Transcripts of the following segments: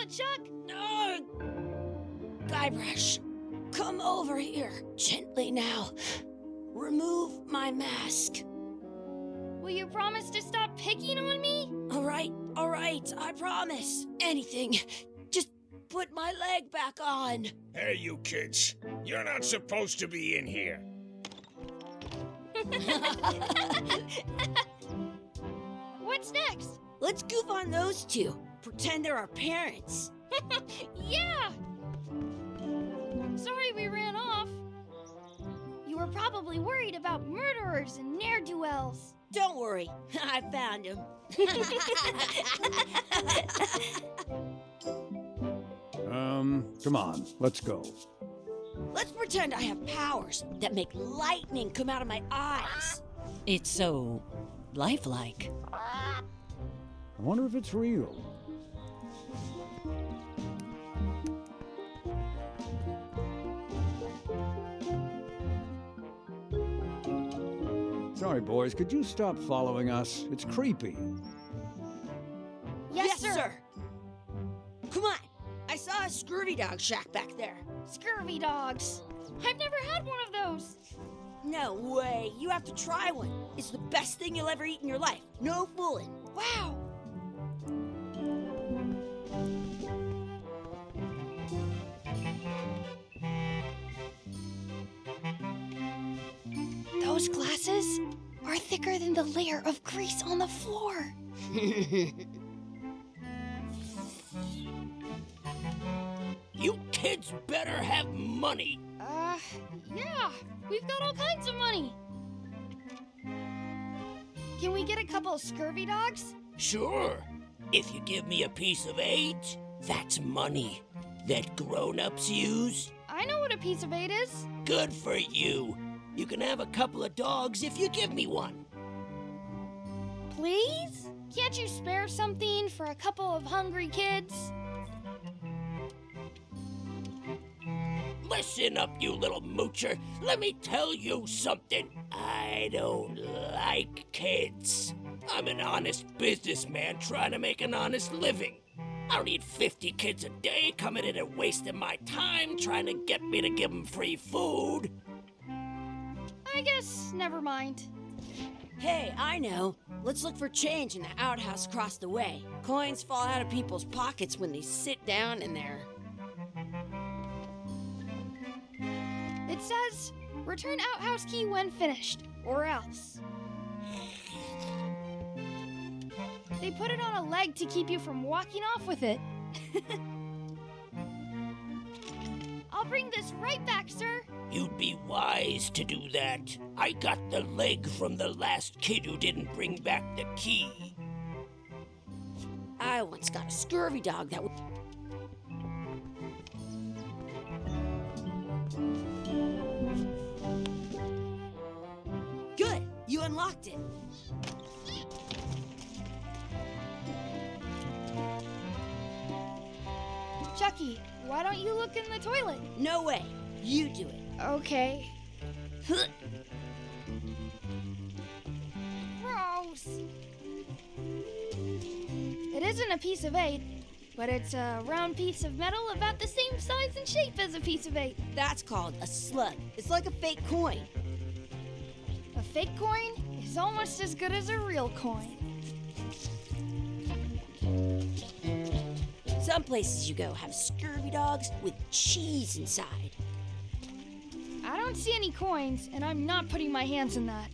Chuck! Guybrush, come over here. Gently now. Remove my mask. Will you promise to stop picking on me? All right, I promise. Anything. Just put my leg back on. Hey, you kids. You're not supposed to be in here. What's next? Let's goof on those two. Pretend they're our parents. Yeah! Sorry we ran off. You were probably worried about murderers and ne'er-do-wells. Don't worry, I found him. Come on, let's go. Let's pretend I have powers that make lightning come out of my eyes. It's so lifelike. I wonder if it's real. Sorry, boys, could you stop following us? It's creepy. Yes, sir. Come on. I saw a scurvy dog shack back there. Scurvy dogs. I've never had one of those. No way. You have to try one. It's the best thing you'll ever eat in your life. No fooling. Wow. Those glasses are thicker than the layer of grease on the floor. You kids better have money. Yeah. We've got all kinds of money. Can we get a couple of scurvy dogs? Sure. If you give me a piece of 8, that's money that grown-ups use. I know what a piece of 8 is. Good for you. You can have a couple of dogs if you give me one. Please? Can't you spare something for a couple of hungry kids? Listen up, you little moocher. Let me tell you something. I don't like kids. I'm an honest businessman trying to make an honest living. I don't need 50 kids a day coming in and wasting my time trying to get me to give them free food. I guess never mind. Hey, I know. Let's look for change in the outhouse across the way. Coins fall out of people's pockets when they sit down in there. It says, return outhouse key when finished, or else. They put it on a leg to keep you from walking off with it. I'll bring this right back, sir. You'd be wise to do that. I got the leg from the last kid who didn't bring back the key. I once got a scurvy dog that Good! You unlocked it. Chucky, why don't you look in the toilet? No way. You do it. Okay. Gross. It isn't a piece of 8, but it's a round piece of metal about the same size and shape as a piece of 8. That's called a slug. It's like a fake coin. A fake coin is almost as good as a real coin. Some places you go have scurvy dogs with cheese inside. I don't see any coins, and I'm not putting my hands in that.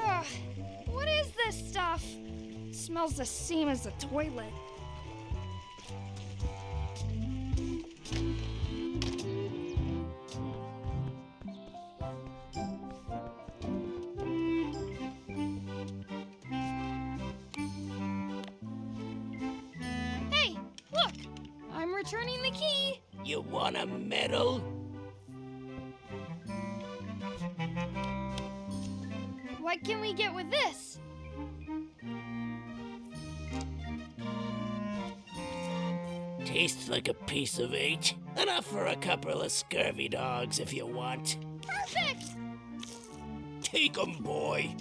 Ugh, what is this stuff? It smells the same as the toilet. Hey, look! I'm returning the key. You want a medal? What can we get with this? Tastes like a piece of 8. Enough for a couple of scurvy dogs if you want. Perfect! Take 'em, boy.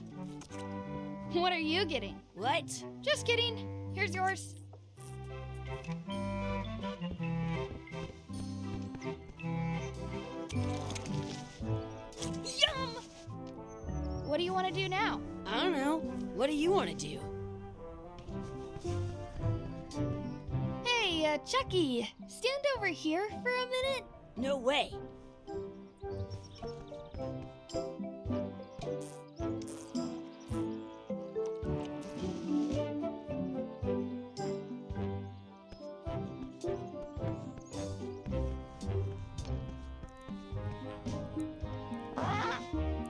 What are you getting? What? Just kidding. Here's yours. Yum! What do you want to do now? I don't know. What do you want to do? Hey, Chucky, stand over here for a minute. No way.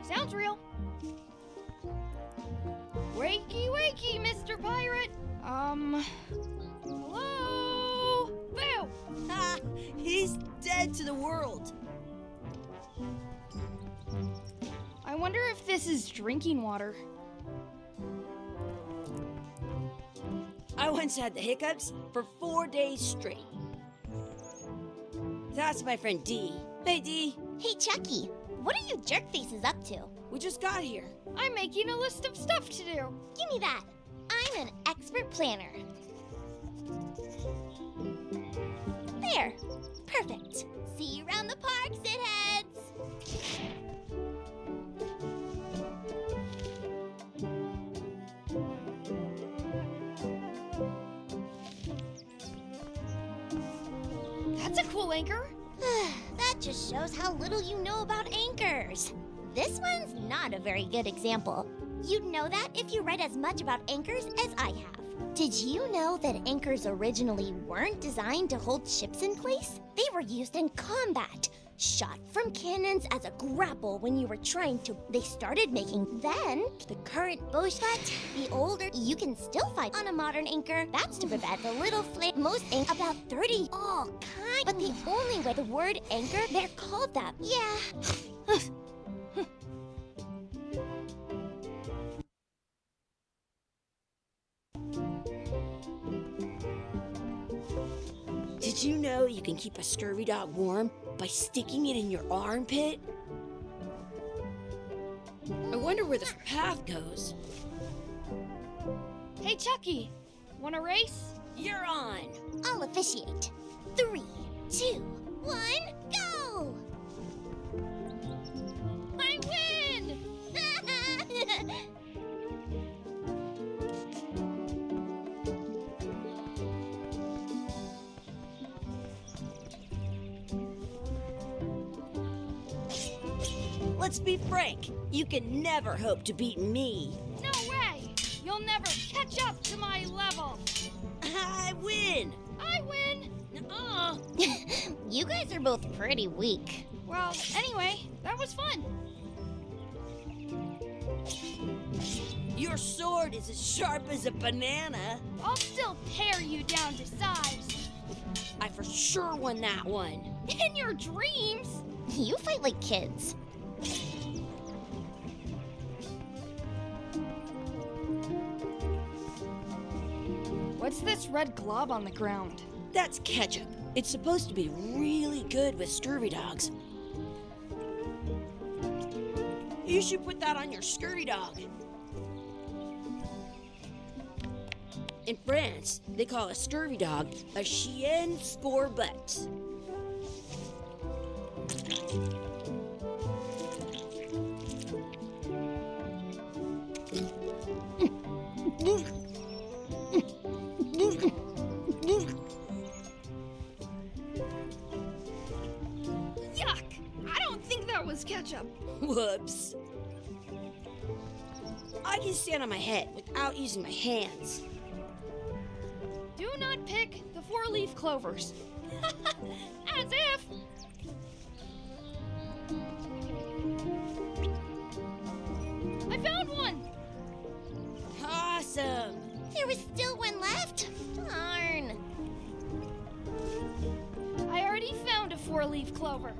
Sounds real. Wakey, wakey, Mr. Pirate. Hello? Boo! Ah, he's dead to the world. I wonder if this is drinking water. I once had the hiccups for 4 days straight. That's my friend Dee. Hey, Dee. Hey, Chucky, what are you jerk faces up to? We just got here. I'm making a list of stuff to do. Give me that. I'm an expert planner. There. Perfect. See you around the park, shitheads. That's a cool anchor. That just shows how little you know about anchors. This one's not a very good example. You'd know that if you read as much about anchors as I have. Did you know that anchors originally weren't designed to hold ships in place? They were used in combat, shot from cannons as a grapple when you were trying to. They started making then the current bowshot. The older you can still fight on a modern anchor. That's to prevent the little flame. Most anchor about 30 all kind. But the only way the word anchor, they're called that. Yeah. Did you know you can keep a scurvy dog warm by sticking it in your armpit? I wonder where this path goes. Hey, Chucky, want to race? You're on. I'll officiate. 3, 2, 1, go! I win! Let's be frank. You can never hope to beat me. No way! You'll never catch up to my level. I win. I win! Nuh-uh. You guys are both pretty weak. Well, anyway, that was fun. Your sword is as sharp as a banana. I'll still pare you down to size. I for sure won that one. In your dreams! You fight like kids. What's this red glob on the ground? That's ketchup. It's supposed to be really good with scurvy dogs. You should put that on your scurvy dog. In France, they call a scurvy dog a chien scorbut. Yuck! I don't think that was ketchup. Whoops. I can stand on my head without using my hands. Do not pick the 4-leaf clovers. As if! I found one! Awesome. There was still one left? Darn. I already found a 4-leaf clover.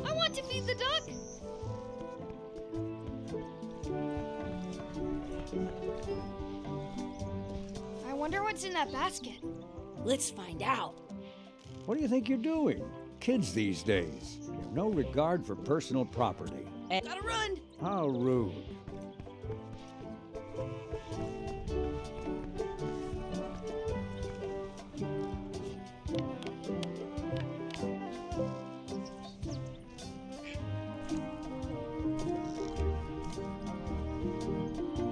I want to feed the duck. I wonder what's in that basket. Let's find out. What do you think you're doing? Kids these days. You No regard for personal property. Gotta run! How rude.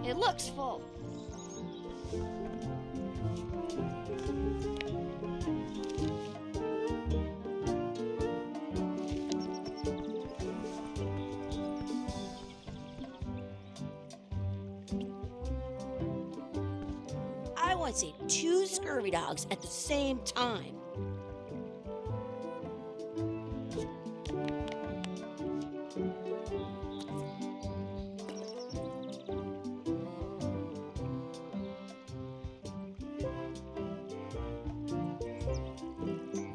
It looks full. I want to see 2 scurvy dogs at the same time.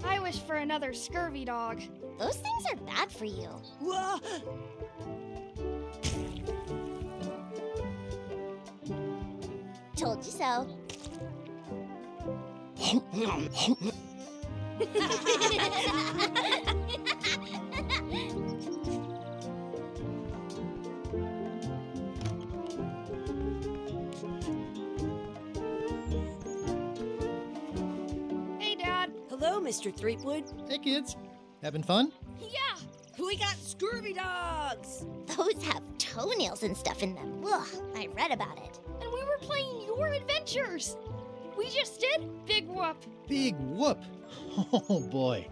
I wish for another scurvy dog. Those things are bad for you. Whoa! Told you so. Hey, Dad. Hello, Mr. Threepwood. Hey kids, having fun? Yeah. We got scurvy dogs! Those have toenails and stuff in them. Ugh, I read about it. And we were playing your adventures. We just did. Big whoop. Big whoop! Oh boy,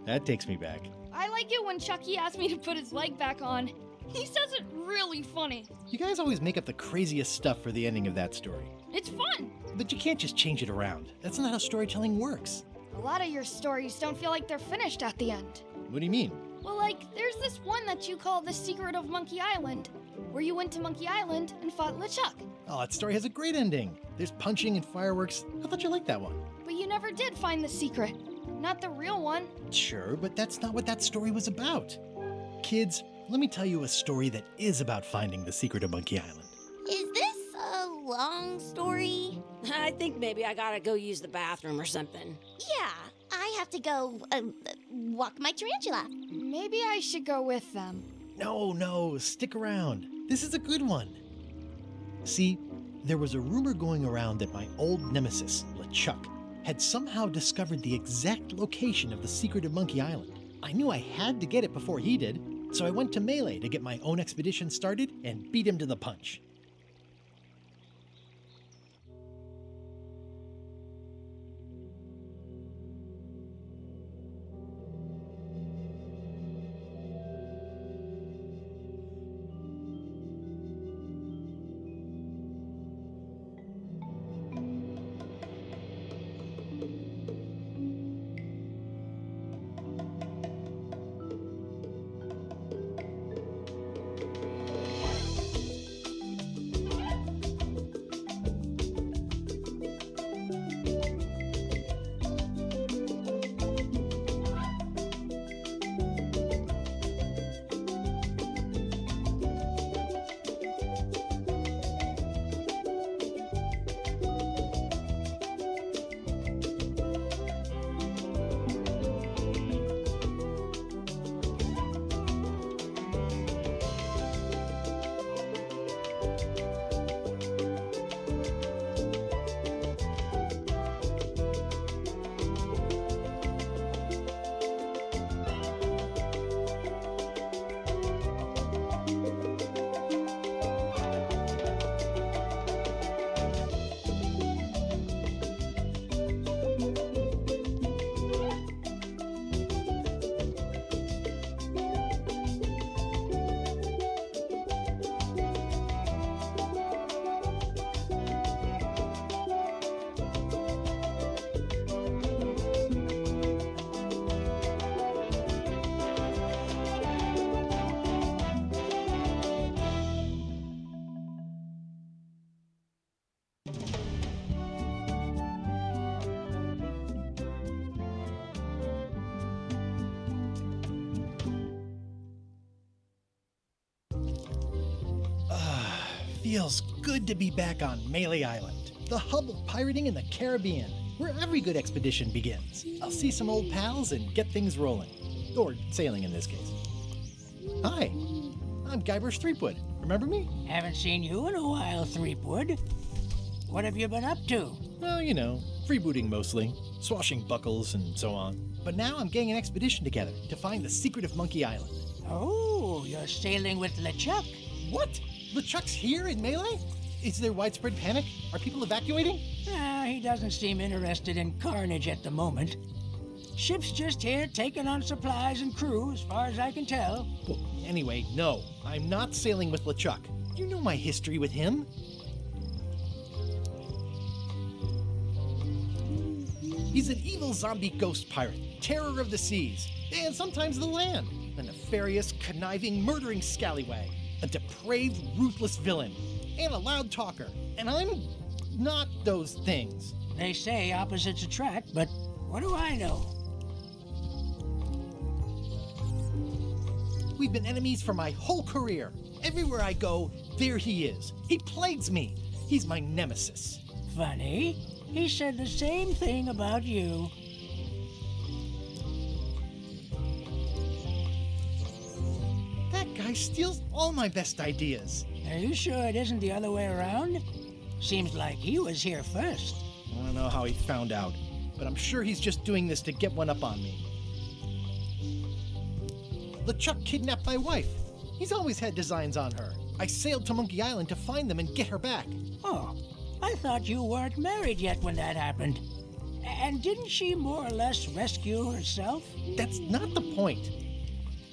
that takes me back. I like it when Chucky asked me to put his leg back on. He says it really funny. You guys always make up the craziest stuff for the ending of that story. It's fun. But you can't just change it around. That's not how storytelling works. A lot of your stories don't feel like they're finished at the end. What do you mean? Well, like, there's this one that you call The Secret of Monkey Island, where you went to Monkey Island and fought LeChuck. Oh, that story has a great ending. There's punching and fireworks. I thought you liked that one. But you never did find the secret. Not the real one. Sure, but that's not what that story was about. Kids, let me tell you a story that is about finding the secret of Monkey Island. Is this a long story? I think maybe I gotta go use the bathroom or something. Yeah, I have to go walk my tarantula. Maybe I should go with them. No, stick around. This is a good one. See, there was a rumor going around that my old nemesis, LeChuck, had somehow discovered the exact location of the secret of Monkey Island. I knew I had to get it before he did, so I went to Melee to get my own expedition started and beat him to the punch. Feels good to be back on Melee Island, the hub of pirating in the Caribbean, where every good expedition begins. I'll see some old pals and get things rolling. Or sailing in this case. Hi, I'm Guybrush Threepwood. Remember me? Haven't seen you in a while, Threepwood. What have you been up to? Well, you know, freebooting mostly, swashing buckles and so on. But now I'm getting an expedition together to find the secret of Monkey Island. Oh, you're sailing with LeChuck. What? LeChuck's here in Melee? Is there widespread panic? Are people evacuating? He doesn't seem interested in carnage at the moment. Ship's just here taking on supplies and crew, as far as I can tell. Well, anyway, no, I'm not sailing with LeChuck. You know my history with him. He's an evil zombie ghost pirate, terror of the seas, and sometimes the land. A nefarious, conniving, murdering scallywag. A depraved, ruthless villain. And a loud talker. And I'm not those things. They say opposites attract, but what do I know? We've been enemies for my whole career. Everywhere I go, there he is. He plagues me. He's my nemesis. Funny. He said the same thing about you. That guy steals all my best ideas. Are you sure it isn't the other way around? Seems like he was here first. I don't know how he found out, but I'm sure he's just doing this to get one up on me. LeChuck kidnapped my wife. He's always had designs on her. I sailed to Monkey Island to find them and get her back. Oh, I thought you weren't married yet when that happened. And didn't she more or less rescue herself? That's not the point.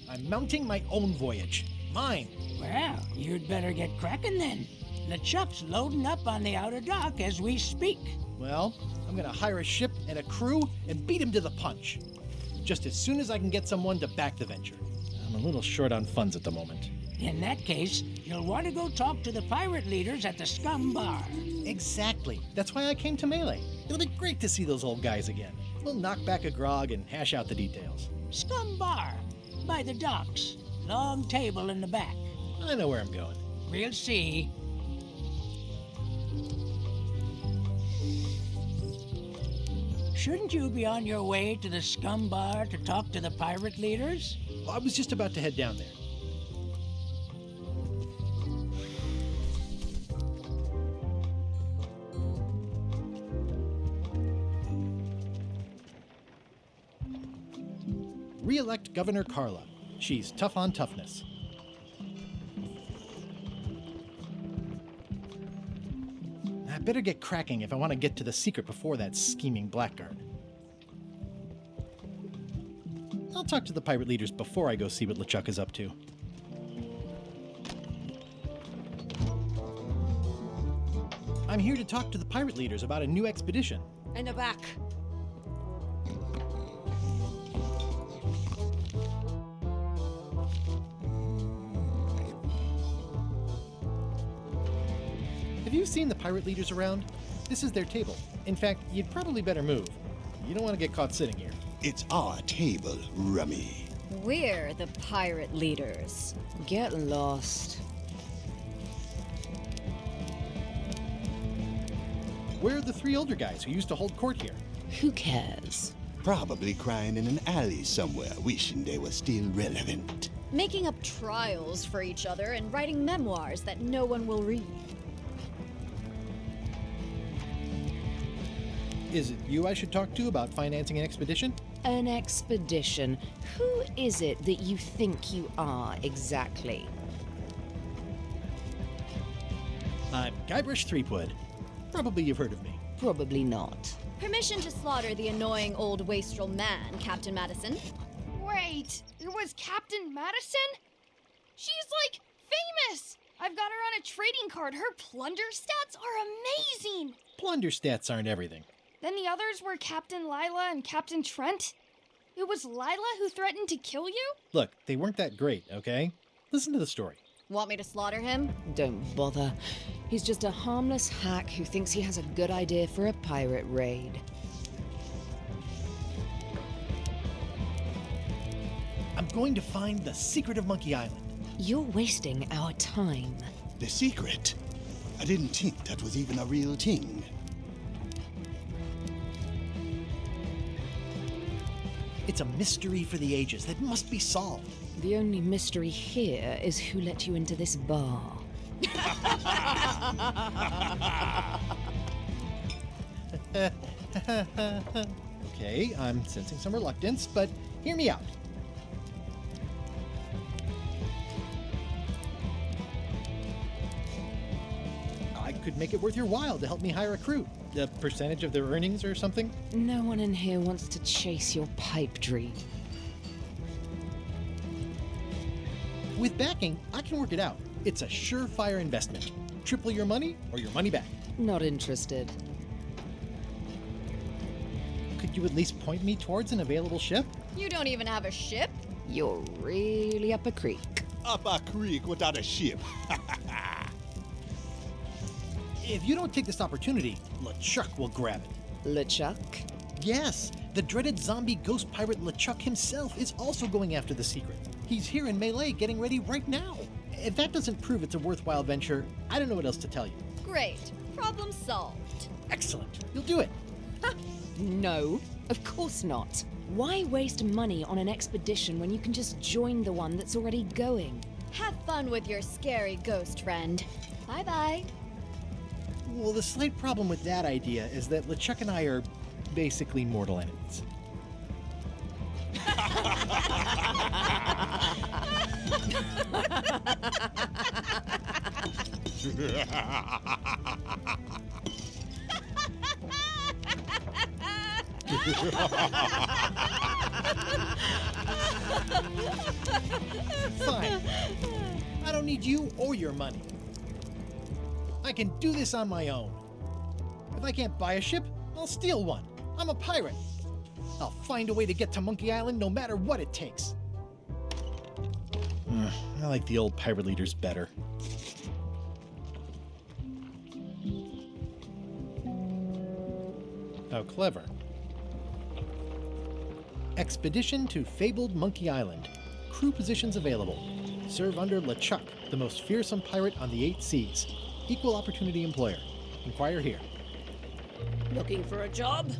I'm mounting my own voyage. Mine. Well, you'd better get cracking then. LeChuck's loading up on the outer dock as we speak. Well, I'm gonna hire a ship and a crew and beat him to the punch. Just as soon as I can get someone to back the venture. I'm a little short on funds at the moment. In that case, you'll want to go talk to the pirate leaders at the Scum Bar. Exactly. That's why I came to Melee. It'll be great to see those old guys again. We'll knock back a grog and hash out the details. Scum Bar, by the docks. Long table in the back. I know where I'm going. We'll see. Shouldn't you be on your way to the Scum Bar to talk to the pirate leaders? Well, I was just about to head down there. Re-elect Governor Carla. She's tough on toughness. I better get cracking if I want to get to the secret before that scheming blackguard. I'll talk to the pirate leaders before I go see what LeChuck is up to. I'm here to talk to the pirate leaders about a new expedition. In the back. Have you seen the pirate leaders around? This is their table. In fact, you'd probably better move. You don't want to get caught sitting here. It's our table, Rummy. We're the pirate leaders. Get lost. Where are the three older guys who used to hold court here? Who cares? Probably crying in an alley somewhere, wishing they were still relevant. Making up trials for each other and writing memoirs that no one will read. Is it you I should talk to about financing an expedition? An expedition. Who is it that you think you are exactly? I'm Guybrush Threepwood. Probably you've heard of me. Probably not. Permission to slaughter the annoying old wastrel man, Captain Madison. Wait, it was Captain Madison? She's like famous! I've got her on a trading card. Her plunder stats are amazing! Plunder stats aren't everything. Then the others were Captain Lila and Captain Trent. It was Lila who threatened to kill you? Look, they weren't that great, okay? Listen to the story. Want me to slaughter him? Don't bother. He's just a harmless hack who thinks he has a good idea for a pirate raid. I'm going to find the secret of Monkey Island. You're wasting our time. The secret? I didn't think that was even a real thing. It's a mystery for the ages that must be solved. The only mystery here is who let you into this bar. Okay, I'm sensing some reluctance, but hear me out. I could make it worth your while to help me hire a crew. A percentage of their earnings or something? No one in here wants to chase your pipe dream. With backing, I can work it out. It's a surefire investment. Triple your money or your money back. Not interested. Could you at least point me towards an available ship? You don't even have a ship? You're really up a creek. Up a creek without a ship. If you don't take this opportunity, LeChuck will grab it. LeChuck? Yes, the dreaded zombie ghost pirate LeChuck himself is also going after the secret. He's here in Melee getting ready right now. If that doesn't prove it's a worthwhile venture, I don't know what else to tell you. Great. Problem solved. Excellent. You'll do it. No, of course not. Why waste money on an expedition when you can just join the one that's already going? Have fun with your scary ghost friend. Bye-bye. Well, the slight problem with that idea is that LeChuck and I are basically mortal enemies. Fine. I don't need you or your money. I can do this on my own. If I can't buy a ship, I'll steal one. I'm a pirate. I'll find a way to get to Monkey Island no matter what it takes. I like the old pirate leaders better. How clever. Expedition to fabled Monkey Island. Crew positions available. Serve under LeChuck, the most fearsome pirate on the 8 seas. Equal opportunity employer. Inquire here. Looking for a job?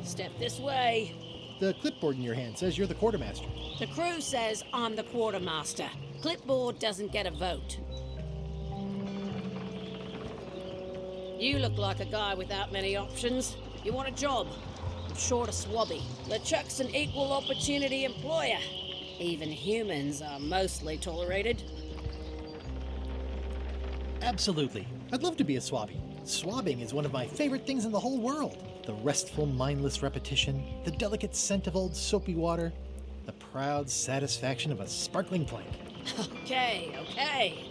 Step this way. The clipboard in your hand says you're the quartermaster. The crew says I'm the quartermaster. Clipboard doesn't get a vote. You look like a guy without many options. You want a job? I'm short a swabby. LeChuck's an equal opportunity employer. Even humans are mostly tolerated. Absolutely. I'd love to be a swabby. Swabbing is one of my favorite things in the whole world. The restful, mindless repetition, the delicate scent of old soapy water, the proud satisfaction of a sparkling plank. Okay.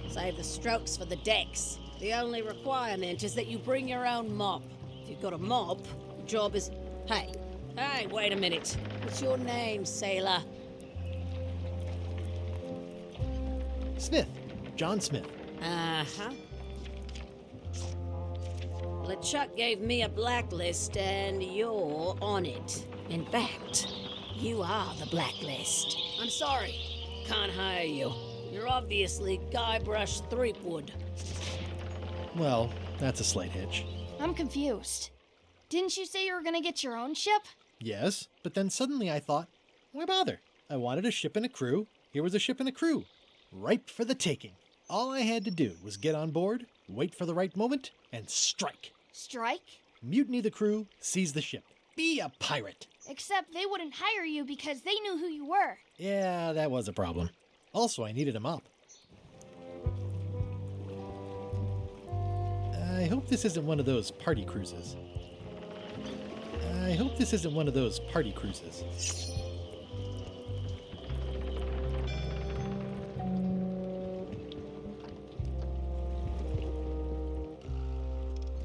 Save the strokes for the decks. The only requirement is that you bring your own mop. If you've got a mop, the job is... Hey, wait a minute. What's your name, sailor? Smith. John Smith. Uh-huh. LeChuck gave me a blacklist, and you're on it. In fact, you are the blacklist. I'm sorry. Can't hire you. You're obviously Guybrush Threepwood. Well, that's a slight hitch. I'm confused. Didn't you say you were gonna get your own ship? Yes, but then suddenly I thought, why bother? I wanted a ship and a crew. Here was a ship and a crew. Ripe for the taking. All I had to do was get on board, wait for the right moment, and strike. Strike? Mutiny the crew, seize the ship. Be a pirate. Except they wouldn't hire you because they knew who you were. Yeah, that was a problem. Also, I needed a mop. I hope this isn't one of those party cruises.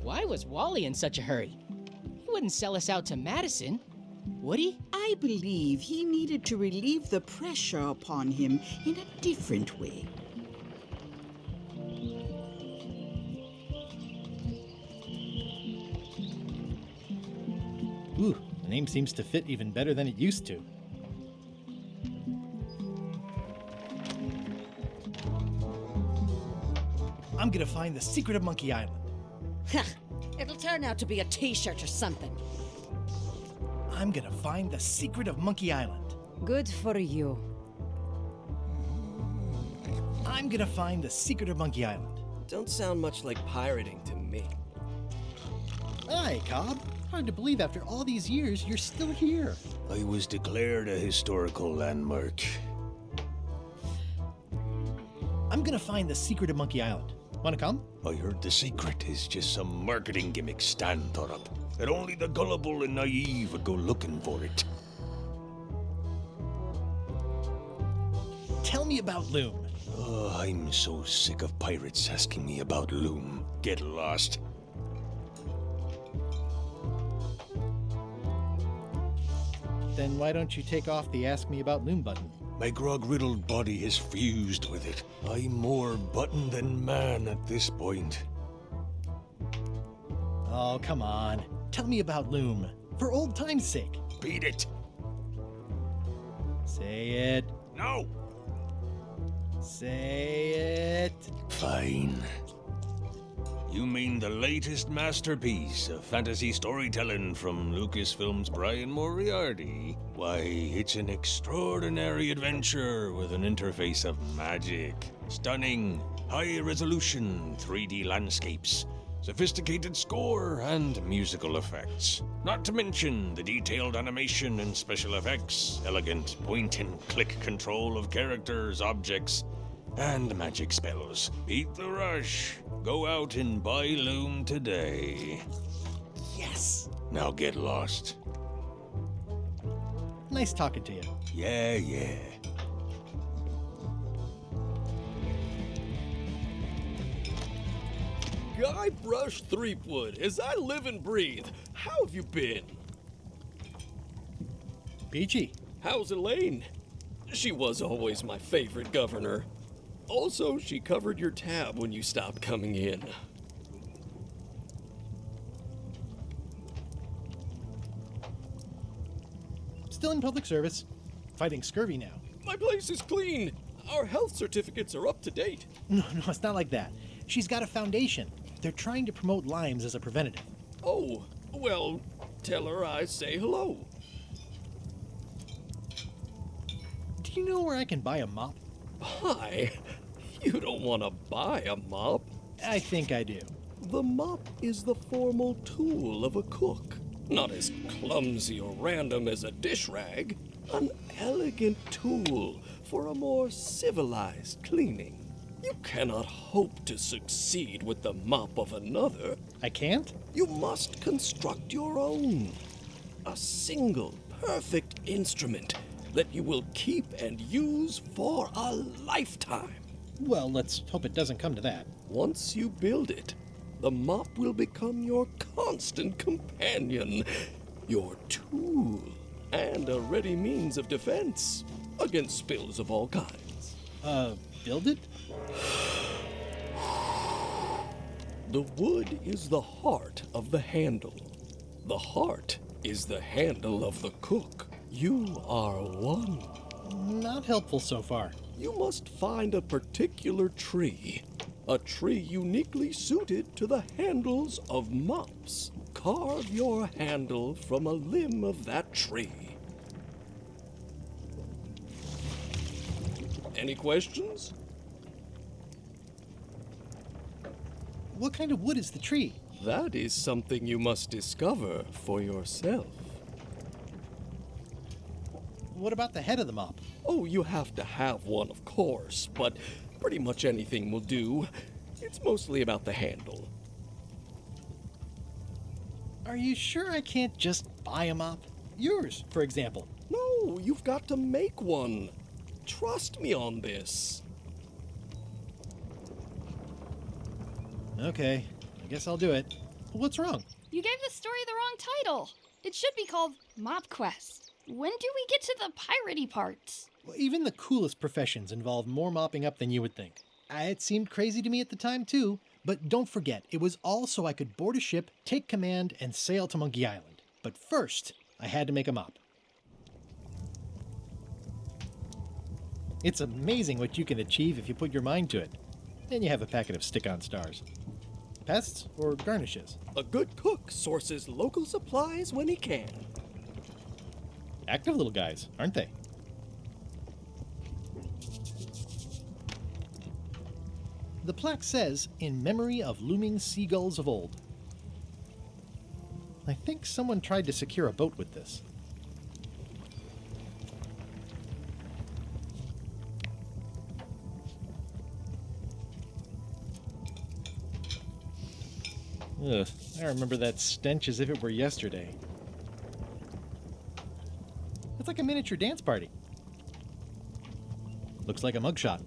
Why was Wally in such a hurry? He wouldn't sell us out to Madison, would he? I believe he needed to relieve the pressure upon him in a different way. Ooh, the name seems to fit even better than it used to. I'm gonna find the secret of Monkey Island. It'll turn out to be a t-shirt or something. I'm gonna find the secret of Monkey Island. Good for you. I'm gonna find the secret of Monkey Island. Don't sound much like pirating to me. Aye, Cobb. Hard to believe after all these years you're still here. I was declared a historical landmark. I'm gonna find the secret of Monkey Island. Wanna come? I heard the secret is just some marketing gimmick Stan thought up. That only the gullible and naive would go looking for it. Tell me about Loom. Oh, I'm so sick of pirates asking me about Loom. Get lost. Then why don't you take off the Ask Me About Loom button? My grog-riddled body is fused with it. I'm more button than man at this point. Oh, come on. Tell me about Loom. For old time's sake. Beat it. Say it. No. Say it. Fine. You mean the latest masterpiece of fantasy storytelling from Lucasfilm's Brian Moriarty? Why, it's an extraordinary adventure with an interface of magic. Stunning, high-resolution 3D landscapes, sophisticated score, and musical effects. Not to mention the detailed animation and special effects, elegant point-and-click control of characters, objects, and magic spells. Beat the rush. Go out and buy Loom today. Yes! Now get lost. Nice talking to you. Yeah. Guybrush Threepwood, as I live and breathe, how have you been? Peachy. How's Elaine? She was always my favorite governor. Also, she covered your tab when you stopped coming in. Still in public service. Fighting scurvy now. My place is clean. Our health certificates are up to date. No, it's not like that. She's got a foundation. They're trying to promote Lyme's as a preventative. Oh, well, tell her I say hello. Do you know where I can buy a mop? Buy? You don't want to buy a mop. I think I do. The mop is the formal tool of a cook. Not as clumsy or random as a dish rag. An elegant tool for a more civilized cleaning. You cannot hope to succeed with the mop of another. I can't? You must construct your own. A single, perfect instrument that you will keep and use for a lifetime. Well, let's hope it doesn't come to that. Once you build it, the mop will become your constant companion, your tool, and a ready means of defense against spills of all kinds. Build it? The wood is the heart of the handle. The heart is the handle of the cook. You are one. Not helpful so far. You must find a particular tree. A tree uniquely suited to the handles of mops. Carve your handle from a limb of that tree. Any questions? What kind of wood is the tree? That is something you must discover for yourself. What about the head of the mop? Oh, you have to have one, of course, but pretty much anything will do. It's mostly about the handle. Are you sure I can't just buy a mop? Yours, for example. No, you've got to make one. Trust me on this. Okay, I guess I'll do it. What's wrong? You gave the story the wrong title. It should be called Mop Quest. When do we get to the piratey parts? Well, even the coolest professions involve more mopping up than you would think. It seemed crazy to me at the time, too. But don't forget, it was all so I could board a ship, take command, and sail to Monkey Island. But first, I had to make a mop. It's amazing what you can achieve if you put your mind to it. Then you have a packet of stick-on stars. Pests or garnishes? A good cook sources local supplies when he can. Active little guys, aren't they? The plaque says, "In memory of looming seagulls of old." I think someone tried to secure a boat with this. Ugh, I remember that stench as if it were yesterday. It's like a miniature dance party. Looks like a mugshot.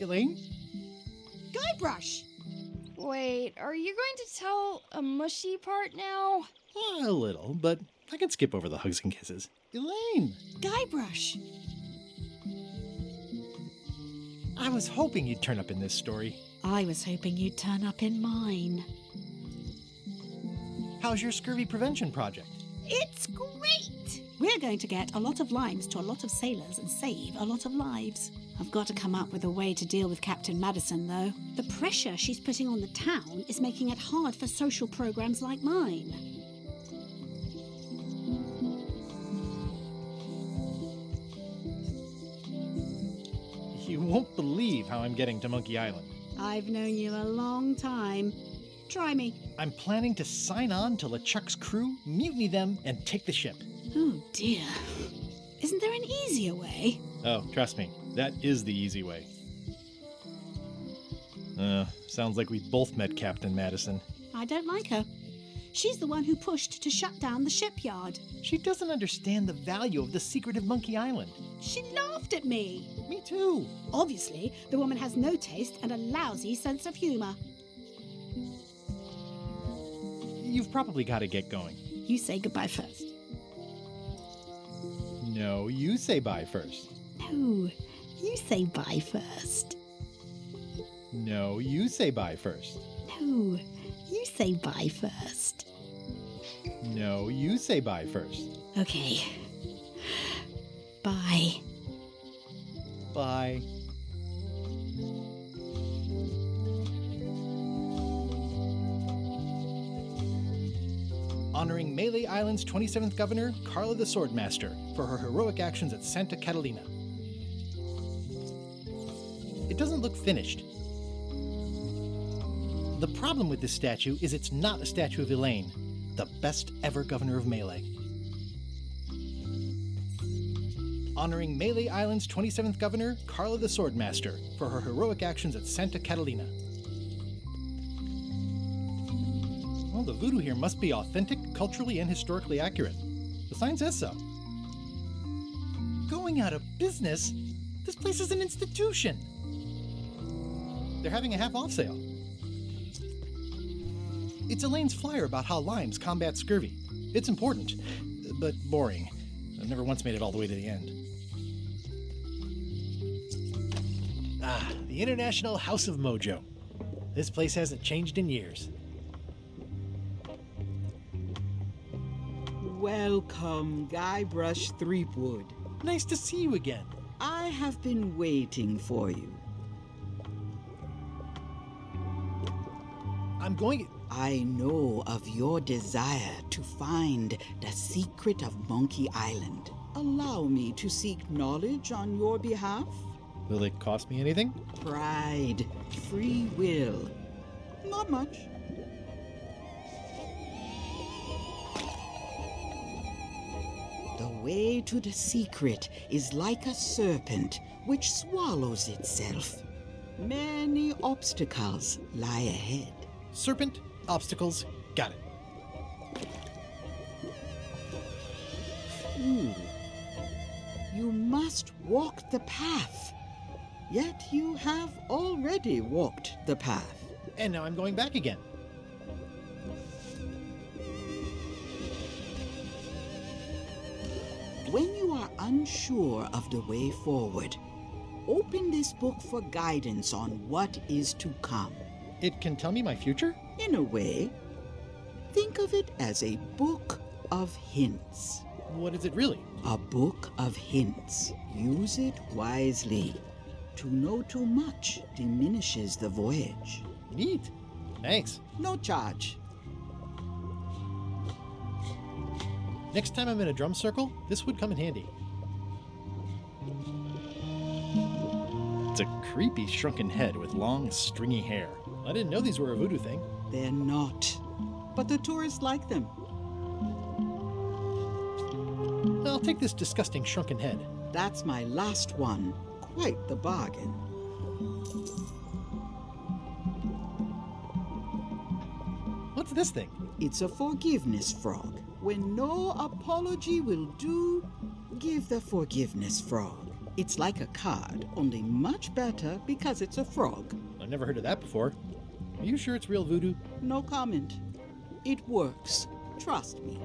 Elaine? Guybrush! Wait, are you going to tell a mushy part now? A little, but I can skip over the hugs and kisses. Elaine! Guybrush! I was hoping you'd turn up in this story. I was hoping you'd turn up in mine. How's your scurvy prevention project? It's great! We're going to get a lot of limes to a lot of sailors and save a lot of lives. I've got to come up with a way to deal with Captain Madison, though. The pressure she's putting on the town is making it hard for social programs like mine. You won't believe how I'm getting to Monkey Island. I've known you a long time. Try me. I'm planning to sign on to LeChuck's crew, mutiny them, and take the ship. Oh, dear. Isn't there an easier way? Oh, trust me, that is the easy way. Sounds like we both met Captain Madison. I don't like her. She's the one who pushed to shut down the shipyard. She doesn't understand the value of the secret of Monkey Island. She laughed at me. Me too. Obviously, the woman has no taste and a lousy sense of humor. You've probably got to get going. You say goodbye first. No, you say bye first. No, you say bye first. No, you say bye first. No, you say bye first. No, you say bye first. Okay. Bye. Bye. Honoring Melee Island's 27th governor, Carla the Swordmaster, for her heroic actions at Santa Catalina. It doesn't look finished. The problem with this statue is it's not a statue of Elaine, the best ever governor of Melee. Honoring Melee Island's 27th governor, Carla the Swordmaster, for her heroic actions at Santa Catalina. Well, the voodoo here must be authentic, culturally, and historically accurate. The sign says so. Going out of business? This place is an institution. They're having a half-off sale. It's Elaine's flyer about how limes combat scurvy. It's important, but boring. I've never once made it all the way to the end. Ah, the International House of Mojo. This place hasn't changed in years. Welcome, Guybrush Threepwood. Nice to see you again. I have been waiting for you. I'm going... I know of your desire to find the secret of Monkey Island. Allow me to seek knowledge on your behalf. Will it cost me anything? Pride, free will. Not much. The way to the secret is like a serpent which swallows itself. Many obstacles lie ahead. Serpent, obstacles, got it. Ooh. You must walk the path. Yet you have already walked the path. And now I'm going back again. When you are unsure of the way forward, open this book for guidance on what is to come. It can tell me my future? In a way, think of it as a book of hints. what is it really? A book of hints. Use it wisely. To know too much diminishes the voyage. Neat. Thanks. No charge. Next time I'm in a drum circle, this would come in handy. It's a creepy shrunken head with long, stringy hair. I didn't know these were a voodoo thing. They're not. But the tourists like them. I'll take this disgusting shrunken head. That's my last one. Quite the bargain. What's this thing? It's a forgiveness frog. When no apology will do, give the forgiveness frog. It's like a card, only much better because it's a frog. I've never heard of that before. Are you sure it's real voodoo? No comment. It works. Trust me.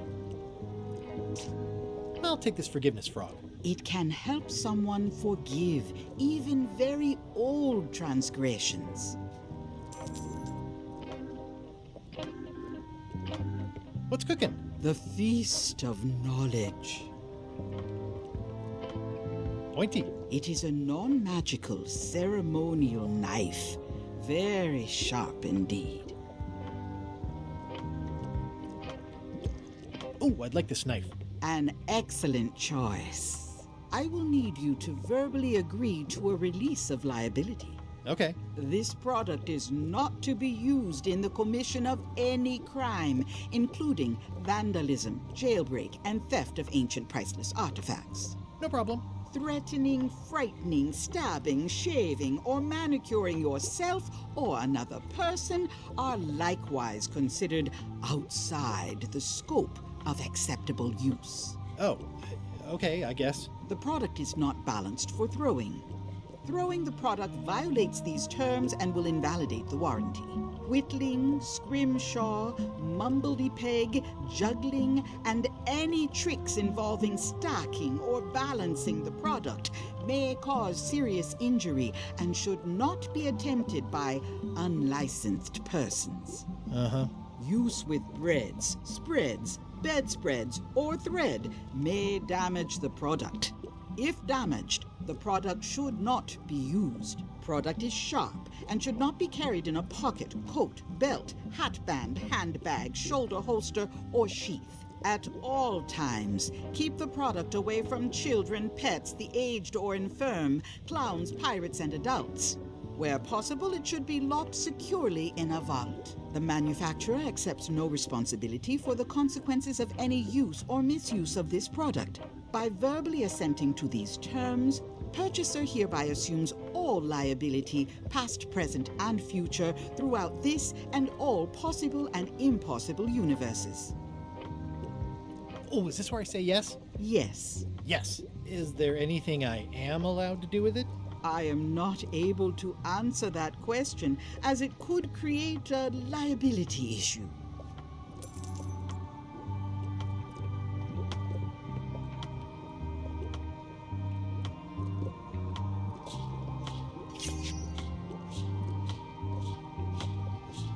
I'll take this forgiveness frog. It can help someone forgive even very old transgressions. What's cooking? The feast of knowledge. Pointy. It is a non-magical ceremonial knife. Very sharp indeed. Oh, I'd like this knife. An excellent choice. I will need you to verbally agree to a release of liability. Okay. This product is not to be used in the commission of any crime, including vandalism, jailbreak, and theft of ancient priceless artifacts. No problem. Threatening, frightening, stabbing, shaving, or manicuring yourself or another person are likewise considered outside the scope of acceptable use. Oh, okay, I guess. The product is not balanced for throwing. Throwing the product violates these terms and will invalidate the warranty. Whittling, scrimshaw, mumbledy-peg, juggling, and any tricks involving stacking or balancing the product may cause serious injury and should not be attempted by unlicensed persons. Uh-huh. Use with breads, spreads, bedspreads, or thread may damage the product. If damaged, the product should not be used. Product is sharp and should not be carried in a pocket, coat, belt, hatband, handbag, shoulder holster, or sheath. At all times, keep the product away from children, pets, the aged or infirm, clowns, pirates, and adults. Where possible, it should be locked securely in a vault. The manufacturer accepts no responsibility for the consequences of any use or misuse of this product. By verbally assenting to these terms, purchaser hereby assumes all liability, past, present, and future, throughout this and all possible and impossible universes. Oh, is this where I say yes? Yes. Yes. Is there anything I am allowed to do with it? I am not able to answer that question, as it could create a liability issue.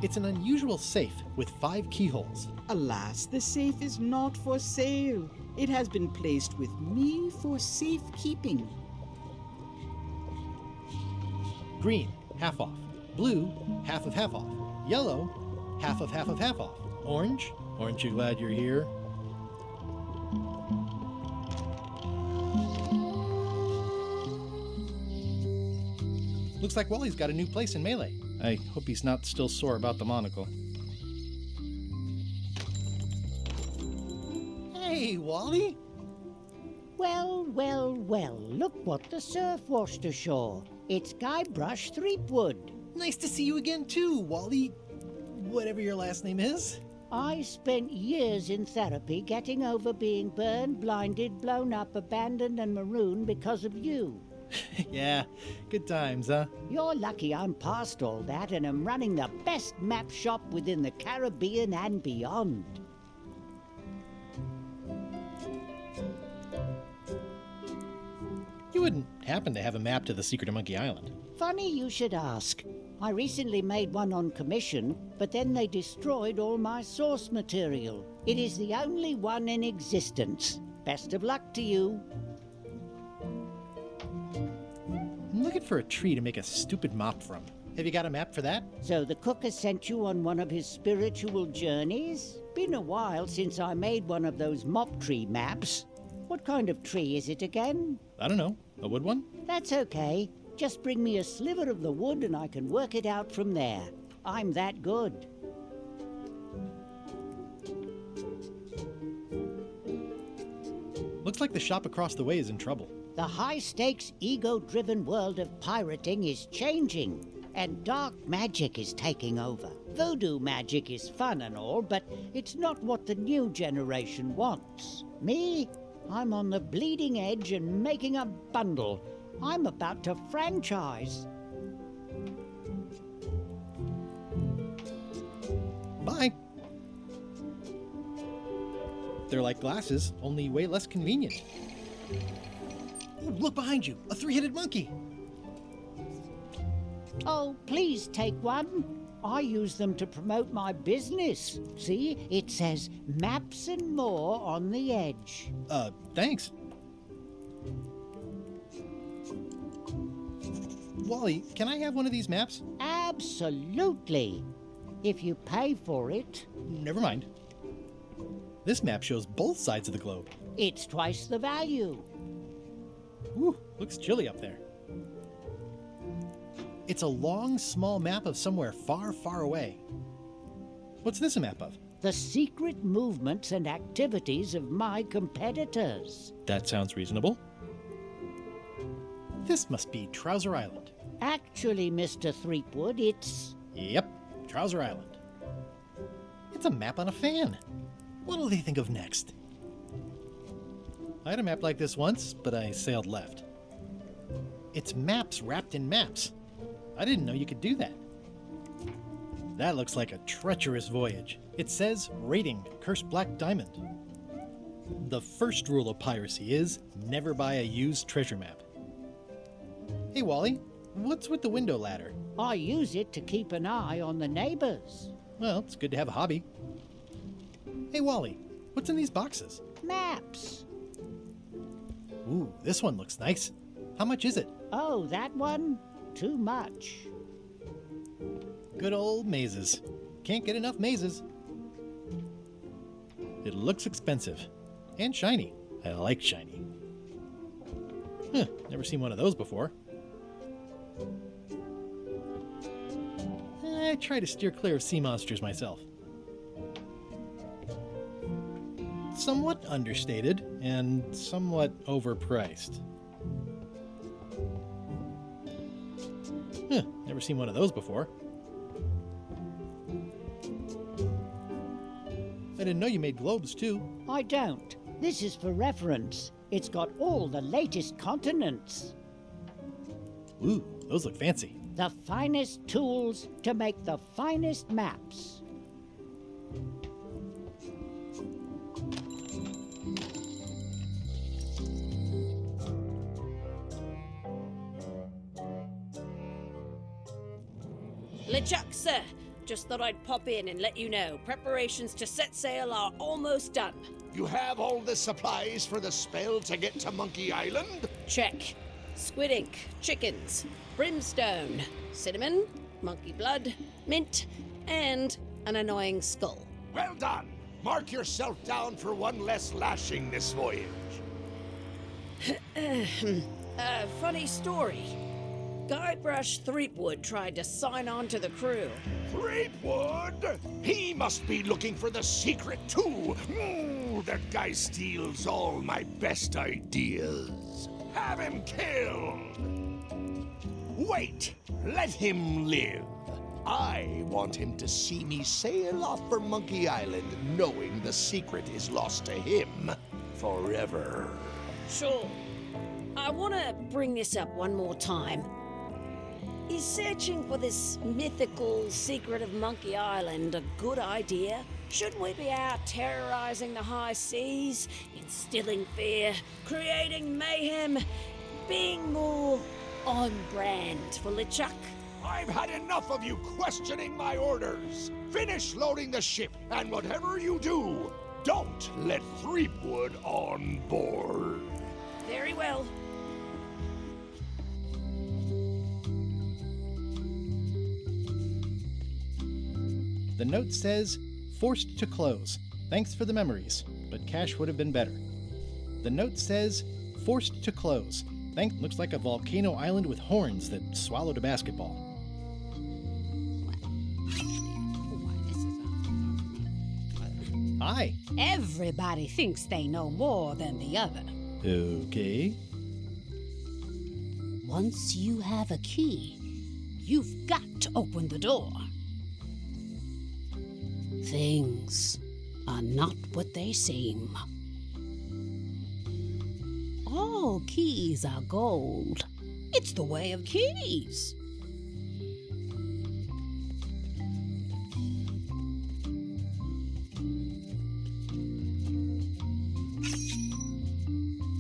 It's an unusual safe with 5 keyholes. Alas, the safe is not for sale. It has been placed with me for safekeeping. Green, half off. Blue, half of half off. Yellow, half of half of half off. Orange, aren't you glad you're here? Looks like Wally's got a new place in Melee. I hope he's not still sore about the monocle. Hey, Wally! Well, well, well, look what the surf washed ashore. It's Guybrush Threepwood. Nice to see you again too, Wally. Whatever your last name is. I spent years in therapy getting over being burned, blinded, blown up, abandoned, and marooned because of you. Yeah, good times, huh? You're lucky I'm past all that and am running the best map shop within the Caribbean and beyond. You wouldn't happen to have a map to the secret of Monkey Island. Funny you should ask. I recently made one on commission, but then they destroyed all my source material. It is the only one in existence. Best of luck to you. I'm looking for a tree to make a stupid mop from. Have you got a map for that? So the cook has sent you on one of his spiritual journeys? Been a while since I made one of those mop tree maps. What kind of tree is it again? I don't know. A wood one? That's okay. Just bring me a sliver of the wood and I can work it out from there. I'm that good. Looks like the shop across the way is in trouble. The high-stakes, ego-driven world of pirating is changing, and dark magic is taking over. Voodoo magic is fun and all, but it's not what the new generation wants. Me? I'm on the bleeding edge and making a bundle. I'm about to franchise. Bye. They're like glasses, only way less convenient. Ooh, look behind you, a three-headed monkey. Oh, please take one. I use them to promote my business. See, it says maps and more on the edge. Thanks. Wally, can I have one of these maps? Absolutely. If you pay for it. Never mind. This map shows both sides of the globe. It's twice the value. Ooh, looks chilly up there. It's a long, small map of somewhere far, far away. What's this a map of? The secret movements and activities of my competitors. That sounds reasonable. This must be Trouser Island. Actually, Mr. Threepwood, it's... Yep, Trouser Island. It's a map on a fan. What'll they think of next? I had a map like this once, but I sailed left. It's maps wrapped in maps. I didn't know you could do that. That looks like a treacherous voyage. It says, rating, Cursed Black Diamond. The first rule of piracy is, never buy a used treasure map. Hey Wally, what's with the window ladder? I use it to keep an eye on the neighbors. Well, it's good to have a hobby. Hey Wally, what's in these boxes? Maps. Ooh, this one looks nice. How much is it? Oh, that one? Too much. Good old mazes. Can't get enough mazes. It looks expensive. And shiny. I like shiny. Huh, never seen one of those before. I try to steer clear of sea monsters myself. Somewhat understated and somewhat overpriced. Huh, never seen one of those before. I didn't know you made globes too. I don't. This is for reference. It's got all the latest continents. Ooh, those look fancy. The finest tools to make the finest maps. LeChuck, sir. Just thought I'd pop in and let you know. Preparations to set sail are almost done. You have all the supplies for the spell to get to Monkey Island? Check. Squid ink, chickens, brimstone, cinnamon, monkey blood, mint, and an annoying skull. Well done! Mark yourself down for one less lashing this voyage. Funny story. Guybrush Threepwood tried to sign on to the crew. Threepwood? He must be looking for the secret too. That guy steals all my best ideas. Have him killed! Wait! Let him live. I want him to see me sail off for Monkey Island knowing the secret is lost to him forever. Sure. I want to bring this up one more time. Is searching for this mythical secret of Monkey Island a good idea? Shouldn't we be out terrorizing the high seas, instilling fear, creating mayhem, being more on brand for LeChuck? I've had enough of you questioning my orders. Finish loading the ship, and whatever you do, don't let Threepwood on board. Very well. The note says, forced to close. Thanks for the memories, but cash would have been better. The note says, forced to close. Looks like a volcano island with horns that swallowed a basketball. Hi. Everybody thinks they know more than the other. Okay. Once you have a key, you've got to open the door. Things are not what they seem. All keys are gold. It's the way of keys.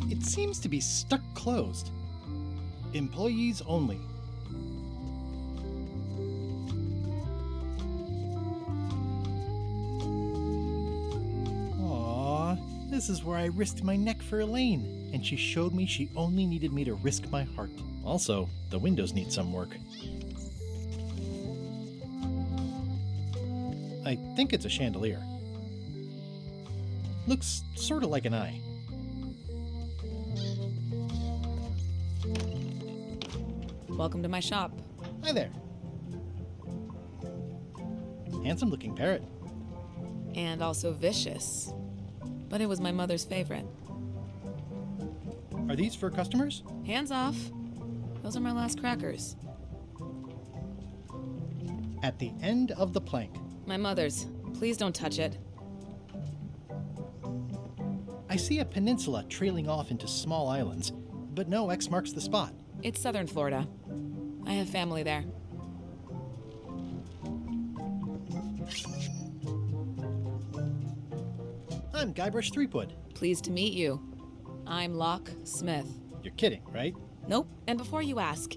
It seems to be stuck closed. Employees only. Aww, this is where I risked my neck for Elaine, and she showed me she only needed me to risk my heart. Also, the windows need some work. I think it's a chandelier. Looks sort of like an eye. Welcome to my shop. Hi there. Handsome looking parrot. And also vicious. But it was my mother's favorite. Are these for customers? Hands off. Those are my last crackers. At the end of the plank. My mother's. Please don't touch it. I see a peninsula trailing off into small islands, but no X marks the spot. It's southern Florida. I have family there. I'm Guybrush Threepwood. Pleased to meet you. I'm Locke Smith. You're kidding, right? Nope. And before you ask,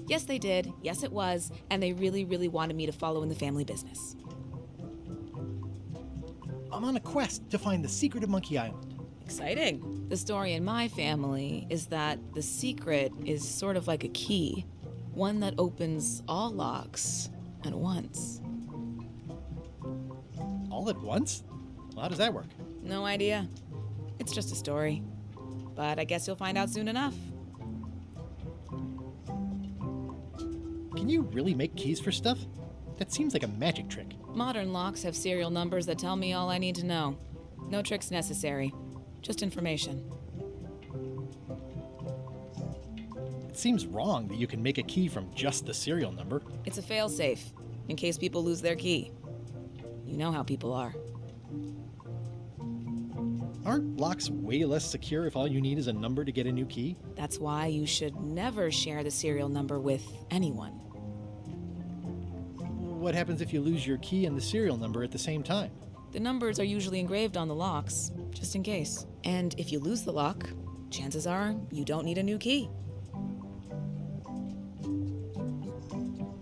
yes, they did. Yes, it was. And they really, really wanted me to follow in the family business. I'm on a quest to find the secret of Monkey Island. Exciting. The story in my family is that the secret is sort of like a key. One that opens all locks at once. All at once? Well, how does that work? No idea. It's just a story. But I guess you'll find out soon enough. Can you really make keys for stuff? That seems like a magic trick. Modern locks have serial numbers that tell me all I need to know. No tricks necessary. Just information. It seems wrong that you can make a key from just the serial number. It's a failsafe, in case people lose their key. You know how people are. Aren't locks way less secure if all you need is a number to get a new key? That's why you should never share the serial number with anyone. What happens if you lose your key and the serial number at the same time? The numbers are usually engraved on the locks, just in case. And if you lose the lock, chances are you don't need a new key.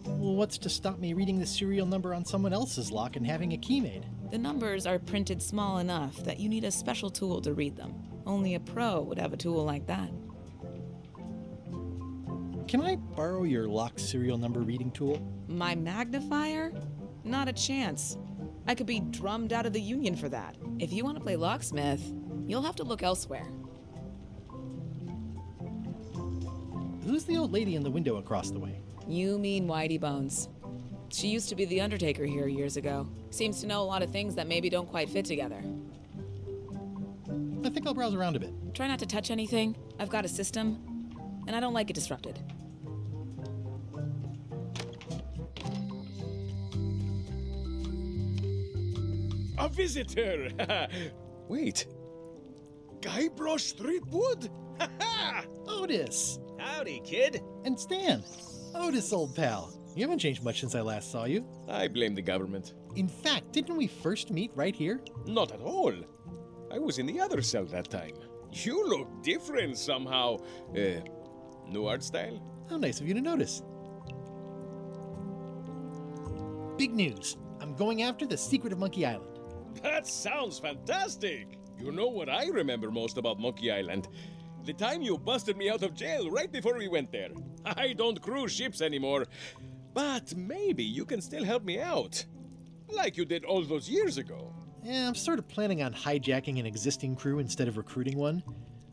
Well, what's to stop me reading the serial number on someone else's lock and having a key made? The numbers are printed small enough that you need a special tool to read them. Only a pro would have a tool like that. Can I borrow your lock serial number reading tool? My magnifier? Not a chance. I could be drummed out of the union for that. If you want to play locksmith, you'll have to look elsewhere. Who's the old lady in the window across the way? You mean Whitey Bones. She used to be the undertaker here years ago. Seems to know a lot of things that maybe don't quite fit together. I think I'll browse around a bit. Try not to touch anything. I've got a system, and I don't like it disrupted. A visitor! Wait. Guybrush Threepwood? Otis! Howdy, kid. And Stan. Otis, old pal. You haven't changed much since I last saw you. I blame the government. In fact, didn't we first meet right here? Not at all. I was in the other cell that time. You look different somehow. New art style? How nice of you to notice. Big news. I'm going after the secret of Monkey Island. That sounds fantastic! You know what I remember most about Monkey Island? The time you busted me out of jail right before we went there. I don't cruise ships anymore, but maybe you can still help me out. Like you did all those years ago. Yeah, I'm sort of planning on hijacking an existing crew instead of recruiting one.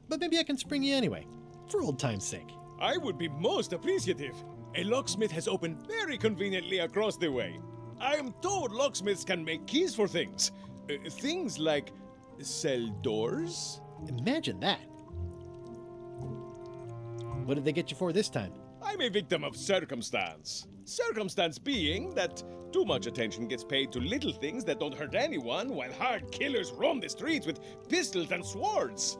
But maybe I can spring you anyway, for old time's sake. I would be most appreciative. A locksmith has opened very conveniently across the way. I am told locksmiths can make keys for things. Things like cell doors? Imagine that. What did they get you for this time? I'm a victim of circumstance. Circumstance being that too much attention gets paid to little things that don't hurt anyone, while hard killers roam the streets with pistols and swords.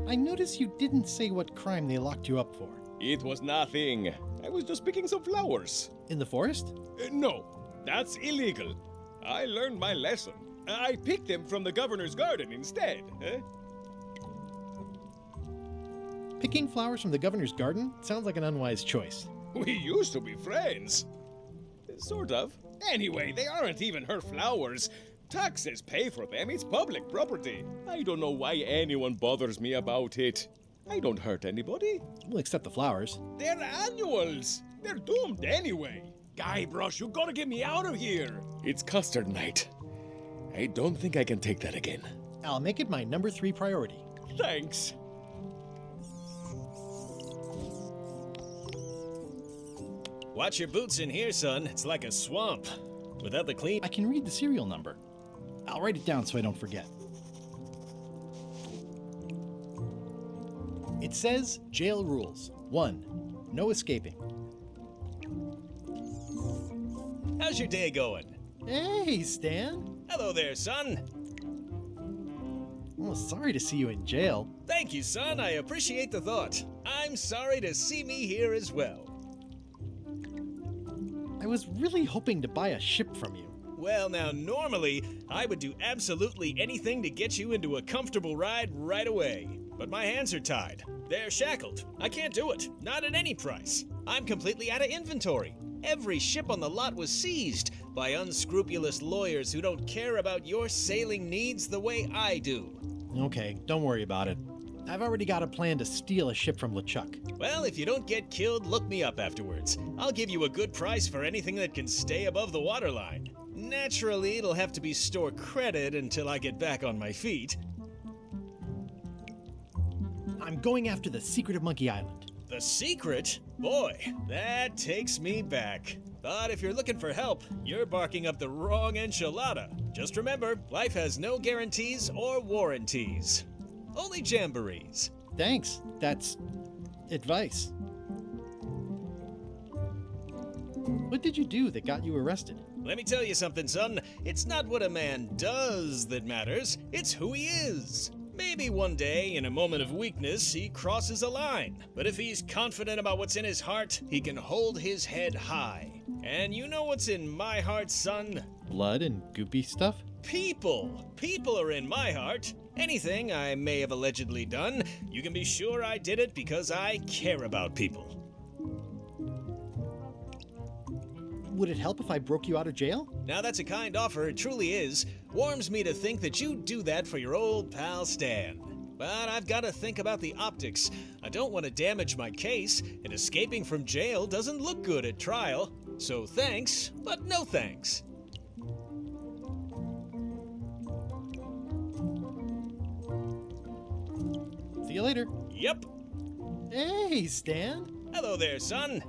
I notice you didn't say what crime they locked you up for. It was nothing. I was just picking some flowers. In the forest? No, that's illegal. I learned my lesson. I picked them from the governor's garden instead. Picking flowers from the governor's garden sounds like an unwise choice. We used to be friends. Sort of. Anyway, they aren't even her flowers. Taxes pay for them. It's public property. I don't know why anyone bothers me about it. I don't hurt anybody. We'll accept the flowers. They're annuals. They're doomed anyway. Guybrush, you gotta get me out of here. It's custard night. I don't think I can take that again. I'll make it my number 3 priority. Thanks. Watch your boots in here, son. It's like a swamp. Without the clean... I can read the serial number. I'll write it down so I don't forget. It says jail rules. 1. No escaping. How's your day going? Hey, Stan. Hello there, son. Oh, sorry to see you in jail. Thank you, son. I appreciate the thought. I'm sorry to see me here as well. I was really hoping to buy a ship from you. Well, now, normally, I would do absolutely anything to get you into a comfortable ride right away. But my hands are tied. They're shackled. I can't do it. Not at any price. I'm completely out of inventory. Every ship on the lot was seized by unscrupulous lawyers who don't care about your sailing needs the way I do. Okay, don't worry about it. I've already got a plan to steal a ship from LeChuck. Well, if you don't get killed, look me up afterwards. I'll give you a good price for anything that can stay above the waterline. Naturally, it'll have to be store credit until I get back on my feet. I'm going after the secret of Monkey Island. The secret? Boy, that takes me back. But if you're looking for help, you're barking up the wrong enchilada. Just remember, life has no guarantees or warranties. Only jamborees. Thanks. That's advice. What did you do that got you arrested? Let me tell you something, son. It's not what a man does that matters, it's who he is. Maybe one day, in a moment of weakness, he crosses a line. But if he's confident about what's in his heart, he can hold his head high. And you know what's in my heart, son? Blood and goopy stuff? People. People are in my heart. Anything I may have allegedly done, you can be sure I did it because I care about people. Would it help if I broke you out of jail? Now that's a kind offer, it truly is. Warms me to think that you'd do that for your old pal Stan. But I've got to think about the optics. I don't want to damage my case, and escaping from jail doesn't look good at trial. So thanks, but no thanks. See you later. Yep. Hey, Stan. Hello there, son.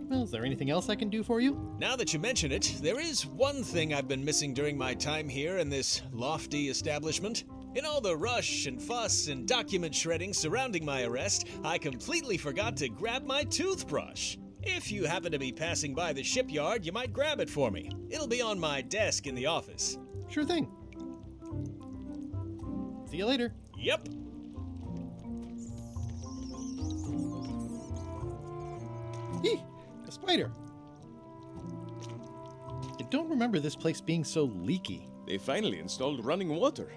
Well, is there anything else I can do for you? Now that you mention it, there is one thing I've been missing during my time here in this lofty establishment. In all the rush and fuss and document shredding surrounding my arrest, I completely forgot to grab my toothbrush. If you happen to be passing by the shipyard, you might grab it for me. It'll be on my desk in the office. Sure thing. See you later. Yep. Eeh! A spider! I don't remember this place being so leaky. They finally installed running water.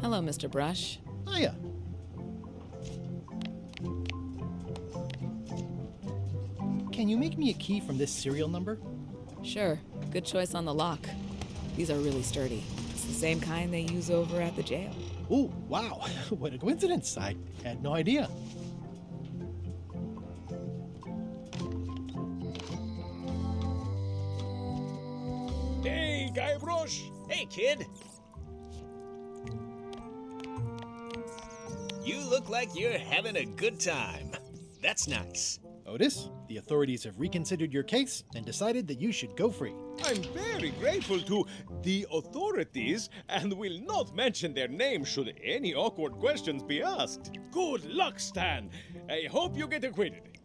Hello, Mr. Brush. Hiya. Can you make me a key from this serial number? Sure. Good choice on the lock. These are really sturdy. It's the same kind they use over at the jail. Ooh, wow. What a coincidence. I had no idea. Hey, Guybrush! Hey, kid! You look like you're having a good time. That's nice. Otis, the authorities have reconsidered your case and decided that you should go free. I'm very grateful to the authorities and will not mention their name should any awkward questions be asked. Good luck, Stan. I hope you get acquitted.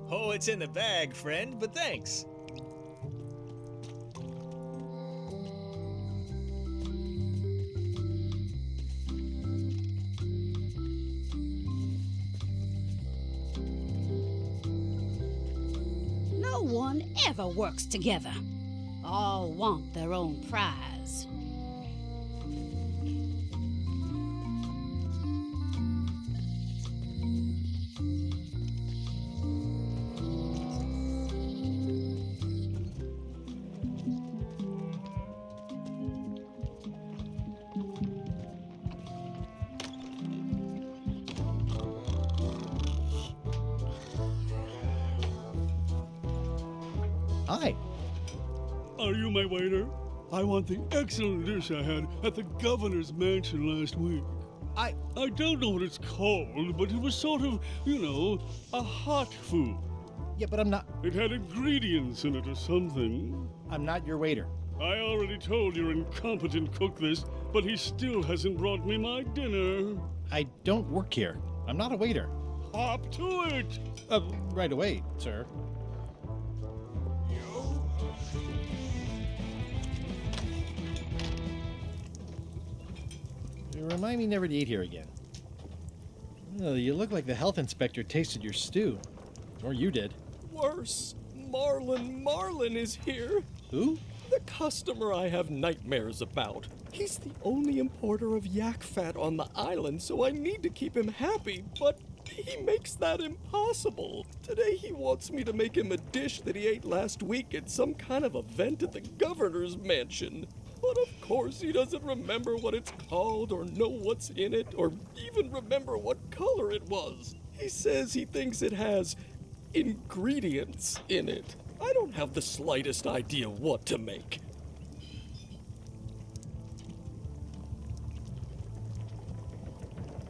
Oh, it's in the bag, friend, but thanks. No one ever works together. All want their own prize. Hi. Are you my waiter? I want the excellent dish I had at the governor's mansion last week. I don't know what it's called, but it was sort of, a hot food. Yeah, but I'm not... It had ingredients in it or something. I'm not your waiter. I already told your incompetent cook this, but he still hasn't brought me my dinner. I don't work here. I'm not a waiter. Hop to it! Right away, sir. You remind me never to eat here again. Oh, you look like the health inspector tasted your stew. Or you did. Worse. Marlin is here. Who? The customer I have nightmares about. He's the only importer of yak fat on the island, so I need to keep him happy, but he makes that impossible. Today he wants me to make him a dish that he ate last week at some kind of event at the governor's mansion. But of course he doesn't remember what it's called or know what's in it or even remember what color it was. He says he thinks it has ingredients in it. I don't have the slightest idea what to make.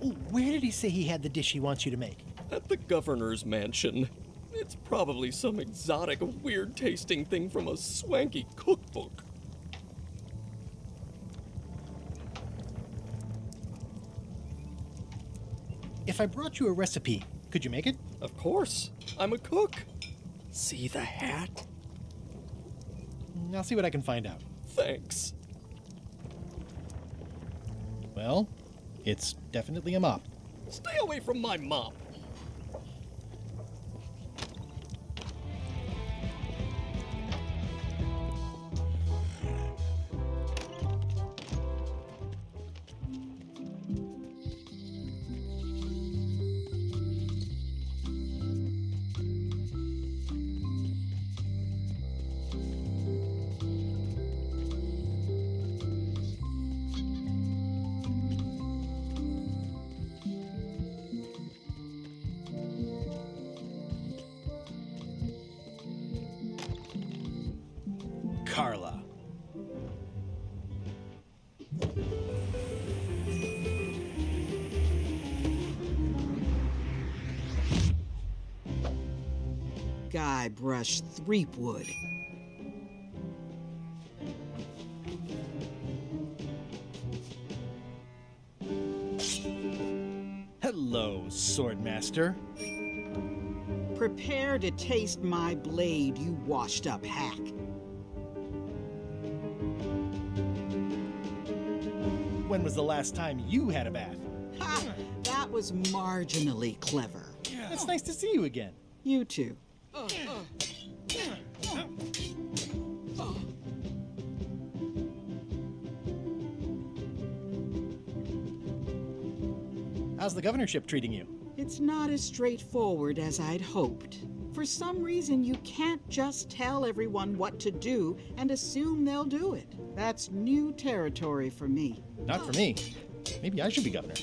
Ooh, where did he say he had the dish he wants you to make? At the governor's mansion. It's probably some exotic, weird-tasting thing from a swanky cookbook. If I brought you a recipe, could you make it? Of course. I'm a cook. See the hat? I'll see what I can find out. Thanks. Well, it's definitely a mop. Stay away from my mop. Carla. Guybrush Threepwood. Hello, Swordmaster. Prepare to taste my blade, you washed-up hack. When was the last time you had a bath? Ha! That was marginally clever. It's nice to see you again. You too. How's the governorship treating you? It's not as straightforward as I'd hoped. For some reason, you can't just tell everyone what to do and assume they'll do it. That's new territory for me. Not for me. Maybe I should be governor.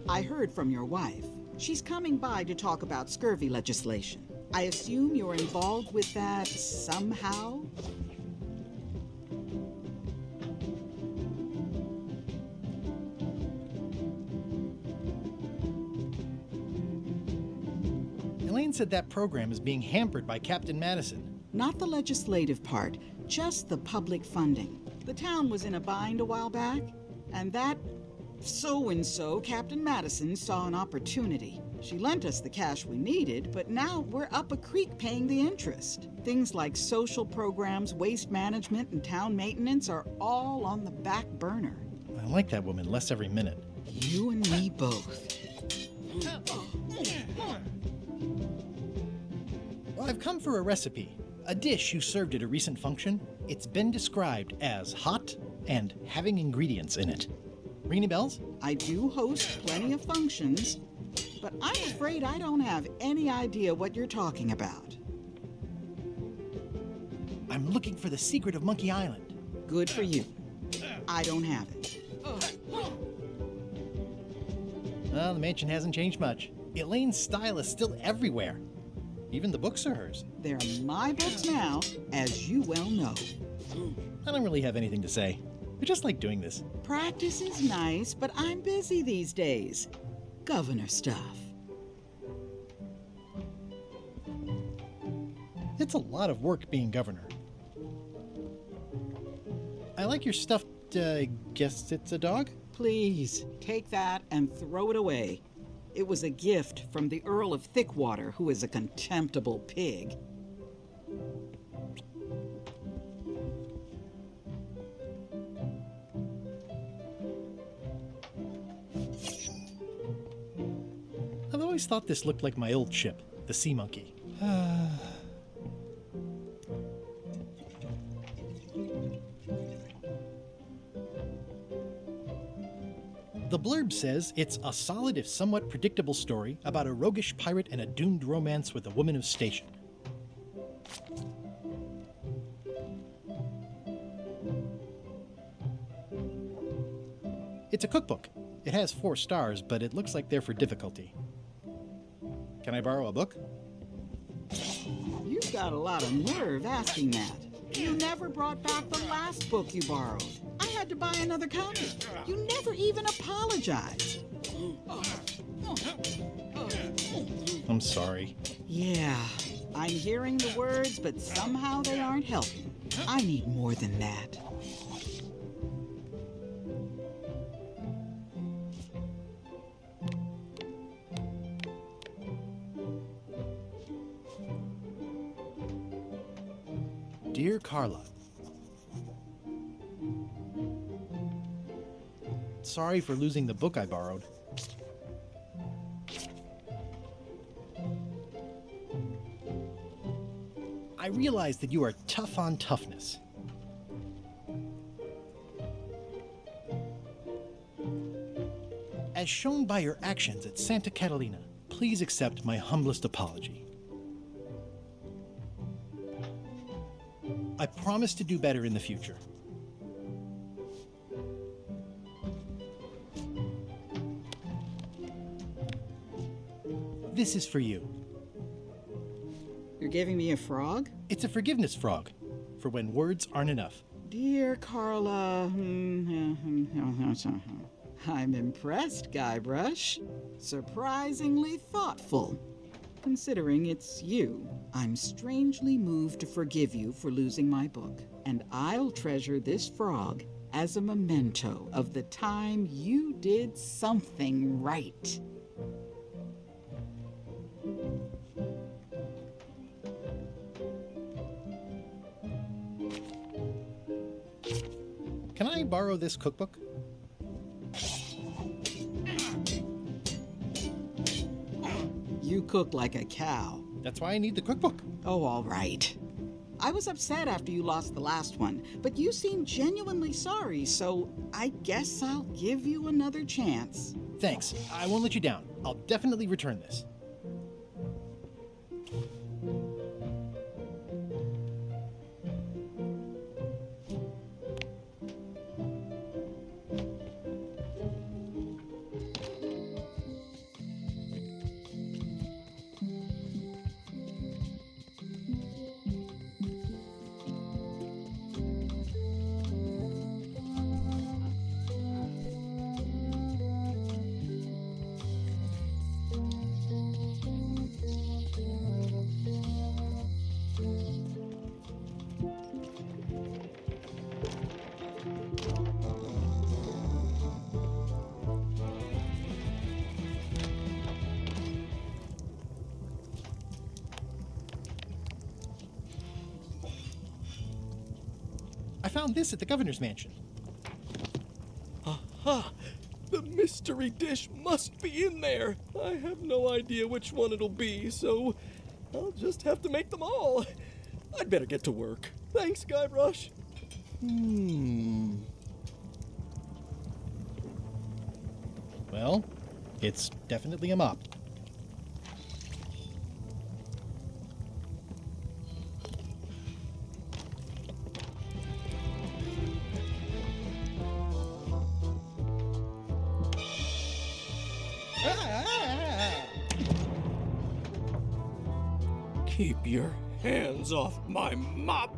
I heard from your wife. She's coming by to talk about scurvy legislation. I assume you're involved with that somehow? Elaine said that program is being hampered by Captain Madison. Not the legislative part, just the public funding. The town was in a bind a while back, and that so-and-so, Captain Madison, saw an opportunity. She lent us the cash we needed, but now we're up a creek paying the interest. Things like social programs, waste management, and town maintenance are all on the back burner. I like that woman less every minute. You and me both. Well, I've come for a recipe. A dish you served at a recent function. It's been described as hot and having ingredients in it. Ring any bells? I do host plenty of functions, but I'm afraid I don't have any idea what you're talking about. I'm looking for the secret of Monkey Island. Good for you. I don't have it. Well, the mansion hasn't changed much. Elaine's style is still everywhere. Even the books are hers. They're my books now, as you well know. I don't really have anything to say. I just like doing this. Practice is nice, but I'm busy these days. Governor stuff. It's a lot of work being governor. I like your stuffed, guess it's a dog? Please, take that and throw it away. It was a gift from the Earl of Thickwater, who is a contemptible pig. I've always thought this looked like my old ship, the Sea Monkey. The blurb says it's a solid if somewhat predictable story about a roguish pirate and a doomed romance with a woman of station. It's a cookbook. It has 4 stars, but it looks like they're for difficulty. Can I borrow a book? You've got a lot of nerve asking that. You never brought back the last book you borrowed. I had to buy another copy. You never even apologized. I'm sorry. Yeah, I'm hearing the words, but somehow they aren't helping. I need more than that. Dear Carla, sorry for losing the book I borrowed. I realize that you are tough on toughness. As shown by your actions at Santa Catalina, please accept my humblest apology. I promise to do better in the future. This is for you. You're giving me a frog? It's a forgiveness frog, for when words aren't enough. Dear Carla, I'm impressed, Guybrush. Surprisingly thoughtful. Considering it's you, I'm strangely moved to forgive you for losing my book, and I'll treasure this frog as a memento of the time you did something right. Can I borrow this cookbook? You cook like a cow. That's why I need the cookbook. Oh, all right. I was upset after you lost the last one, but you seemed genuinely sorry, so I guess I'll give you another chance. Thanks. I won't let you down. I'll definitely return this. I found this at the governor's mansion. Aha! The mystery dish must be in there. I have no idea which one it'll be, so I'll just have to make them all. I'd better get to work. Thanks, Guybrush. Well, it's definitely a mop. Keep your hands off my mop.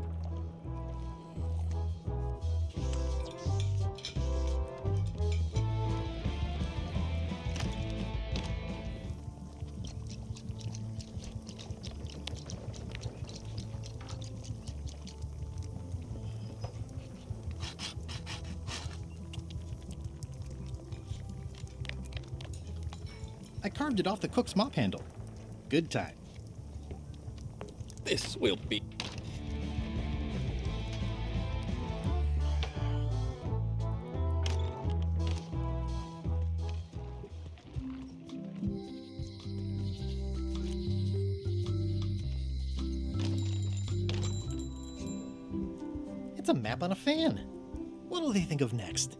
I carved it off the cook's mop handle. Good time. This will be... It's a map on a fan. What'll they think of next?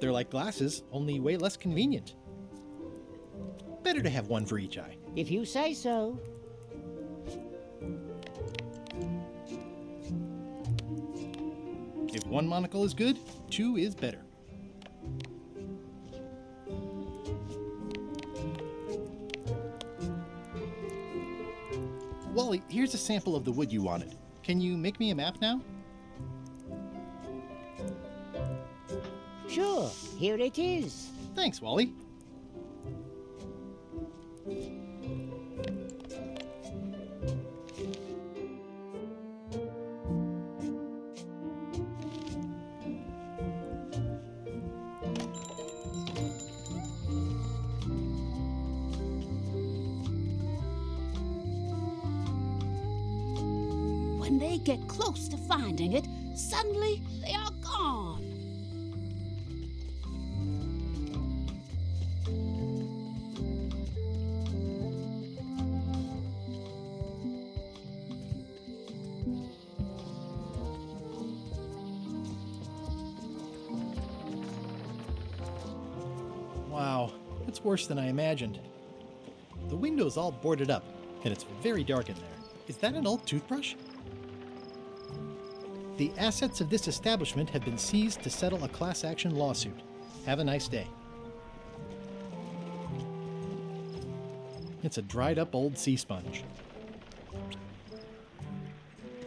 They're like glasses, only way less convenient. Better to have one for each eye. If you say so. If one monocle is good, two is better. Wally, here's a sample of the wood you wanted. Can you make me a map now? Sure, here it is. Thanks, Wally. When they get close to finding it, suddenly they are gone. Wow, it's worse than I imagined. The window's all boarded up, and it's very dark in there. Is that an old toothbrush? The assets of this establishment have been seized to settle a class action lawsuit. Have a nice day. It's a dried up old sea sponge.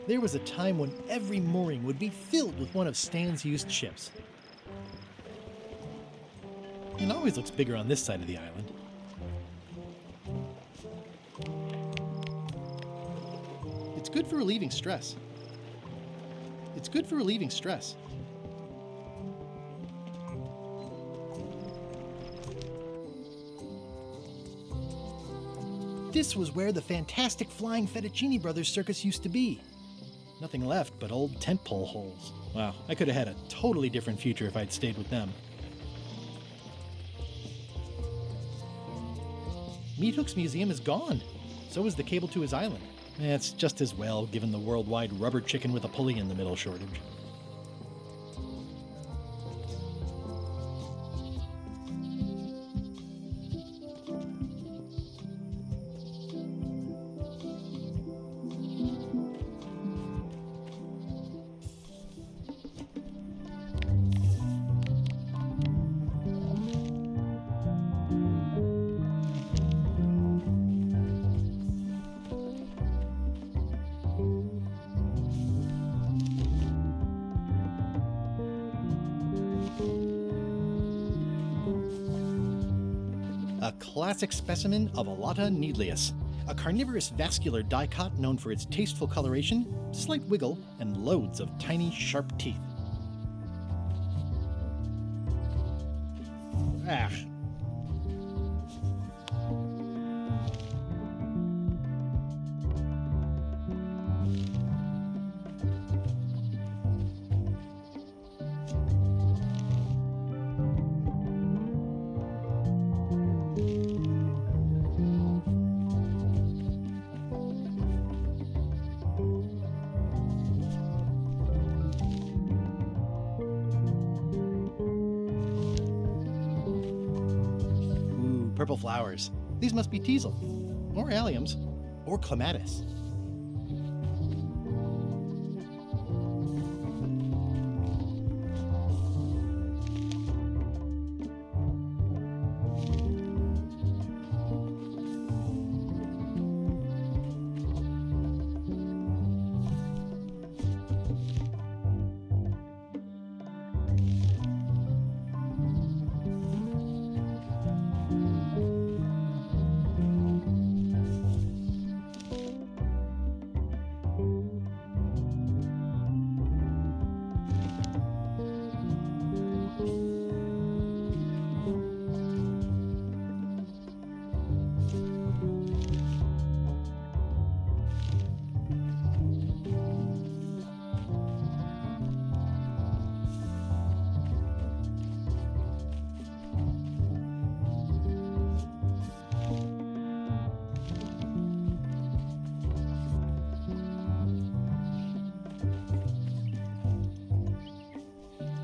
There was a time when every mooring would be filled with one of Stan's used ships. It always looks bigger on this side of the island. It's good for relieving stress. It's good for relieving stress. This was where the fantastic Flying Fettuccine Brothers circus used to be. Nothing left but old tent pole holes. Wow, I could have had a totally different future if I'd stayed with them. Meat Hook's museum is gone. So is the cable to his island. It's just as well, given the worldwide rubber chicken with a pulley in the middle shortage. A classic specimen of Alata needleus, a carnivorous vascular dicot known for its tasteful coloration, slight wiggle, and loads of tiny, sharp teeth. Ah. purple flowers. These must be teasel, or alliums, or clematis.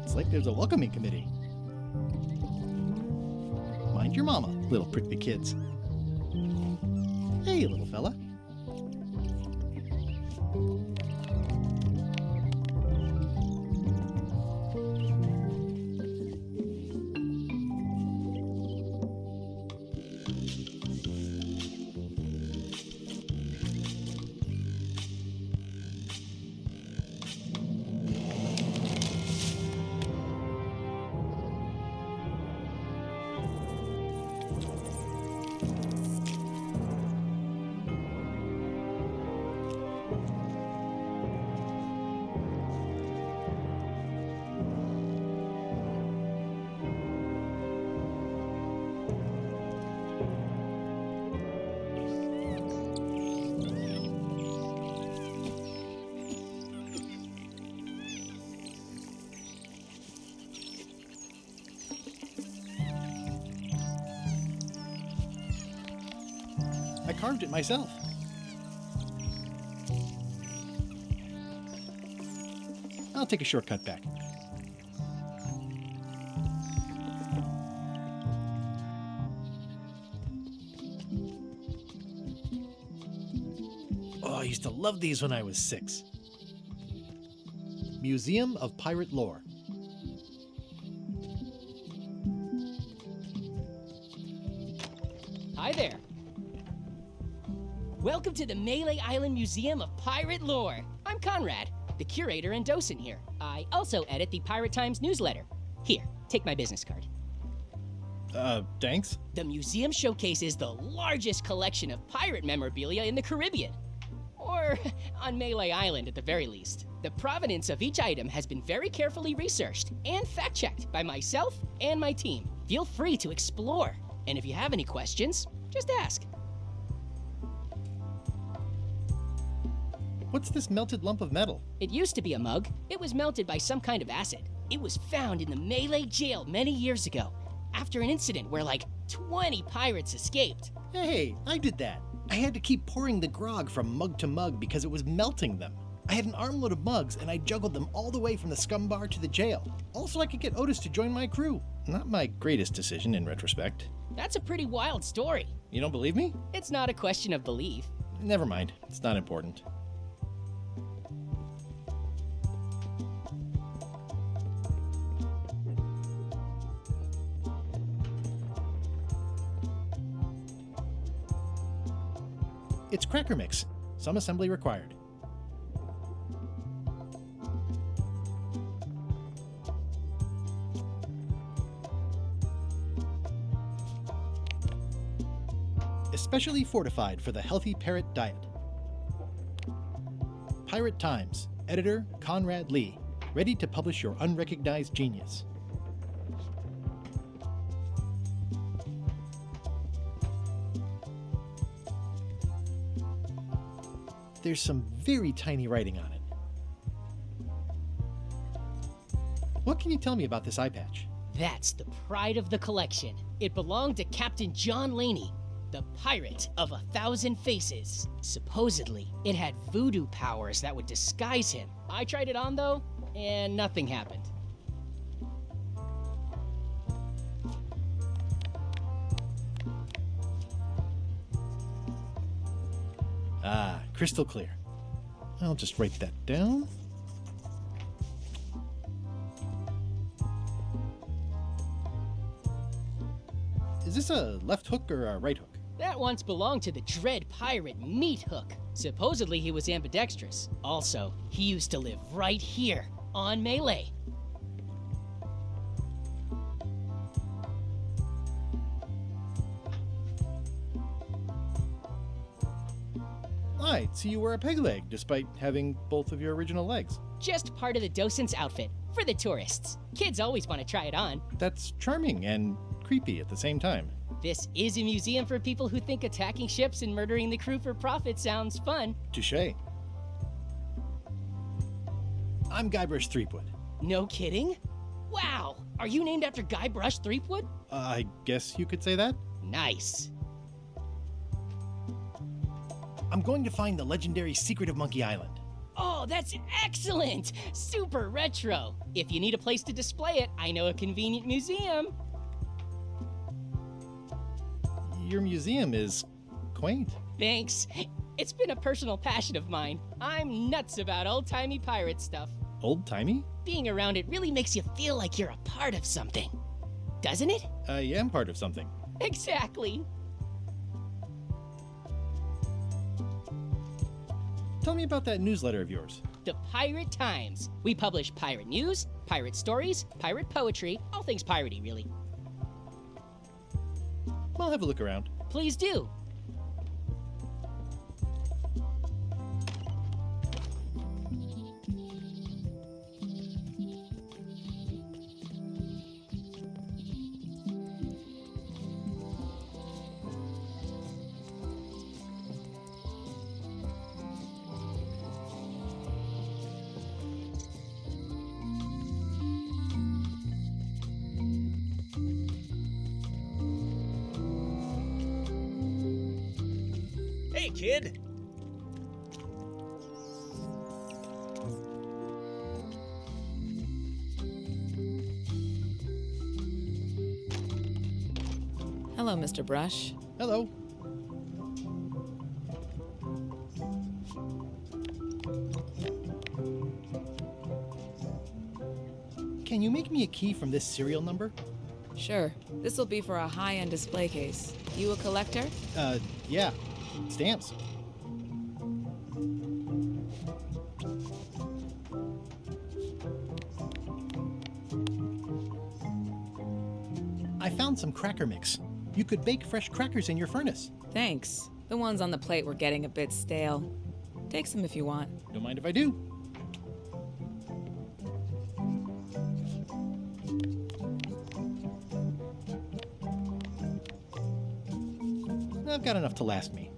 It's like there's a welcoming committee. Mind your mama, little prickly kids. Hey, little fella. I carved it myself. I'll take a shortcut back. Oh, I used to love these when I was 6. Museum of Pirate Lore. Hi there. Welcome to the Melee Island Museum of Pirate Lore. I'm Conrad, the curator and docent here. I also edit the Pirate Times newsletter. Here, take my business card. Thanks. The museum showcases the largest collection of pirate memorabilia in the Caribbean. Or on Melee Island at the very least. The provenance of each item has been very carefully researched and fact-checked by myself and my team. Feel free to explore. And if you have any questions, just ask. What's this melted lump of metal? It used to be a mug. It was melted by some kind of acid. It was found in the Melee jail many years ago, after an incident where like 20 pirates escaped. Hey, I did that. I had to keep pouring the grog from mug to mug because it was melting them. I had an armload of mugs and I juggled them all the way from the scum bar to the jail. Also, I could get Otis to join my crew. Not my greatest decision in retrospect. That's a pretty wild story. You don't believe me? It's not a question of belief. Never mind. It's not important. It's cracker mix. Some assembly required. Especially fortified for the healthy parrot diet. Pirate Times, editor Conrad Lee, ready to publish your unrecognized genius. There's some very tiny writing on it. What can you tell me about this eye patch? That's the pride of the collection. It belonged to Captain John Laney, the pirate of 1,000 faces. Supposedly, it had voodoo powers that would disguise him. I tried it on though, and nothing happened. Ah, crystal clear. I'll just write that down. Is this a left hook or a right hook? That once belonged to the dread pirate Meat Hook. Supposedly he was ambidextrous. Also, he used to live right here, on Melee. I'd see you wear a peg leg, despite having both of your original legs. Just part of the docent's outfit, for the tourists. Kids always want to try it on. That's charming and creepy at the same time. This is a museum for people who think attacking ships and murdering the crew for profit sounds fun. Touché. I'm Guybrush Threepwood. No kidding? Wow! Are you named after Guybrush Threepwood? I guess you could say that. Nice. I'm going to find the legendary secret of Monkey Island. Oh, that's excellent! Super retro. If you need a place to display it, I know a convenient museum. Your museum is quaint. Thanks. It's been a personal passion of mine. I'm nuts about old-timey pirate stuff. Old-timey? Being around it really makes you feel like you're a part of something. Doesn't it? I am part of something. Exactly. Tell me about that newsletter of yours. The Pirate Times. We publish pirate news, pirate stories, pirate poetry, all things piratey, really. I'll have a look around. Please do. Hey, kid! Hello, Mr. Brush. Hello. Can you make me a key from this serial number? Sure. This will be for a high-end display case. You a collector? Yeah. Stamps. I found some cracker mix. You could bake fresh crackers in your furnace. Thanks. The ones on the plate were getting a bit stale. Take some if you want. Don't mind if I do. I've got enough to last me.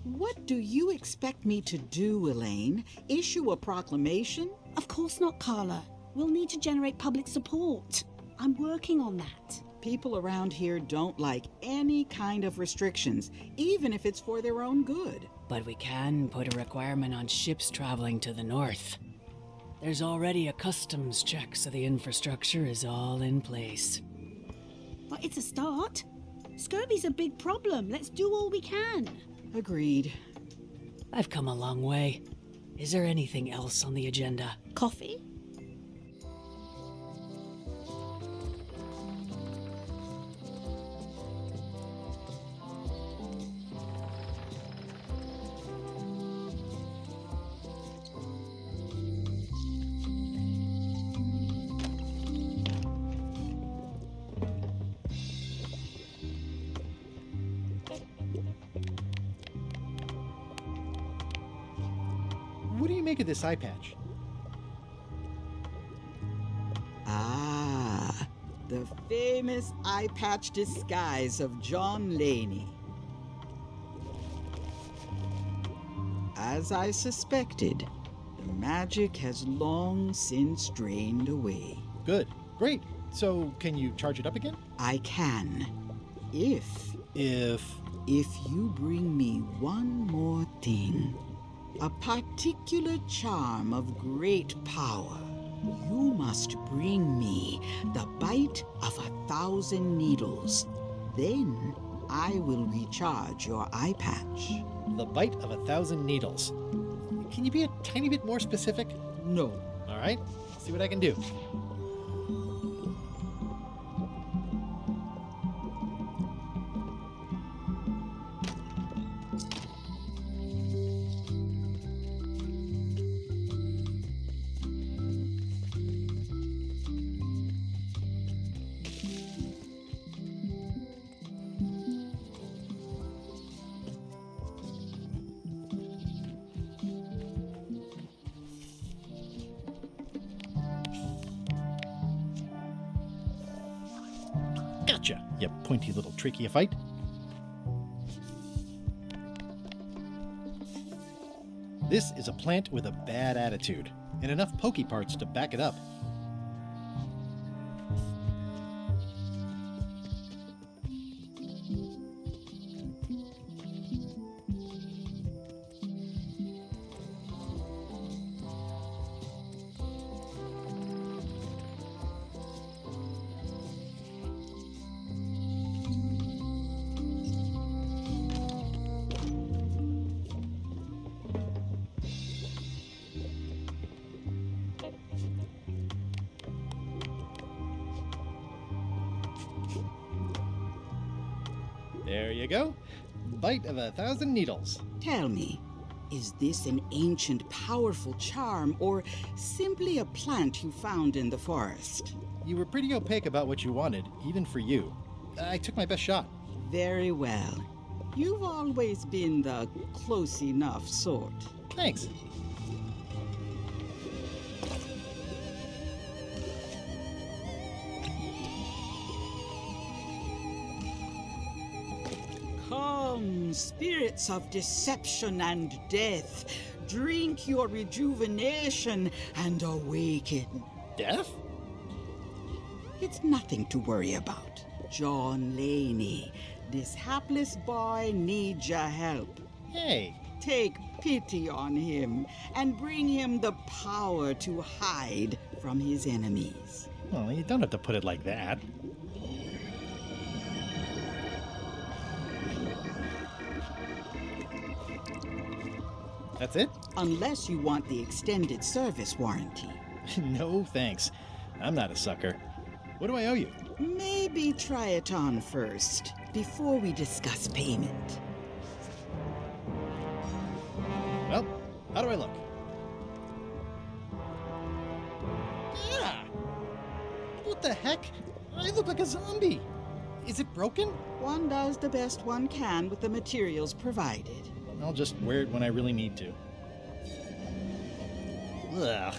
What do you expect me to do, Elaine? Issue a proclamation? Of course not, Carla. We'll need to generate public support. I'm working on that. People around here don't like any kind of restrictions, even if it's for their own good. But we can put a requirement on ships traveling to the north. There's already a customs check, so the infrastructure is all in place. But it's a start. Scurvy's a big problem. Let's do all we can. Agreed. I've come a long way. Is there anything else on the agenda? Coffee? make of this eye patch? Ah, the famous eye patch disguise of John Laney. As I suspected, the magic has long since drained away. Good. Great. So, can you charge it up again? I can. If you bring me one more thing, a particular charm of great power. You must bring me the bite of 1,000 needles. Then I will recharge your eye patch. The bite of 1,000 needles. Can you be a tiny bit more specific? No. All right. See what I can do. Gotcha, you pointy little trichiophyte. This is a plant with a bad attitude, and enough pokey parts to back it up. There you go. Bite of 1,000 needles. Tell me, is this an ancient, powerful charm, or simply a plant you found in the forest? You were pretty opaque about what you wanted, even for you. I took my best shot. Very well. You've always been the close enough sort. Thanks. Come, spirits of deception and death, drink your rejuvenation and awaken. Death? It's nothing to worry about. John Laney, this hapless boy needs your help. Hey. Take pity on him and bring him the power to hide from his enemies. Well, you don't have to put it like that. That's it? Unless you want the extended service warranty. No, thanks. I'm not a sucker. What do I owe you? Maybe try it on first, before we discuss payment. Well, how do I look? Yeah! What the heck? I look like a zombie. Is it broken? One does the best one can with the materials provided. I'll just wear it when I really need to. Ugh.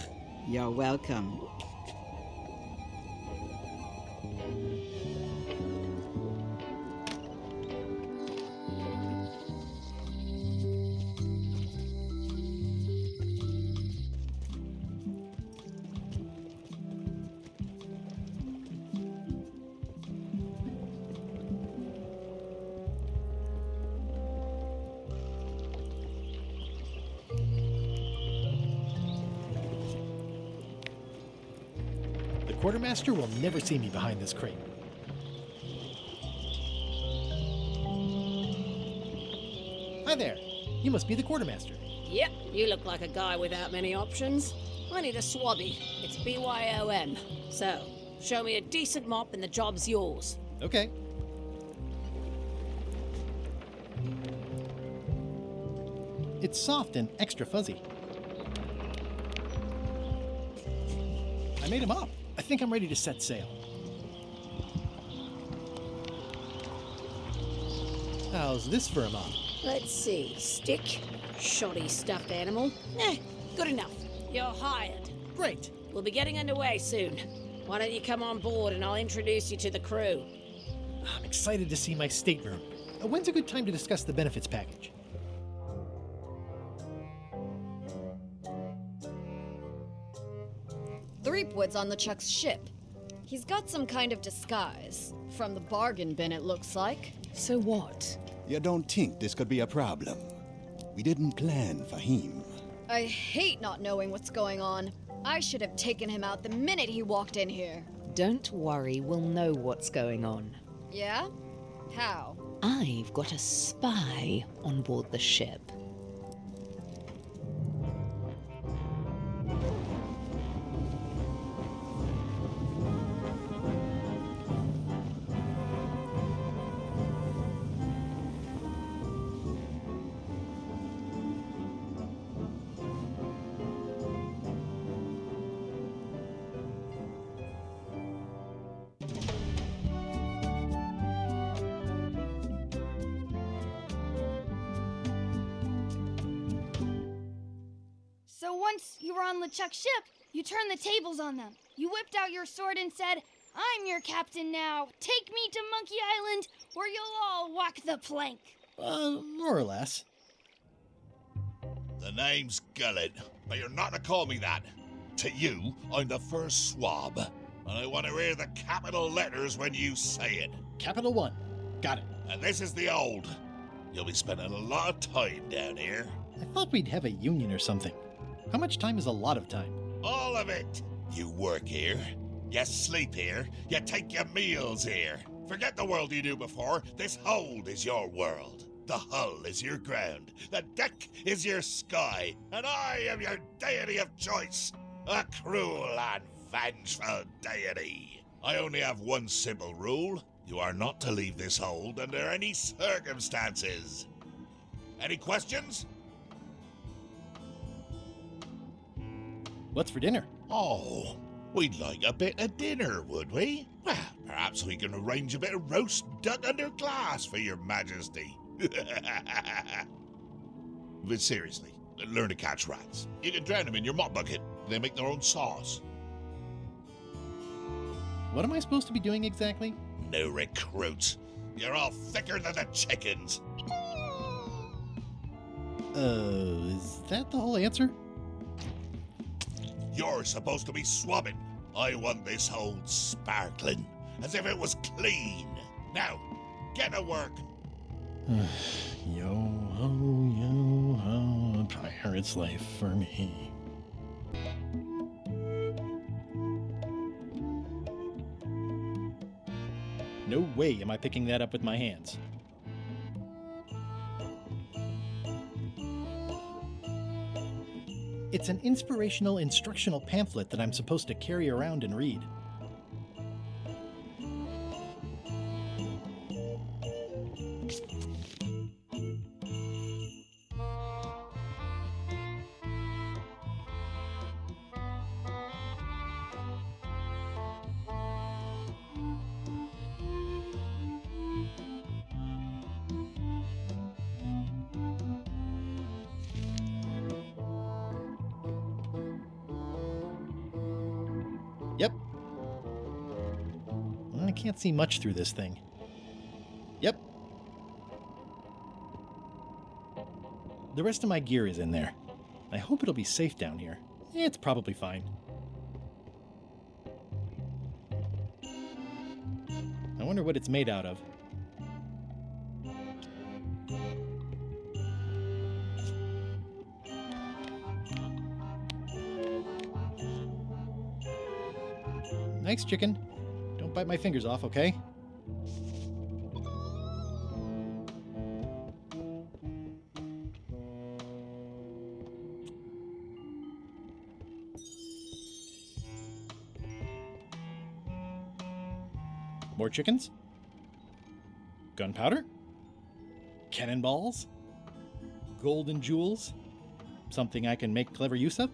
You're welcome. The quartermaster will never see me behind this crate. Hi there. You must be the quartermaster. Yep, you look like a guy without many options. I need a swabby. It's BYOM. So, show me a decent mop and the job's yours. Okay. It's soft and extra fuzzy. I made him up. I think I'm ready to set sail. How's this for a mop? Let's see. Stick. Shoddy stuffed animal. Good enough. You're hired. Great. We'll be getting underway soon. Why don't you come on board and I'll introduce you to the crew? I'm excited to see my stateroom. When's a good time to discuss the benefits package? Threepwood's on LeChuck's ship. He's got some kind of disguise. From the bargain bin, it looks like. So what? You don't think this could be a problem? We didn't plan for him. I hate not knowing what's going on. I should have taken him out the minute he walked in here. Don't worry, we'll know what's going on. Yeah? How? I've got a spy on board the ship. So once you were on LeChuck's ship, you turned the tables on them. You whipped out your sword and said, "I'm your captain now. Take me to Monkey Island, or you'll all walk the plank." More or less. The name's Gullet, but you're not to call me that. To you, I'm the first swab, and I want to hear the capital letters when you say it. Capital 1. Got it. And this is the old. You'll be spending a lot of time down here. I thought we'd have a union or something. How much time is a lot of time? All of it. You work here. You sleep here. You take your meals here. Forget the world you knew before. This hold is your world. The hull is your ground. The deck is your sky. And I am your deity of choice. A cruel and vengeful deity. I only have one simple rule. You are not to leave this hold under any circumstances. Any questions? What's for dinner? Oh, we'd like a bit of dinner, would we? Well, perhaps we can arrange a bit of roast duck under glass for your majesty. But seriously, learn to catch rats. You can drown them in your mop bucket. They make their own sauce. What am I supposed to be doing exactly? No recruits. You're all thicker than the chickens. Is that the whole answer? You're supposed to be swabbing. I want this hold sparkling, as if it was clean. Now, get to work. Yo ho, a pirate's life for me. No way am I picking that up with my hands. It's an inspirational instructional pamphlet that I'm supposed to carry around and read. Yep. I can't see much through this thing. Yep. The rest of my gear is in there. I hope it'll be safe down here. It's probably fine. I wonder what it's made out of. Nice chicken. Don't bite my fingers off, okay? More chickens? Gunpowder? Cannonballs? Golden jewels? Something I can make clever use of?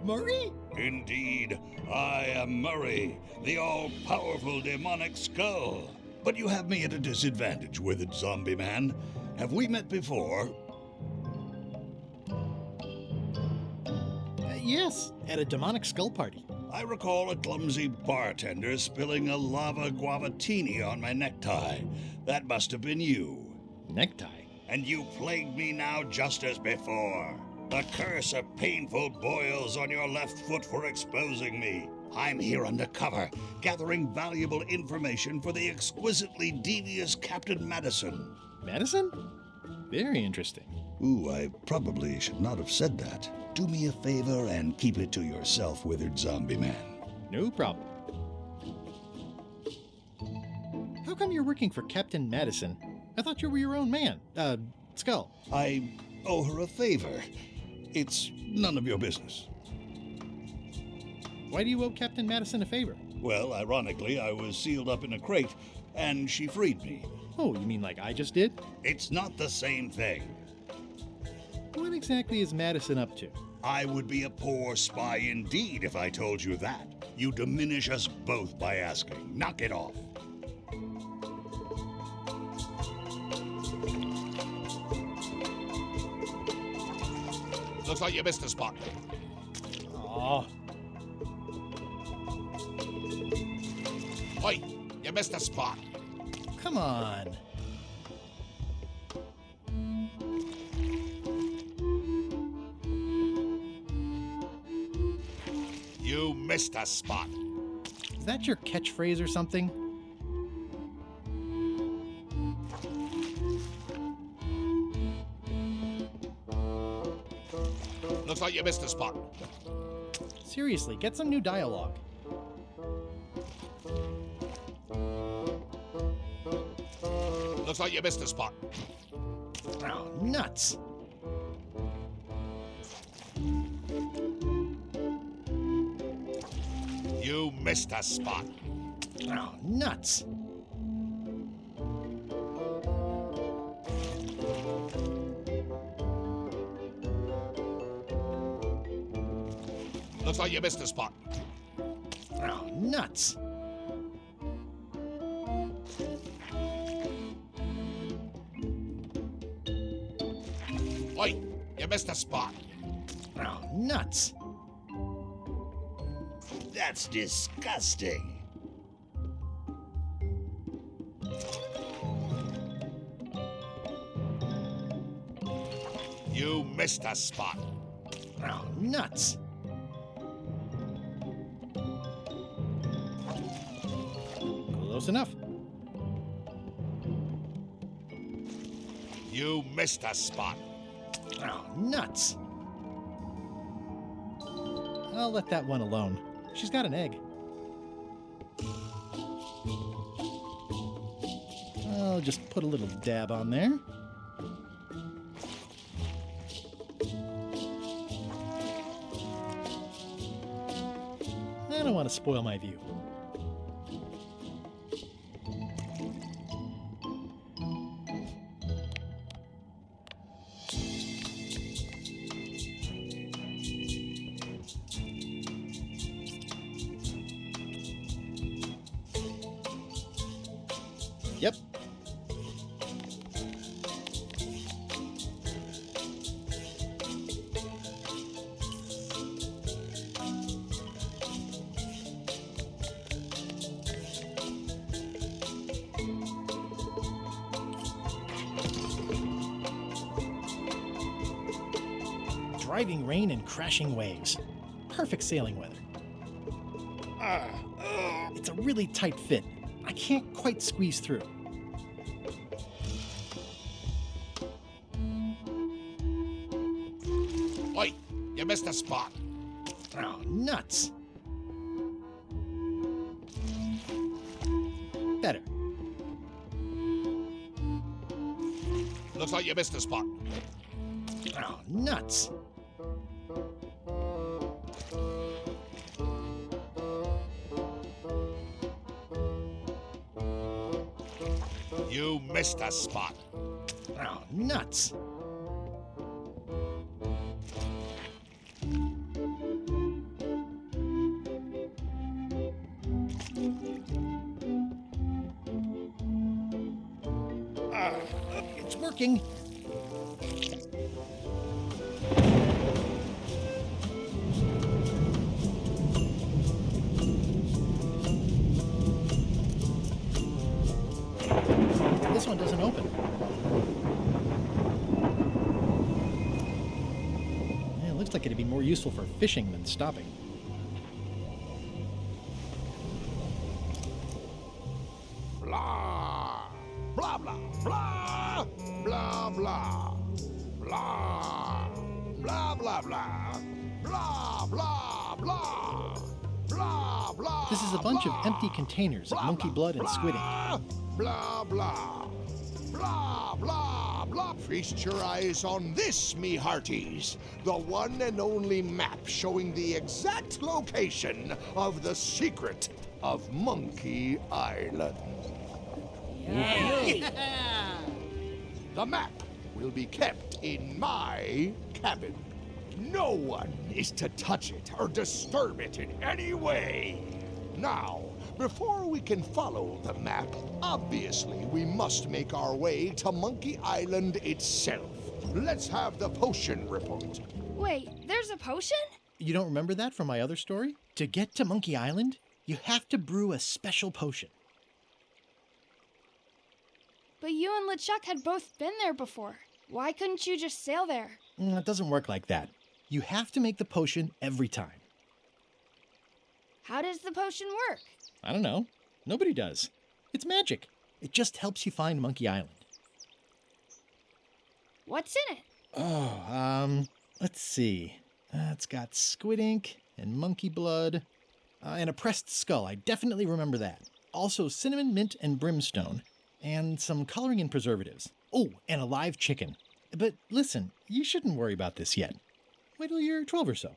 Murray? Indeed, I am Murray, the all-powerful demonic skull. But you have me at a disadvantage, withered zombie man. Have we met before? Yes, at a demonic skull party. I recall a clumsy bartender spilling a lava guavatini on my necktie. That must have been you. Necktie? And you plagued me now just as before. The curse of painful boils on your left foot for exposing me. I'm here undercover, gathering valuable information for the exquisitely devious Captain Madison. Madison? Very interesting. Ooh, I probably should not have said that. Do me a favor and keep it to yourself, withered zombie man. No problem. How come you're working for Captain Madison? I thought you were your own man. Skull. I owe her a favor. It's none of your business. Why do you owe Captain Madison a favor? Well, ironically, I was sealed up in a crate, and she freed me. Oh, you mean like I just did? It's not the same thing. What exactly is Madison up to? I would be a poor spy indeed if I told you that. You diminish us both by asking. Knock it off. Looks like you missed a spot. Aw. Oi, you missed a spot. Come on. You missed a spot. Is that your catchphrase or something? Looks like you missed a spot. Seriously, get some new dialogue. Looks like you missed a spot. Oh, nuts. You missed a spot. Oh, nuts. Looks like you missed a spot. Oh, nuts. Oi, you missed a spot. Oh, nuts. That's disgusting. You missed a spot. Oh, nuts. Close enough. You missed a spot. Oh, nuts. I'll let that one alone. She's got an egg. I'll just put a little dab on there. I don't want to spoil my view. Yep. Driving rain and crashing waves. Perfect sailing weather. It's a really tight fit. I can't quite squeeze through. Oi, you missed a spot. Oh, nuts. Better. Looks like you missed a spot. Oh, nuts. You missed a spot. Oh, nuts. It's working. This one doesn't open. Yeah, it looks like it'd be more useful for fishing than stopping. Blah, blah, blah, blah, blah, blah, blah, blah, blah, blah, blah, blah, blah, blah, blah. This is a bunch of empty containers of monkey blood and squid ink. Blah, blah, blah, blah, blah. Feast your eyes on this, me hearties. The one and only map showing the exact location of the secret of Monkey Island. The map will be kept in my cabin. No one is to touch it or disturb it in any way. Now, before we can follow the map, obviously we must make our way to Monkey Island itself. Let's have the potion report. Wait, there's a potion? You don't remember that from my other story? To get to Monkey Island, you have to brew a special potion. But you and LeChuck had both been there before. Why couldn't you just sail there? It doesn't work like that. You have to make the potion every time. How does the potion work? I don't know. Nobody does. It's magic. It just helps you find Monkey Island. What's in it? Oh, let's see. It's got squid ink and monkey blood and a pressed skull. I definitely remember that. Also cinnamon, mint, and brimstone. And some coloring and preservatives. Oh, and a live chicken. But listen, you shouldn't worry about this yet. Wait till you're 12 or so.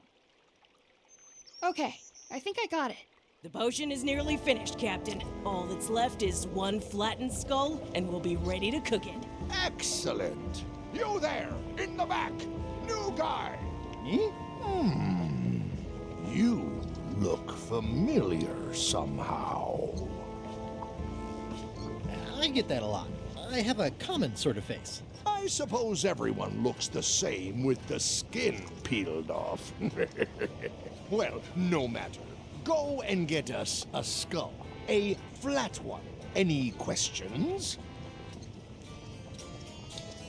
Okay, I think I got it. The potion is nearly finished, Captain. All that's left is one flattened skull, and we'll be ready to cook it. Excellent. You there, in the back. New guy. Me? You look familiar somehow. I get that a lot. I have a common sort of face. I suppose everyone looks the same with the skin peeled off. Well, no matter. Go and get us a skull. A flat one. Any questions?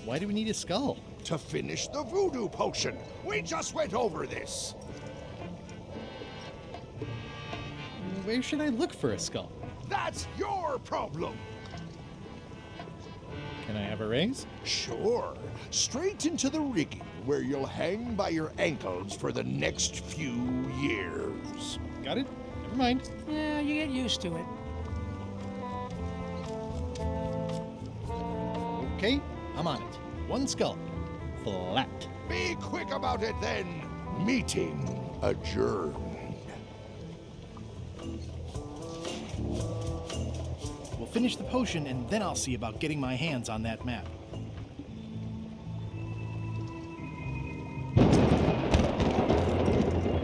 Why do we need a skull? To finish the voodoo potion. We just went over this. Where should I look for a skull? That's your problem. Can I have a raise? Sure. Straight into the rigging, where you'll hang by your ankles for the next few years. Got it? Never mind. Yeah, you get used to it. Okay, I'm on it. One skull. Flat. Be quick about it then. Meeting adjourned. We'll finish the potion and then I'll see about getting my hands on that map.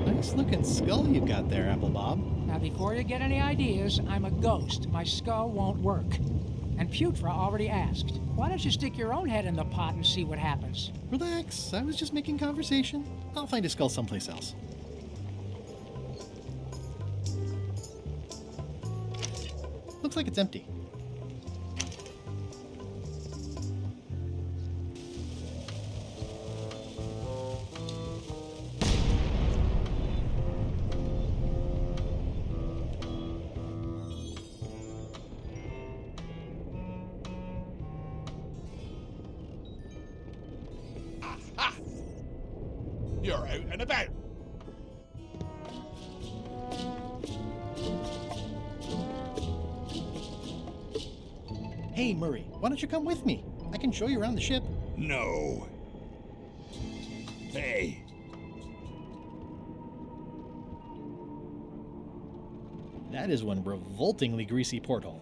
Nice looking skull you got there, Apple Bob. Now, before you get any ideas, I'm a ghost. My skull won't work. And Putra already asked. Why don't you stick your own head in the pot and see what happens? Relax, I was just making conversation. I'll find a skull someplace else. Looks like it's empty. You're out and about. Hey, Murray, why don't you come with me? I can show you around the ship. No. Hey. That is one revoltingly greasy porthole.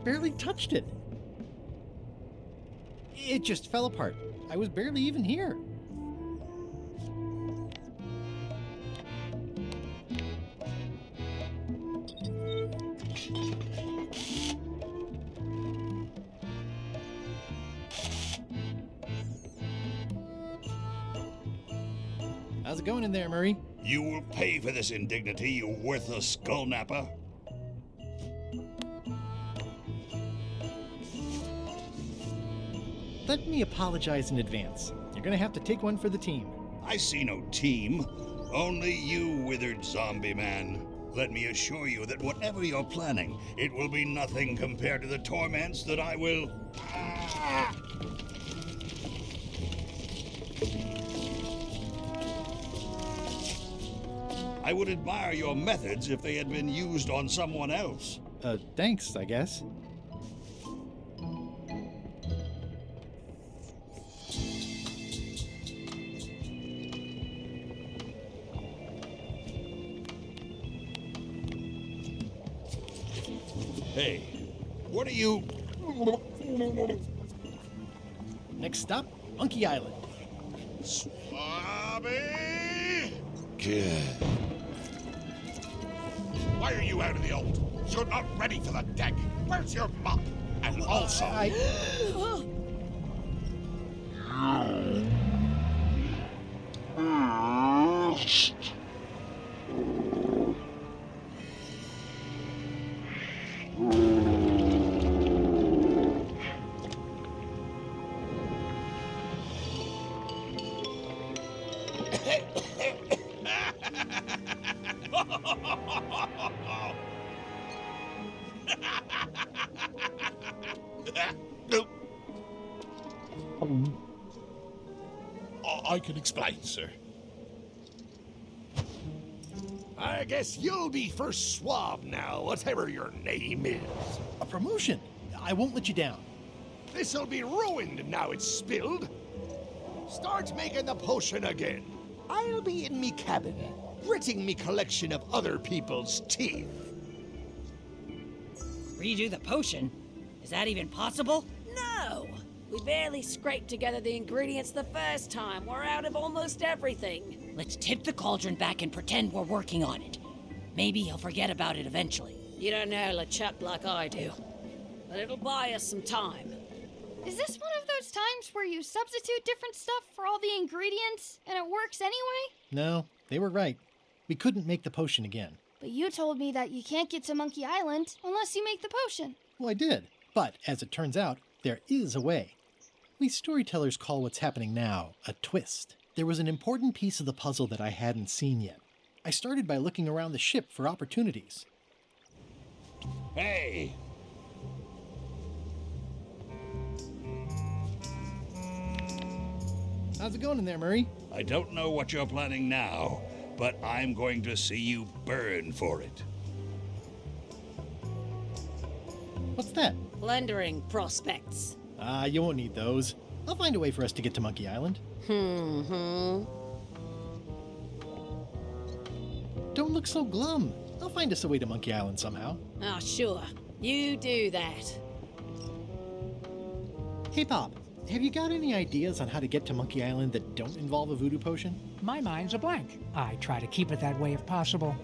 barely touched it. It just fell apart. I was barely even here. How's it going in there, Murray? You will pay for this indignity, you worthless skull napper. Let me apologize in advance. You're gonna have to take one for the team. I see no team. Only you, withered zombie man. Let me assure you that whatever you're planning, it will be nothing compared to the torments that I will... I would admire your methods if they had been used on someone else. Thanks, I guess. Hey, what are you... Next stop, Monkey Island. Bobby! Good. Why are you out of the old? You're not ready for the deck. Where's your mop? And also... I can explain, sir. I guess you'll be first swab now, whatever your name is. A promotion! I won't let you down. This'll be ruined now it's spilled. Start making the potion again. I'll be in me cabin, gritting me collection of other people's teeth. Redo the potion? Is that even possible? No! We barely scraped together the ingredients the first time. We're out of almost everything. Let's tip the cauldron back and pretend we're working on it. Maybe he'll forget about it eventually. You don't know LeChuck like I do. But it'll buy us some time. Is this one of those times where you substitute different stuff for all the ingredients and it works anyway? No, they were right. We couldn't make the potion again. But you told me that you can't get to Monkey Island unless you make the potion. Well, I did. But, as it turns out, there is a way. We storytellers call what's happening now a twist. There was an important piece of the puzzle that I hadn't seen yet. I started by looking around the ship for opportunities. Hey! How's it going in there, Murray? I don't know what you're planning now, but I'm going to see you burn for it. What's that? Plundering prospects. You won't need those. I'll find a way for us to get to Monkey Island. Don't look so glum. I'll find us a way to Monkey Island somehow. Oh, sure. You do that. Hey, Bob. Have you got any ideas on how to get to Monkey Island that don't involve a voodoo potion? My mind's a blank. I try to keep it that way if possible.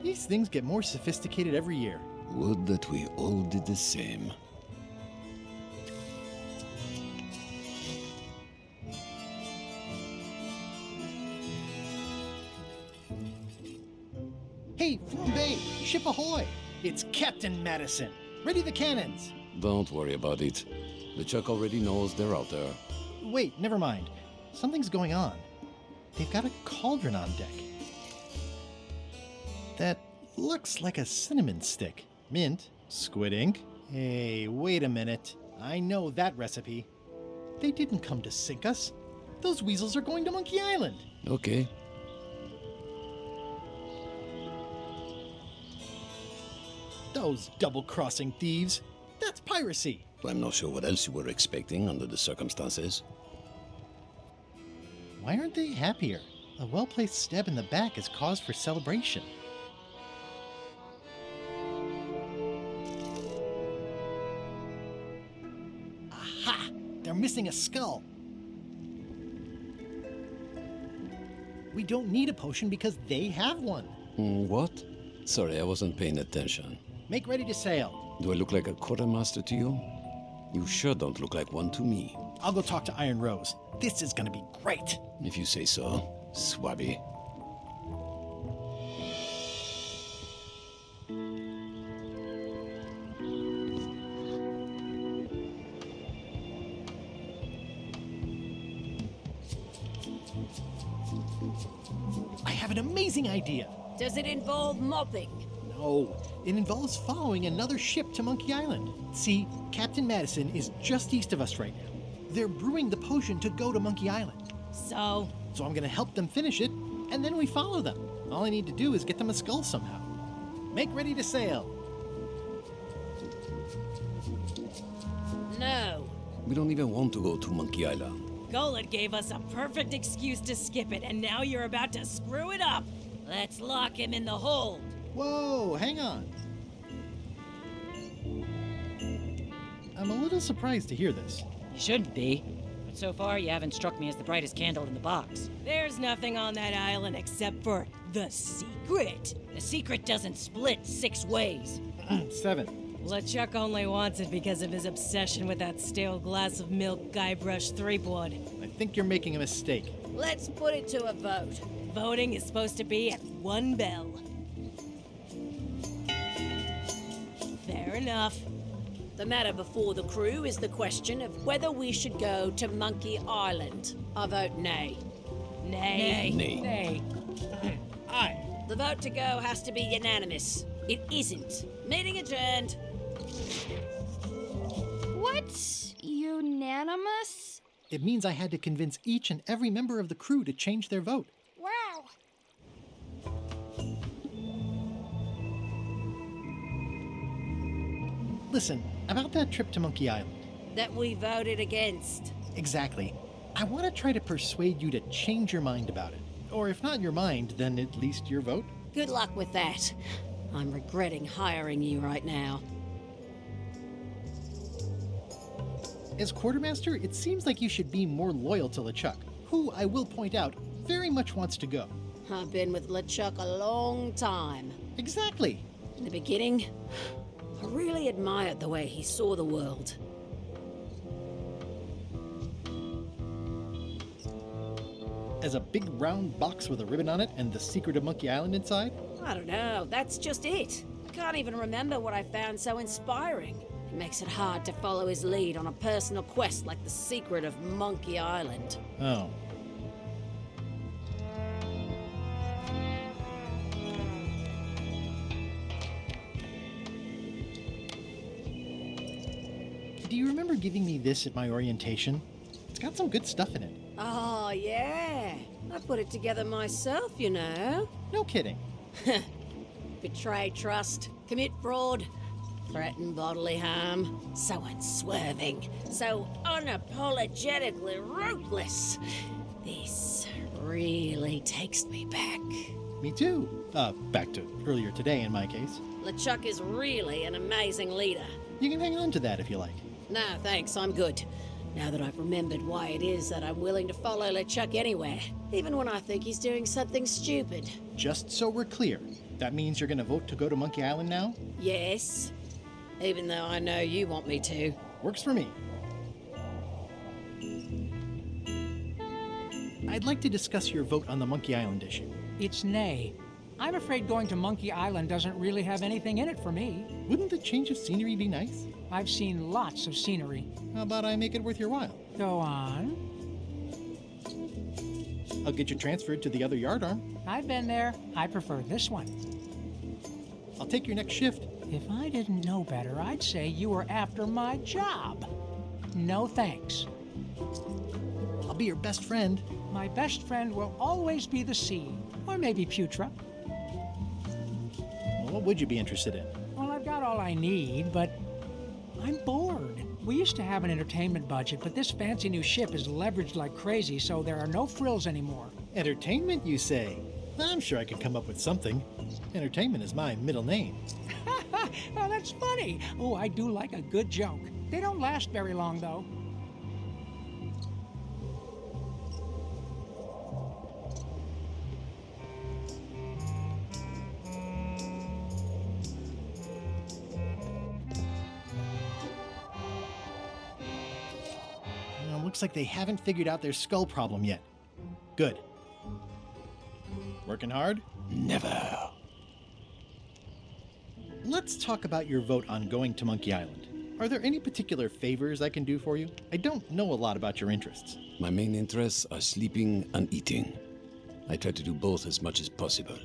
These things get more sophisticated every year. Would that we all did the same. Hey, Flambe! Ship ahoy! It's Captain Madison. Ready the cannons! Don't worry about it. LeChuck already knows they're out there. Wait, never mind. Something's going on. They've got a cauldron on deck. That looks like a cinnamon stick. Mint, squid ink. Hey, wait a minute. I know that recipe. They didn't come to sink us. Those weasels are going to Monkey Island. Okay. Those double-crossing thieves. That's piracy. I'm not sure what else you were expecting under the circumstances. Why aren't they happier? A well-placed stab in the back is cause for celebration. Aha! They're missing a skull. We don't need a potion because they have one. What? Sorry, I wasn't paying attention. Make ready to sail. Do I look like a quartermaster to you? You sure don't look like one to me. I'll go talk to Iron Rose. This is gonna be great. If you say so, Swabby. I have an amazing idea. Does it involve mopping? No, it involves following another ship to Monkey Island. See, Captain Madison is just east of us right now. They're brewing the potion to go to Monkey Island. So I'm gonna help them finish it, and then we follow them. All I need to do is get them a skull somehow. Make ready to sail. No. We don't even want to go to Monkey Island. Golett gave us a perfect excuse to skip it, and now you're about to screw it up. Let's lock him in the hold. Whoa, hang on. I'm a little surprised to hear this. You shouldn't be. But so far, you haven't struck me as the brightest candle in the box. There's nothing on that island except for the secret. The secret doesn't split 6 ways. 7. LeChuck only wants it because of his obsession with that stale glass of milk Guybrush Threepwood. I think you're making a mistake. Let's put it to a vote. Voting is supposed to be at 1 bell. Fair enough. The matter before the crew is the question of whether we should go to Monkey Island. I vote nay. Nay. Nay. Nay. Aye. The vote to go has to be unanimous. It isn't. Meeting adjourned. What's unanimous? It means I had to convince each and every member of the crew to change their vote. Wow. Listen, about that trip to Monkey Island. That we voted against. Exactly. I want to try to persuade you to change your mind about it. Or if not your mind, then at least your vote. Good luck with that. I'm regretting hiring you right now. As quartermaster, it seems like you should be more loyal to LeChuck, who, I will point out, very much wants to go. I've been with LeChuck a long time. Exactly. In the beginning, I really admired the way he saw the world. As a big round box with a ribbon on it and the secret of Monkey Island inside? I don't know, that's just it. I can't even remember what I found so inspiring. It makes it hard to follow his lead on a personal quest like the secret of Monkey Island. Oh. Do you remember giving me this at my orientation? It's got some good stuff in it. Oh, yeah. I put it together myself, you know. No kidding. Betray trust, commit fraud, threaten bodily harm. So unswerving, so unapologetically ruthless. This really takes me back. Me too. Back to earlier today in my case. LeChuck is really an amazing leader. You can hang on to that if you like. No, thanks, I'm good. Now that I've remembered why it is that I'm willing to follow LeChuck anywhere, even when I think he's doing something stupid. Just so we're clear, that means you're gonna vote to go to Monkey Island now? Yes, even though I know you want me to. Works for me. I'd like to discuss your vote on the Monkey Island issue. It's nay. I'm afraid going to Monkey Island doesn't really have anything in it for me. Wouldn't the change of scenery be nice? I've seen lots of scenery. How about I make it worth your while? Go on. I'll get you transferred to the other yardarm. I've been there. I prefer this one. I'll take your next shift. If I didn't know better, I'd say you were after my job. No thanks. I'll be your best friend. My best friend will always be the sea, or maybe Putra. Well, what would you be interested in? Well, I've got all I need, but I'm bored. We used to have an entertainment budget, but this fancy new ship is leveraged like crazy, so there are no frills anymore. Entertainment, you say? I'm sure I could come up with something. Entertainment is my middle name. Oh, that's funny. Oh, I do like a good joke. They don't last very long, though. Looks like they haven't figured out their skull problem yet. Good. Working hard? Never. Let's talk about your vote on going to Monkey Island. Are there any particular favors I can do for you? I don't know a lot about your interests. My main interests are sleeping and eating. I try to do both as much as possible.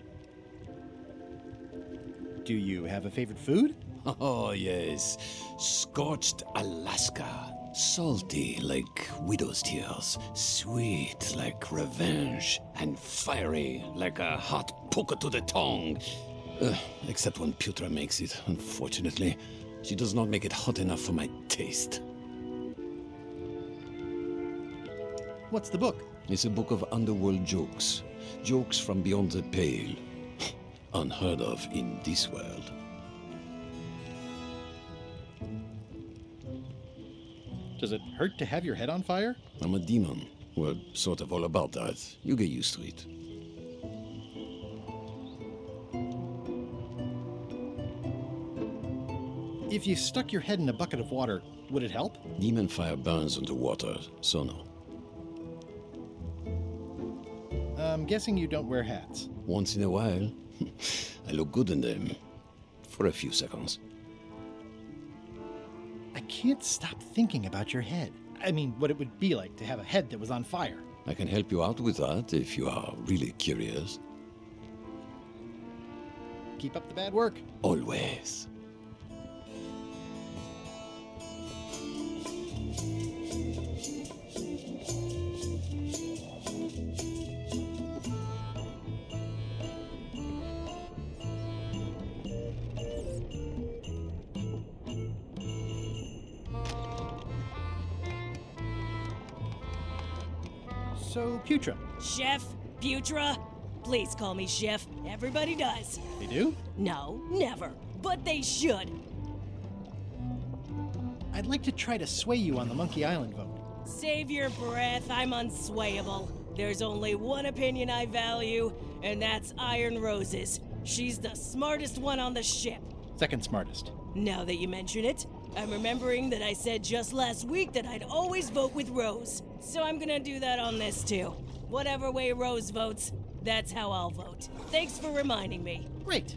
Do you have a favorite food? Oh, yes. Scorched Alaska. Salty like widow's tears, sweet like revenge, and fiery like a hot poker to the tongue. Except when Putra makes it, unfortunately. She does not make it hot enough for my taste. What's the book? It's a book of underworld jokes. Jokes from beyond the pale. Unheard of in this world. Does it hurt to have your head on fire? I'm a demon. Well, sort of all about that. You get used to it. If you stuck your head in a bucket of water, would it help? Demon fire burns underwater, so no. I'm guessing you don't wear hats. Once in a while. I look good in them. For a few seconds. I can't stop thinking about your head. I mean, what it would be like to have a head that was on fire. I can help you out with that if you are really curious. Keep up the bad work. Always. So, Putra. Chef? Putra? Please call me Chef. Everybody does. They do? No, never. But they should. I'd like to try to sway you on the Monkey Island vote. Save your breath. I'm unswayable. There's only one opinion I value, and that's Iron Rose's. She's the smartest one on the ship. Second smartest. Now that you mention it, I'm remembering that I said just last week that I'd always vote with Rose. So I'm gonna do that on this too. Whatever way Rose votes, that's how I'll vote. Thanks for reminding me. Great.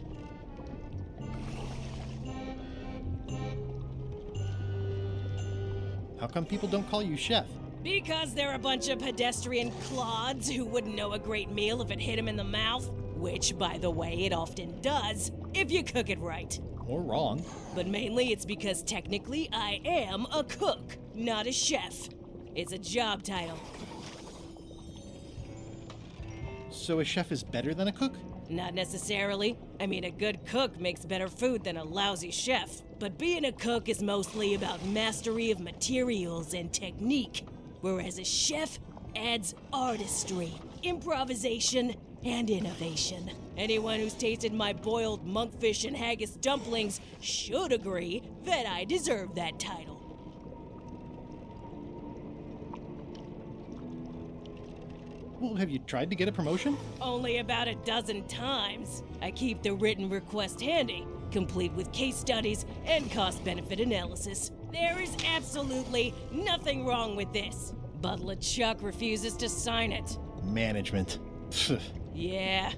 How come people don't call you Chef? Because they're a bunch of pedestrian clods who wouldn't know a great meal if it hit them in the mouth. Which, by the way, it often does, if you cook it right. Or wrong. But mainly it's because technically I am a cook, not a chef. It's a job title. So a chef is better than a cook? Not necessarily. I mean, a good cook makes better food than a lousy chef. But being a cook is mostly about mastery of materials and technique, whereas a chef adds artistry, improvisation, and innovation. Anyone who's tasted my boiled monkfish and haggis dumplings should agree that I deserve that title. Well, have you tried to get a promotion? Only about a dozen times. I keep the written request handy, complete with case studies and cost-benefit analysis. There is absolutely nothing wrong with this, but LeChuck refuses to sign it. Management. Yeah.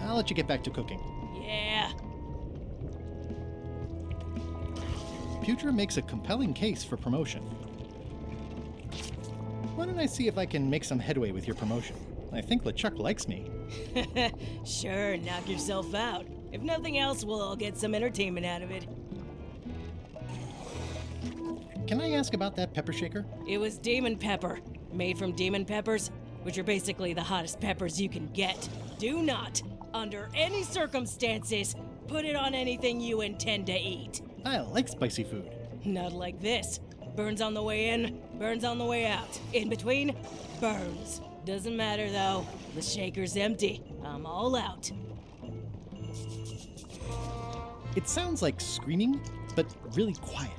I'll let you get back to cooking. Yeah. Putra makes a compelling case for promotion. Why don't I see if I can make some headway with your promotion? I think LeChuck likes me. Sure, knock yourself out. If nothing else, we'll all get some entertainment out of it. Can I ask about that pepper shaker? It was demon pepper, made from demon peppers, which are basically the hottest peppers you can get. Do not, under any circumstances, Put it on anything you intend to eat. I like spicy food. Not like this. Burns on the way in, burns on the way out. In between, burns. Doesn't matter though. The shaker's empty. I'm all out. It sounds like screaming, but really quiet.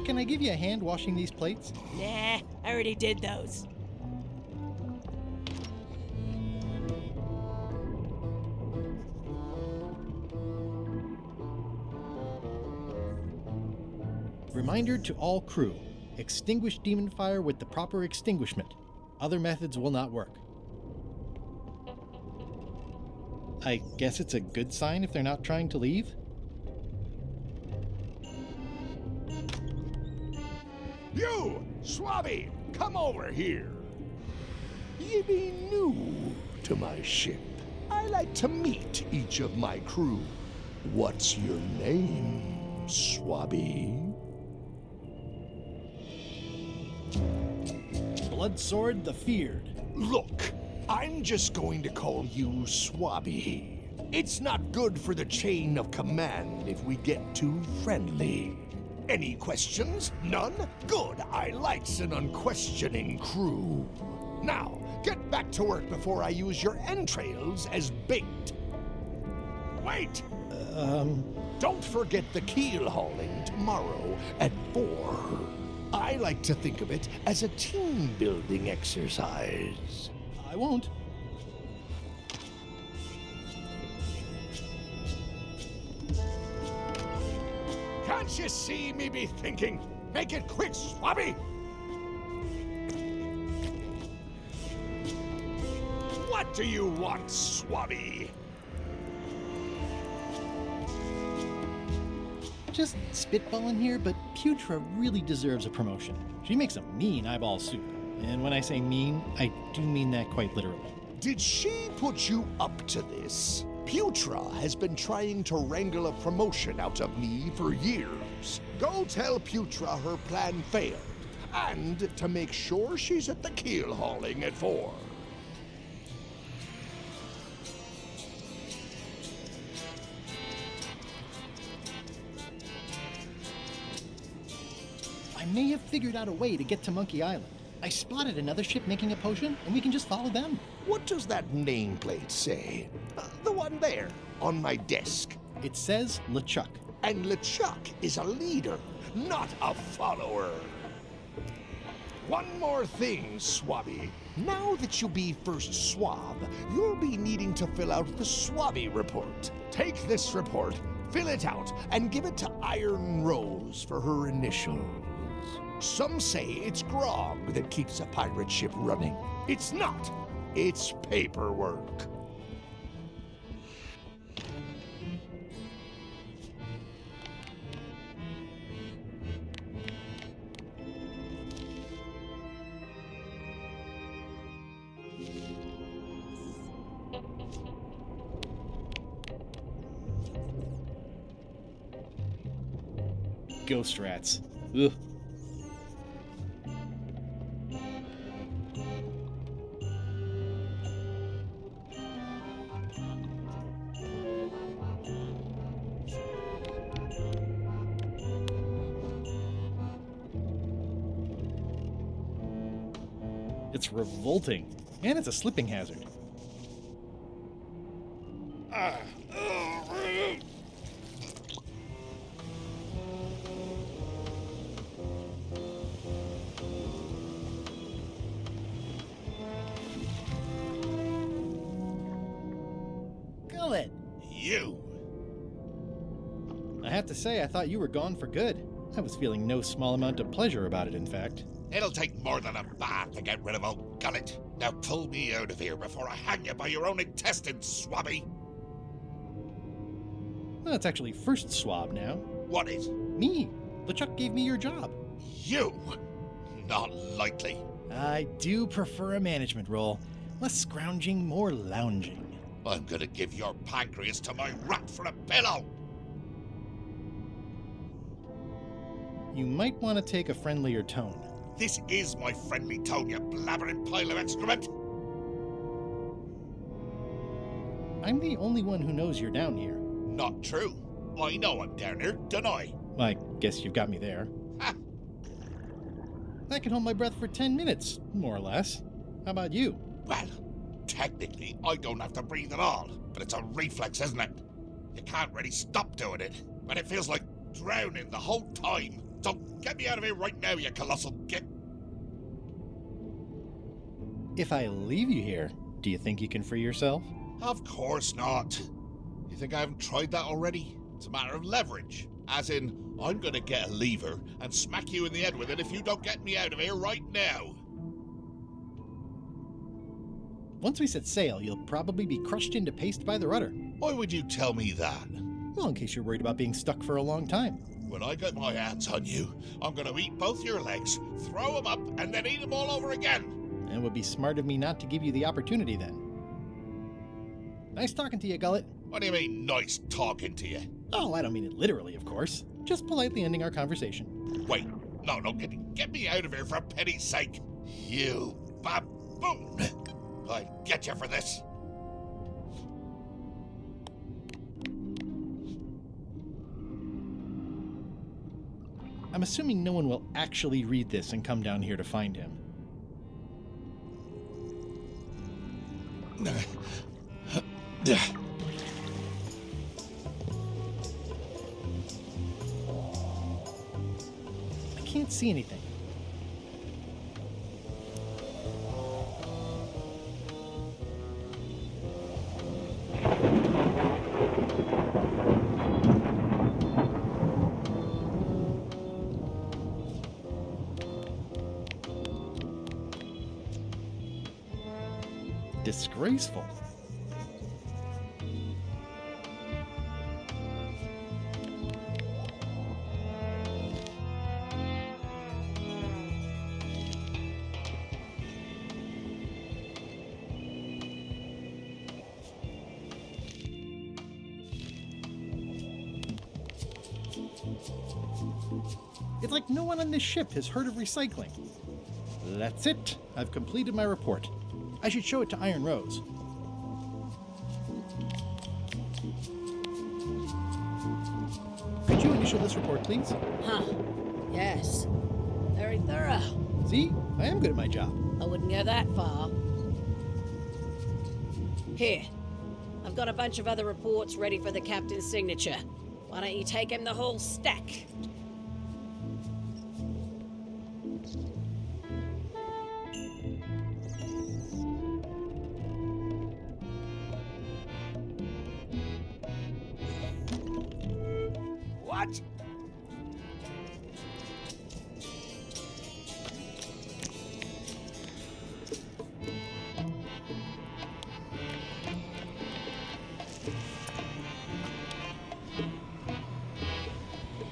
Can I give you a hand washing these plates? Nah, I already did those. Reminder to all crew. Extinguish demon fire with the proper extinguishment. Other methods will not work. I guess it's a good sign if they're not trying to leave? You, Swabby, come over here. Ye be new to my ship. I like to meet each of my crew. What's your name, Swabby? Bloodsword the Feared. Look, I'm just going to call you Swabby. It's not good for the chain of command if we get too friendly. Any questions? None? Good. I likes an unquestioning crew. Now, get back to work before I use your entrails as bait. Wait! Don't forget the keel hauling tomorrow at 4. I like to think of it as a team-building exercise. I won't. Can't you see me be thinking? Make it quick, Swabby! What do you want, Swabby? Just spitballing here, but Putra really deserves a promotion. She makes a mean eyeball soup. And when I say mean, I do mean that quite literally. Did she put you up to this? Putra has been trying to wrangle a promotion out of me for years. Go tell Putra her plan failed, and to make sure she's at the keel hauling at 4. I may have figured out a way to get to Monkey Island. I spotted another ship making a potion, and we can just follow them. What does that nameplate say? The one there, on my desk. It says LeChuck. And LeChuck is a leader, not a follower. One more thing, Swabby. Now that you be first swab, you'll be needing to fill out the Swabby report. Take this report, fill it out, and give it to Iron Rose for her initials. Some say it's grog that keeps a pirate ship running. It's not. It's paperwork. Ghost rats. Ugh. It's revolting, and it's a slipping hazard. Gullet! You! I have to say, I thought you were gone for good. I was feeling no small amount of pleasure about it, in fact. It'll take more than a bath to get rid of old Gullet. Now pull me out of here before I hang you by your own intestines, Swabby. Well, it's actually first swab now. What is? Me. LeChuck gave me your job. You? Not likely. I do prefer a management role. Less scrounging, more lounging. I'm gonna give your pancreas to my rat for a pillow. You might want to take a friendlier tone. This is my friendly tone, you blabbering pile of excrement. I'm the only one who knows you're down here. Not true. I know I'm down here, don't I? I guess you've got me there. I can hold my breath for 10 minutes, more or less. How about you? Well, technically, I don't have to breathe at all, but it's a reflex, isn't it? You can't really stop doing it, and it feels like drowning the whole time. So get me out of here right now, you colossal git. If I leave you here, do you think you can free yourself? Of course not. You think I haven't tried that already? It's a matter of leverage. As in, I'm gonna get a lever and smack you in the head with it if you don't get me out of here right now. Once we set sail, you'll probably be crushed into paste by the rudder. Why would you tell me that? Well, in case you're worried about being stuck for a long time. When I get my hands on you, I'm gonna eat both your legs, throw them up, and then eat them all over again. It would be smart of me not to give you the opportunity then. Nice talking to you, Gullet. What do you mean, nice talking to you? Oh, I don't mean it literally, of course. Just politely ending our conversation. Wait, no, get me out of here for pity's sake. You baboon! I'll get you for this. I'm assuming no one will actually read this and come down here to find him. I can't see anything. Disgraceful. It's like no one on this ship has heard of recycling. That's it. I've completed my report. I should show it to Iron Rose. Could you initial this report, please? Huh. Yes. Very thorough. See? I am good at my job. I wouldn't go that far. Here. I've got a bunch of other reports ready for the captain's signature. Why don't you take him the whole stack? What?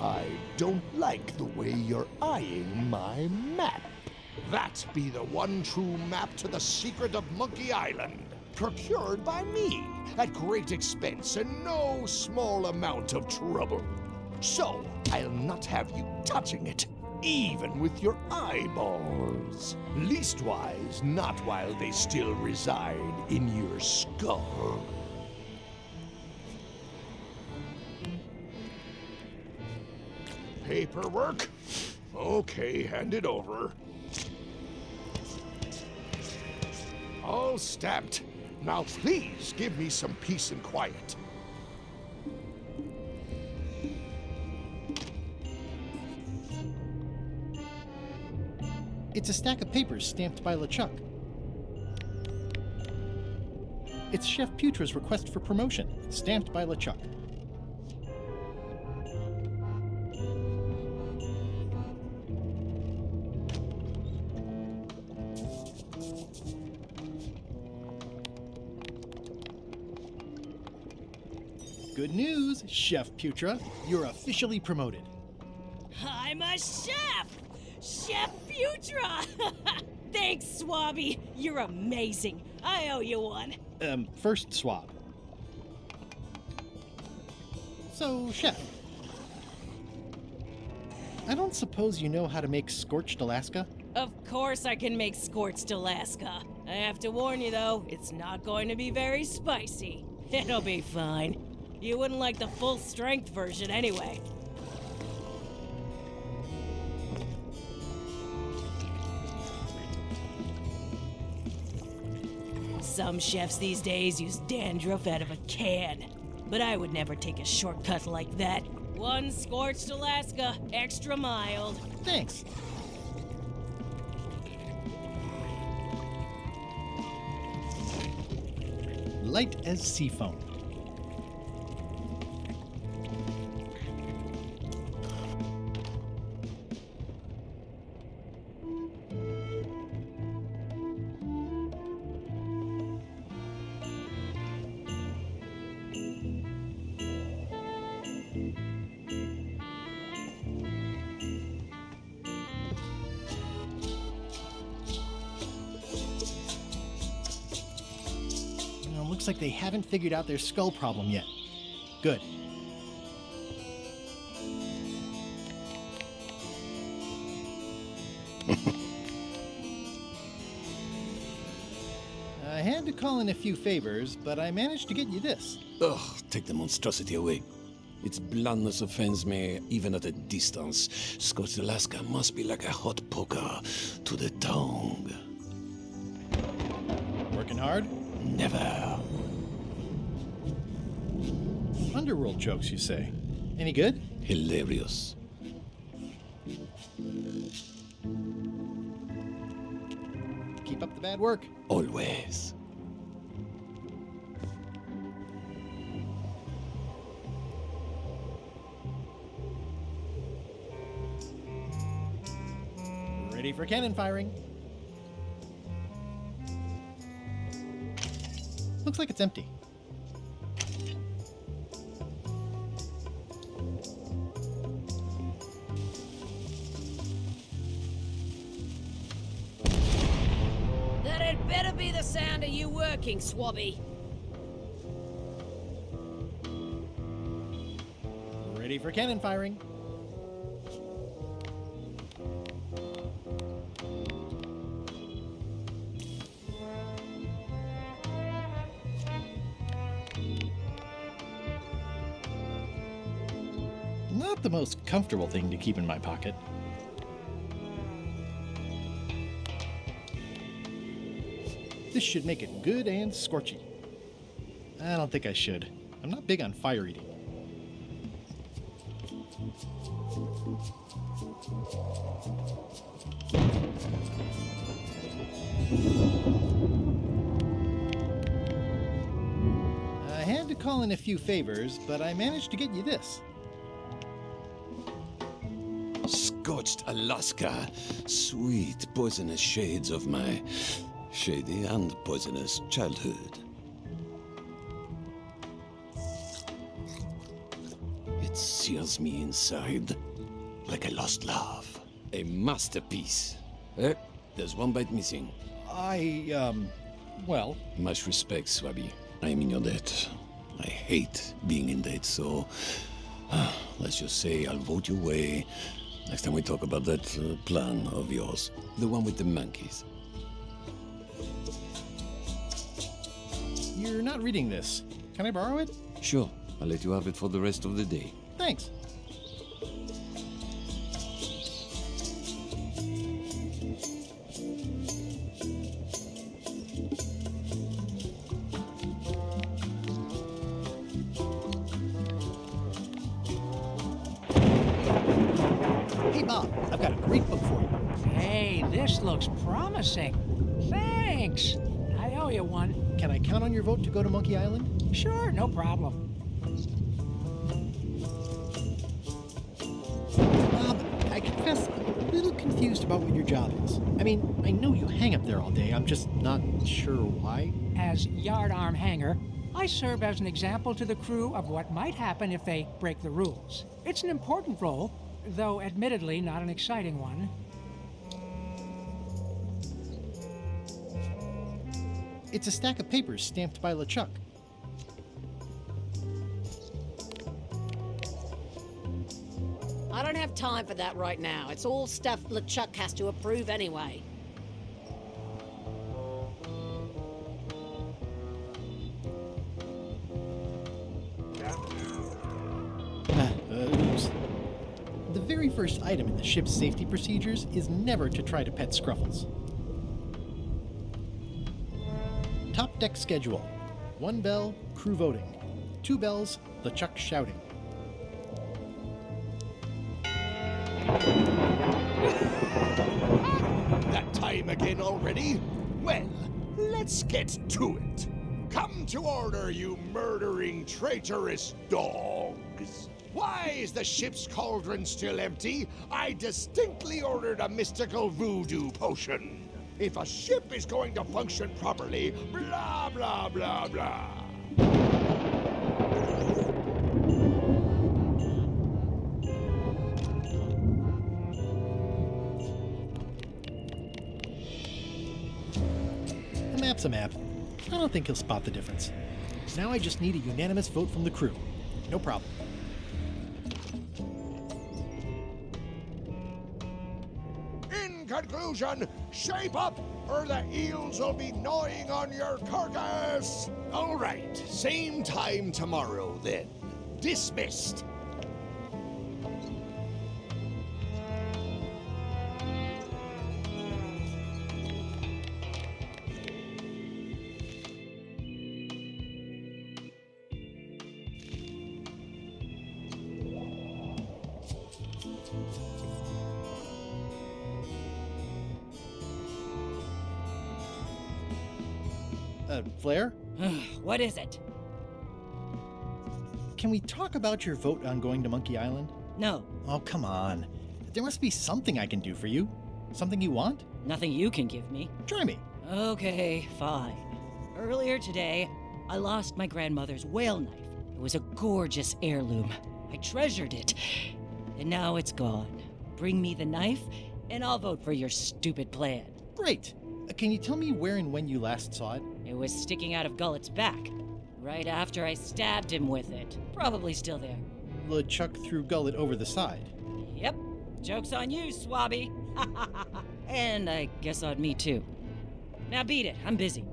I don't like the way you're eyeing my map. That be the one true map to the secret of Monkey Island. Procured by me at great expense and no small amount of trouble. So, I'll not have you touching it, even with your eyeballs. Leastwise, not while they still reside in your skull. Paperwork? Okay, hand it over. All stamped. Now please give me some peace and quiet. It's a stack of papers stamped by LeChuck. It's Chef Putra's request for promotion, stamped by LeChuck. Good news, Chef Putra. You're officially promoted. I'm a chef! Chef Putra! Thanks, Swabby. You're amazing. I owe you one. First swab. So, Chef. I don't suppose you know how to make scorched Alaska? Of course I can make scorched Alaska. I have to warn you, though, it's not going to be very spicy. It'll be fine. You wouldn't like the full-strength version anyway. Some chefs these days use dandruff out of a can, but I would never take a shortcut like that. One scorched Alaska, extra mild. Thanks. Light as seafoam. Looks like they haven't figured out their skull problem yet. Good. I had to call in a few favors, but I managed to get you this. Ugh, take the monstrosity away. Its blandness offends me even at a distance. Scorched Alaska must be like a hot poker to the tongue. Working hard? Never. Underworld jokes, you say? Any good? Hilarious. Keep up the bad work. Always. Ready for cannon firing. Looks like it's empty. That had better be the sound of you working, Swabby. Ready for cannon firing. Not the most comfortable thing to keep in my pocket. This should make it good and scorchy. I don't think I should. I'm not big on fire eating. I had to call in a few favors, but I managed to get you this. Scorched Alaska. Sweet, poisonous shades of my shady and poisonous childhood. It sears me inside like a lost love. A masterpiece. There's one bite missing. Well... Much respect, Swabby. I am in your debt. I hate being in debt, so... let's just say I'll vote your way next time we talk about that plan of yours. The one with the monkeys. You're not reading this. Can I borrow it? Sure. I'll let you have it for the rest of the day. Thanks. Hey, Bob, I've got a great book for you. Hey, this looks promising. Thanks. I owe you one. Can I count on your vote to go to Monkey Island? Sure, no problem. Bob, I confess I'm a little confused about what your job is. I mean, I know you hang up there all day. I'm just not sure why. As yardarm hanger, I serve as an example to the crew of what might happen if they break the rules. It's an important role, though admittedly not an exciting one. It's a stack of papers stamped by LeChuck. I don't have time for that right now. It's all stuff LeChuck has to approve anyway. first item in the ship's safety procedures is never to try to pet Scruffles. Top deck schedule. 1 bell, crew voting. 2 bells, LeChuck shouting. That time again already? Well, let's get to it. Come to order, you murdering, traitorous dogs. Why is the ship's cauldron still empty? I distinctly ordered a mystical voodoo potion. If a ship is going to function properly, blah, blah, blah, blah. A map's a map. I don't think he'll spot the difference. Now I just need a unanimous vote from the crew. No problem. In conclusion, shape up or the eels will be gnawing on your carcass. All right, same time tomorrow then. Dismissed. Flair? What is it? Can we talk about your vote on going to Monkey Island? No. Oh, come on. There must be something I can do for you. Something you want? Nothing you can give me. Try me. Okay, fine. Earlier today, I lost my grandmother's whale knife. It was a gorgeous heirloom. I treasured it. And now it's gone. Bring me the knife, and I'll vote for your stupid plan. Great. Can you tell me where and when you last saw it? It was sticking out of Gullet's back, right after I stabbed him with it. Probably still there. LeChuck threw Gullet over the side. Yep. Joke's on you, Swabby. And I guess on me too. Now beat it. I'm busy.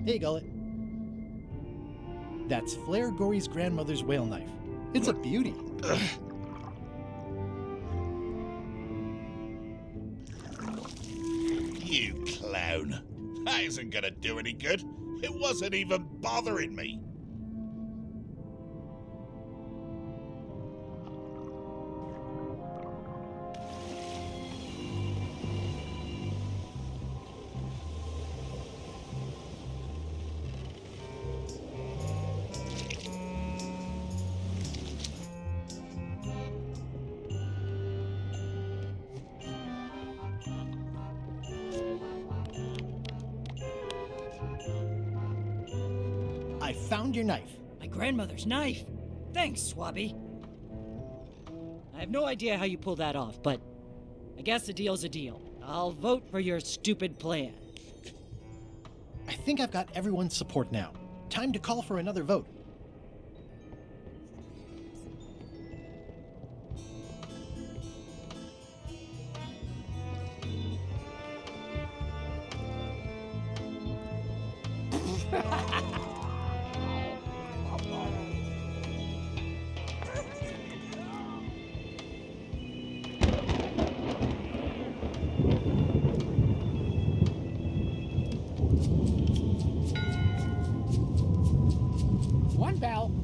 Hey, Gullet. That's Flair Gory's grandmother's whale knife. It's a beauty. You clown. That isn't gonna do any good. It wasn't even bothering me. I found your knife. My grandmother's knife. Thanks, Swabby. I have no idea how you pulled that off, but I guess a deal's a deal. I'll vote for your stupid plan. I think I've got everyone's support now. Time to call for another vote.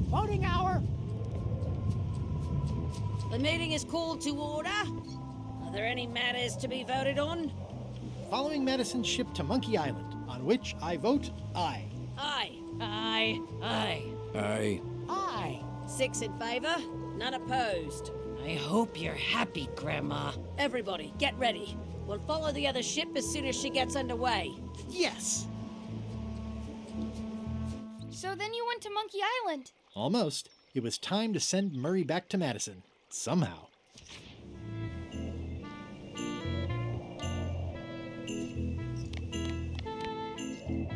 Voting hour! The meeting is called to order. Are there any matters to be voted on? Following Madison's ship to Monkey Island, on which I vote aye. Aye. Aye. Aye. Aye. Aye. 6 in favor, none opposed. I hope you're happy, Grandma. Everybody, get ready. We'll follow the other ship as soon as she gets underway. Yes! So then you went to Monkey Island. Almost. It was time to send Murray back to Madison. Somehow.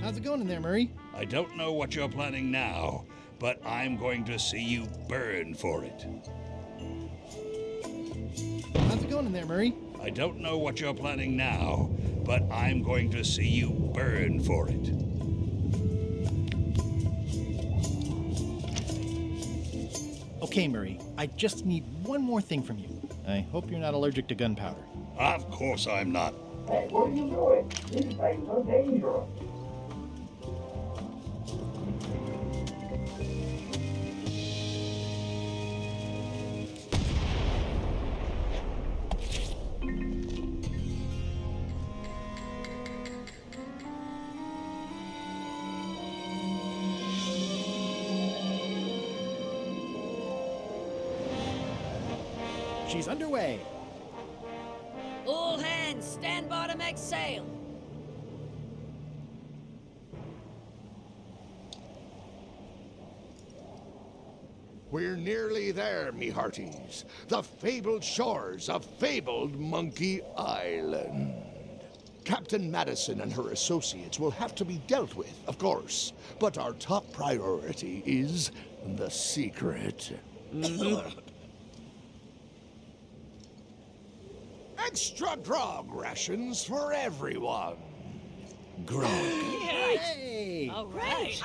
How's it going in there, Murray? I don't know what you're planning now, but I'm going to see you burn for it. How's it going in there, Murray? I don't know what you're planning now, but I'm going to see you burn for it. Okay, Murray, I just need one more thing from you. I hope you're not allergic to gunpowder. Of course I'm not. Hey, what are you doing? These things are dangerous. She's underway. All hands, stand by to make sail. We're nearly there, me hearties. The fabled shores of fabled Monkey Island. Captain Madison and her associates will have to be dealt with, of course. But our top priority is the secret. Extra grog rations for everyone. Grog. Hey! All right.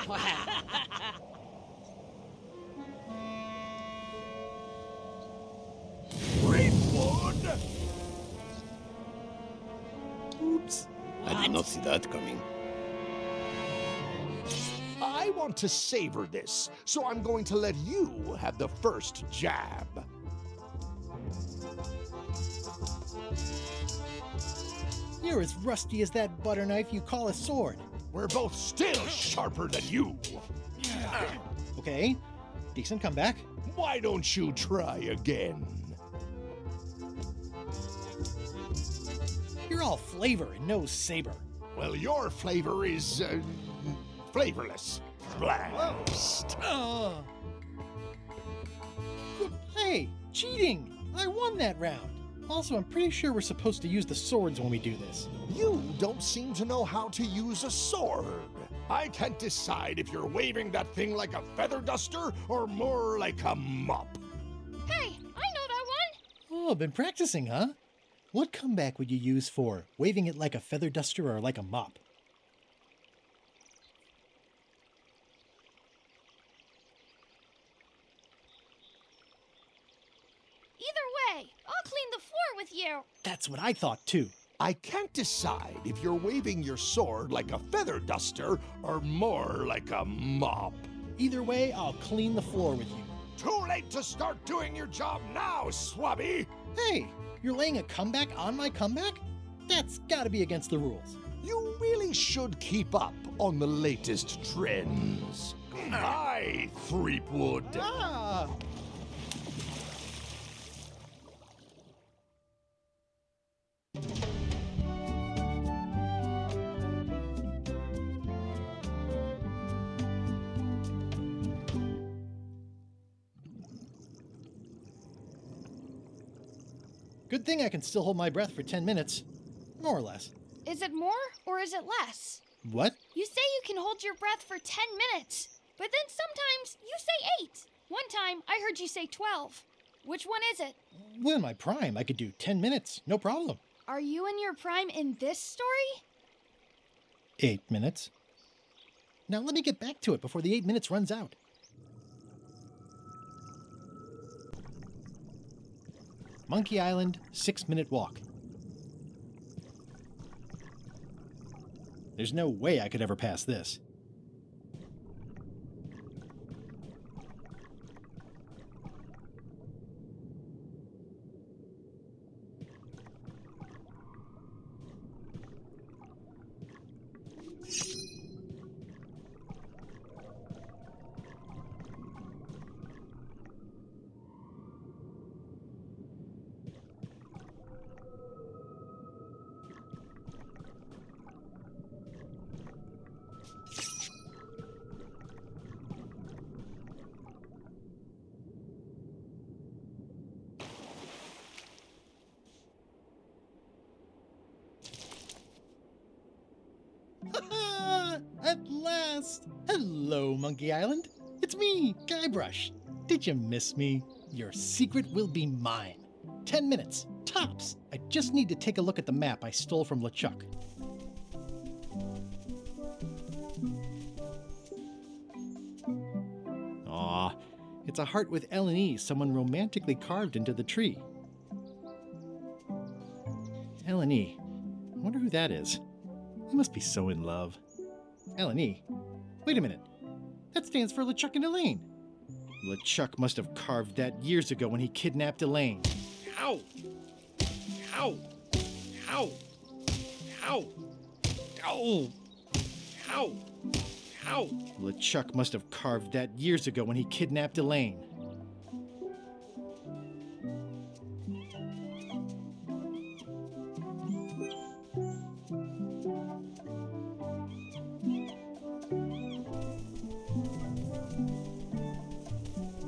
Rainwood! Oops. I did not see that coming. I want to savor this, so I'm going to let you have the first jab. You're as rusty as that butter knife you call a sword. We're both still sharper than you. Okay, decent comeback. Why don't you try again? You're all flavor and no saber. Well, your flavor is, flavorless. Blast. Hey, cheating! I won that round. Also, I'm pretty sure we're supposed to use the swords when we do this. You don't seem to know how to use a sword. I can't decide if you're waving that thing like a feather duster or more like a mop. Hey, I know that one! Oh, been practicing, huh? What comeback would you use for waving it like a feather duster or like a mop? Either way, I'll clean the floor with you. That's what I thought too. I can't decide if you're waving your sword like a feather duster or more like a mop. Either way, I'll clean the floor with you. Too late to start doing your job now, Swabby! Hey, you're laying a comeback on my comeback? That's gotta be against the rules. You really should keep up on the latest trends. Aye, Threepwood. Ah! Good thing I can still hold my breath for 10 minutes. More or less. Is it more or is it less? What? You say you can hold your breath for 10 minutes, but then sometimes you say 8. One time I heard you say 12. Which one is it? Well, in my prime, I could do 10 minutes, no problem. Are you in your prime in this story? 8 minutes. Now let me get back to it before the 8 minutes runs out. Monkey Island, 6-minute walk. There's no way I could ever pass this. last. Hello, Monkey Island. It's me, Guybrush. Did you miss me? Your secret will be mine. 10 minutes, tops. I just need to take a look at the map I stole from LeChuck. Aw, it's a heart with L and E someone romantically carved into the tree. L and E. I wonder who that is. They must be so in love. L and E. Wait a minute. That stands for LeChuck and Elaine. LeChuck must have carved that years ago when he kidnapped Elaine. Ow! Ow! Ow! Ow! Ow! Ow! Ow! LeChuck must have carved that years ago when he kidnapped Elaine.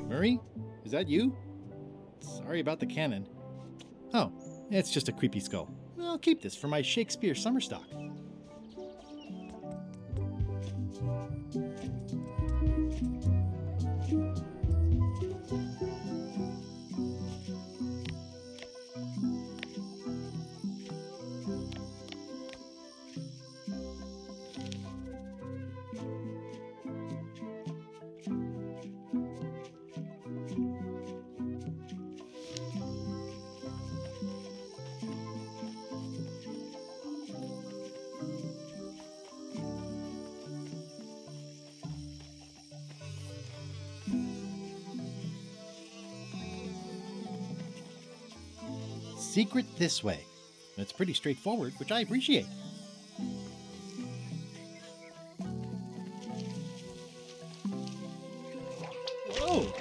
Murray? Is that you? Sorry about the cannon. Oh, it's just a creepy skull. I'll keep this for my Shakespeare summer stock. Secret this way. It's pretty straightforward, which I appreciate. Whoa!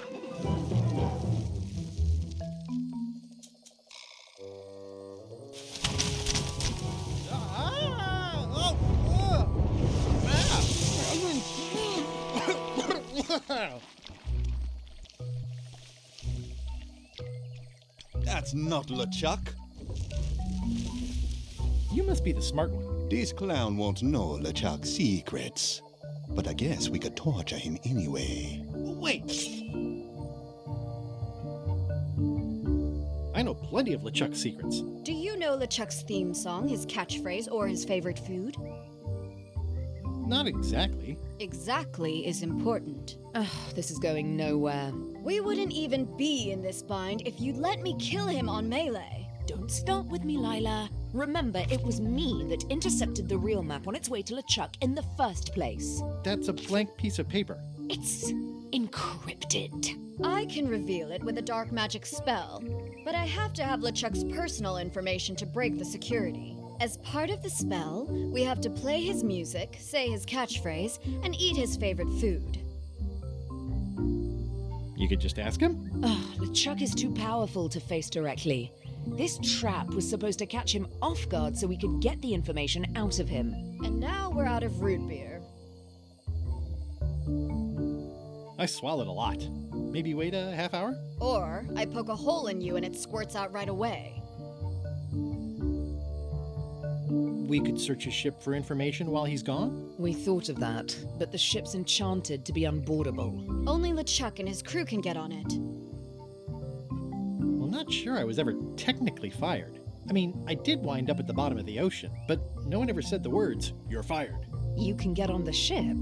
That's not LeChuck. You must be the smart one. This clown won't know LeChuck's secrets. But I guess we could torture him anyway. Wait! I know plenty of LeChuck's secrets. Do you know LeChuck's theme song, his catchphrase, or his favorite food? Not exactly. Exactly is important. Ugh, this is going nowhere. We wouldn't even be in this bind if you'd let me kill him on Melee. Don't start with me, Lila. Remember, it was me that intercepted the real map on its way to LeChuck in the first place. That's a blank piece of paper. It's encrypted. I can reveal it with a dark magic spell, but I have to have LeChuck's personal information to break the security. As part of the spell, we have to play his music, say his catchphrase, and eat his favorite food. You could just ask him? Ugh, LeChuck is too powerful to face directly. This trap was supposed to catch him off guard so we could get the information out of him. And now we're out of root beer. I swallowed a lot. Maybe wait a half hour? Or I poke a hole in you and it squirts out right away. We could search his ship for information while he's gone? We thought of that, but the ship's enchanted to be unboardable. Only LeChuck and his crew can get on it. Well, not sure I was ever technically fired. I mean, I did wind up at the bottom of the ocean, but no one ever said the words, "You're fired." You can get on the ship?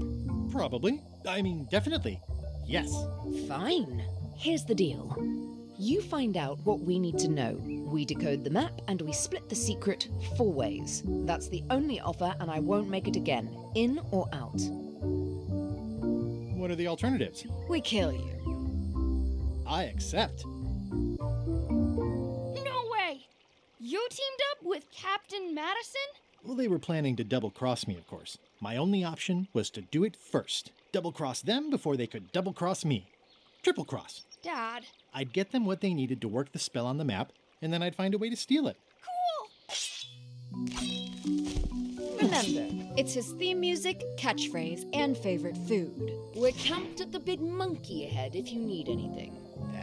Probably. I mean, definitely. Yes. Fine. Here's the deal. You find out what we need to know. We decode the map and we split the secret 4 ways. That's the only offer and I won't make it again. In or out. What are the alternatives? We kill you. I accept. No way! You teamed up with Captain Madison? Well, they were planning to double-cross me, of course. My only option was to do it first. Double-cross them before they could double-cross me. Triple-cross. Dad. I'd get them what they needed to work the spell on the map, and then I'd find a way to steal it. Cool! Remember, it's his theme music, catchphrase, and favorite food. We're camped at the Big Monkey ahead if you need anything.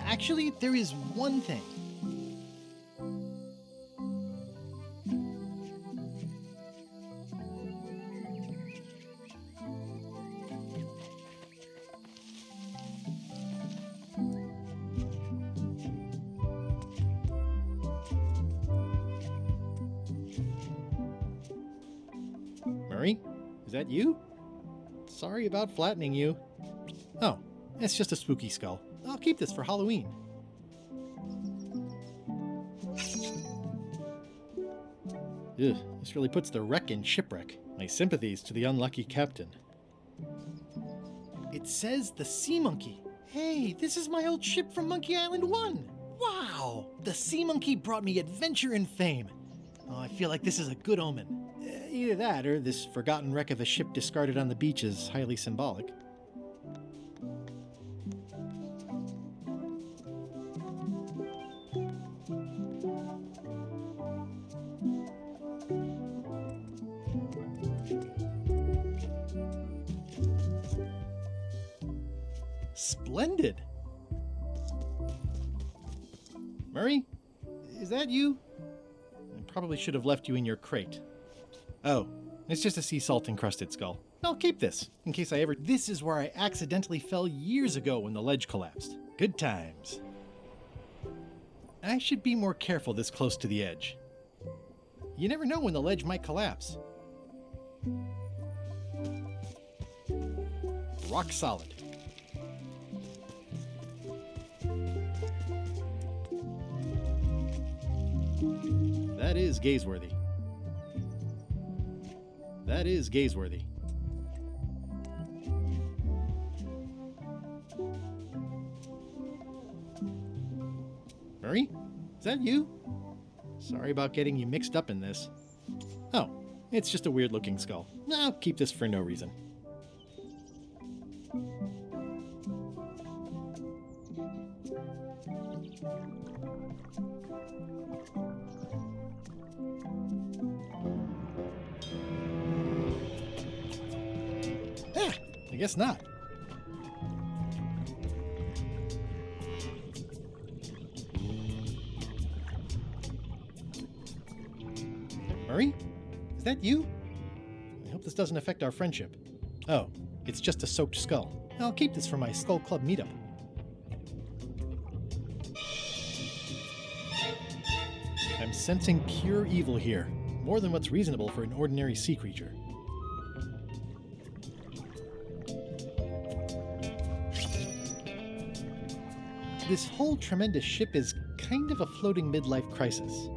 Actually, there is one thing. Is that you? Sorry about flattening you. Oh, it's just a spooky skull. I'll keep this for Halloween. Ugh, this really puts the wreck in shipwreck. My sympathies to the unlucky captain. It says the Sea Monkey. Hey, this is my old ship from Monkey Island 1. Wow! The Sea Monkey brought me adventure and fame. Oh, I feel like this is a good omen. Either that, or this forgotten wreck of a ship discarded on the beach is highly symbolic. Splendid! Murray? Is that you? I probably should have left you in your crate. Oh, it's just a sea salt encrusted skull. I'll keep this, in case I ever... This is where I accidentally fell years ago when the ledge collapsed. Good times. I should be more careful this close to the edge. You never know when the ledge might collapse. Rock solid. That is gazeworthy. That is gazeworthy. Murray? Is that you? Sorry about getting you mixed up in this. Oh, it's just a weird looking skull. I'll keep this for no reason. I guess not. Murray? Is that you? I hope this doesn't affect our friendship. Oh, it's just a soaked skull. I'll keep this for my Skull Club meetup. I'm sensing pure evil here, more than what's reasonable for an ordinary sea creature. This whole tremendous ship is kind of a floating midlife crisis.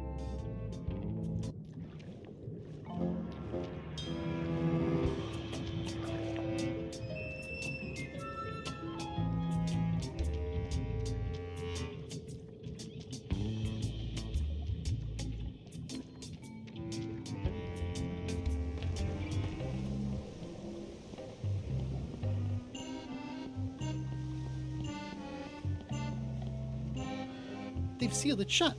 They've sealed it shut.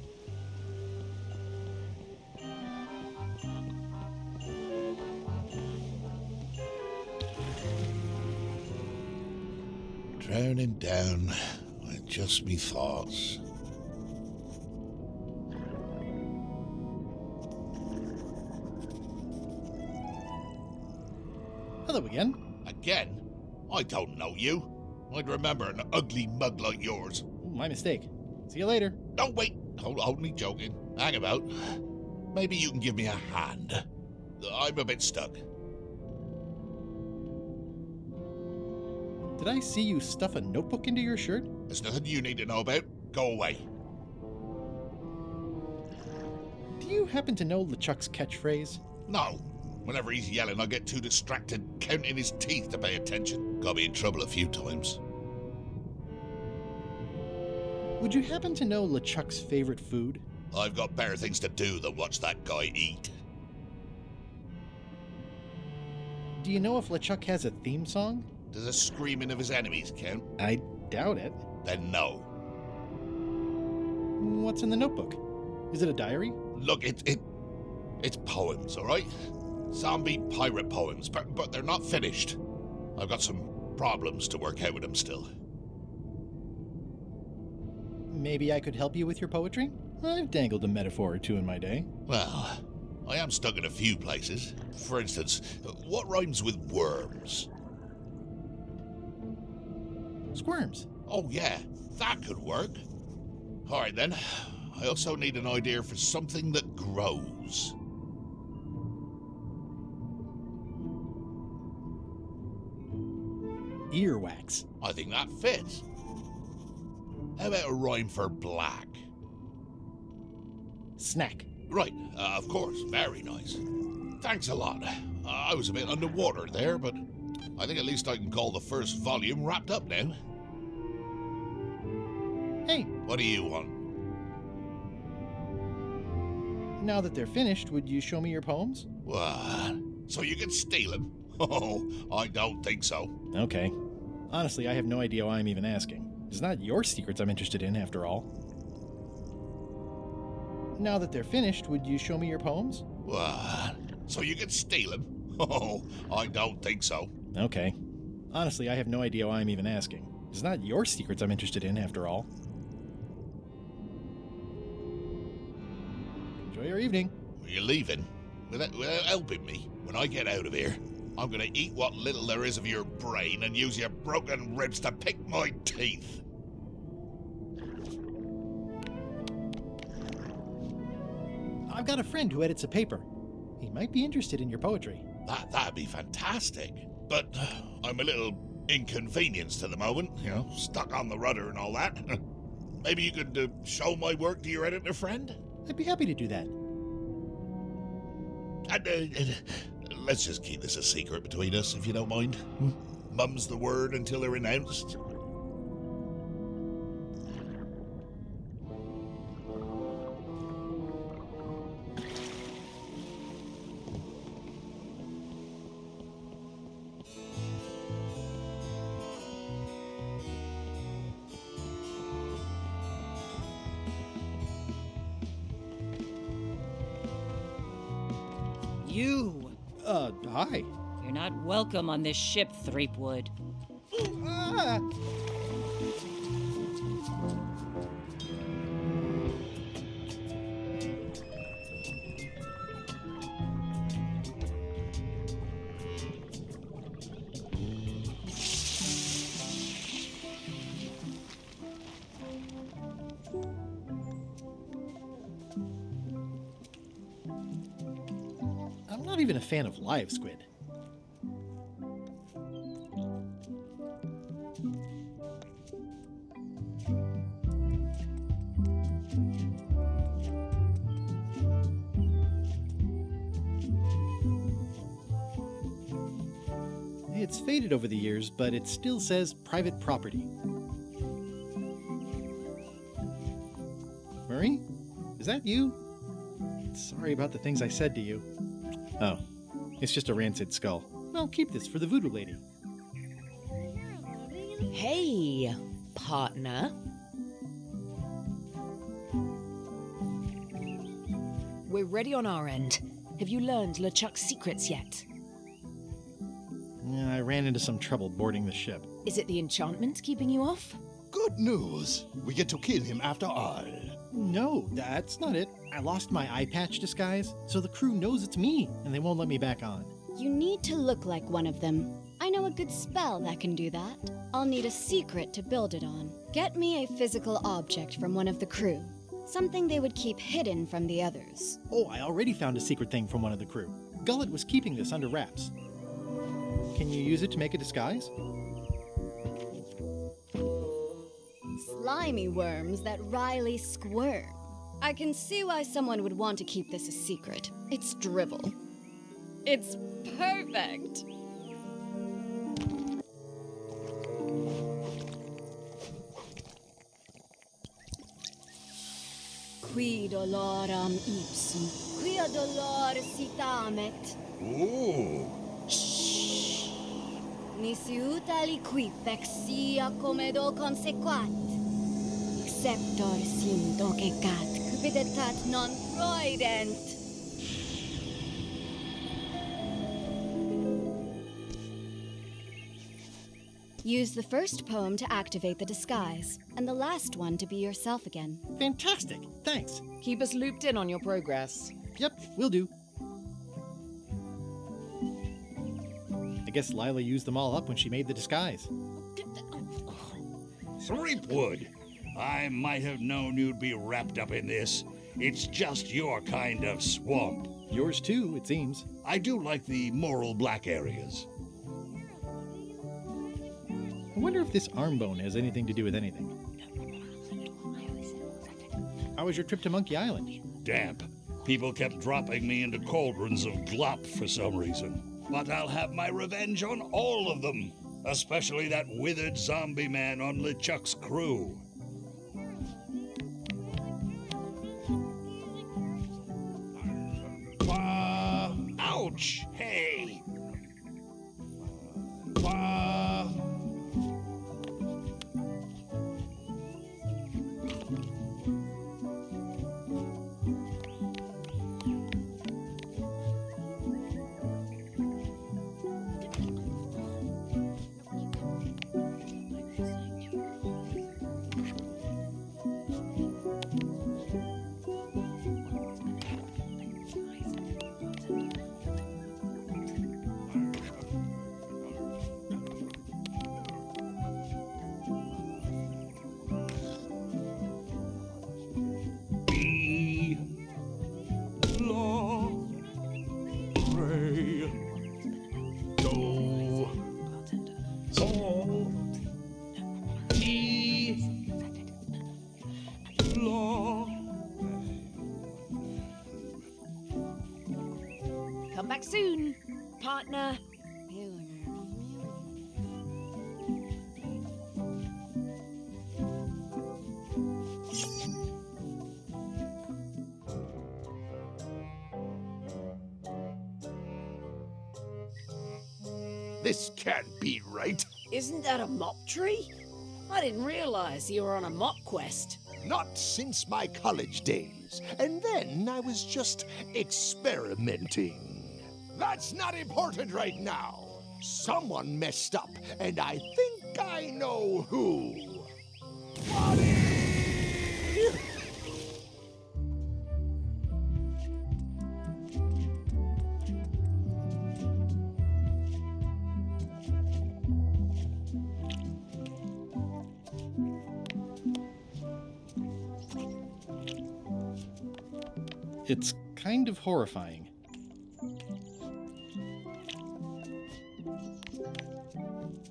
Drowning down with just me thoughts. Hello again. Again? I don't know you. I'd remember an ugly mug like yours. Ooh, my mistake. See you later. Oh, wait. Hold me joking. Hang about. Maybe you can give me a hand. I'm a bit stuck. Did I see you stuff a notebook into your shirt? There's nothing you need to know about. Go away. Do you happen to know LeChuck's catchphrase? No. Whenever he's yelling, I get too distracted counting his teeth to pay attention. Got me in trouble a few times. Would you happen to know LeChuck's favorite food? I've got better things to do than watch that guy eat. Do you know if LeChuck has a theme song? Does the screaming of his enemies count? I doubt it. Then no. What's in the notebook? Is it a diary? Look, it's poems, all right? Zombie pirate poems, but they're not finished. I've got some problems to work out with them still. Maybe I could help you with your poetry? I've dangled a metaphor or two in my day. Well, I am stuck in a few places. For instance, what rhymes with worms? Squirms. Oh yeah, that could work. All right then. I also need an idea for something that grows. earwax. I think that fits. How about a rhyme for black? Snack. Right, of course. Very nice. Thanks a lot. I was a bit underwater there, but I think at least I can call the first volume wrapped up now. Hey. What do you want? Now that they're finished, would you show me your poems? What? So you can steal them? Oh, I don't think so. Okay. Honestly, I have no idea why I'm even asking. It's not your secrets I'm interested in, after all. Now that they're finished, would you show me your poems? What? So you can steal them? Oh, I don't think so. Okay. Honestly, I have no idea why I'm even asking. It's not your secrets I'm interested in, after all. Enjoy your evening. You're leaving? Without helping me? When I get out of here, I'm gonna eat what little there is of your brain and use your broken ribs to pick my teeth. I've got a friend who edits a paper. He might be interested in your poetry. That'd be fantastic. But I'm a little inconvenienced at the moment, stuck on the rudder and all that. Maybe you could show my work to your editor friend? I'd be happy to do that. And, let's just keep this a secret between us, if you don't mind. Mum's the word until they're announced. You! Hi. You're not welcome on this ship, Threepwood. Ah! I'm not even a fan of live squid. It's faded over the years, but it still says private property. Marie? Is that you? Sorry about the things I said to you. Oh, it's just a rancid skull. Well, keep this for the voodoo lady. Hey, partner. We're ready on our end. Have you learned LeChuck's secrets yet? I ran into some trouble boarding the ship. Is it the enchantment keeping you off? Good news. We get to kill him after all. No, that's not it. I lost my eye patch disguise, so the crew knows it's me, and they won't let me back on. You need to look like one of them. I know a good spell that can do that. I'll need a secret to build it on. Get me a physical object from one of the crew. Something they would keep hidden from the others. Oh, I already found a secret thing from one of the crew. Gullet was keeping this under wraps. Can you use it to make a disguise? Slimy worms that wryly squirm. I can see why someone would want to keep this a secret. It's drivel. It's perfect. Qui doloram ipsum, quia dolor citamet. Ooh. Nisi utali quipec sia comedo consequat. Exceptor sim docecat, cupidetat non proident. Use the first poem to activate the disguise, and the last one to be yourself again. Fantastic! Thanks. Keep us looped in on your progress. Yep, will do. I guess Lila used them all up when she made the disguise. Threepwood, I might have known you'd be wrapped up in this. It's just your kind of swamp. Yours too, it seems. I do like the moral black areas. I wonder if this arm bone has anything to do with anything. How was your trip to Monkey Island? Damp. People kept dropping me into cauldrons of glop for some reason. But I'll have my revenge on all of them, especially that withered zombie man on LeChuck's crew. Ouch! Hey! Come back soon, partner. This can't be right. Isn't that a mop tree? I didn't realize you were on a mop quest. Not since my college days. And then I was just experimenting. That's not important right now. Someone messed up, and I think I know who. It's kind of horrifying.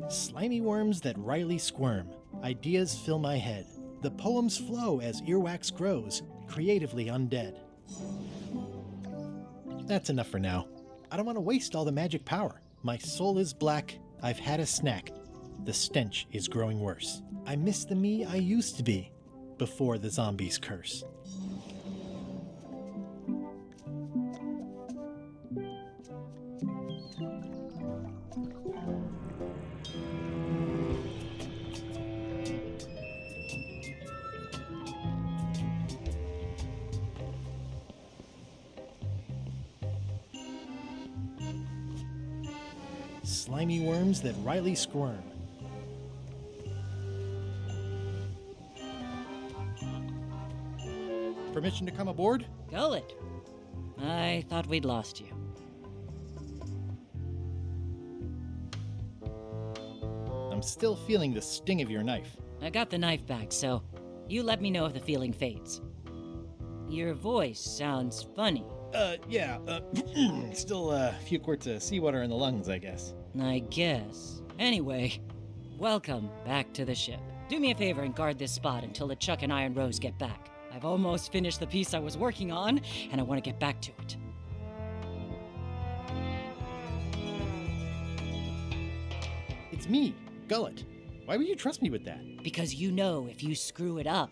Slimy worms that wryly squirm. Ideas fill my head. The poems flow as earwax grows, creatively undead. That's enough for now. I don't want to waste all the magic power. My soul is black. I've had a snack. The stench is growing worse. I miss the me I used to be before the zombies curse. Slimy worms that wryly squirm. Permission to come aboard? Gullet. I thought we'd lost you. I'm still feeling the sting of your knife. I got the knife back, so you let me know if the feeling fades. Your voice sounds funny. Still a few quarts of seawater in the lungs, I guess. I guess. Anyway, welcome back to the ship. Do me a favor and guard this spot until LeChuck and Iron Rose get back. I've almost finished the piece I was working on, and I want to get back to it. It's me, Gullet. Why would you trust me with that? Because you know if you screw it up,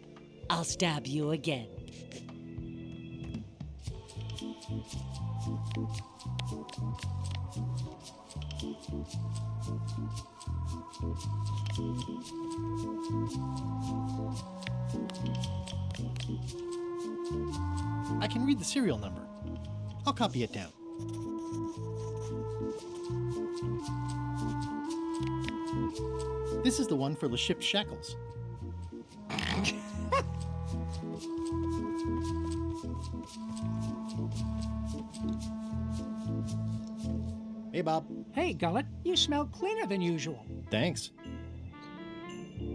I'll stab you again. I can read the serial number. I'll copy it down. This is the one for the ship's shackles. Hey, Bob. Hey, Gullet, you smell cleaner than usual. Thanks.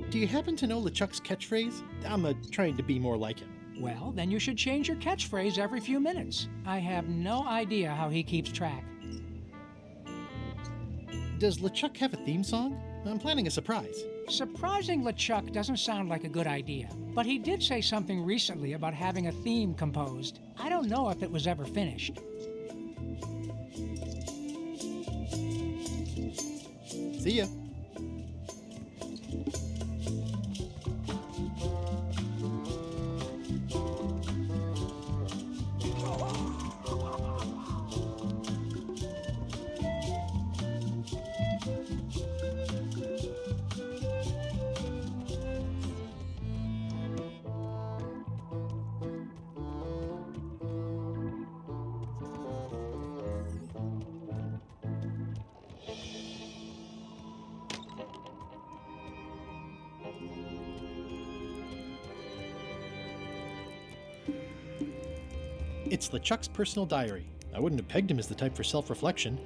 Do you happen to know LeChuck's catchphrase? I'm trying to be more like him. Well, then you should change your catchphrase every few minutes. I have no idea how he keeps track. Does LeChuck have a theme song? I'm planning a surprise. Surprising LeChuck doesn't sound like a good idea, but he did say something recently about having a theme composed. I don't know if it was ever finished. See ya. It's LeChuck's personal diary. I wouldn't have pegged him as the type for self-reflection.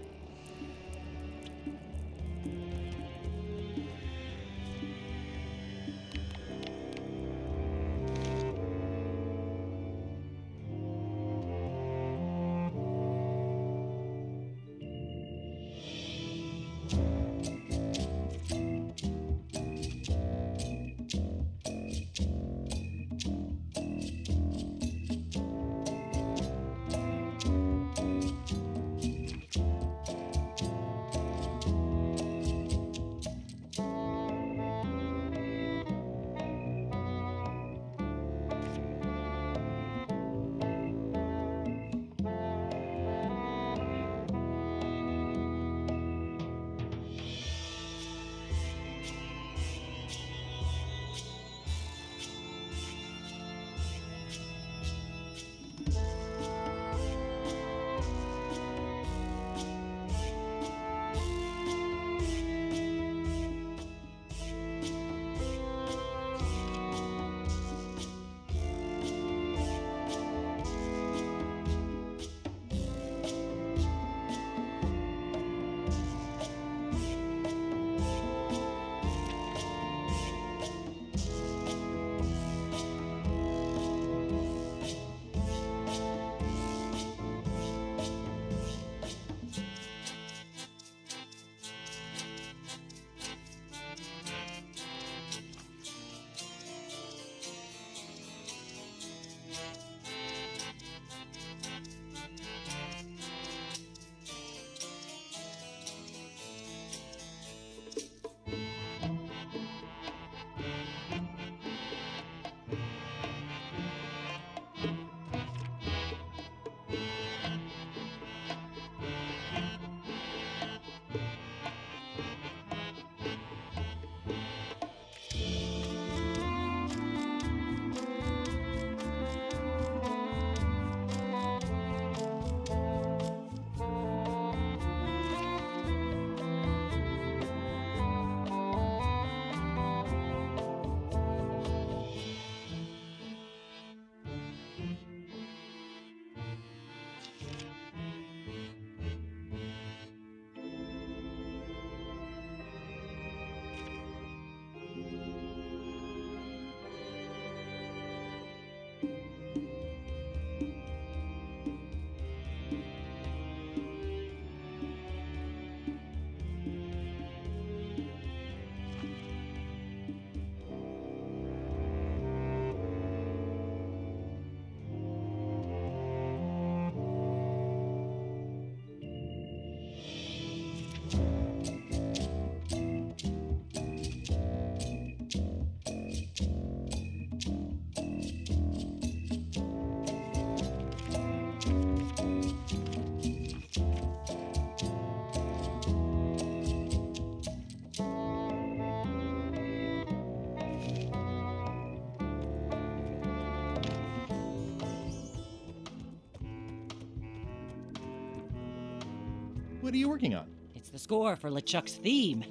What are you working on? It's the score for LeChuck's theme.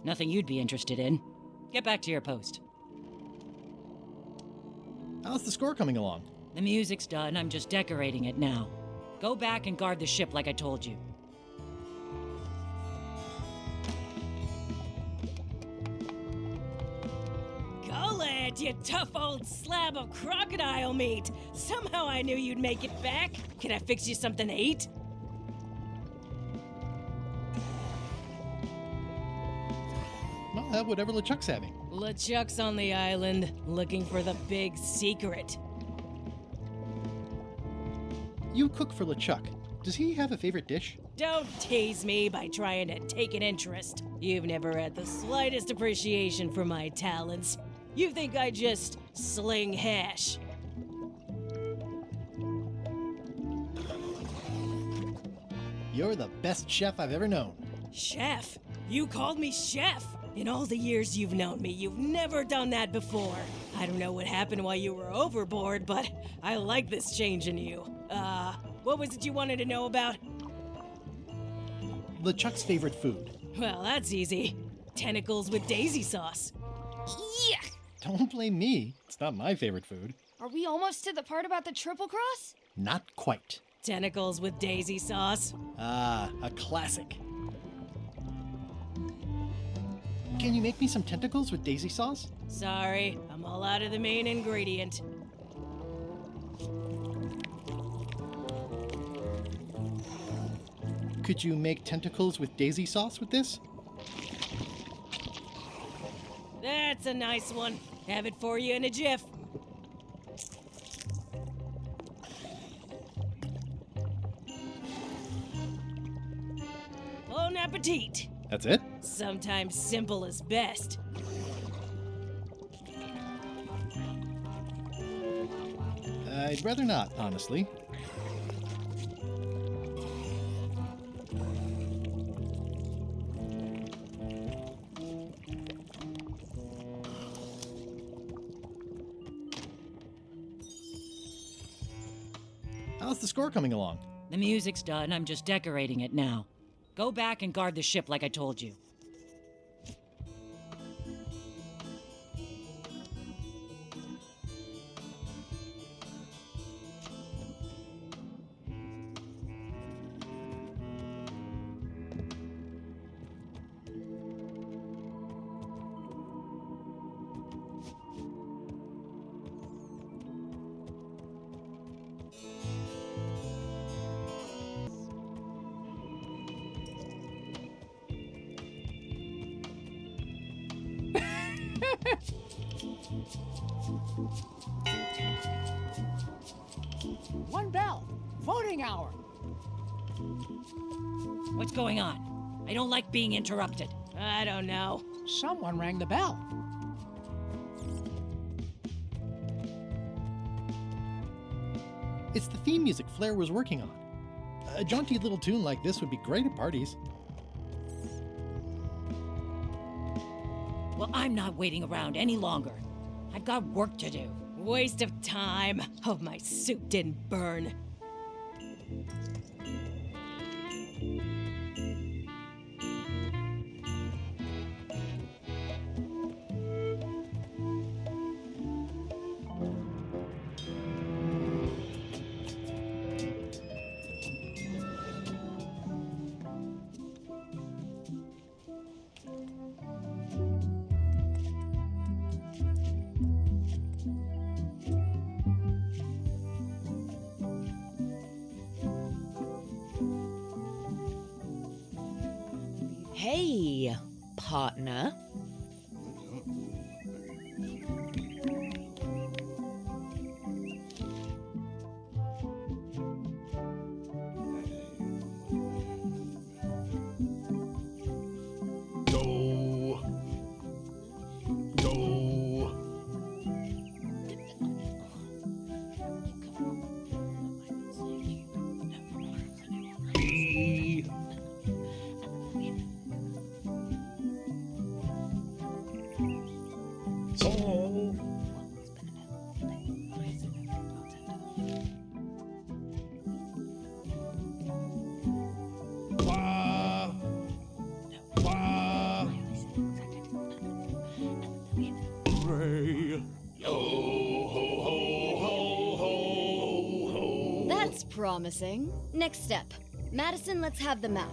Nothing you'd be interested in. Get back to your post. How's the score coming along? The music's done. I'm just decorating it now. Go back and guard the ship like I told you. Golad, you tough old slab of crocodile meat! Somehow I knew you'd make it back. Can I fix you something to eat? I'll have whatever LeChuck's having. LeChuck's on the island, looking for the big secret. You cook for LeChuck. Does he have a favorite dish? Don't tease me by trying to take an interest. You've never had the slightest appreciation for my talents. You think I just sling hash. You're the best chef I've ever known. Chef? You called me chef? In all the years you've known me, you've never done that before. I don't know what happened while you were overboard, but I like this change in you. What was it you wanted to know about? LeChuck's favorite food. Well, that's easy. Tentacles with daisy sauce. Yeah! Don't blame me. It's not my favorite food. Are we almost to the part about the triple cross? Not quite. Tentacles with daisy sauce. Ah, a classic. Can you make me some tentacles with daisy sauce? Sorry, I'm all out of the main ingredient. Could you make tentacles with daisy sauce with this? That's a nice one. Have it for you in a jiff. Bon appetit. That's it? Sometimes simple is best. I'd rather not, honestly. How's the score coming along? The music's done. I'm just decorating it now. Go back and guard the ship like I told you. One bell. Voting hour. What's going on? I don't like being interrupted. I don't know. Someone rang the bell. It's the theme music Flair was working on. A jaunty little tune like this would be great at parties. Well, I'm not waiting around any longer. I've got work to do. Waste of time. Hope my suit didn't burn. Hey, partner. That's promising. Next step. Madison, let's have the map.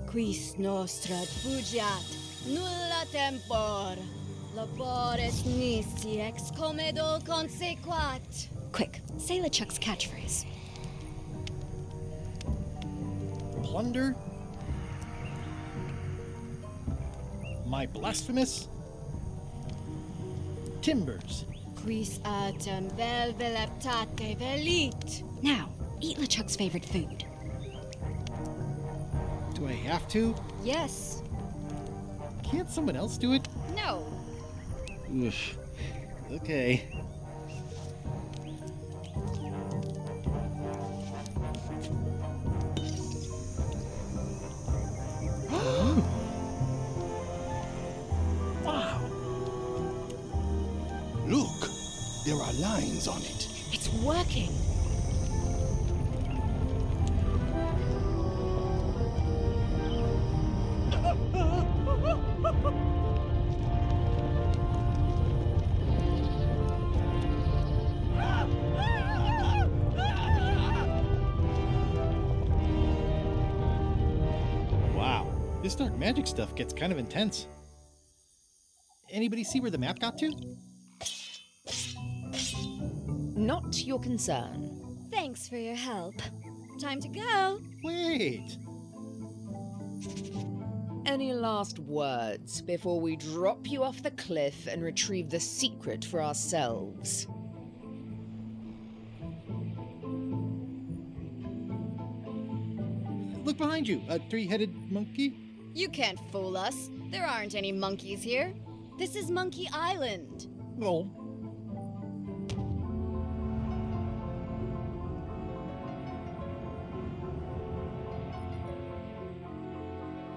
Quis nostra fugiat, nulla tempor. Labores nisi ex comedo consequat. Quick, say LeChuck's catchphrase. plunder, my blasphemous timbers. Quis autem vel veleptate velit. Now, eat LeChuck's favorite food. Do I have to? Yes. Can't someone else do it? No. Oof. Okay. Wow. Look, there are lines on it. It's working. Wow. This dark magic stuff gets kind of intense. Anybody see where the map got to? Not your concern. Thanks for your help. Time to go. Wait. Any last words before we drop you off the cliff and retrieve the secret for ourselves? Look behind you, a three-headed monkey. You can't fool us. There aren't any monkeys here. This is Monkey Island. Oh.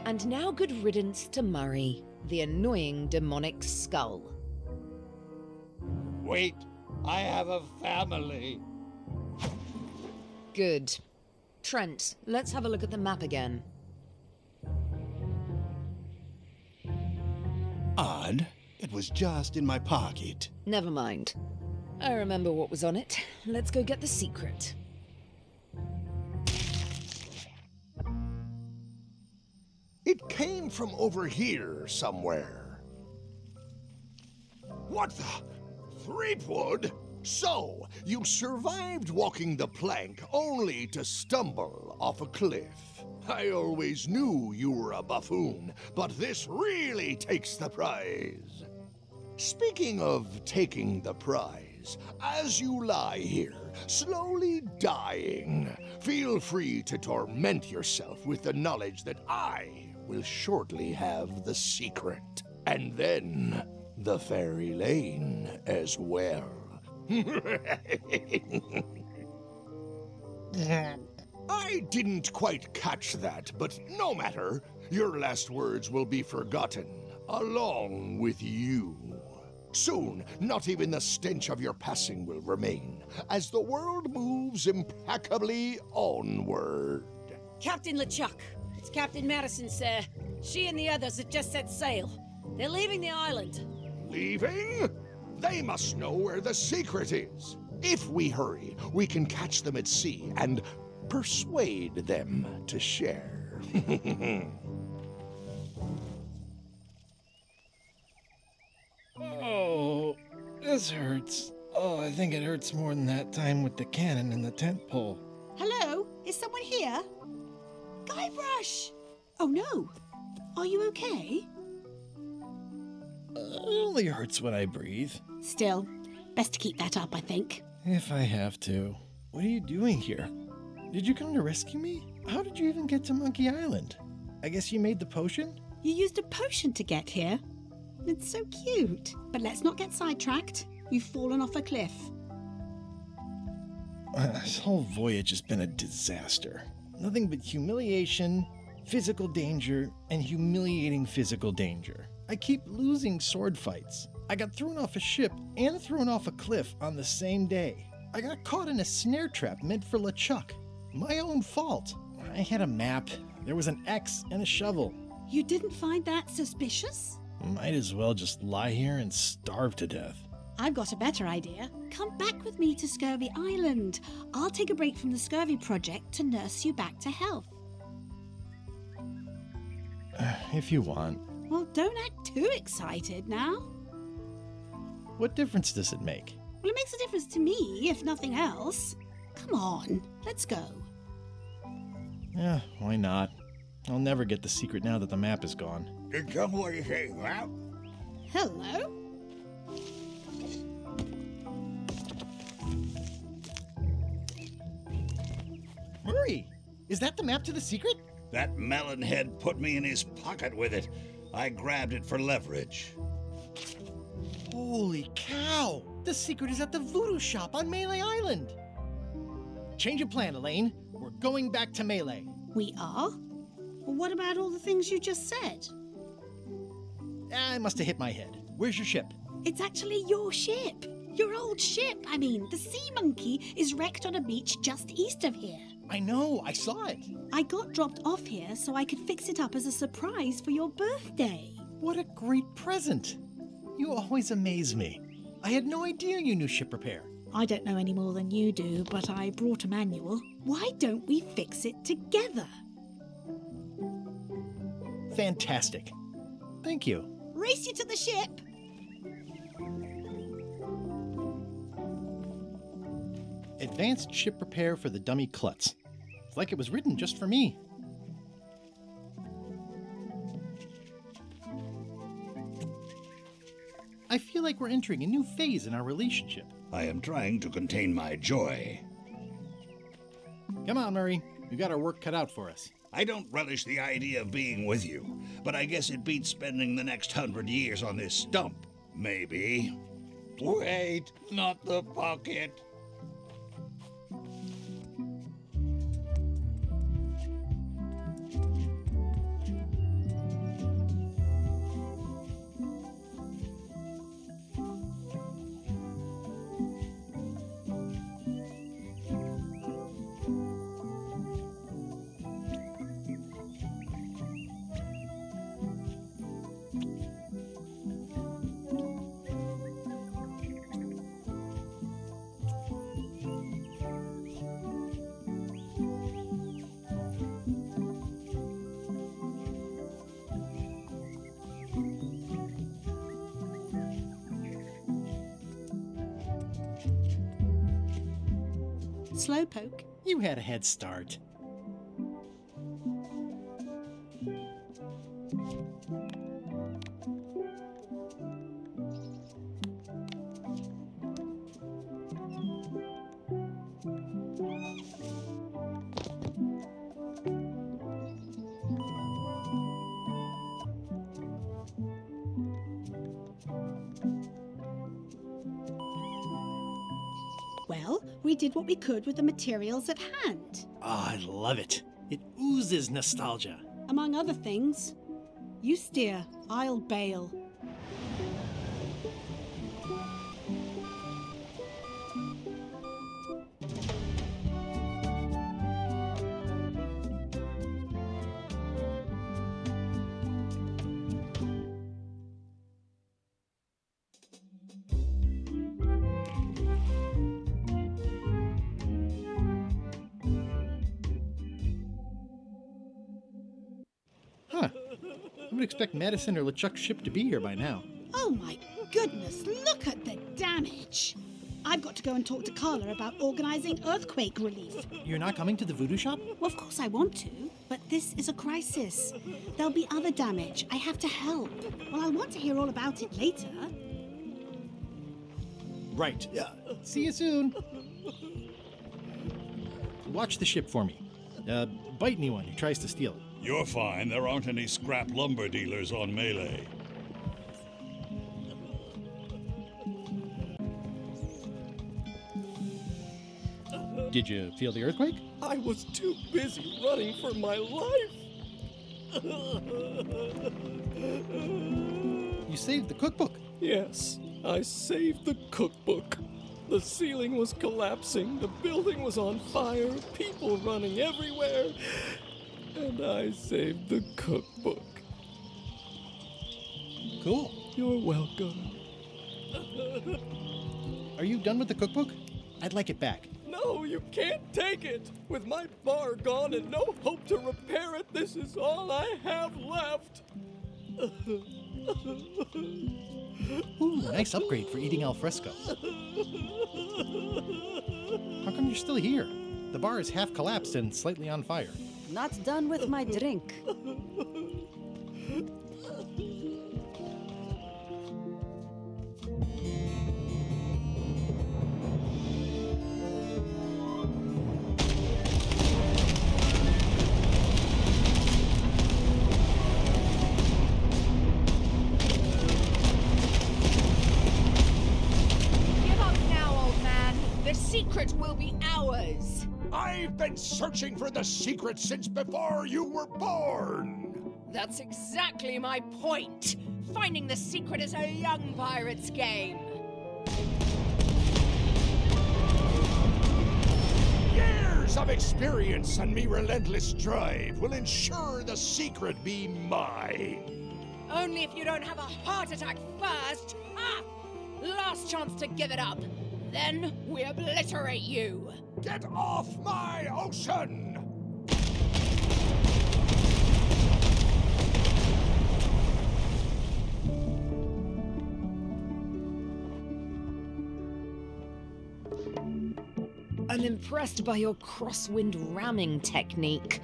And now good riddance to Murray, the annoying demonic skull. Wait, I have a family. Good. Trent, let's have a look at the map again. Odd. It was just in my pocket. Never mind. I remember what was on it. Let's go get the secret. It came from over here somewhere. What the? Threepwood? So, you survived walking the plank only to stumble off a cliff. I always knew you were a buffoon, but this really takes the prize. Speaking of taking the prize, as you lie here, slowly dying, feel free to torment yourself with the knowledge that I will shortly have the secret. And then the fairy lane as well. I didn't quite catch that, but no matter. Your last words will be forgotten, along with you. Soon, not even the stench of your passing will remain, as the world moves impeccably onward. Captain LeChuck, it's Captain Madison, sir. She and the others have just set sail. They're leaving the island. Leaving? They must know where the secret is. If we hurry, we can catch them at sea and persuade them to share. Oh, this hurts. Oh, I think it hurts more than that time with the cannon and the tent pole. Hello? Is someone here? Guybrush! Oh no. Are you okay? It only hurts when I breathe. Still, best to keep that up, I think. If I have to. What are you doing here? Did you come to rescue me? How did you even get to Monkey Island? I guess you made the potion? You used a potion to get here. It's so cute. But let's not get sidetracked. You've fallen off a cliff. This whole voyage has been a disaster. Nothing but humiliation, physical danger, and humiliating physical danger. I keep losing sword fights. I got thrown off a ship and thrown off a cliff on the same day. I got caught in a snare trap meant for LeChuck. My own fault. I had a map. There was an X and a shovel. You didn't find that suspicious? Might as well just lie here and starve to death. I've got a better idea. Come back with me to Scurvy Island. I'll take a break from the Scurvy Project to nurse you back to health. If you want. Well, don't act too excited now. What difference does it make? Well, it makes a difference to me, if nothing else. Come on, let's go. Yeah, why not? I'll never get the secret now that the map is gone. Tell me what you say, map. Hello? Murray, is that the map to the secret? That melonhead put me in his pocket with it. I grabbed it for leverage. Holy cow! The secret is at the voodoo shop on Melee Island! Change of plan, Elaine. We're going back to Melee. We are? Well, what about all the things you just said? I must have hit my head. Where's your ship? It's actually your ship. Your old ship. I mean, the Sea Monkey is wrecked on a beach just east of here. I know, I saw it. I got dropped off here so I could fix it up as a surprise for your birthday. What a great present. You always amaze me. I had no idea you knew ship repair. I don't know any more than you do, but I brought a manual. Why don't we fix it together? Fantastic. Thank you. Race you to the ship! Advanced ship repair for the dummy klutz. It's like it was written just for me. I feel like we're entering a new phase in our relationship. I am trying to contain my joy. Come on, Murray. We've got our work cut out for us. I don't relish the idea of being with you, but I guess it beats spending the next 100 years on this stump. Maybe. Wait, not the pocket. Slowpoke. You had a head start. Well, we did what we could with the materials at hand. Oh, I love it. It oozes nostalgia. Among other things, you steer, I'll bail. Huh. I would expect Madison or LeChuck's ship to be here by now. Oh my goodness, look at the damage! I've got to go and talk to Carla about organising earthquake relief. You're not coming to the voodoo shop? Well, of course I want to, but this is a crisis. There'll be other damage. I have to help. Well, I'll want to hear all about it later. Right. See you soon. Watch the ship for me. Bite anyone who tries to steal it. You're fine. There aren't any scrap lumber dealers on Melee. Did you feel the earthquake? I was too busy running for my life. You saved the cookbook. Yes, I saved the cookbook. The ceiling was collapsing, the building was on fire, people running everywhere, and I saved the cookbook. Cool. You're welcome. Are you done with the cookbook? I'd like it back. No, you can't take it! With my bar gone and no hope to repair it, this is all I have left! Ooh, nice upgrade for eating al fresco. How come you're still here? The bar is half collapsed and slightly on fire. Not done with my drink. Give up now, old man. The secret will be ours. I've been searching for the secret since before you were born! That's exactly my point. Finding the secret is a young pirate's game. Years of experience and me relentless drive will ensure the secret be mine. Only if you don't have a heart attack first. Ah! Last chance to give it up. Then we obliterate you. Get off my ocean! I'm impressed by your crosswind ramming technique.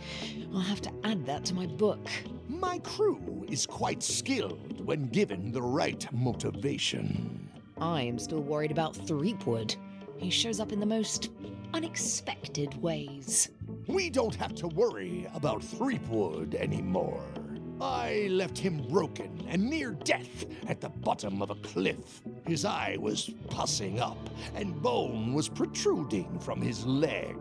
I'll have to add that to my book. My crew is quite skilled when given the right motivation. I am still worried about Threepwood. He shows up in the most unexpected ways. We don't have to worry about Threepwood anymore. I left him broken and near death at the bottom of a cliff. His eye was pussing up, and bone was protruding from his leg.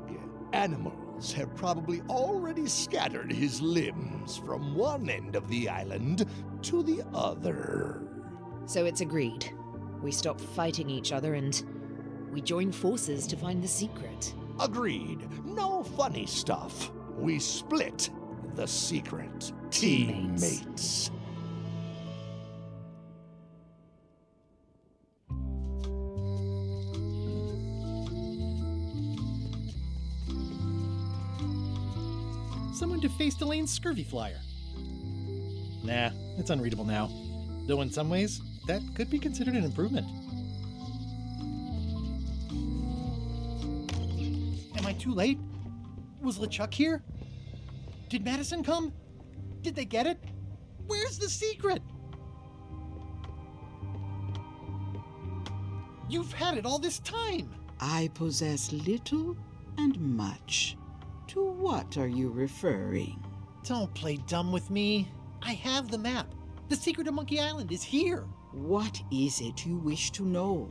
Animals have probably already scattered his limbs from one end of the island to the other. So it's agreed. We stop fighting each other and we join forces to find the secret. Agreed. No funny stuff. We split the secret. Teammates. Someone defaced Elaine's scurvy flyer. Nah, it's unreadable now. Though in some ways, that could be considered an improvement. Am I too late? Was LeChuck here? Did Madison come? Did they get it? Where's the secret? You've had it all this time! I possess little and much. To what are you referring? Don't play dumb with me. I have the map. The secret of Monkey Island is here. What is it you wish to know?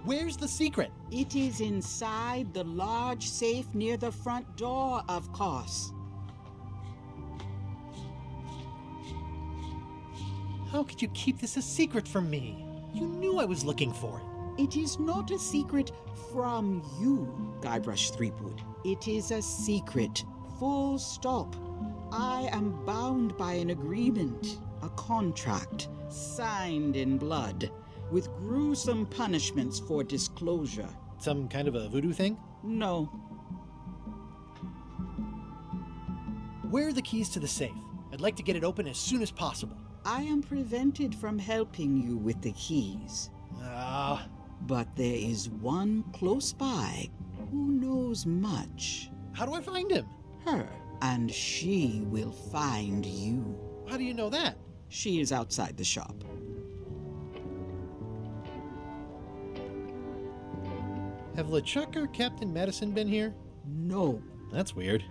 Where's the secret? It is inside the large safe near the front door, of course. How could you keep this a secret from me? You knew I was looking for it. It is not a secret from you, Guybrush Threepwood. It is a secret. Full stop. I am bound by an agreement, a contract, signed in blood, with gruesome punishments for disclosure. Some kind of a voodoo thing? No. Where are the keys to the safe? I'd like to get it open as soon as possible. I am prevented from helping you with the keys. But there is one close by who knows much. How do I find him? Her. And she will find you. How do you know that? She is outside the shop. Have LeChuck or Captain Madison been here? No. That's weird.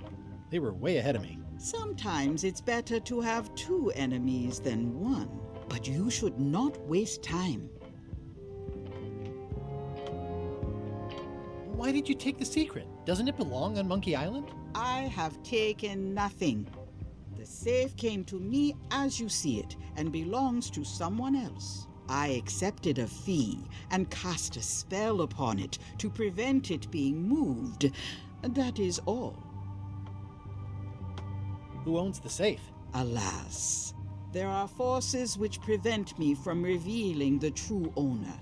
They were way ahead of me. Sometimes it's better to have two enemies than one. But you should not waste time. Why did you take the secret? Doesn't it belong on Monkey Island? I have taken nothing. The safe came to me as you see it and belongs to someone else. I accepted a fee and cast a spell upon it to prevent it being moved. That is all. Who owns the safe? Alas, there are forces which prevent me from revealing the true owner.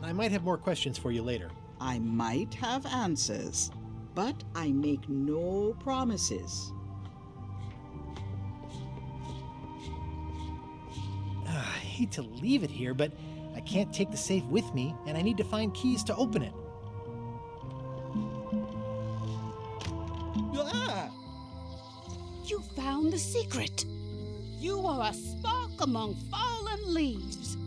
I might have more questions for you later. I might have answers, but I make no promises. I hate to leave it here, but I can't take the safe with me, and I need to find keys to open it. You found the secret. You are a spark among fallen leaves.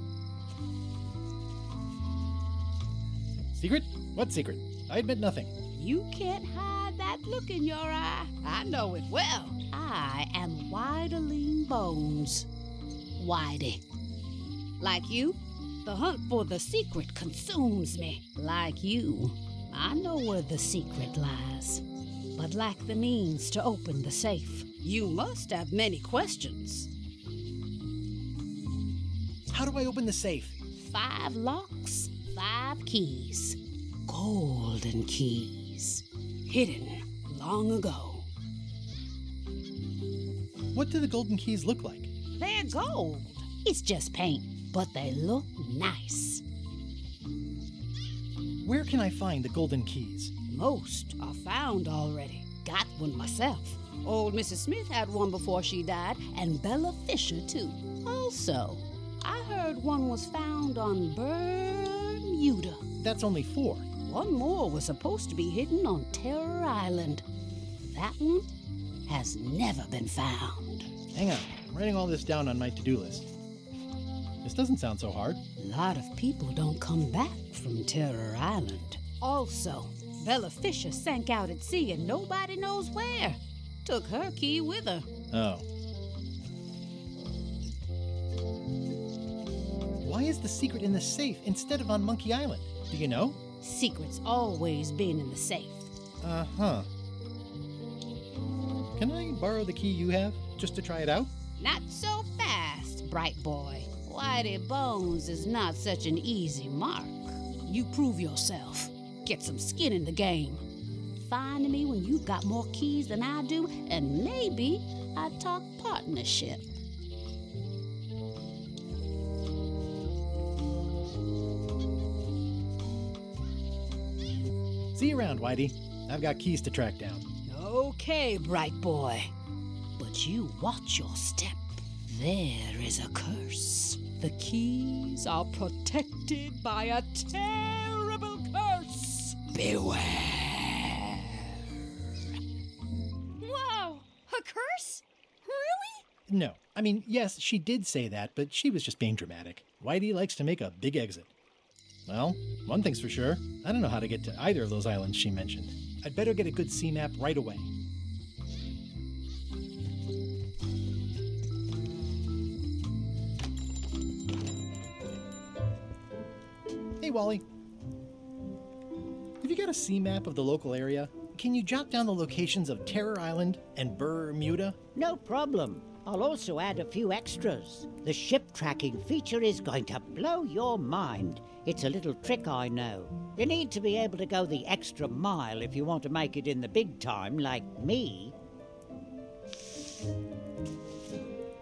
Secret? What secret? I admit nothing. You can't hide that look in your eye. I know it well. I am Whiteling Bones. Whitey. Like you, the hunt for the secret consumes me. Like you, I know where the secret lies, but lack the means to open the safe. You must have many questions. How do I open the safe? 5 locks, 5 keys. Golden keys. Hidden long ago. What do the golden keys look like? They're gold. It's just paint, but they look nice. Where can I find the golden keys? Most are found already. Got one myself. Old Mrs. Smith had one before she died, and Bella Fisher, too. Also, I heard one was found on Bermuda. That's only 4. One more was supposed to be hidden on Terror Island. That one has never been found. Hang on, I'm writing all this down on my to-do list. This doesn't sound so hard. A lot of people don't come back from Terror Island. Also, Bella Fisher sank out at sea and nobody knows where. Took her key with her. Oh. Why is the secret in the safe instead of on Monkey Island? Do you know? Secret's always been in the safe. Uh-huh. Can I borrow the key you have, just to try it out? Not so fast, bright boy. Whitey Bones is not such an easy mark. You prove yourself. Get some skin in the game. Find me when you've got more keys than I do, and maybe I'd talk partnership. See you around, Whitey. I've got keys to track down. Okay, bright boy. But you watch your step. There is a curse. The keys are protected by a terrible curse. Beware. Whoa! A curse? Really? No. I mean, yes, she did say that, but she was just being dramatic. Whitey likes to make a big exit. Well, one thing's for sure. I don't know how to get to either of those islands she mentioned. I'd better get a good sea map right away. Hey, Wally. Have you got a sea map of the local area? Can you jot down the locations of Terror Island and Bermuda? No problem. I'll also add a few extras. The ship tracking feature is going to blow your mind. It's a little trick, I know. You need to be able to go the extra mile if you want to make it in the big time, like me.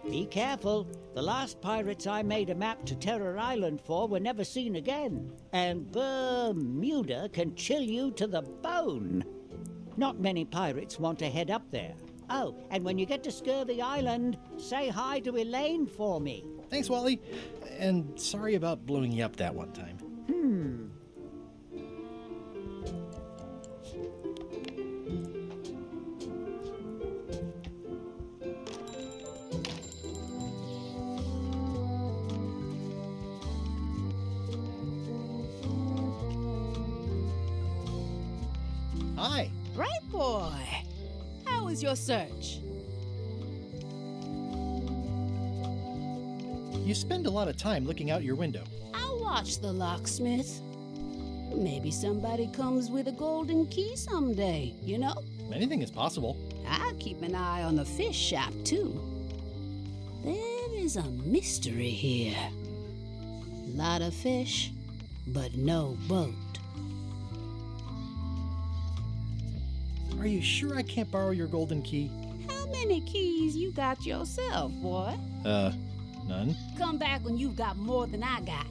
Be careful. The last pirates I made a map to Terror Island for were never seen again. And Bermuda can chill you to the bone. Not many pirates want to head up there. Oh, and when you get to Scurvy Island, say hi to Elaine for me. Thanks, Wally. And sorry about blowing you up that one time. Hi. Bright boy. How was your search? You spend a lot of time looking out your window. I'll watch the locksmith. Maybe somebody comes with a golden key someday, you know? Anything is possible. I'll keep an eye on the fish shop, too. There is a mystery here. Lot of fish, but no boat. Are you sure I can't borrow your golden key? How many keys you got yourself, boy? None. Come back when you've got more than I got.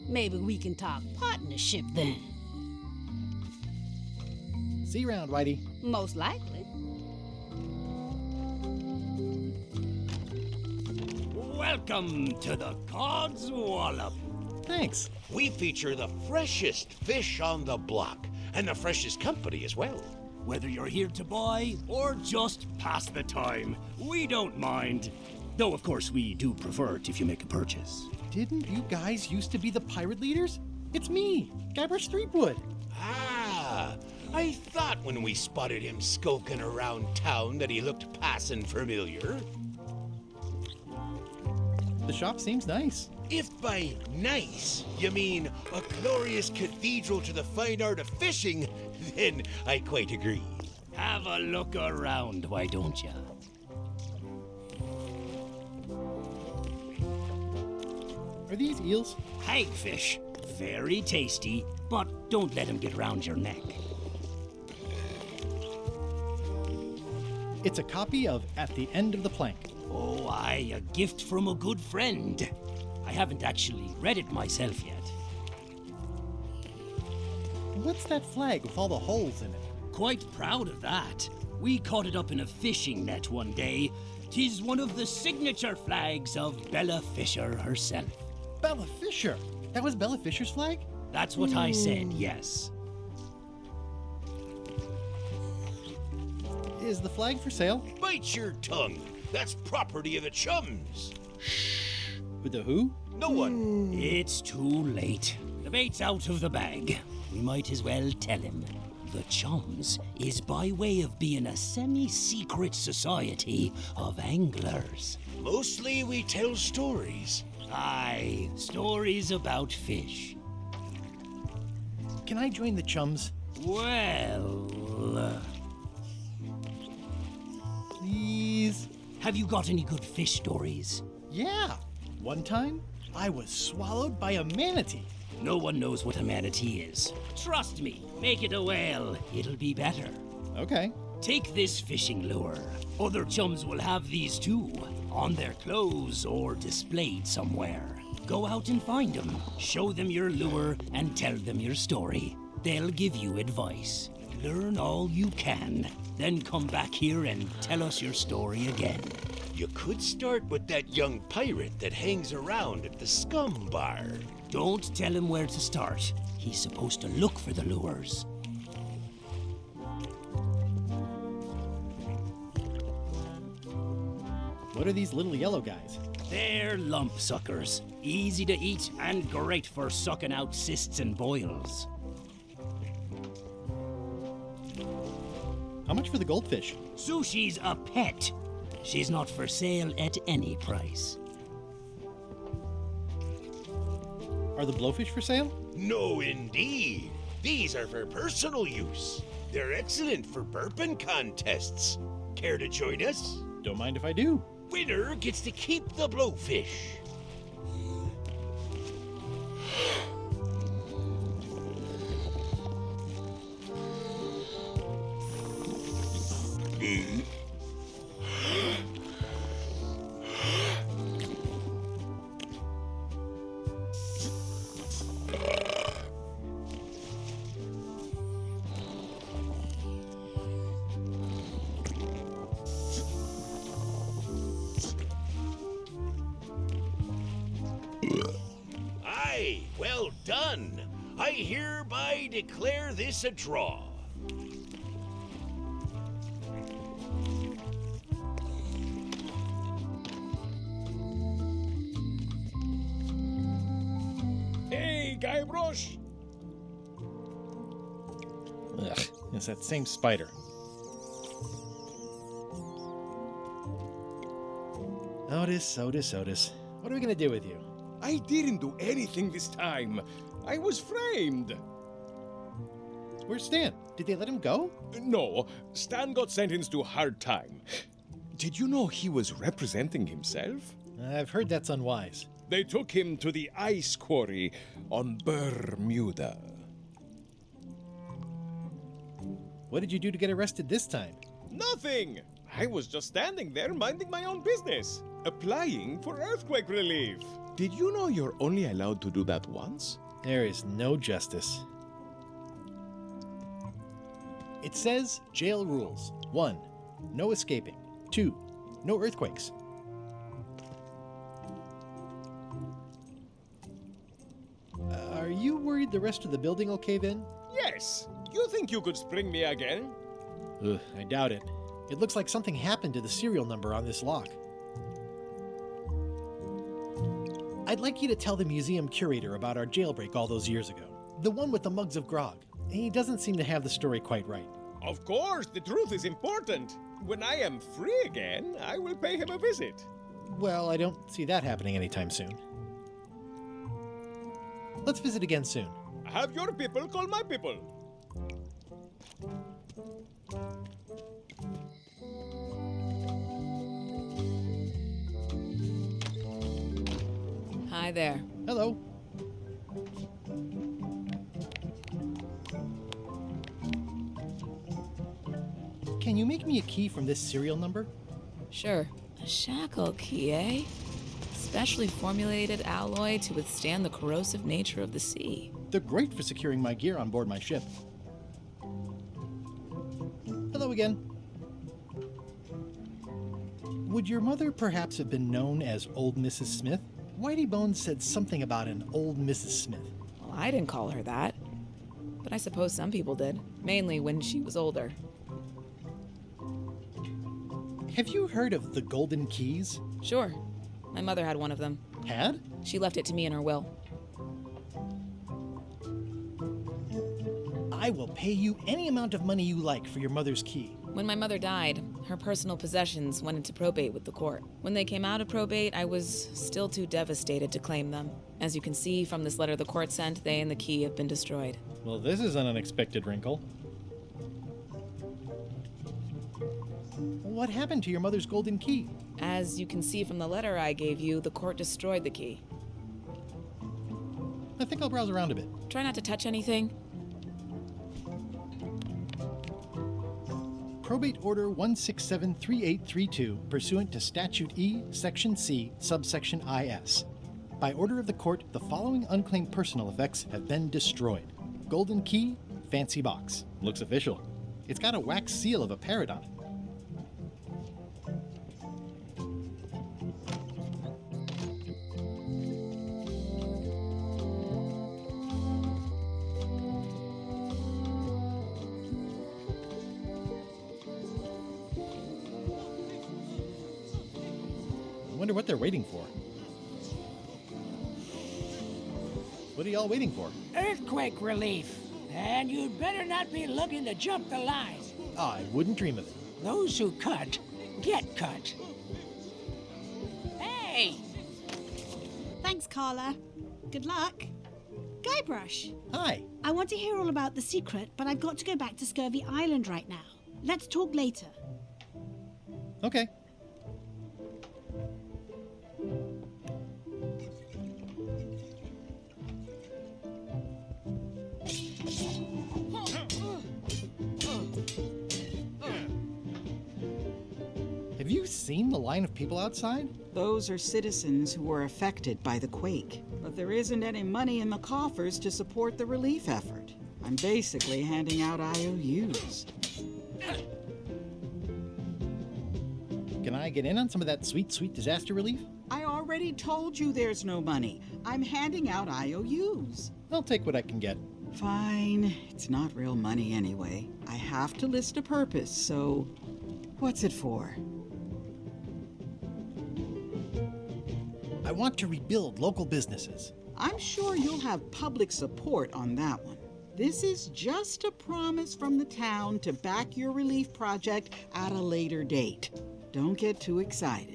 Maybe we can talk partnership then. See you around, Whitey. Most likely. Welcome to the God's Wallop. Thanks. We feature the freshest fish on the block, and the freshest company as well. Whether you're here to buy or just pass the time, we don't mind. Though, of course, we do prefer it if you make a purchase. Didn't you guys used to be the pirate leaders? It's me, Guybrush Threepwood. Ah, I thought when we spotted him skulking around town that he looked passing familiar. The shop seems nice. If by nice you mean a glorious cathedral to the fine art of fishing, then I quite agree. Have a look around, why don't ya? Are these eels? Hagfish. Very tasty, but don't let him get round your neck. It's a copy of At the End of the Plank. Oh, aye, a gift from a good friend. I haven't actually read it myself yet. What's that flag with all the holes in it? Quite proud of that. We caught it up in a fishing net one day. 'Tis one of the signature flags of Bella Fisher herself. Bella Fisher? That was Bella Fisher's flag? That's what I said, yes. Is the flag for sale? Bite your tongue. That's property of the chums. With the who? No one. It's too late. The bait's out of the bag. We might as well tell him. The Chums is by way of being a semi-secret society of anglers. Mostly we tell stories. Aye, stories about fish. Can I join the Chums? Well... Please? Have you got any good fish stories? Yeah. One time, I was swallowed by a manatee. No one knows what a manatee is. Trust me, make it a whale. It'll be better. Okay. Take this fishing lure. Other chums will have these too, on their clothes or displayed somewhere. Go out and find them, show them your lure, and tell them your story. They'll give you advice. Learn all you can, then come back here and tell us your story again. You could start with that young pirate that hangs around at the Scum Bar. Don't tell him where to start. He's supposed to look for the lures. What are these little yellow guys? They're lump suckers. Easy to eat and great for sucking out cysts and boils. How much for the goldfish? Sushi's a pet. She's not for sale at any price. Are the blowfish for sale? No, indeed. These are for personal use. They're excellent for burping contests. Care to join us? Don't mind if I do. Winner gets to keep the blowfish. Aye, well done. I hereby declare this a draw. Hey, Guybrush! Ugh, it's that same spider. Otis. What are we gonna do with you? I didn't do anything this time. I was framed. Where's Stan? Did they let him go? No, Stan got sentenced to hard time. Did you know he was representing himself? I've heard that's unwise. They took him to the ice quarry on Bermuda. What did you do to get arrested this time? Nothing! I was just standing there minding my own business, applying for earthquake relief. Did you know you're only allowed to do that once? There is no justice. It says jail rules. 1. No escaping. 2. No earthquakes. Are you worried the rest of the building will cave in? Yes. You think you could spring me again? Ugh, I doubt it. It looks like something happened to the serial number on this lock. I'd like you to tell the museum curator about our jailbreak all those years ago. The one with the mugs of grog. He doesn't seem to have the story quite right. Of course, the truth is important. When I am free again, I will pay him a visit. Well, I don't see that happening anytime soon. Let's visit again soon. Have your people call my people. Hi there. Hello. Can you make me a key from this serial number? Sure. A shackle key, eh? Specially formulated alloy to withstand the corrosive nature of the sea. They're great for securing my gear on board my ship. Hello again. Would your mother perhaps have been known as Old Mrs. Smith? Whitey Bones said something about an old Mrs. Smith. Well, I didn't call her that. But I suppose some people did. Mainly when she was older. Have you heard of the Golden Keys? Sure. My mother had one of them. Had? She left it to me in her will. I will pay you any amount of money you like for your mother's key. When my mother died, her personal possessions went into probate with the court. When they came out of probate, I was still too devastated to claim them. As you can see from this letter the court sent, they and the key have been destroyed. Well, this is an unexpected wrinkle. What happened to your mother's golden key? As you can see from the letter I gave you, the court destroyed the key. I think I'll browse around a bit. Try not to touch anything. Probate Order 1673832, pursuant to Statute E, Section C, subsection IS. By order of the court, the following unclaimed personal effects have been destroyed. Golden key, fancy box. Looks official. It's got a wax seal of a parrot on it. I wonder what they're waiting for. What are y'all waiting for? Earthquake relief. And you'd better not be looking to jump the line. I wouldn't dream of it. Those who cut, get cut. Hey! Thanks, Carla. Good luck. Guybrush. Hi. I want to hear all about the secret, but I've got to go back to Scurvy Island right now. Let's talk later. Okay. Have you seen the line of people outside? Those are citizens who were affected by the quake. But there isn't any money in the coffers to support the relief effort. I'm basically handing out IOUs. Can I get in on some of that sweet, sweet disaster relief? I already told you there's no money. I'm handing out IOUs. I'll take what I can get. Fine. It's not real money anyway. I have to list a purpose, so what's it for? I want to rebuild local businesses. I'm sure you'll have public support on that one. This is just a promise from the town to back your relief project at a later date. Don't get too excited.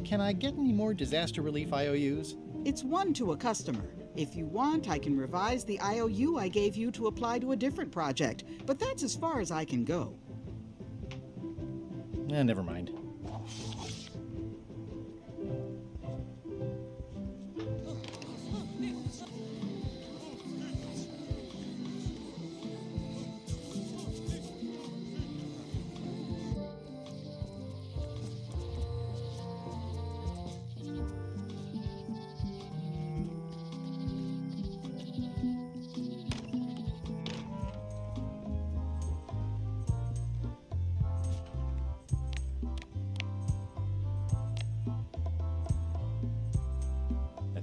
Can I get any more disaster relief IOUs? It's one to a customer. If you want, I can revise the IOU I gave you to apply to a different project, but that's as far as I can go. Never mind.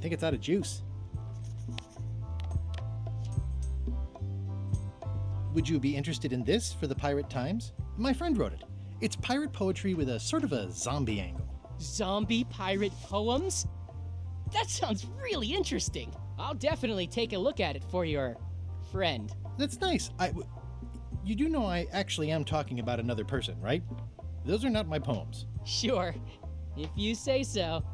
think it's out of juice. Would you be interested in this for the Pirate Times? My friend wrote it. It's pirate poetry with a sort of a zombie angle. Zombie pirate poems? That sounds really interesting. I'll definitely take a look at it for your friend. That's nice. You do know I actually am talking about another person, right? Those are not my poems. Sure, if you say so.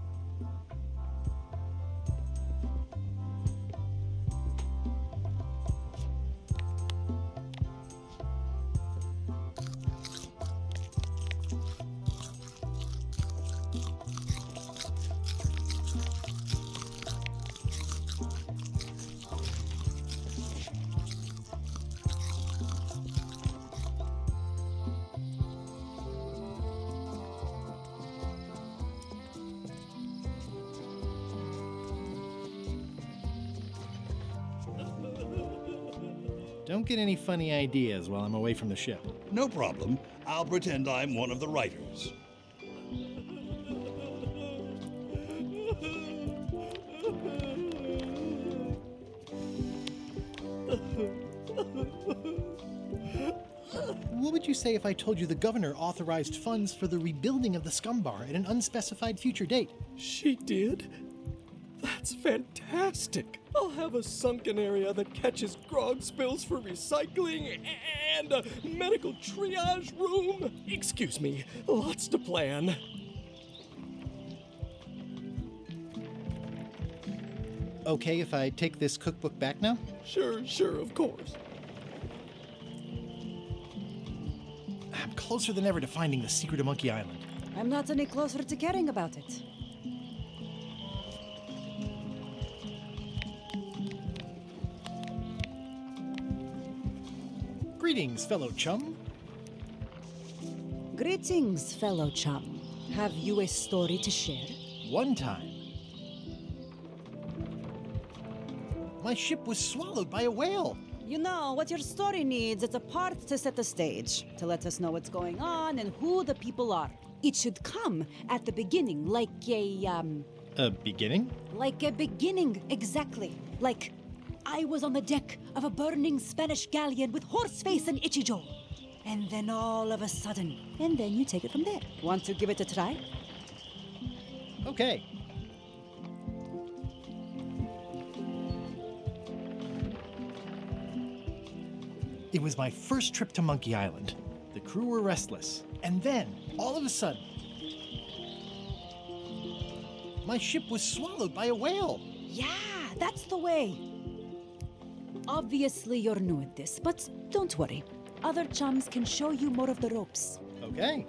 Don't get any funny ideas while I'm away from the ship. No problem. I'll pretend I'm one of the writers. What would you say if I told you the governor authorized funds for the rebuilding of the scum bar at an unspecified future date? She did? That's fantastic. I'll have a sunken area that catches grog spills for recycling and a medical triage room. Excuse me, lots to plan. Okay if I take this cookbook back now? Sure, of course. I'm closer than ever to finding the secret of Monkey Island. I'm not any closer to caring about it. Greetings, fellow chum. Greetings, fellow chum. Have you a story to share? One time, my ship was swallowed by a whale. You know, what your story needs is a part to set the stage, to let us know what's going on and who the people are. It should come at the beginning, like a beginning? Like a beginning, exactly. Like, I was on the deck of a burning Spanish galleon with Horseface and Ichijo. And then all of a sudden, and then you take it from there. Want to give it a try? Okay. It was my first trip to Monkey Island. The crew were restless. And then, all of a sudden, my ship was swallowed by a whale. Yeah, that's the way. Obviously, you're new at this, but don't worry. Other chums can show you more of the ropes. Okay.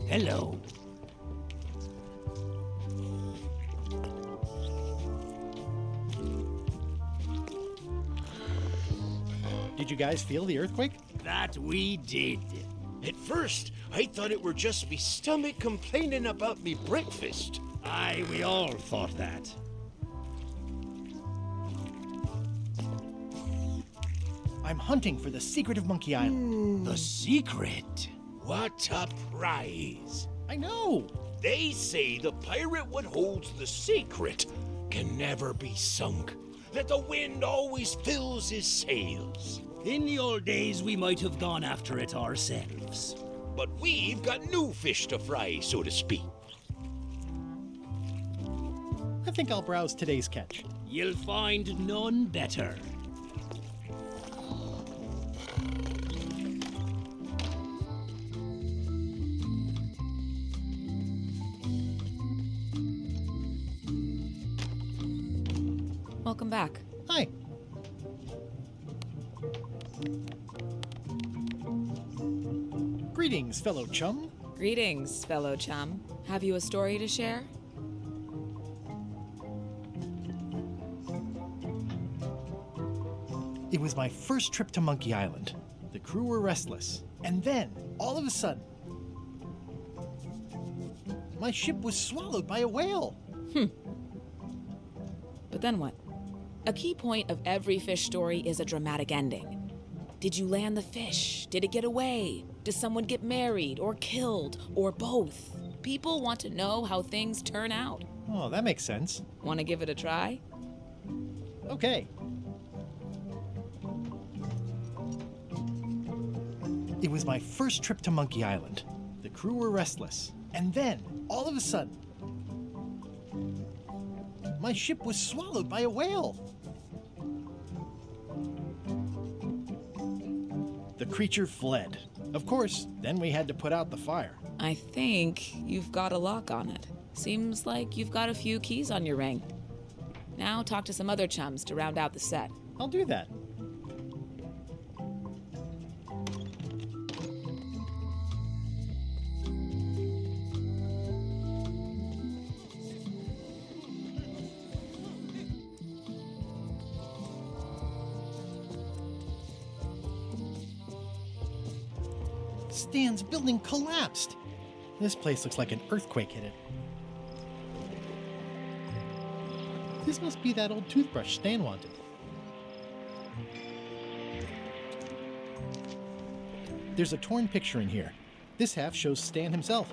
Hello. Did you guys feel the earthquake? That we did. At first, I thought it were just me stomach complaining about me breakfast. Aye, we all thought that. I'm hunting for the secret of Monkey Island. The secret? What a prize! I know! They say the pirate what holds the secret can never be sunk, that the wind always fills his sails. In the old days, we might have gone after it ourselves. But we've got new fish to fry, so to speak. I think I'll browse today's catch. You'll find none better. Welcome back. Hi. Greetings, fellow chum. Greetings, fellow chum. Have you a story to share? It was my first trip to Monkey Island. The crew were restless. And then, all of a sudden, my ship was swallowed by a whale. But then what? A key point of every fish story is a dramatic ending. Did you land the fish? Did it get away? Does someone get married or killed or both? People want to know how things turn out. Oh, that makes sense. Want to give it a try? Okay. It was my first trip to Monkey Island. The crew were restless. And then, all of a sudden, my ship was swallowed by a whale. The creature fled. Of course, then we had to put out the fire. I think you've got a lock on it. Seems like you've got a few keys on your ring. Now talk to some other chums to round out the set. I'll do that. Stan's building collapsed. This place looks like an earthquake hit it. This must be that old toothbrush Stan wanted. There's a torn picture in here. This half shows Stan himself.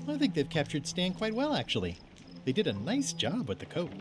I think they've captured Stan quite well, actually. They did a nice job with the coat.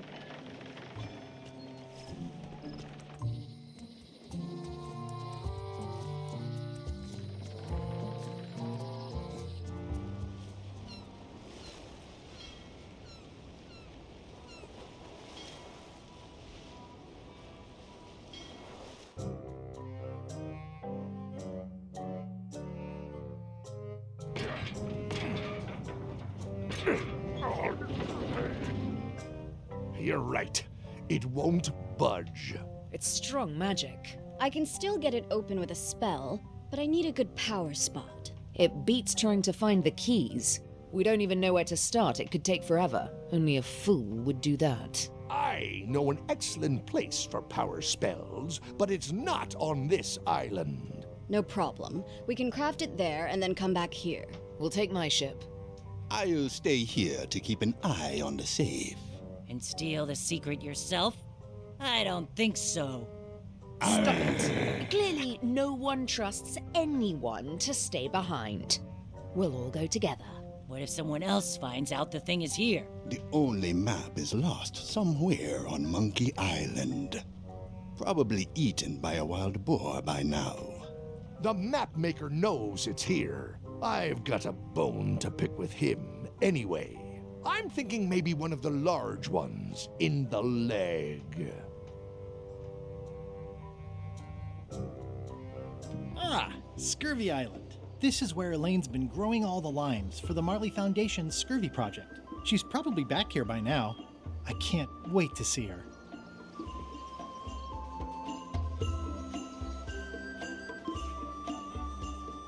You're right. It won't budge. It's strong magic. I can still get it open with a spell, but I need a good power spot. It beats trying to find the keys. We don't even know where to start. It could take forever. Only a fool would do that. I know an excellent place for power spells, but it's not on this island. No problem. We can craft it there and then come back here. We'll take my ship. I'll stay here to keep an eye on the safe. And steal the secret yourself? I don't think so. Stop it. Clearly, no one trusts anyone to stay behind. We'll all go together. What if someone else finds out the thing is here? The only map is lost somewhere on Monkey Island. Probably eaten by a wild boar by now. The map maker knows it's here. I've got a bone to pick with him anyway. I'm thinking maybe one of the large ones in the leg. Ah, Scurvy Island. This is where Elaine's been growing all the limes for the Marley Foundation's Scurvy project. She's probably back here by now. I can't wait to see her.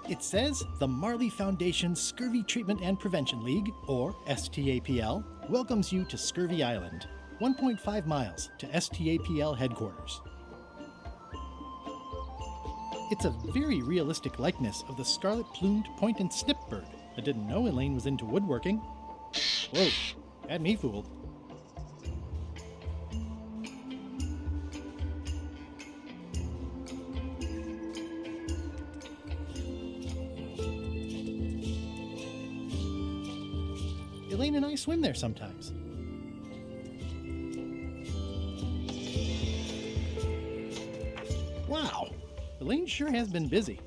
It says the Marley Foundation's Scurvy Treatment and Prevention League, or STAPL, welcomes you to Scurvy Island, 1.5 miles to STAPL headquarters. It's a very realistic likeness of the scarlet-plumed point and snip bird. I didn't know Elaine was into woodworking. Whoa, had me fooled. Elaine and I swim there sometimes. Wow, Elaine sure has been busy.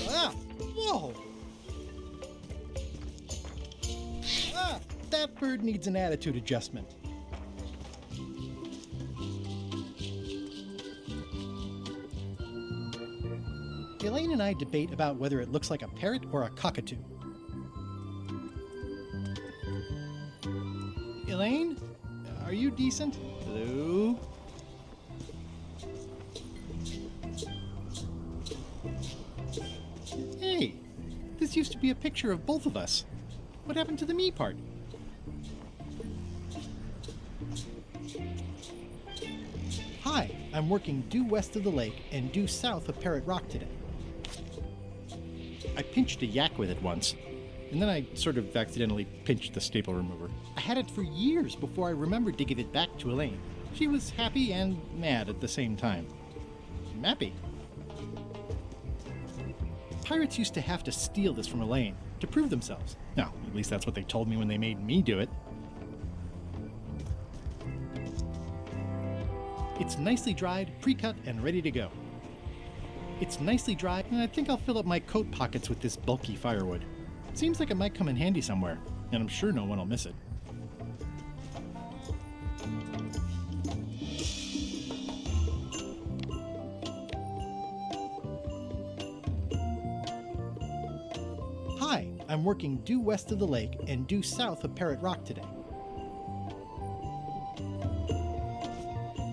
Ah, whoa! Ah, that bird needs an attitude adjustment. Elaine and I debate about whether it looks like a parrot or a cockatoo. Elaine, are you decent? Hello? Hey, this used to be a picture of both of us. What happened to the me part? Hi, I'm working due west of the lake and due south of Parrot Rock today. pinched a yak with it once, and then I sort of accidentally pinched the staple remover. I had it for years before I remembered to give it back to Elaine. She was happy and mad at the same time. Mappy. Pirates used to have to steal this from Elaine to prove themselves. Now, at least that's what they told me when they made me do it. It's nicely dried, pre-cut, and ready to go. It's nicely dried, and I think I'll fill up my coat pockets with this bulky firewood. Seems like it might come in handy somewhere, and I'm sure no one will miss it. Hi, I'm working due west of the lake and due south of Parrot Rock today.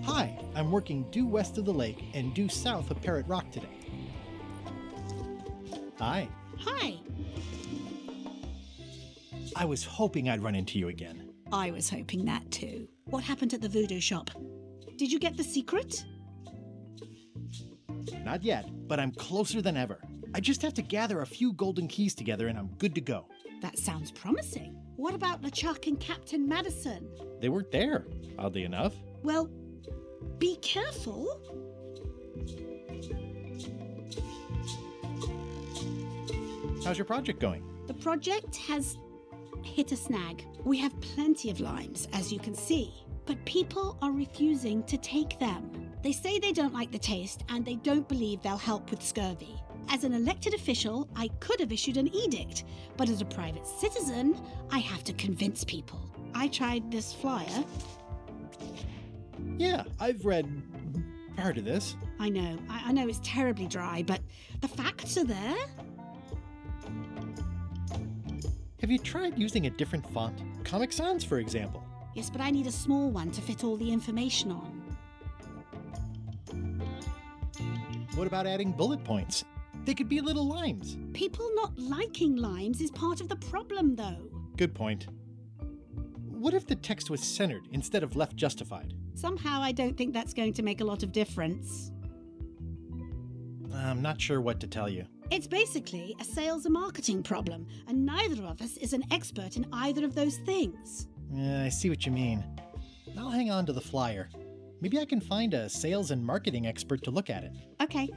Hi, I'm working due west of the lake and due south of Parrot Rock today. Hi. Hi. I was hoping I'd run into you again. I was hoping that too. What happened at the voodoo shop? Did you get the secret? Not yet, but I'm closer than ever. I just have to gather a few golden keys together and I'm good to go. That sounds promising. What about LeChuck and Captain Madison? They weren't there, oddly enough. Well, be careful. How's your project going? The project has hit a snag. We have plenty of limes, as you can see, but people are refusing to take them. They say they don't like the taste and they don't believe they'll help with scurvy. As an elected official, I could have issued an edict, but as a private citizen, I have to convince people. I tried this flyer. Yeah, I've read part of this. I know it's terribly dry, but the facts are there. Have you tried using a different font? Comic Sans, for example. Yes, but I need a small one to fit all the information on. What about adding bullet points? They could be little limes. People not liking limes is part of the problem, though. Good point. What if the text was centered instead of left justified? Somehow I don't think that's going to make a lot of difference. I'm not sure what to tell you. It's basically a sales and marketing problem, and neither of us is an expert in either of those things. I see what you mean. I'll hang on to the flyer. Maybe I can find a sales and marketing expert to look at it. Okay.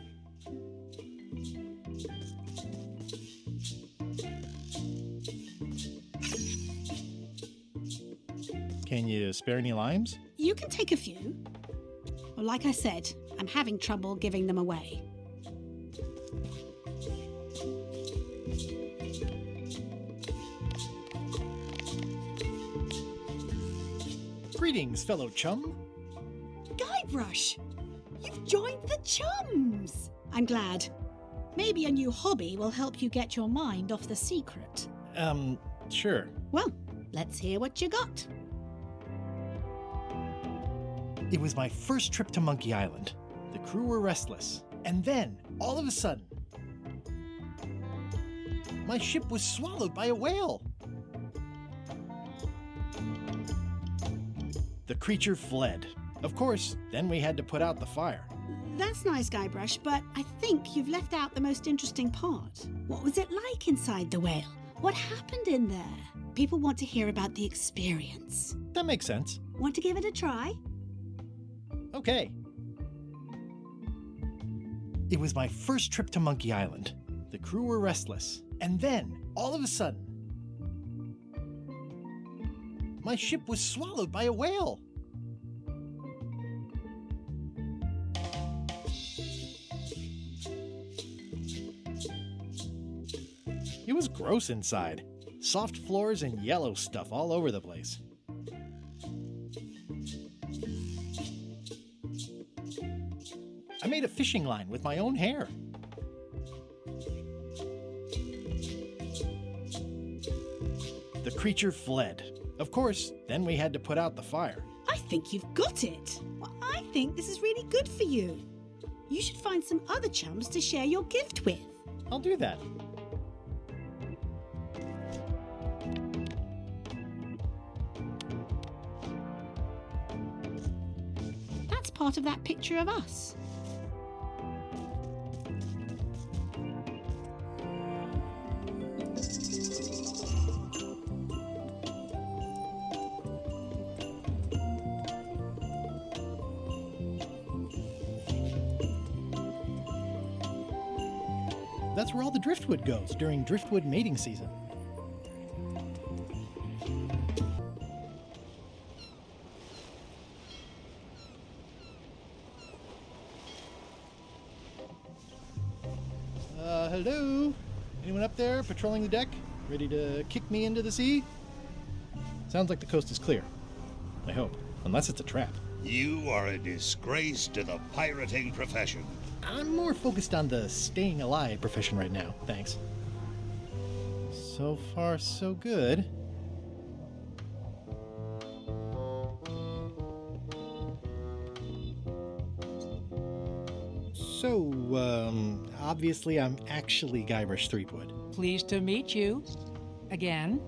Can you spare any limes? You can take a few. Well, like I said, I'm having trouble giving them away. Greetings, fellow chum. Guybrush, you've joined the chums. I'm glad. Maybe a new hobby will help you get your mind off the secret. Sure. Well, let's hear what you got. It was my first trip to Monkey Island. The crew were restless. And then, all of a sudden, my ship was swallowed by a whale. The creature fled. Of course, then we had to put out the fire. That's nice, Guybrush, but I think you've left out the most interesting part. What was it like inside the whale? What happened in there? People want to hear about the experience. That makes sense. Want to give it a try? Okay. It was my first trip to Monkey Island. The crew were restless. And then, all of a sudden, my ship was swallowed by a whale. It was gross inside. Soft floors and yellow stuff all over the place. I made a fishing line with my own hair. The creature fled. Of course, then we had to put out the fire. I think you've got it. Well, I think this is really good for you. You should find some other chums to share your gift with. I'll do that. That's part of that picture of us. That's where all the driftwood goes during driftwood mating season. Hello? Anyone up there patrolling the deck? Ready to kick me into the sea? Sounds like the coast is clear. I hope. Unless it's a trap. You are a disgrace to the pirating profession. I'm more focused on the staying alive profession right now, thanks. So far, so good. So, obviously I'm actually Guybrush Threepwood. Pleased to meet you. Again.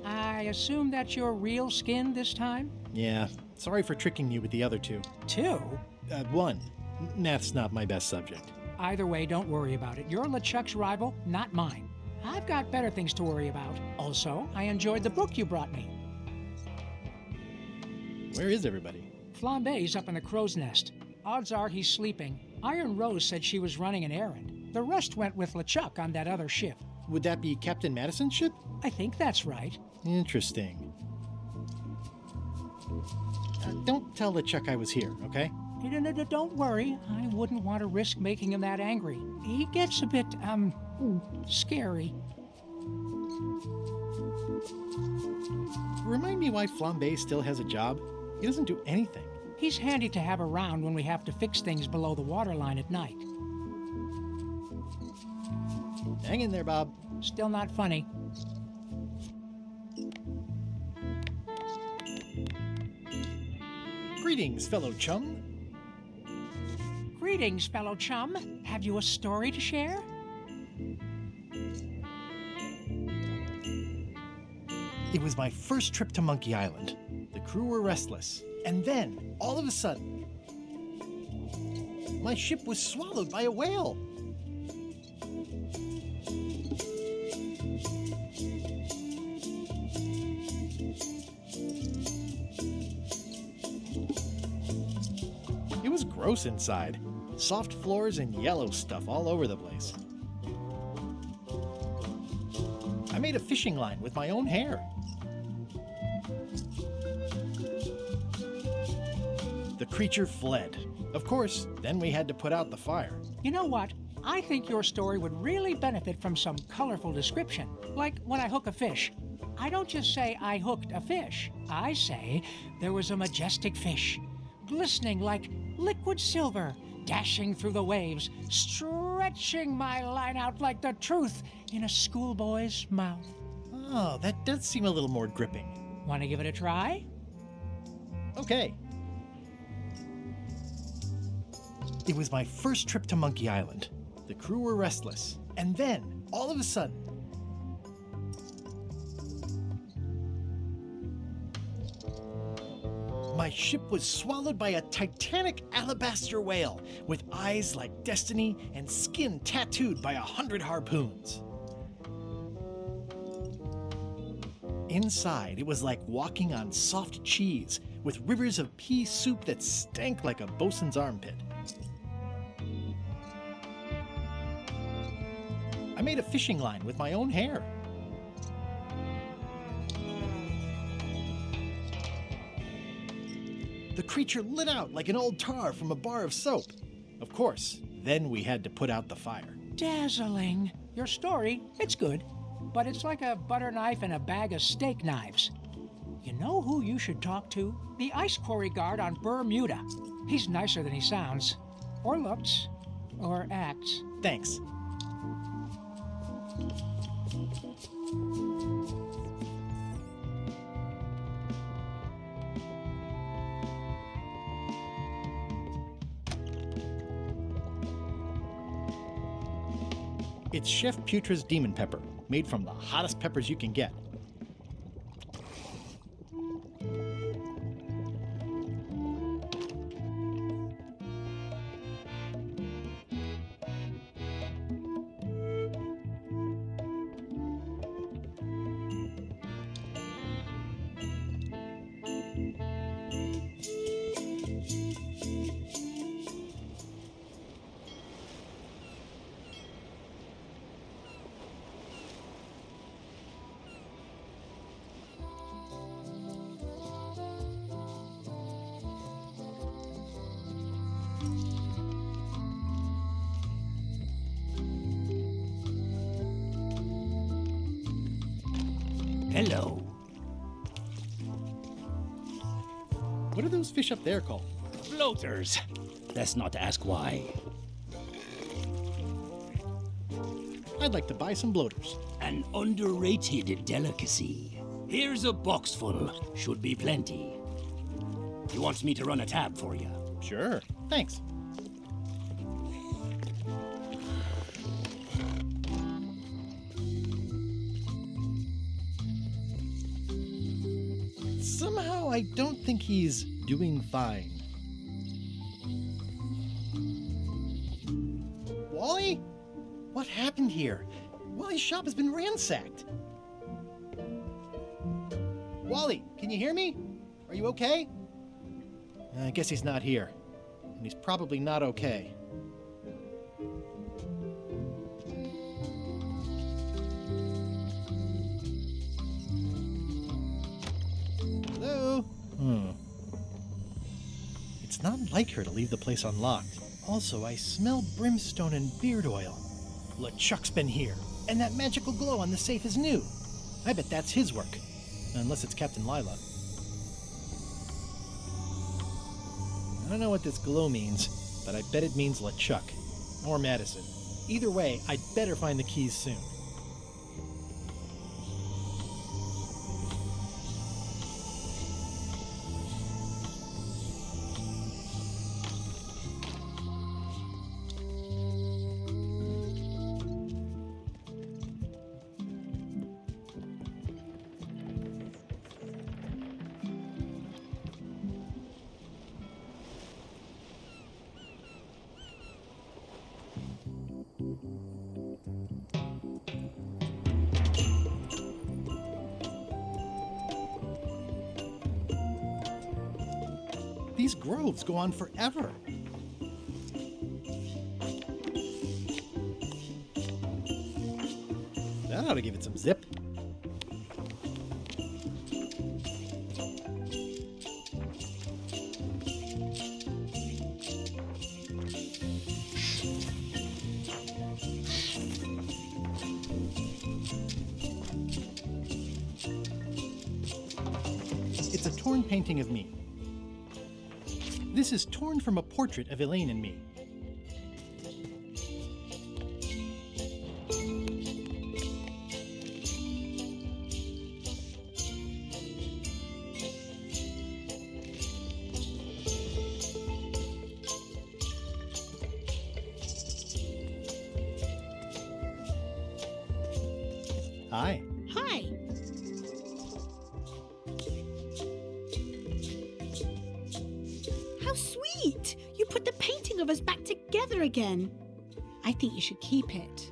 I assume that's your real skin this time? Yeah, sorry for tricking you with the other two. Two? One. Math's not my best subject. Either way, don't worry about it. You're LeChuck's rival, not mine. I've got better things to worry about. Also, I enjoyed the book you brought me. Where is everybody? Flambe's up in the crow's nest. Odds are he's sleeping. Iron Rose said she was running an errand. The rest went with LeChuck on that other ship. Would that be Captain Madison's ship? I think that's right. Interesting. Don't tell LeChuck I was here, okay? Don't worry. I wouldn't want to risk making him that angry. He gets a bit, scary. Remind me why Flambe still has a job? He doesn't do anything. He's handy to have around when we have to fix things below the waterline at night. Hang in there, Bob. Still not funny. Greetings, fellow chum. Greetings, fellow chum. Have you a story to share? It was my first trip to Monkey Island. The crew were restless. And then, all of a sudden, my ship was swallowed by a whale. It was gross inside. Soft floors and yellow stuff all over the place. I made a fishing line with my own hair. The creature fled. Of course, then we had to put out the fire. You know what? I think your story would really benefit from some colorful description. Like when I hook a fish. I don't just say I hooked a fish. I say there was a majestic fish, glistening like liquid silver, dashing through the waves, stretching my line out like the truth in a schoolboy's mouth. Oh, that does seem a little more gripping. Want to give it a try? Okay. It was my first trip to Monkey Island. The crew were restless. And then, all of a sudden, my ship was swallowed by a titanic alabaster whale with eyes like destiny and skin tattooed by 100 harpoons. Inside, it was like walking on soft cheese with rivers of pea soup that stank like a bosun's armpit. I made a fishing line with my own hair. The creature lit out like an old tar from a bar of soap. Of course, then we had to put out the fire. Dazzling. Your story, it's good, but it's like a butter knife and a bag of steak knives. You know who you should talk to? The ice quarry guard on Bermuda. He's nicer than he sounds, or looks, or acts. Thanks. It's Chef Putra's Demon Pepper, made from the hottest peppers you can get. Hello. What are those fish up there called? Floaters. Best not to ask why. I'd like to buy some bloaters. An underrated delicacy. Here's a box full. Should be plenty. You want me to run a tab for you? Sure. Thanks. Somehow I don't think he's doing fine. Wally? What happened here? Wally's shop has been ransacked. Wally, can you hear me? Are you okay? I guess he's not here. And he's probably not okay. Hello? It's not like her to leave the place unlocked. Also, I smell brimstone and beard oil. LeChuck's been here, and that magical glow on the safe is new. I bet that's his work. Unless it's Captain Lila. I don't know what this glow means, but I bet it means LeChuck. Or Madison. Either way, I'd better find the keys soon. These groves go on forever. That ought to give it some zip. It's a torn painting of me. This is torn from a portrait of Elaine and me. Hi. Hi. How sweet! You put the painting of us back together again. I think you should keep it.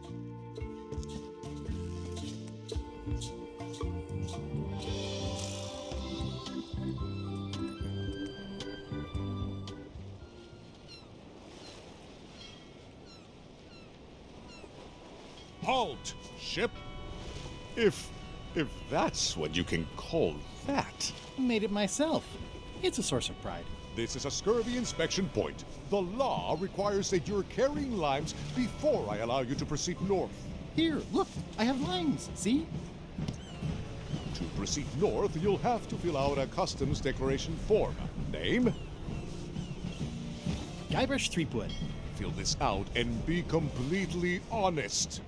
Halt, ship! If that's what you can call that. Made it myself. It's a source of pride. This is a scurvy inspection point. The law requires that you're carrying limes before I allow you to proceed north. Here, look, I have limes, see? To proceed north, you'll have to fill out a customs declaration form. Name? Guybrush Threepwood. Fill this out and be completely honest.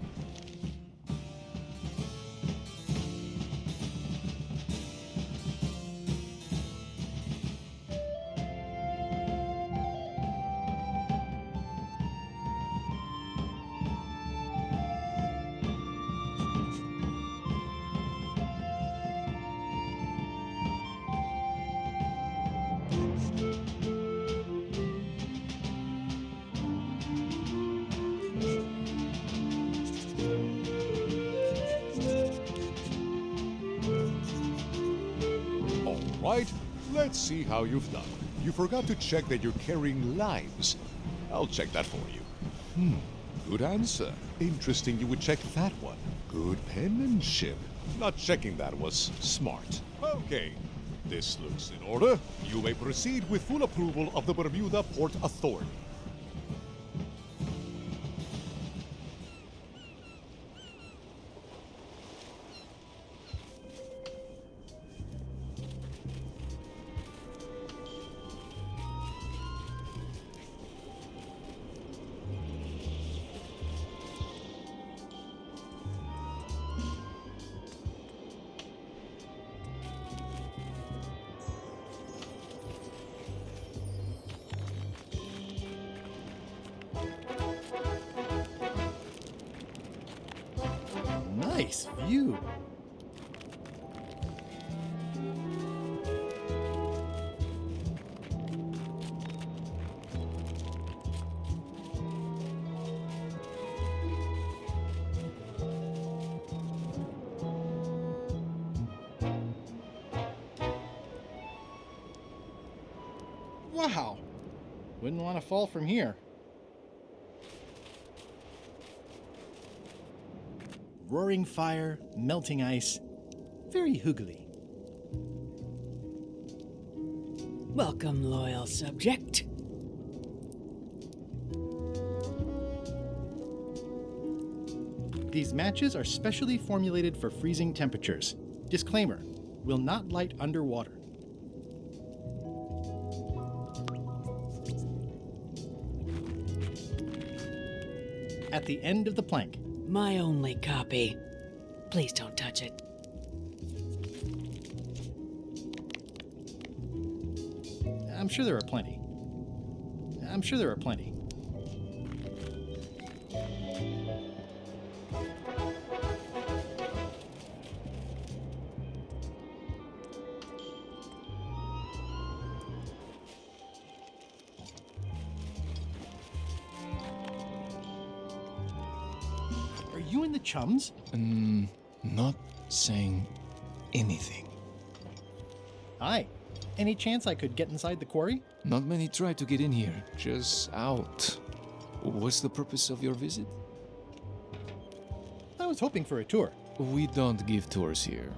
Right, let's see how you've done. You forgot to check that you're carrying limes. I'll check that for you. Good answer. Interesting you would check that one. Good penmanship. Not checking that was smart. Okay, this looks in order. You may proceed with full approval of the Bermuda Port Authority. view. Wow! Wouldn't want to fall from here. Roaring fire, melting ice, very hoogly. Welcome, loyal subject. These matches are specially formulated for freezing temperatures. Disclaimer, will not light underwater. At the end of the plank. My only copy. Please don't touch it. I'm sure there are plenty. I'm sure there are plenty. Are you and the chums? Not saying anything. Hi. Any chance I could get inside the quarry? Not many try to get in here, just out. What's the purpose of your visit? I was hoping for a tour. We don't give tours here.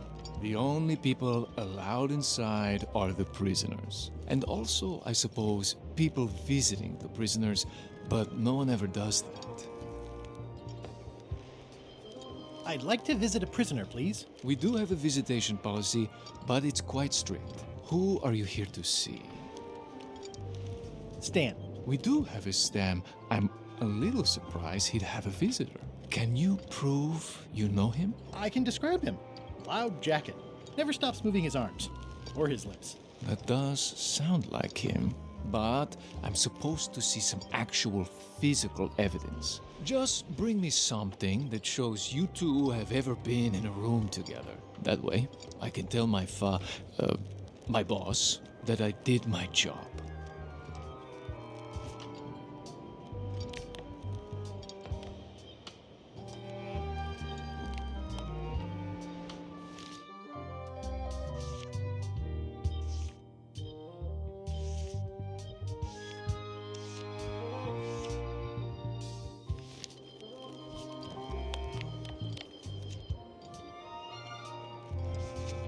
The only people allowed inside are the prisoners. And also, I suppose, people visiting the prisoners, but no one ever does that. I'd like to visit a prisoner, please. We do have a visitation policy, but it's quite strict. Who are you here to see? Stan. We do have a Stan. I'm a little surprised he'd have a visitor. Can you prove you know him? I can describe him. Loud jacket. Never stops moving his arms. Or his lips. That does sound like him. But I'm supposed to see some actual physical evidence. Just bring me something that shows you two have ever been in a room together. That way, I can tell my boss that I did my job.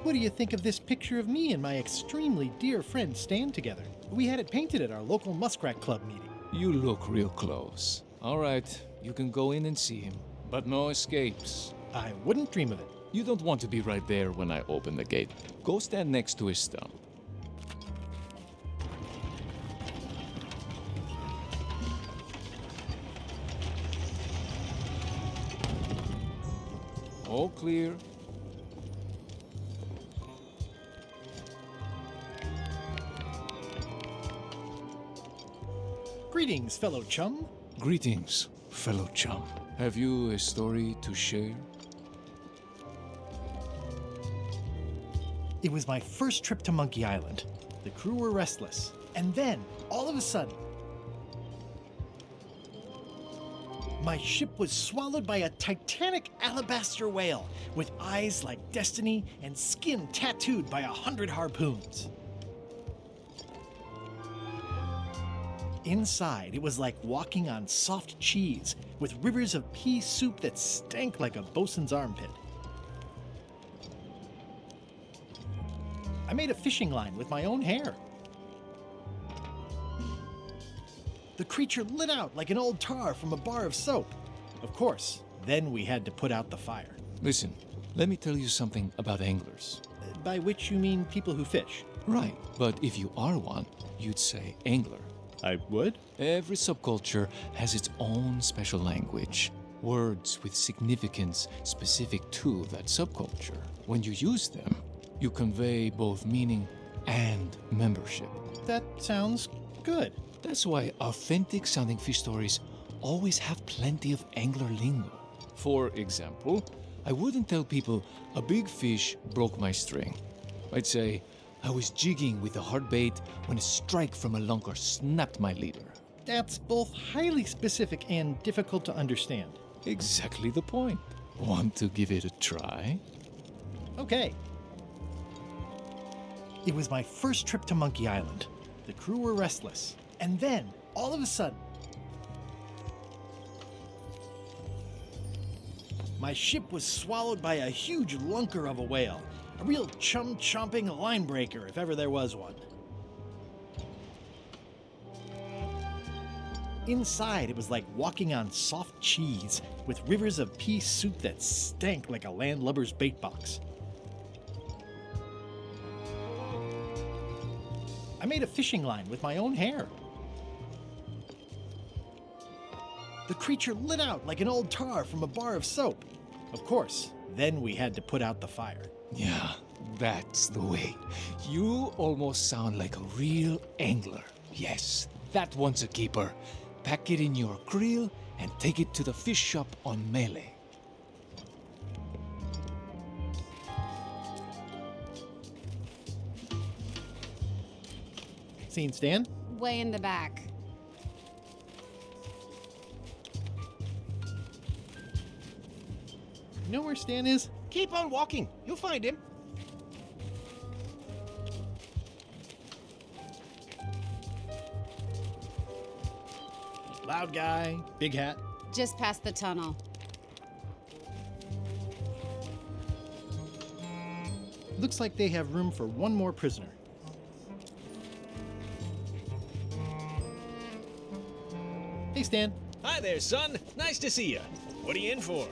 What do you think of this picture of me and my extremely dear friend Stan together? We had it painted at our local Muskrat Club meeting. You look real close. All right, you can go in and see him, but no escapes. I wouldn't dream of it. You don't want to be right there when I open the gate. Go stand next to his stump. All clear. Greetings, fellow chum. Greetings, fellow chum. Have you a story to share? It was my first trip to Monkey Island. The crew were restless. And then, all of a sudden, my ship was swallowed by a titanic alabaster whale with eyes like destiny and skin tattooed by 100 harpoons. Inside, it was like walking on soft cheese with rivers of pea soup that stank like a bosun's armpit. I made a fishing line with my own hair. The creature lit out like an old tar from a bar of soap. Of course, then we had to put out the fire. Listen, let me tell you something about anglers. By which you mean people who fish? Right, but if you are one, you'd say angler. I would? Every subculture has its own special language. Words with significance specific to that subculture. When you use them, you convey both meaning and membership. That sounds good. That's why authentic sounding fish stories always have plenty of angler lingo. For example, I wouldn't tell people a big fish broke my string. I'd say I was jigging with a hard bait when a strike from a lunker snapped my leader. That's both highly specific and difficult to understand. Exactly the point. Want to give it a try? Okay. It was my first trip to Monkey Island. The crew were restless. And then, all of a sudden, my ship was swallowed by a huge lunker of a whale. A real chum-chomping line breaker, if ever there was one. Inside, it was like walking on soft cheese, with rivers of pea soup that stank like a landlubber's bait box. I made a fishing line with my own hair. The creature lit out like an old tar from a bar of soap. Of course, then we had to put out the fire. Yeah, that's the way. You almost sound like a real angler. Yes, that one's a keeper. Pack it in your creel and take it to the fish shop on Melee. Seen Stan? Way in the back. You know where Stan is? Keep on walking. You'll find him. Loud guy, big hat. Just past the tunnel. Looks like they have room for one more prisoner. Hey, Stan. Hi there, son. Nice to see you. What are you in for?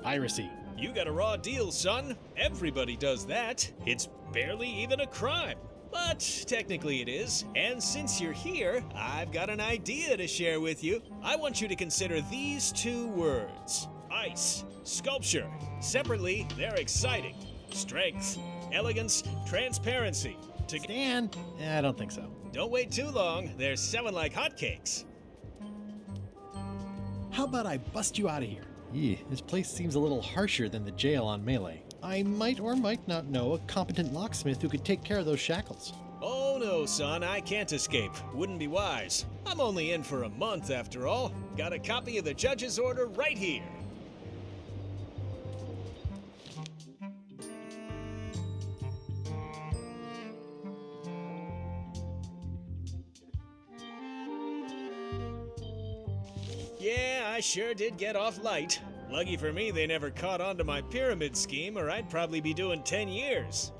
Piracy. You got a raw deal, son. Everybody does that. It's barely even a crime. But technically it is. And since you're here, I've got an idea to share with you. I want you to consider these two words. Ice, sculpture. Separately, they're exciting. Strength, elegance, transparency. Stan? I don't think so. Don't wait too long. They're selling like hotcakes. How about I bust you out of here? This place seems a little harsher than the jail on Melee. I might or might not know a competent locksmith who could take care of those shackles. Oh no, son, I can't escape. Wouldn't be wise. I'm only in for a month after all. Got a copy of the judge's order right here. Yeah, I sure did get off light. Lucky for me, they never caught on to my pyramid scheme, or I'd probably be doing 10 years.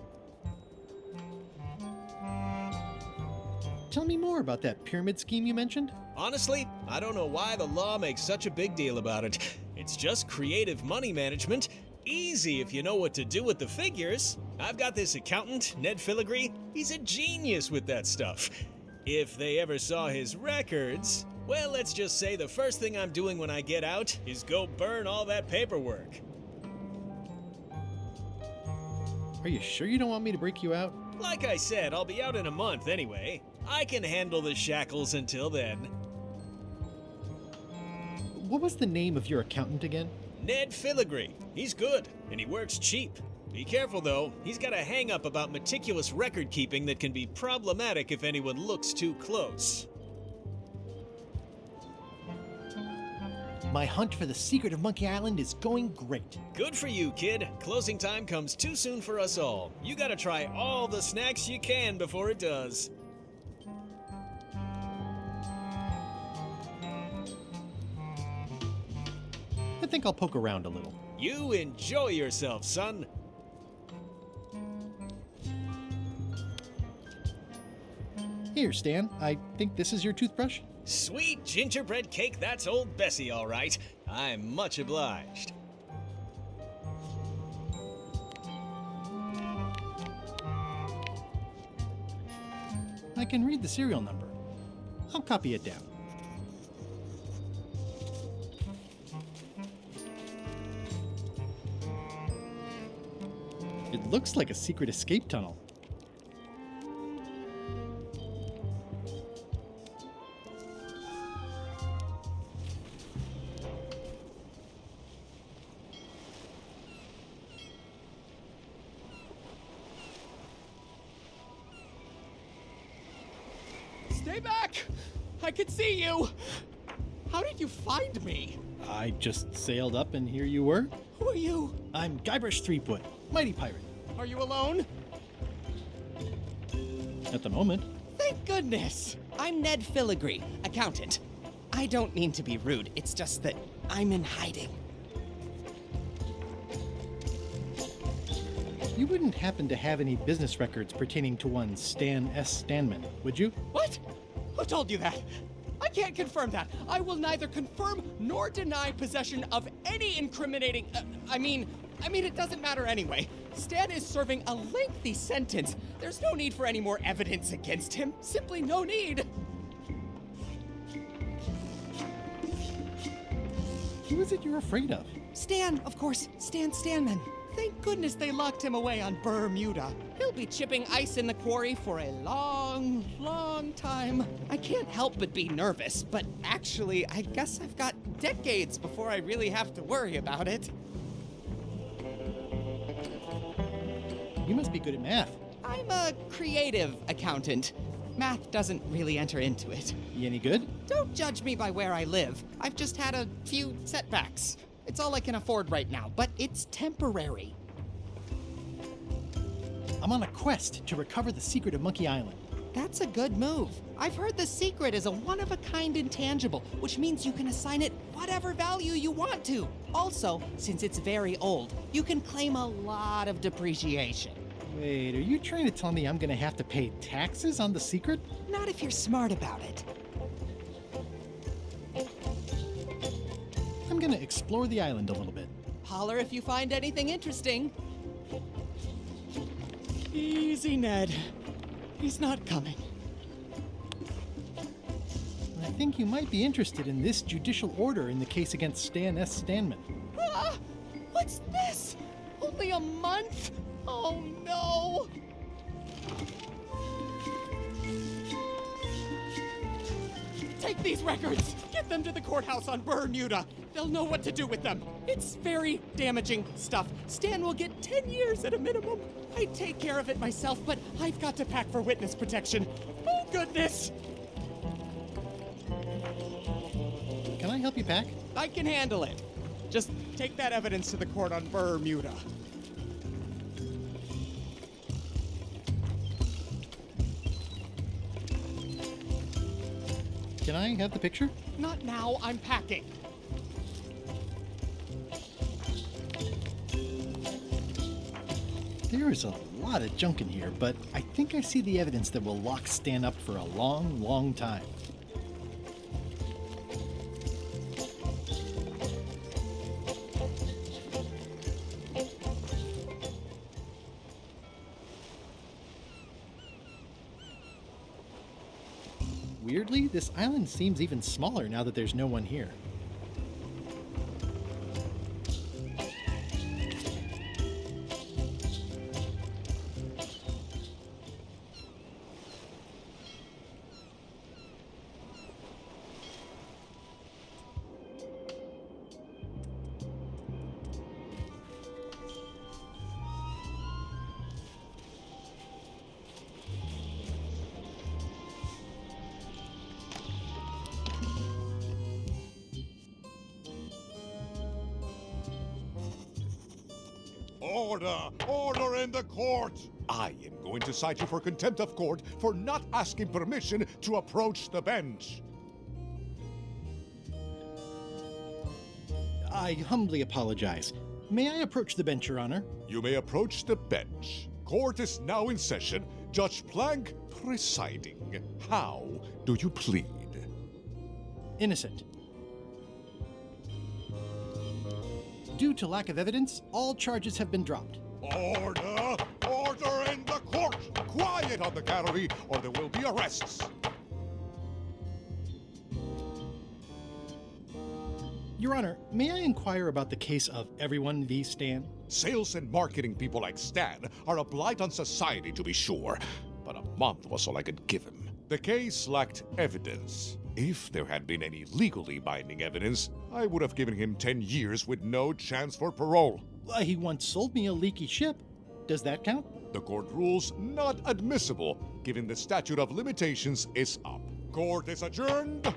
Tell me more about that pyramid scheme you mentioned. Honestly, I don't know why the law makes such a big deal about it. It's just creative money management. Easy if you know what to do with the figures. I've got this accountant, Ned Filigree. He's a genius with that stuff. If they ever saw his records... Well, let's just say the first thing I'm doing when I get out is go burn all that paperwork. Are you sure you don't want me to break you out? Like I said, I'll be out in a month anyway. I can handle the shackles until then. What was the name of your accountant again? Ned Filigree. He's good, and he works cheap. Be careful, though. He's got a hang-up about meticulous record-keeping that can be problematic if anyone looks too close. My hunt for the secret of Monkey Island is going great. Good for you, kid. Closing time comes too soon for us all. You gotta try all the snacks you can before it does. I think I'll poke around a little. You enjoy yourself, son. Here, Stan. I think this is your toothbrush. Sweet gingerbread cake, that's old Bessie, all right. I'm much obliged. I can read the serial number. I'll copy it down. It looks like a secret escape tunnel. Stay back! I can see you! How did you find me? I just sailed up and here you were. Who are you? I'm Guybrush Threepwood, mighty pirate. Are you alone? At the moment. Thank goodness! I'm Ned Filigree, accountant. I don't mean to be rude, it's just that I'm in hiding. You wouldn't happen to have any business records pertaining to one Stan S. Stanman, would you? What? Who told you that? I can't confirm that. I will neither confirm nor deny possession of any incriminating. I mean, it doesn't matter anyway. Stan is serving a lengthy sentence. There's no need for any more evidence against him. Simply no need. Who is it you're afraid of? Stan, of course. Stan Stanman. Thank goodness they locked him away on Bermuda. He'll be chipping ice in the quarry for a long, long time. I can't help but be nervous, but actually, I guess I've got decades before I really have to worry about it. You must be good at math. I'm a creative accountant. Math doesn't really enter into it. You any good? Don't judge me by where I live. I've just had a few setbacks. It's all I can afford right now, but it's temporary. I'm on a quest to recover the secret of Monkey Island. That's a good move. I've heard the secret is a one-of-a-kind intangible, which means you can assign it whatever value you want to. Also, since it's very old, you can claim a lot of depreciation. Wait, are you trying to tell me I'm gonna have to pay taxes on the secret? Not if you're smart about it. I'm gonna explore the island a little bit. Holler if you find anything interesting. Easy, Ned. He's not coming. I think you might be interested in this judicial order in the case against Stan S. Stanman. Ah! What's this? Only a month? Oh no! Take these records! Get them to the courthouse on Bermuda! They'll know what to do with them. It's very damaging stuff. Stan will get 10 years at a minimum. I'd take care of it myself, but I've got to pack for witness protection. Oh, goodness! Can I help you pack? I can handle it. Just take that evidence to the court on Bermuda. Can I have the picture? Not now, I'm packing. There is a lot of junk in here, but I think I see the evidence that will lock Stan up for a long, long time. Weirdly, this island seems even smaller now that there's no one here. Order! Order in the court! I am going to cite you for contempt of court for not asking permission to approach the bench. I humbly apologize. May I approach the bench, Your Honor? You may approach the bench. Court is now in session. Judge Plank presiding. How do you plead? Innocent. Due to lack of evidence, all charges have been dropped. Order! Order in the court! Quiet on the gallery, or there will be arrests. Your Honor, may I inquire about the case of Everyone v. Stan? Sales and marketing people like Stan are a blight on society, to be sure, but a month was all I could give him. The case lacked evidence. If there had been any legally binding evidence, I would have given him 10 years with no chance for parole. He once sold me a leaky ship. Does that count? The court rules not admissible, given the statute of limitations is up. Court is adjourned.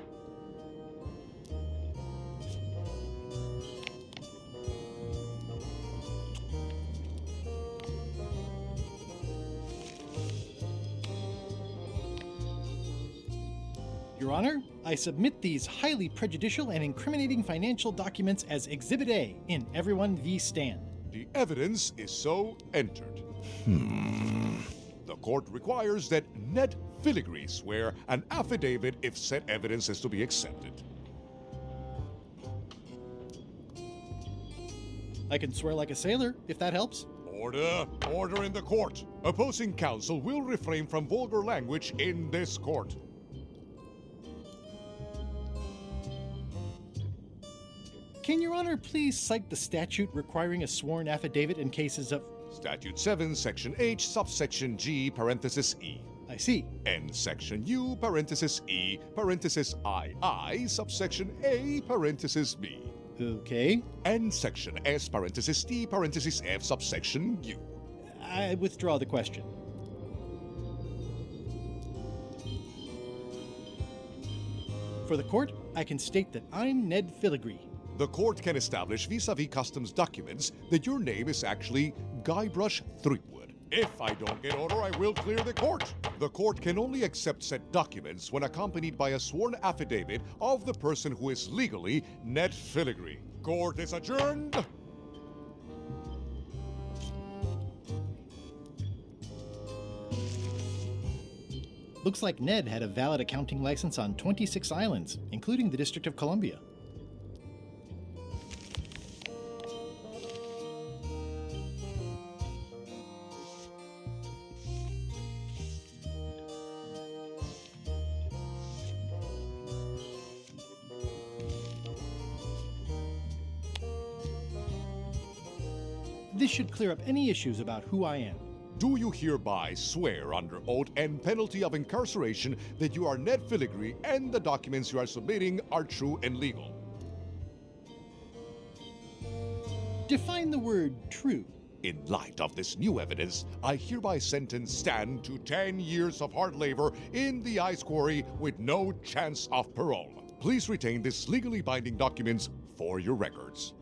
Your Honor, I submit these highly prejudicial and incriminating financial documents as Exhibit A in Everyone v. Stan. The evidence is so entered. The court requires that Ned Filigree swear an affidavit if said evidence is to be accepted. I can swear like a sailor, if that helps. Order! Order in the court! Opposing counsel will refrain from vulgar language in this court. Can Your Honor please cite the statute requiring a sworn affidavit in cases of... Statute 7, Section H, subsection G, parenthesis E. I see. And Section U, parenthesis E, parenthesis II, subsection A, parenthesis B. Okay. And Section S, parenthesis T, parenthesis F, subsection U. I withdraw the question. For the court, I can state that I'm Ned Filigree. The court can establish vis-a-vis customs documents that your name is actually Guybrush Threepwood. If I don't get order, I will clear the court. The court can only accept said documents when accompanied by a sworn affidavit of the person who is legally Ned Filigree. Court is adjourned. Looks like Ned had a valid accounting license on 26 islands, including the District of Columbia. This should clear up any issues about who I am. Do you hereby swear under oath and penalty of incarceration that you are Ned Filigree and the documents you are submitting are true and legal? Define the word true. In light of this new evidence, I hereby sentence Stan to 10 years of hard labor in the ice quarry with no chance of parole. Please retain this legally binding documents for your records.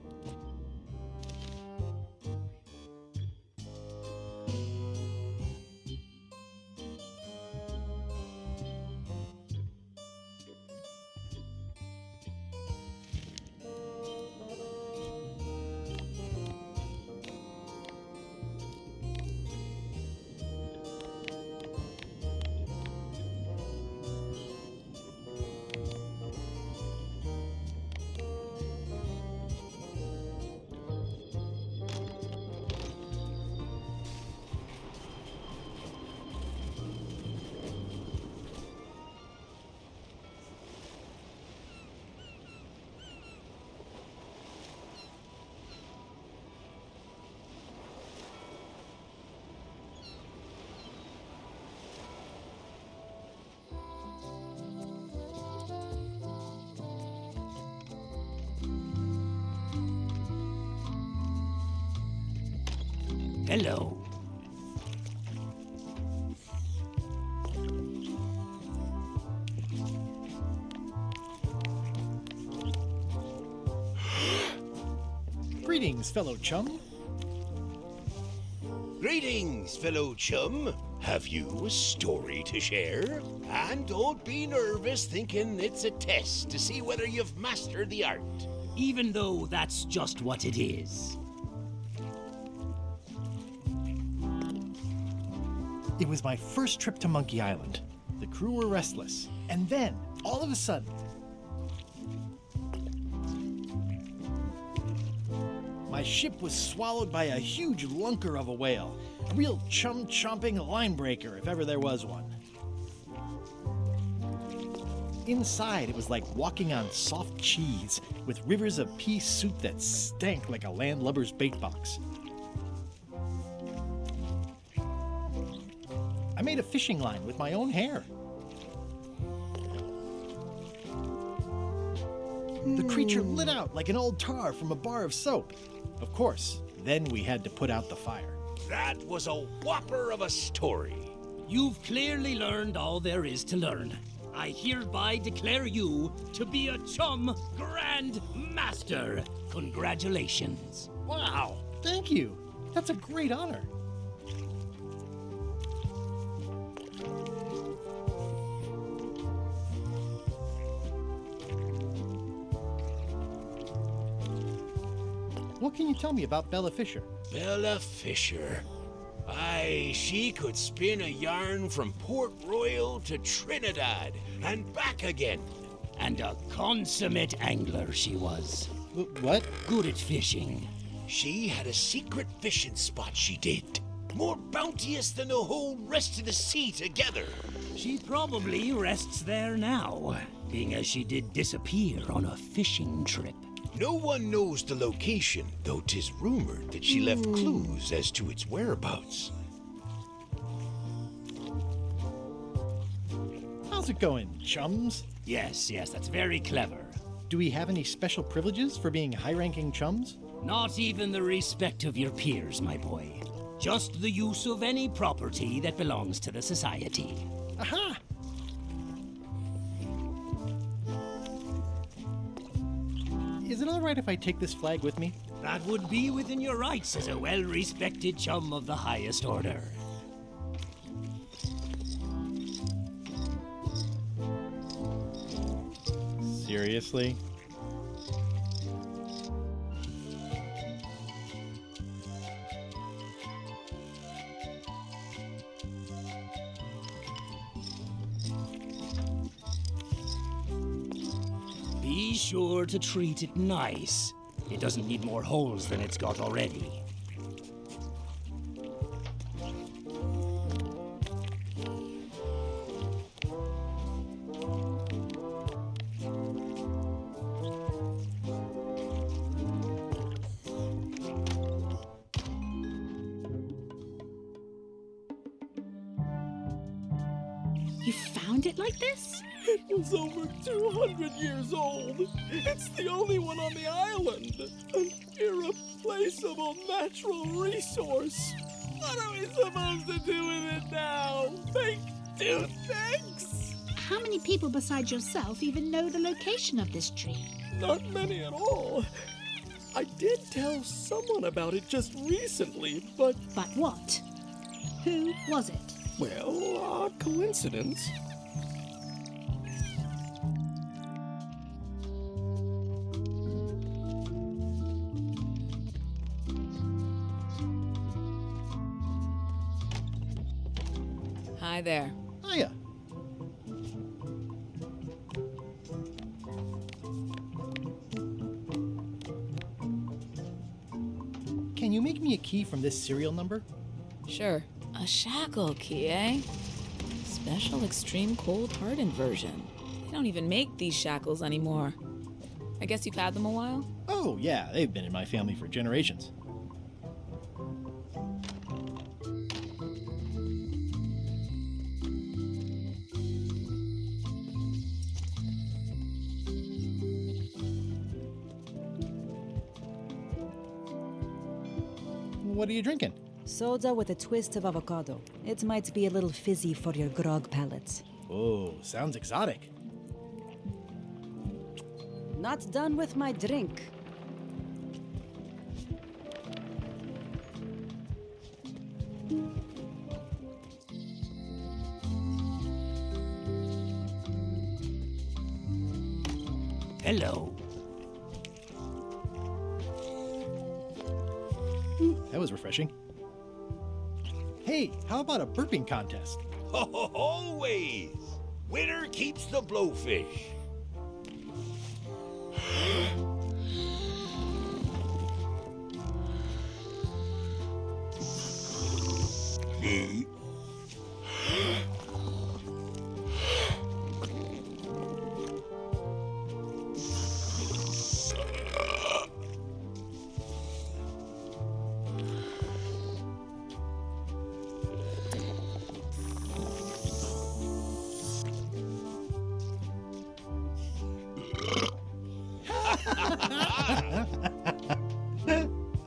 Hello. Greetings, fellow chum. Greetings, fellow chum. Have you a story to share? And don't be nervous thinking it's a test to see whether you've mastered the art. Even though that's just what it is. It was my first trip to Monkey Island. The crew were restless. And then, all of a sudden, my ship was swallowed by a huge lunker of a whale. A real chum-chomping line breaker, if ever there was one. Inside, it was like walking on soft cheese, with rivers of pea soup that stank like a landlubber's bait box. I made a fishing line with my own hair. The creature lit out like an old tar from a bar of soap. Of course, then we had to put out the fire. That was a whopper of a story. You've clearly learned all there is to learn. I hereby declare you to be a chum Grand Master. Congratulations. Wow, thank you. That's a great honor. What can you tell me about Bella Fisher? Bella Fisher. Aye, she could spin a yarn from Port Royal to Trinidad and back again. And a consummate angler she was. What? Good at fishing. She had a secret fishing spot, she did. More bounteous than the whole rest of the sea together. She probably rests there now, being as she did disappear on a fishing trip. No one knows the location, though 'tis rumored that she left clues as to its whereabouts. How's it going, chums? Yes, that's very clever. Do we have any special privileges for being high-ranking chums? Not even the respect of your peers, my boy. Just the use of any property that belongs to the society. Aha! Is it all right if I take this flag with me? That would be within your rights as a well-respected chum of the highest order. Seriously? Be sure to treat it nice. It doesn't need more holes than it's got already. You found it like this? It was over 200 years old. It's the only one on the island. An irreplaceable natural resource. What are we supposed to do with it now? Make toothpicks? How many people besides yourself even know the location of this tree? Not many at all. I did tell someone about it just recently, but... But what? Who was it? Well, odd coincidence. Hi there. Hiya. Can you make me a key from this serial number? Sure. A shackle key, eh? Special extreme cold hardened version. They don't even make these shackles anymore. I guess you've had them a while? Oh, yeah, they've been in my family for generations. What are you drinking? Soda with a twist of avocado. It might be a little fizzy for your grog palate. Oh, sounds exotic. Not done with my drink. Hello. That was refreshing. Hey, how about a burping contest? Always! Winner keeps the blowfish.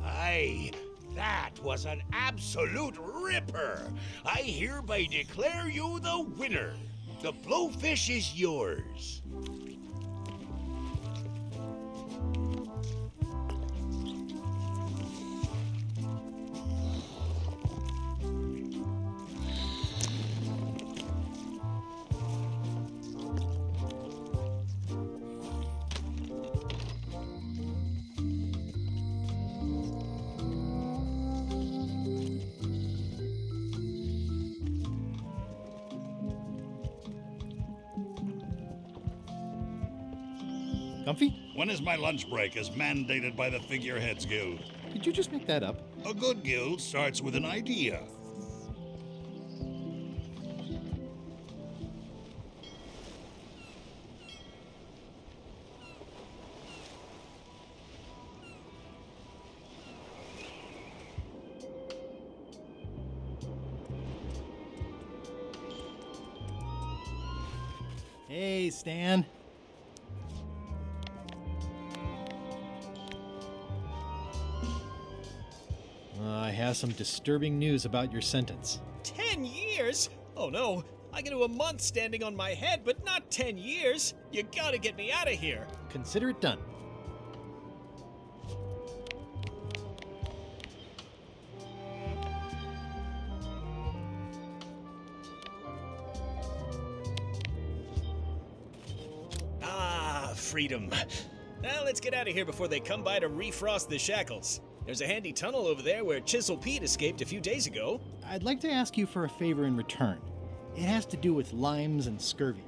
Aye, that was an absolute ripper. I hereby declare you the winner. The blowfish is yours. Comfy? When is my lunch break as mandated by the Figureheads Guild? Did you just make that up? A good guild starts with an idea. Hey, Stan. I have some disturbing news about your sentence. 10 years? Oh no, I can do a month standing on my head, but not 10 years. You gotta get me out of here. Consider it done. Ah, freedom. Now let's get out of here before they come by to refrost the shackles. There's a handy tunnel over there where Chisel Pete escaped a few days ago. I'd like to ask you for a favor in return. It has to do with limes and scurvy.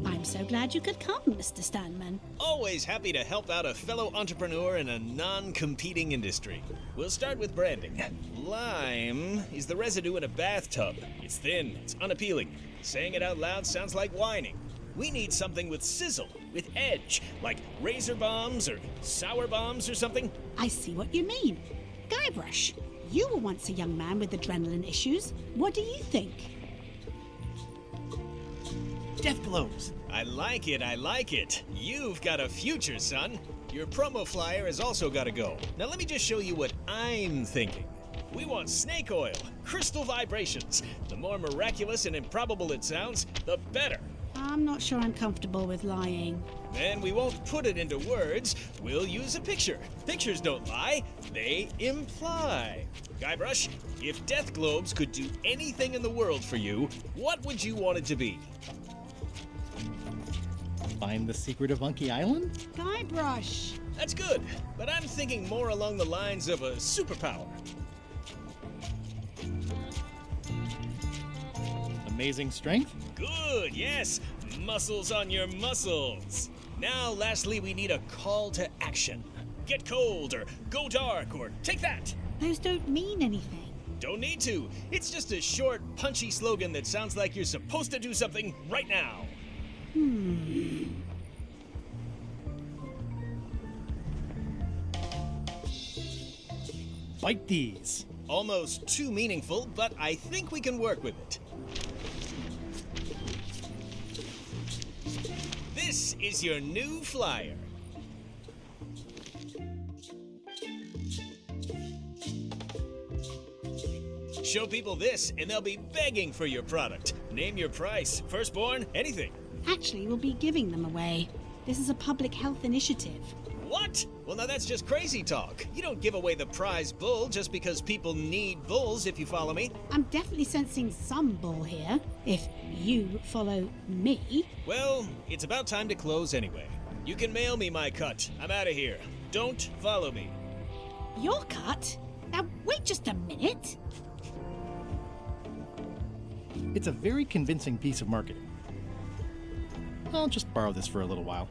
I'm so glad you could come, Mr. Stanman. Always happy to help out a fellow entrepreneur in a non-competing industry. We'll start with branding. Lime is the residue in a bathtub. It's thin, it's unappealing. Saying it out loud sounds like whining. We need something with sizzle, with edge, like razor bombs or sour bombs or something. I see what you mean. Guybrush, you were once a young man with adrenaline issues. What do you think? Death globes. I like it, I like it. You've got a future, son. Your promo flyer has also got to go. Now let me just show you what I'm thinking. We want snake oil, crystal vibrations. The more miraculous and improbable it sounds, the better. I'm not sure I'm comfortable with lying. Then we won't put it into words. We'll use a picture. Pictures don't lie, they imply. Guybrush, if death globes could do anything in the world for you, what would you want it to be? Find the secret of Monkey Island? Guybrush! That's good, but I'm thinking more along the lines of a superpower. Amazing strength? Good, yes. Muscles on your muscles. Now, lastly, we need a call to action. Get cold, or go dark, or take that. Those don't mean anything. Don't need to. It's just a short, punchy slogan that sounds like you're supposed to do something right now. Bite these. Almost too meaningful, but I think we can work with it. This is your new flyer. Show people this, and they'll be begging for your product. Name your price, firstborn, anything. Actually, we'll be giving them away. This is a public health initiative. What? Well, now that's just crazy talk. You don't give away the prize bull just because people need bulls, if you follow me. I'm definitely sensing some bull here, if you follow me. Well, it's about time to close anyway. You can mail me my cut. I'm out of here. Don't follow me. Your cut? Now, wait just a minute. It's a very convincing piece of marketing. I'll just borrow this for a little while.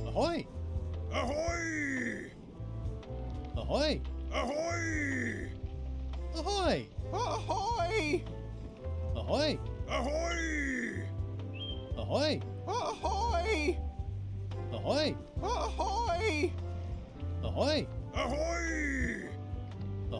Ahoy! Ahoy! Ahoy! Ahoy! Ahoy! Ahoy! Ahoy! Ahoy! Ahoy! Ahoy! Ahoy! Ahoy! Ahoy! Ahoy!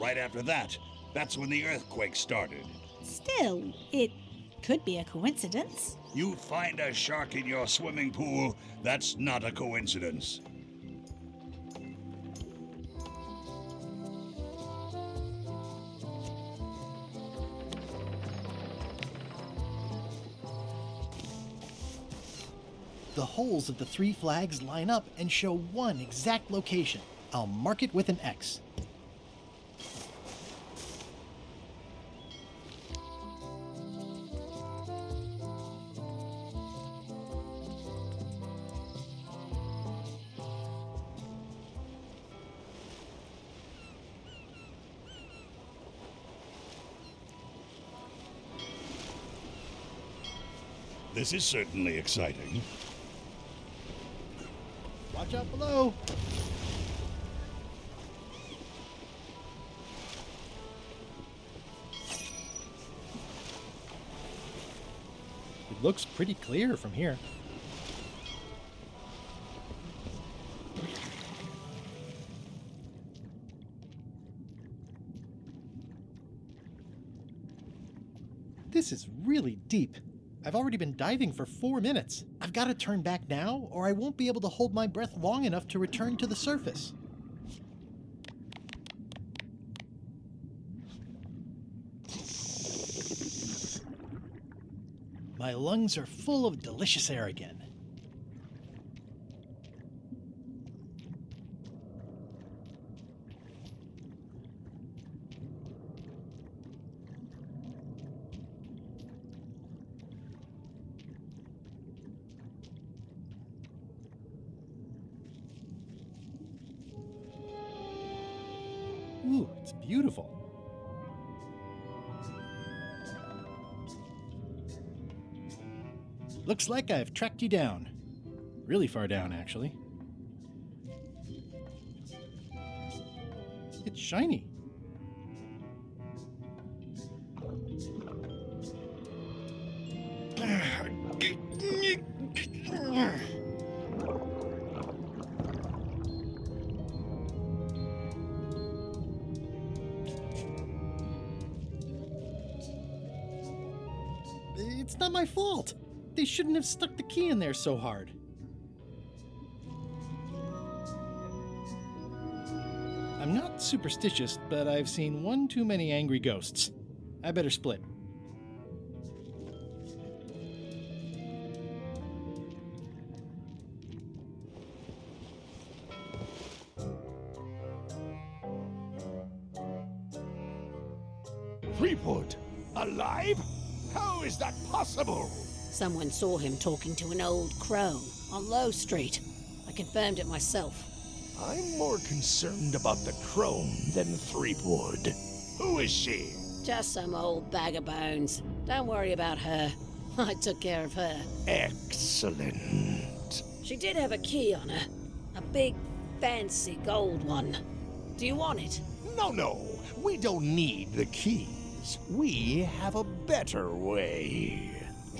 Right after that, that's when the earthquake started. Still, it could be a coincidence. You find a shark in your swimming pool, that's not a coincidence. The holes of the 3 flags line up and show one exact location. I'll mark it with an X. This is certainly exciting. Watch out below. It looks pretty clear from here. This is really deep. I've already been diving for 4 minutes. I've got to turn back now, or I won't be able to hold my breath long enough to return to the surface. My lungs are full of delicious air again. Ooh, it's beautiful. Looks like I've tracked you down. Really far down, actually. It's shiny. It's not my fault. They shouldn't have stuck the key in there so hard. I'm not superstitious, but I've seen one too many angry ghosts. I better split. Threepwood? Alive? How is that possible? Someone saw him talking to an old crone on Low Street. I confirmed it myself. I'm more concerned about the crone than Threepwood. Who is she? Just some old bag of bones. Don't worry about her. I took care of her. Excellent. She did have a key on her. A big, fancy gold one. Do you want it? No. We don't need the keys. We have a better way.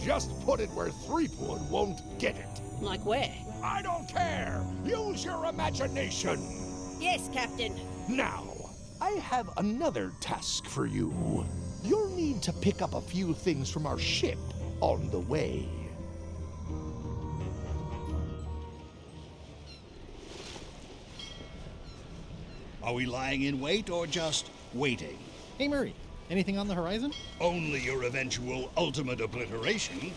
Just put it where Threepwood won't get it. Like where? I don't care. Use your imagination. Yes, Captain. Now, I have another task for you. You'll need to pick up a few things from our ship on the way. Are we lying in wait or just waiting? Hey, Murray, anything on the horizon? Only your eventual ultimate obliteration.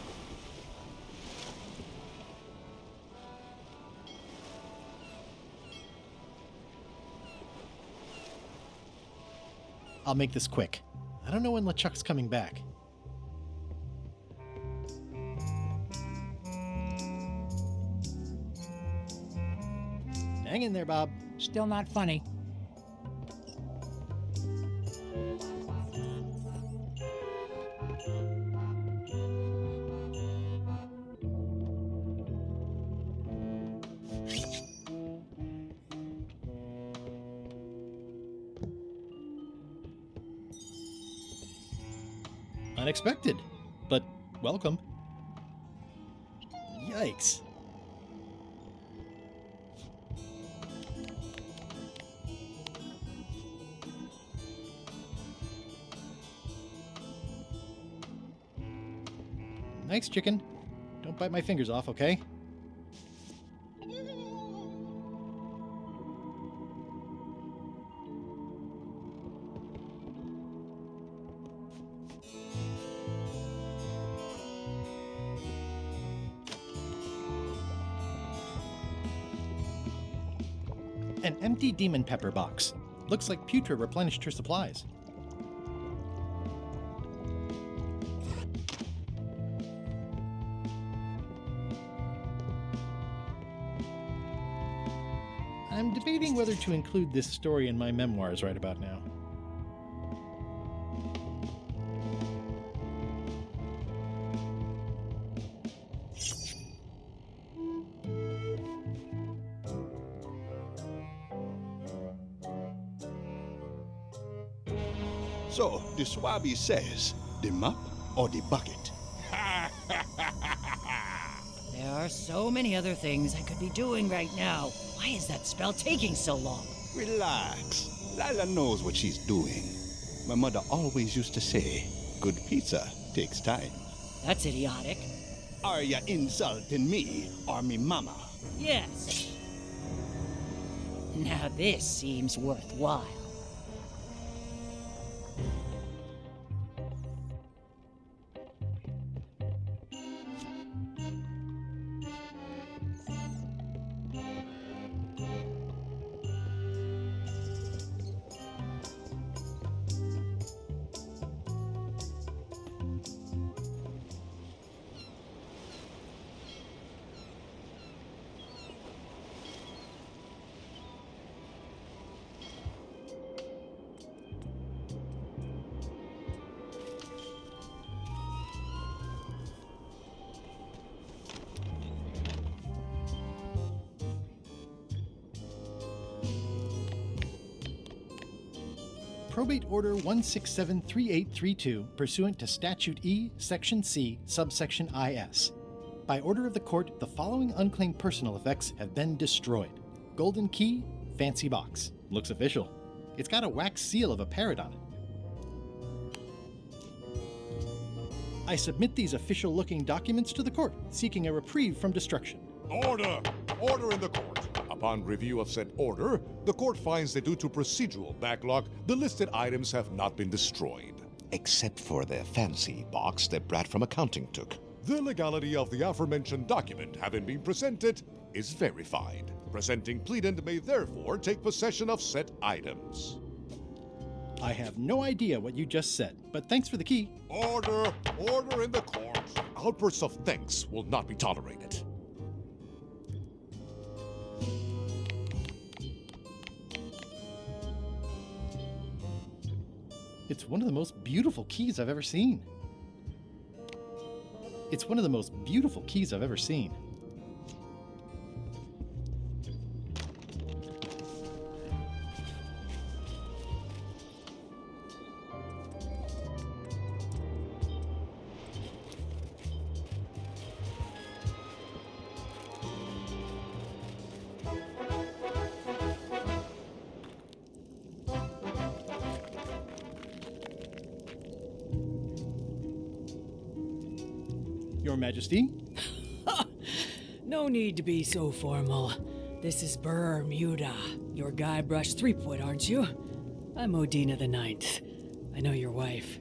I'll make this quick. I don't know when LeChuck's coming back. Hang in there, Bob. Still not funny. Unexpected, but welcome. Yikes. Nice, chicken. Don't bite my fingers off, okay? An empty demon pepper box. Looks like Putra replenished her supplies. I'm debating whether to include this story in my memoirs right about now. So, the Swabby says, the mop or the bucket? There are so many other things I could be doing right now. Why is that spell taking so long? Relax. Lila knows what she's doing. My mother always used to say, good pizza takes time. That's idiotic. Are ya insulting me or me mama? Yes. Now this seems worthwhile. Probate Order 1673832, pursuant to Statute E, Section C, subsection IS. By order of the court, the following unclaimed personal effects have been destroyed. Golden key, fancy box. Looks official. It's got a wax seal of a parrot on it. I submit these official-looking documents to the court, seeking a reprieve from destruction. Order! Order in the court. Upon review of said order, the court finds that due to procedural backlog, the listed items have not been destroyed. Except for the fancy box that Brad from accounting took. The legality of the aforementioned document having been presented is verified. Presenting pleadant may therefore take possession of said items. I have no idea what you just said, but thanks for the key. Order! Order in the court! Outbursts of thanks will not be tolerated. It's one of the most beautiful keys I've ever seen. It's one of the most beautiful keys I've ever seen. Your Majesty? No need to be so formal. This is Bermuda. Your Guybrush Threepwood, aren't you? I'm Odina the Ninth. I know your wife.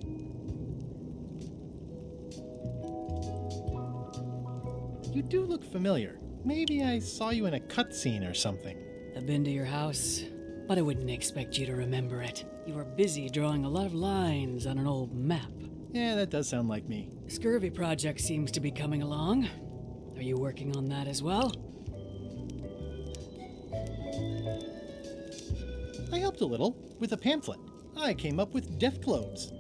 You do look familiar. Maybe I saw you in a cutscene or something. I've been to your house, but I wouldn't expect you to remember it. You were busy drawing a lot of lines on an old map. Yeah, that does sound like me. The Scurvy project seems to be coming along. Are you working on that as well? I helped a little with a pamphlet. I came up with death globes.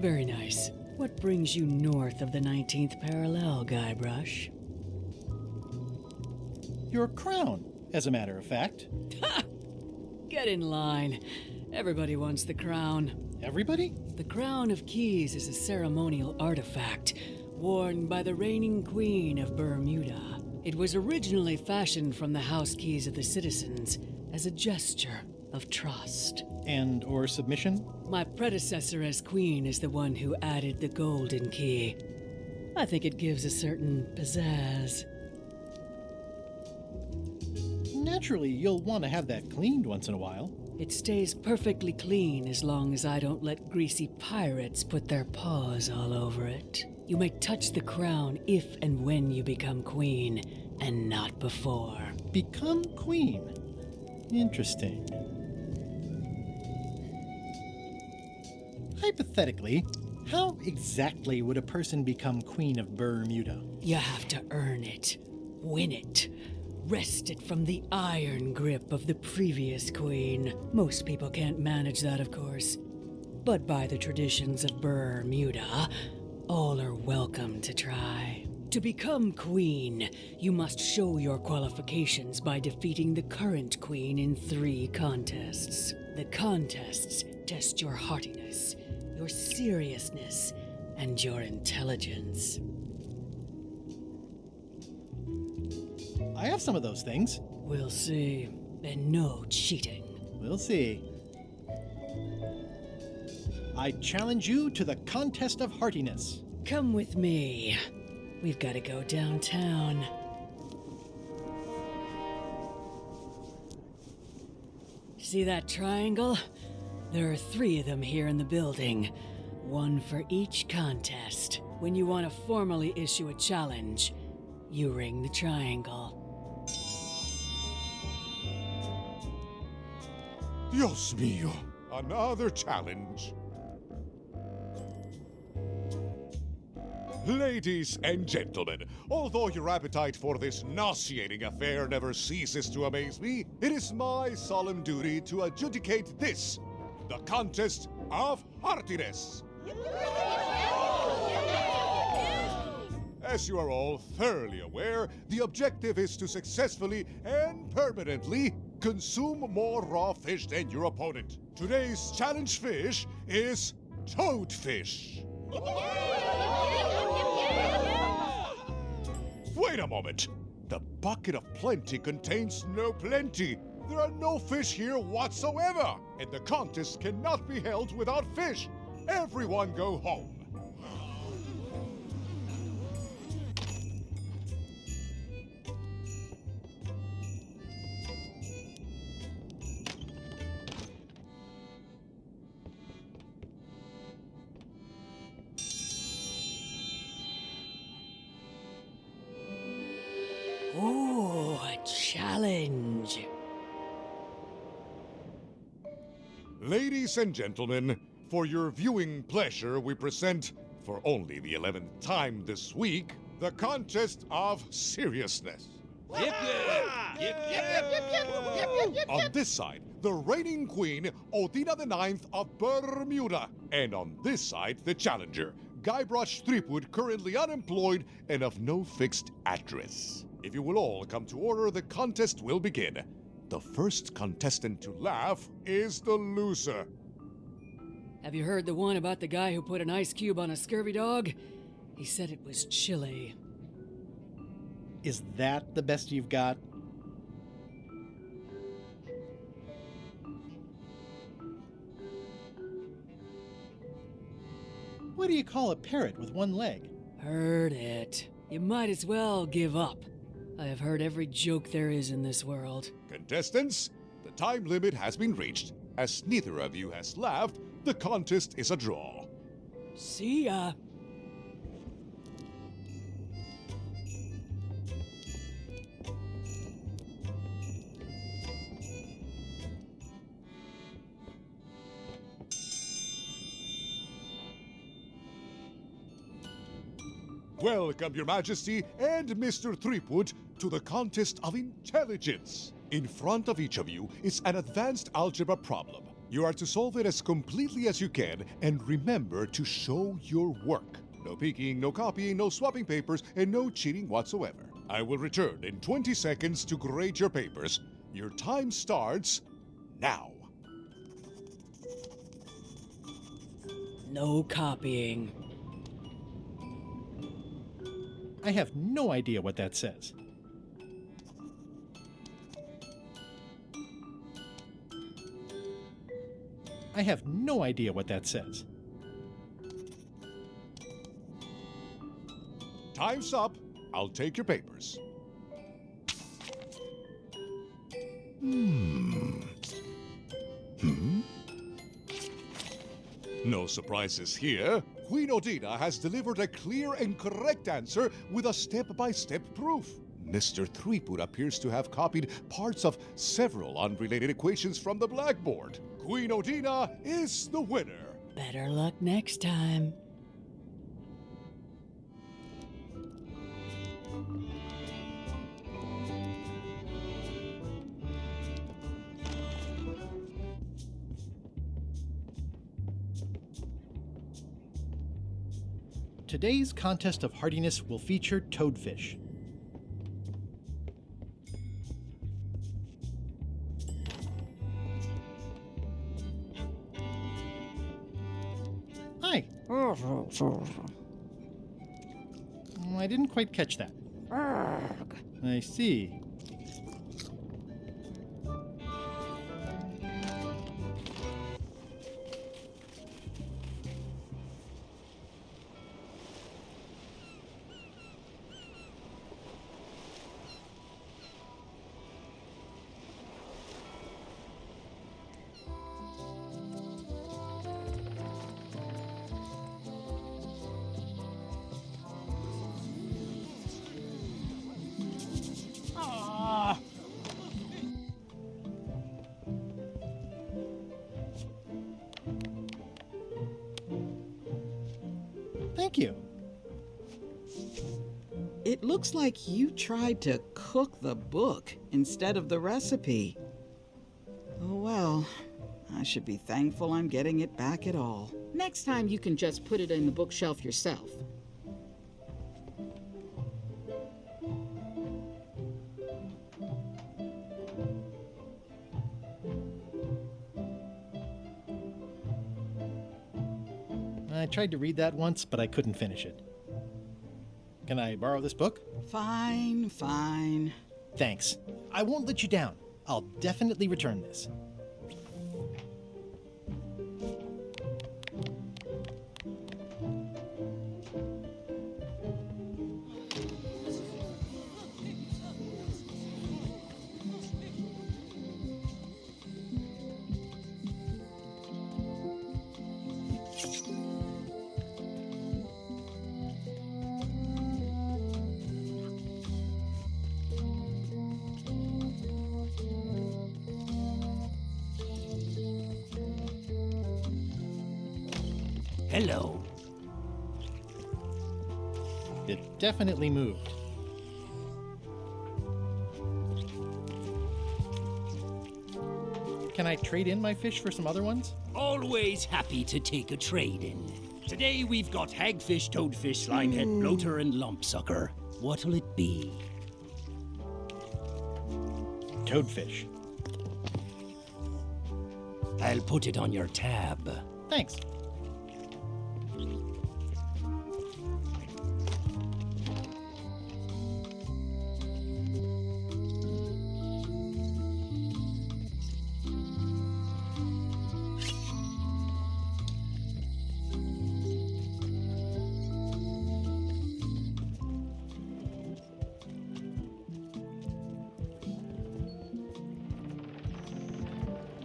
Very nice. What brings you north of the 19th parallel, Guybrush? Your crown, as a matter of fact. Get in line. Everybody wants the crown. Everybody? The Crown of Keys is a ceremonial artifact worn by the reigning queen of Bermuda. It was originally fashioned from the house keys of the citizens as a gesture of trust. And or submission? My predecessor as queen is the one who added the golden key. I think it gives a certain pizzazz. Naturally, you'll want to have that cleaned once in a while. It stays perfectly clean as long as I don't let greasy pirates put their paws all over it. You may touch the crown if and when you become queen, and not before. Become queen? Interesting. Hypothetically, how exactly would a person become queen of Bermuda? You have to earn it, win it, wrest it from the iron grip of the previous queen. Most people can't manage that, of course. But by the traditions of Bermuda, all are welcome to try. To become queen, you must show your qualifications by defeating the current queen in 3 contests. The contests test your heartiness, your seriousness, and your intelligence. I have some of those things. We'll see. And no cheating. We'll see. I challenge you to the contest of heartiness. Come with me. We've got to go downtown. See that triangle? There are 3 of them here in the building. 1 for each contest. When you want to formally issue a challenge, you ring the triangle. Dios mío, another challenge. Ladies and gentlemen, although your appetite for this nauseating affair never ceases to amaze me, it is my solemn duty to adjudicate this, the contest of heartiness. As you are all thoroughly aware, the objective is to successfully and permanently consume more raw fish than your opponent. Today's challenge fish is toadfish. Wait a moment. The bucket of plenty contains no plenty. There are no fish here whatsoever, and the contest cannot be held without fish. Everyone go home. Ooh, a challenge. Ladies and gentlemen, for your viewing pleasure, we present, for only the 11th time this week, the contest of seriousness. Yip, yip! Yip, yip! On this side, the reigning queen, Odina IX of Bermuda. And on this side, the challenger, Guybrush Threepwood, currently unemployed and of no fixed address. If you will all come to order, the contest will begin. The first contestant to laugh is the loser. Have you heard the one about the guy who put an ice cube on a scurvy dog? He said it was chilly. Is that the best you've got? What do you call a parrot with 1 leg? Heard it. You might as well give up. I have heard every joke there is in this world. Contestants, the time limit has been reached. As neither of you has laughed, the contest is a draw. See ya. Welcome, Your Majesty and Mr. Threepwood, to the contest of intelligence. In front of each of you is an advanced algebra problem. You are to solve it as completely as you can, and remember to show your work. No peeking, no copying, no swapping papers, and no cheating whatsoever. I will return in 20 seconds to grade your papers. Your time starts now. No copying. I have no idea what that says. I have no idea what that says. Time's up. I'll take your papers. No surprises here. Queen Odina has delivered a clear and correct answer with a step-by-step proof. Mr. Threepwood appears to have copied parts of several unrelated equations from the blackboard. Queen Odina is the winner. Better luck next time. Today's contest of hardiness will feature toadfish. Hi. I didn't quite catch that. I see. Thank you. It looks like you tried to cook the book instead of the recipe. Oh well, I should be thankful I'm getting it back at all. Next time you can just put it in the bookshelf yourself. I tried to read that once, but I couldn't finish it. Can I borrow this book? Fine, fine. Thanks. I won't let you down. I'll definitely return this. Hello. It definitely moved. Can I trade in my fish for some other ones? Always happy to take a trade-in. Today we've got hagfish, toadfish, linehead, bloater, and lumpsucker. What'll it be? Toadfish. I'll put it on your tab. Thanks.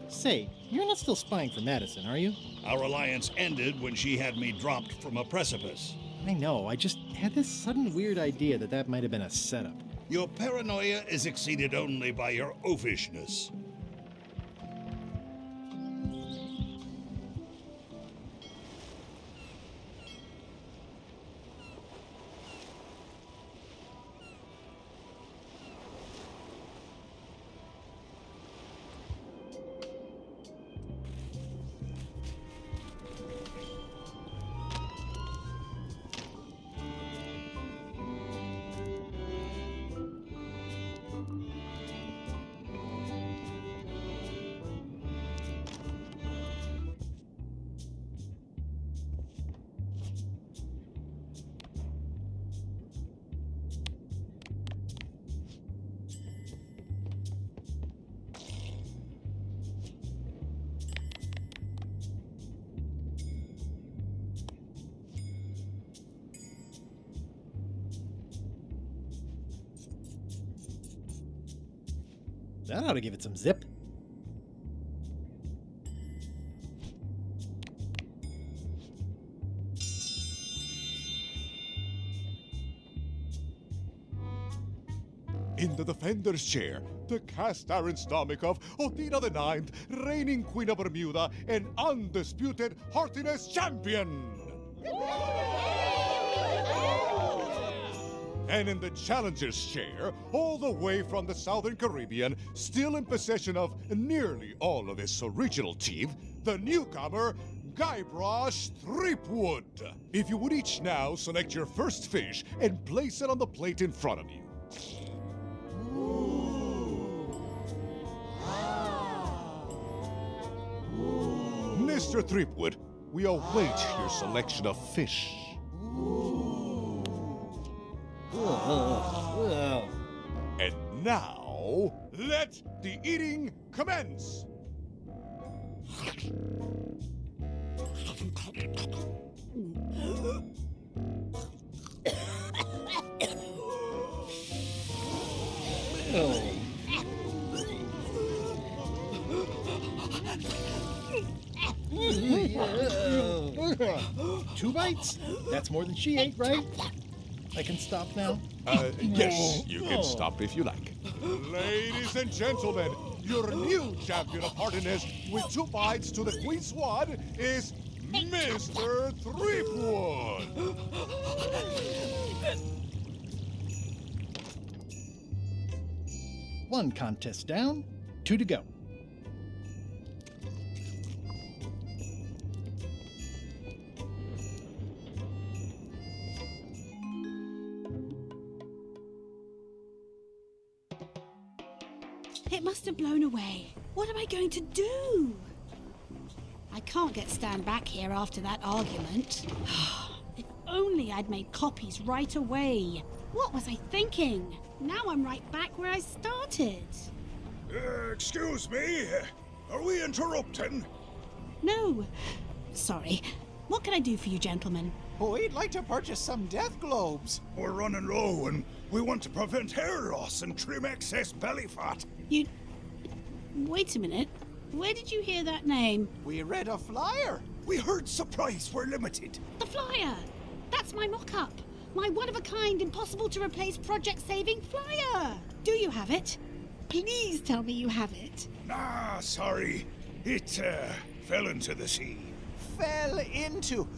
Say, you're not still spying for Madison, are you? Our alliance ended when she had me dropped from a precipice. I know, I just had this sudden weird idea that might have been a setup. Your paranoia is exceeded only by your oafishness. That ought to give it some zip. In the defender's chair, the cast iron stomach of Othina the Ninth, reigning Queen of Bermuda and undisputed heartiness champion! And in the challenger's chair, all the way from the Southern Caribbean, still in possession of nearly all of his original teeth, the newcomer, Guybrush Threepwood. If you would each now select your first fish and place it on the plate in front of you. Mr. Threepwood, we await your selection of fish. And now, let the eating commence! Two bites? That's more than she ate, right? I can stop now? Yes, you can stop if you like. Ladies and gentlemen, your new champion of heartiness with 2 bites to the Queen Swan is Mr. Threepwood! One contest down, 2 to go. It must have blown away. What am I going to do? I can't get Stan back here after that argument. If only I'd made copies right away. What was I thinking? Now I'm right back where I started. Excuse me? Are we interrupting? No. Sorry. What can I do for you, gentlemen? We'd like to purchase some death globes. We're running low and we want to prevent hair loss and trim excess belly fat. You... Wait a minute. Where did you hear that name? We read a flyer. We heard supplies were limited. The flyer! That's my mock-up. My one-of-a-kind, impossible-to-replace project-saving flyer. Do you have it? Please tell me you have it. Nah, sorry. It, fell into the sea. Fell into?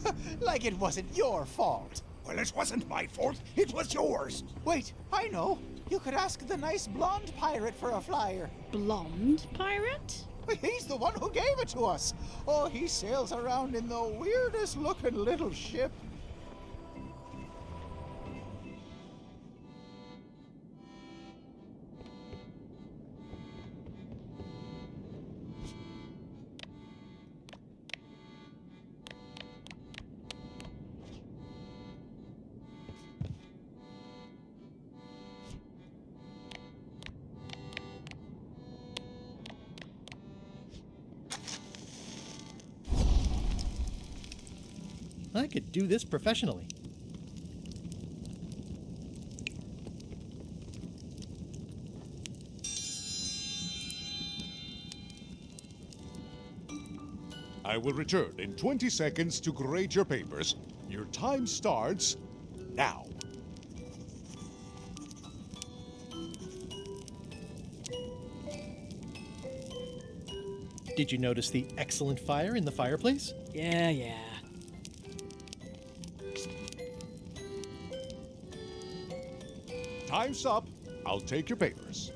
Like it wasn't your fault. Well, it wasn't my fault. It was yours. Wait, I know. You could ask the nice blonde pirate for a flyer. Blonde pirate? He's the one who gave it to us. Oh, he sails around in the weirdest looking little ship. I could do this professionally. I will return in 20 seconds to grade your papers. Your time starts now. Did you notice the excellent fire in the fireplace? Yeah. Time's up. I'll take your papers.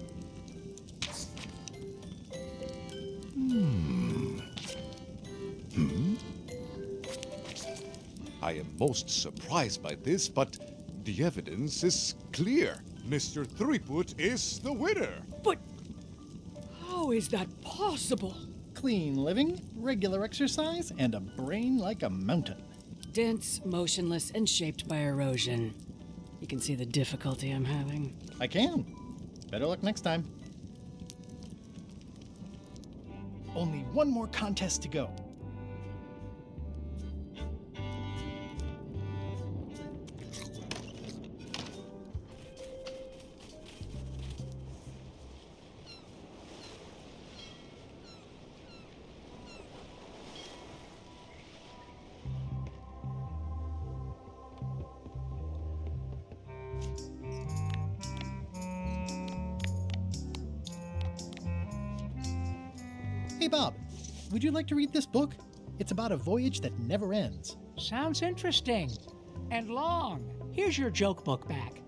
I am most surprised by this, but the evidence is clear. Mr. Threepwood is the winner. But how is that possible? Clean living, regular exercise, and a brain like a mountain. Dense, motionless, and shaped by erosion. You can see the difficulty I'm having. I can. Better luck next time. Only one more contest to go. Hey, Bob, would you like to read this book? It's about a voyage that never ends. Sounds interesting. And long. Here's your joke book back.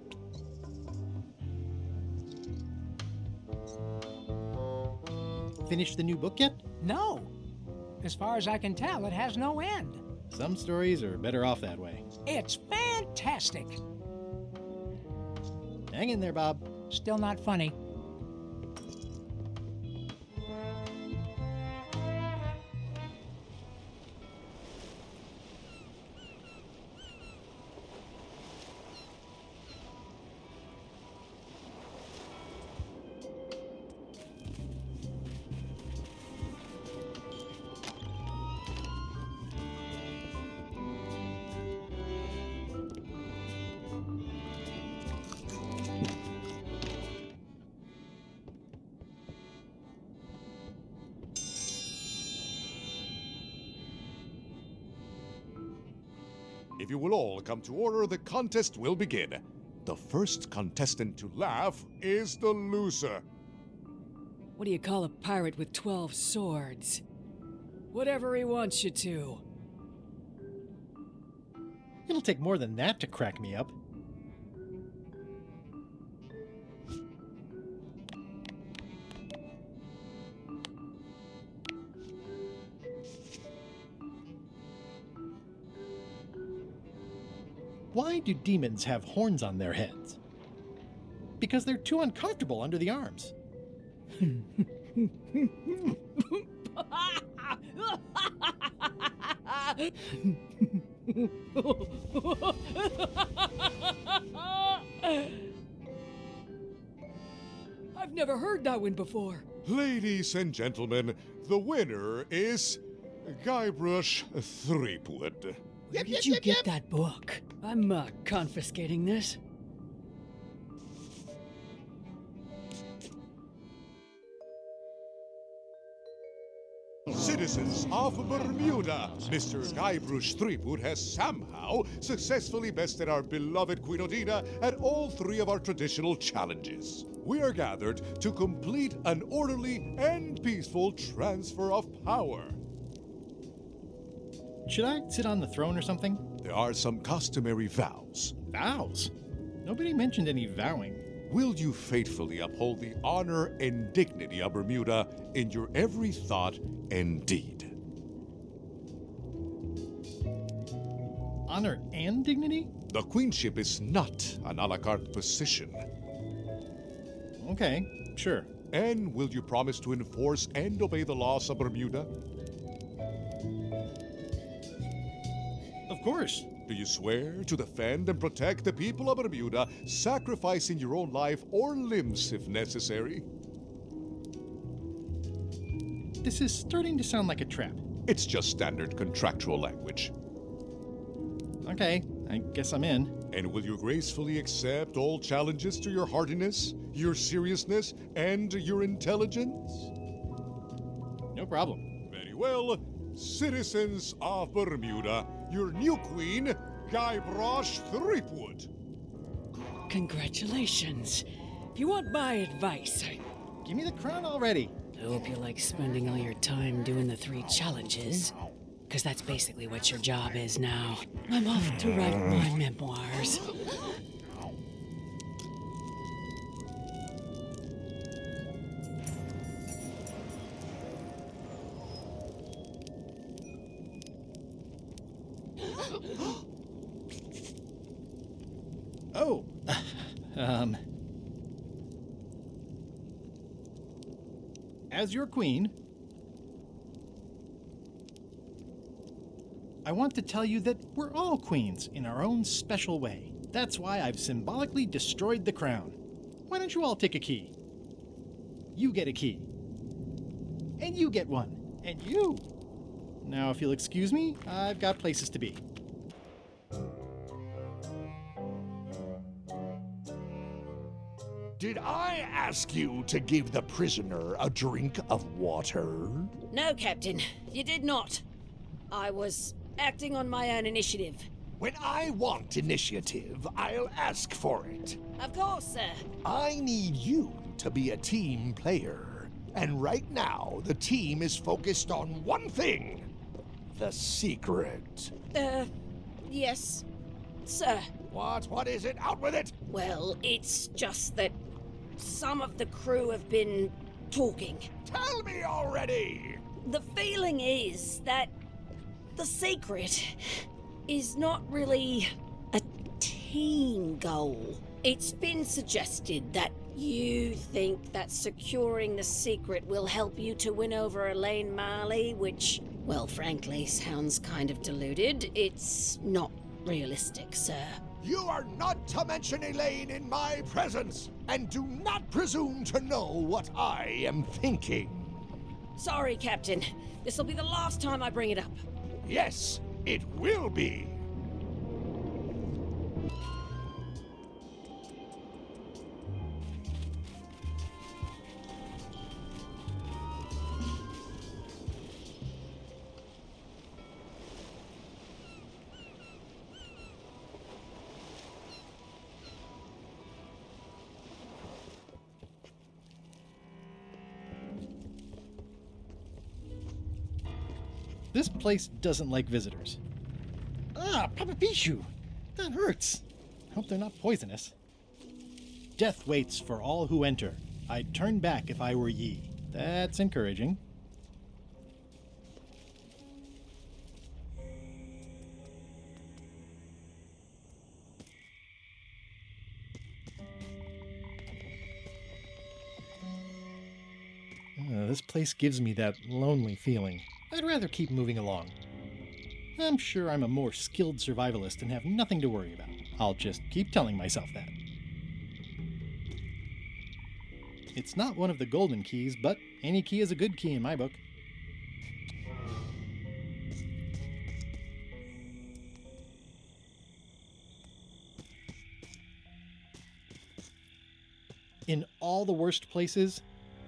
Finished the new book yet? No. As far as I can tell, it has no end. Some stories are better off that way. It's fantastic. Hang in there, Bob. Still not funny. If you will all come to order, the contest will begin. The first contestant to laugh is the loser. What do you call a pirate with 12 swords? Whatever he wants you to. It'll take more than that to crack me up. Why do demons have horns on their heads? Because they're too uncomfortable under the arms. I've never heard that one before. Ladies and gentlemen, the winner is Guybrush Threepwood. Where did you get that book? I'm confiscating this. Citizens of Bermuda, Mr. Guybrush Threepwood has somehow successfully bested our beloved Queen Odina at all three of our traditional challenges. We are gathered to complete an orderly and peaceful transfer of power. Should I sit on the throne or something? There are some customary vows. Vows? Nobody mentioned any vowing. Will you faithfully uphold the honor and dignity of Bermuda in your every thought and deed? Honor and dignity? The queenship is not an a la carte position. Okay, sure. And will you promise to enforce and obey the laws of Bermuda? Of course. Do you swear to defend and protect the people of Bermuda, sacrificing your own life or limbs if necessary? This is starting to sound like a trap. It's just standard contractual language. Okay, I guess I'm in. And will you gracefully accept all challenges to your hardiness, your seriousness, and your intelligence? No problem. Very well. Citizens of Bermuda, your new queen, Guybrush Threepwood. Congratulations. If you want my advice, give me the crown already. I hope you like spending all your time doing the 3 challenges. Because that's basically what your job is now. I'm off to write my memoirs. Oh, as your queen, I want to tell you that we're all queens in our own special way. That's why I've symbolically destroyed the crown. Why don't you all take a key? You get a key. And you get one. And you. Now, if you'll excuse me, I've got places to be. Did I ask you to give the prisoner a drink of water? No, Captain, you did not. I was acting on my own initiative. When I want initiative, I'll ask for it. Of course, sir. I need you to be a team player And right now, the team is focused on one thing. The secret. Yes, sir. What is it? Out with it! Well, it's just that some of the crew have been talking. Tell me already! The feeling is that the secret is not really a team goal. It's been suggested that you think that securing the secret will help you to win over Elaine Marley, which, well, frankly, sounds kind of deluded. It's not realistic, sir. You are not to mention Elaine in my presence, and do not presume to know what I am thinking. Sorry, Captain. This'll be the last time I bring it up. Yes, it will be. This place doesn't like visitors. Ah, Papa Pichu! That hurts. Hope they're not poisonous. Death waits for all who enter. I'd turn back if I were ye. That's encouraging. This place gives me that lonely feeling. I'd rather keep moving along. I'm sure I'm a more skilled survivalist and have nothing to worry about. I'll just keep telling myself that. It's not one of the golden keys, but any key is a good key in my book. In all the worst places,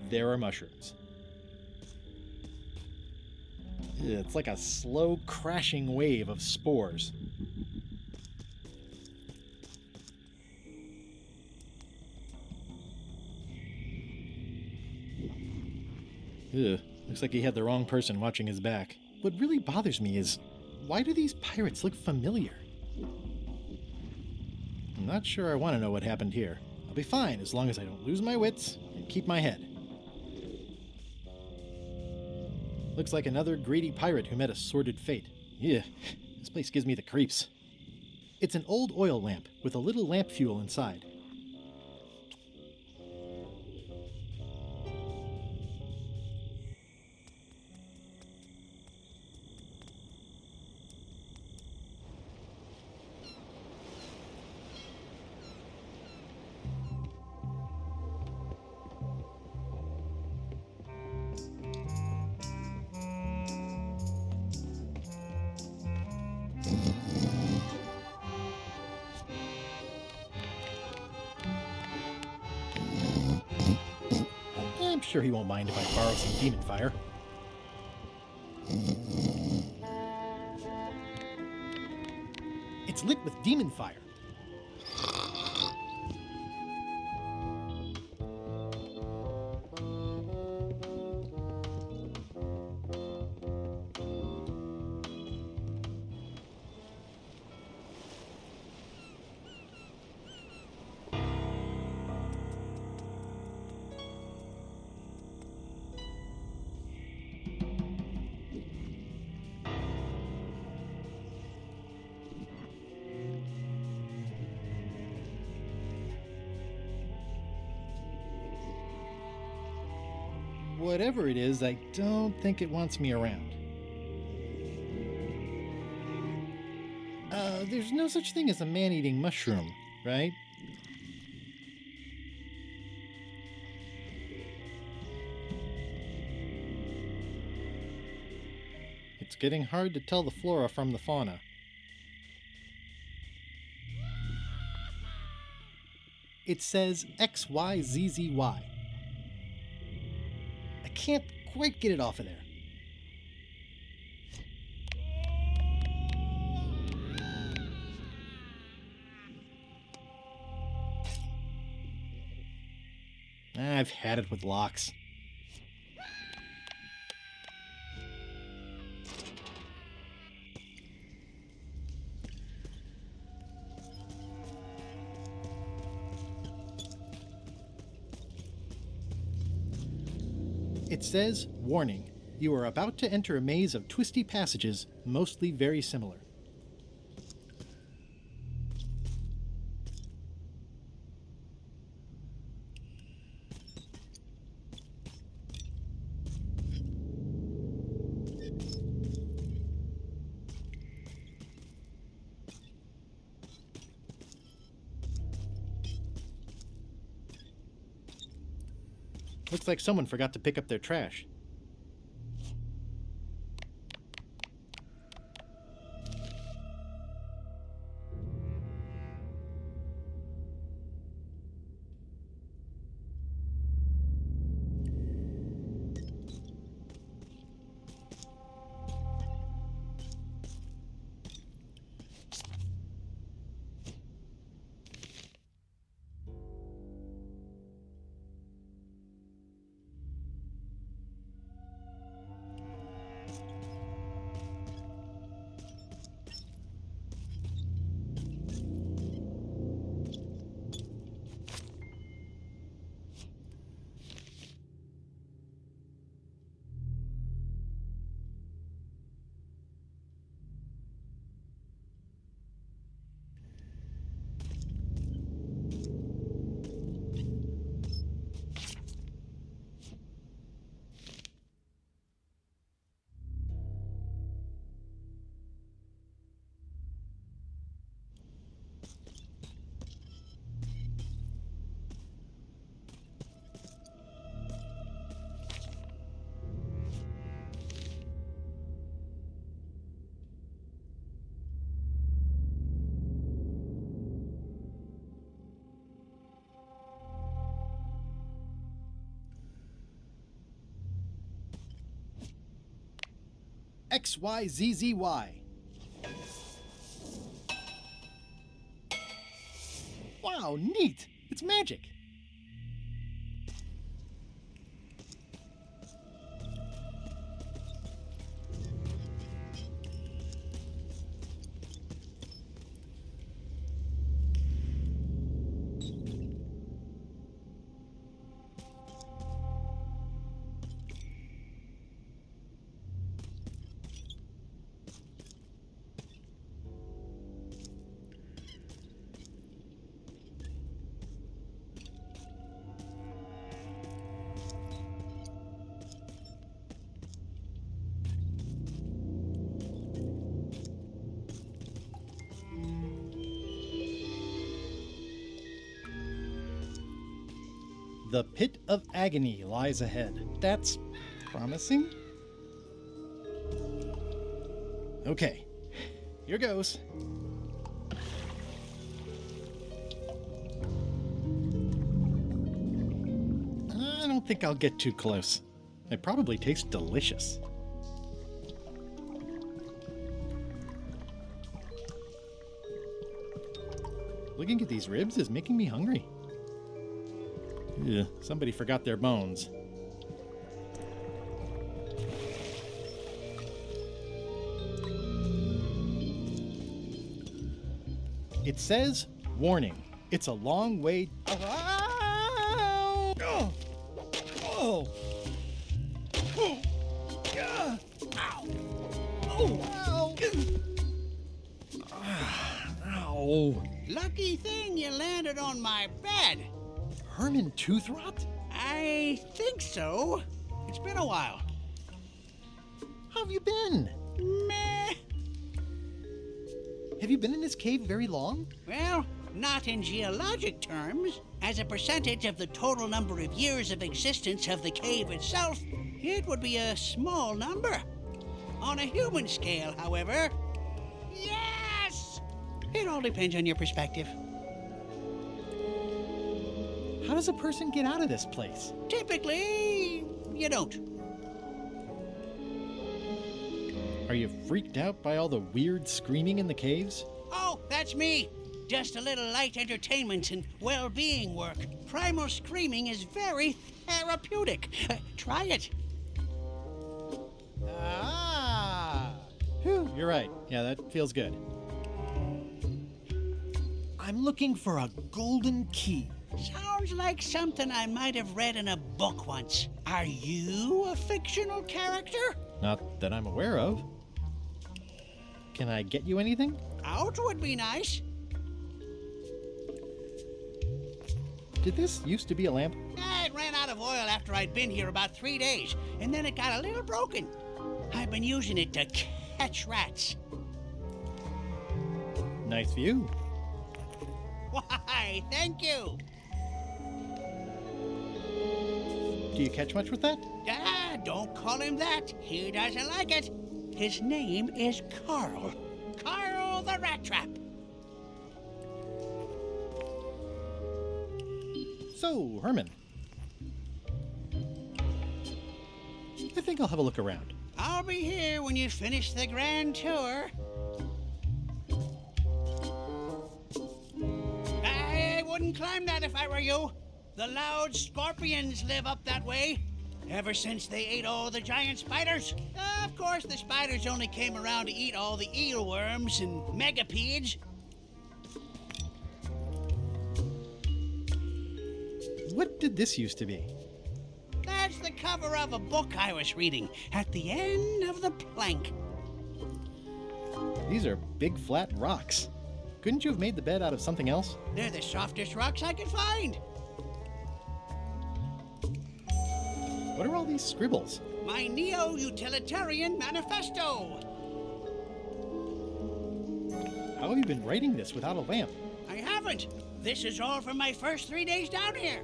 there are mushrooms. It's like a slow crashing wave of spores. Looks like he had the wrong person watching his back. What really bothers me is, why do these pirates look familiar? I'm not sure I want to know what happened here. I'll be fine as long as I don't lose my wits and keep my head. Looks like another greedy pirate who met a sordid fate. Yeah, this place gives me the creeps. It's an old oil lamp with a little lamp fuel inside. I'm sure he won't mind if I borrow some demon fire. It's lit with demon fire. Whatever it is, I don't think it wants me around. There's no such thing as a man-eating mushroom, right? It's getting hard to tell the flora from the fauna. It says XYZZY. I can't quite get it off of there. I've had it with locks. It says, warning, you are about to enter a maze of twisty passages, mostly very similar. Looks like someone forgot to pick up their trash. XYZZY. Wow, neat! It's magic! The pit of agony lies ahead. That's promising. Okay, here goes. I don't think I'll get too close. It probably tastes delicious. Looking at these ribs is making me hungry. Ugh, somebody forgot their bones. It says, warning, it's a long way... Ow! Oh! Oh! Oh! Yeah! Ow! Oh! Ow! Ow! Lucky thing you landed on my bed. Herman tooth rot? I think so. It's been a while. How have you been? Meh. Have you been in this cave very long? Well, not in geologic terms. As a percentage of the total number of years of existence of the cave itself, it would be a small number. On a human scale, however, yes! It all depends on your perspective. How does a person get out of this place? Typically, you don't. Are you freaked out by all the weird screaming in the caves? Oh, that's me. Just a little light entertainment and well-being work. Primal screaming is very therapeutic. Try it. Ah! Whew, you're right. Yeah, that feels good. I'm looking for a golden key. Sounds sounds like something I might have read in a book once. Are you a fictional character? Not that I'm aware of. Can I get you anything? Out would be nice. Did this used to be a lamp? It ran out of oil after I'd been here about 3 days, and then it got a little broken. I've been using it to catch rats. Nice view. Why, thank you. Do you catch much with that? Don't call him that. He doesn't like it. His name is Carl. Carl the Rat Trap. So, Herman. I think I'll have a look around. I'll be here when you finish the grand tour. I wouldn't climb that if I were you. The loud scorpions live up that way. Ever since they ate all the giant spiders. Of course, the spiders only came around to eat all the eelworms and megapedes. What did this used to be? That's the cover of a book I was reading at the end of the plank. These are big flat rocks. Couldn't you have made the bed out of something else? They're the softest rocks I could find. What are all these scribbles? My neo-utilitarian manifesto. How have you been writing this without a lamp? I haven't. This is all from my first 3 days down here.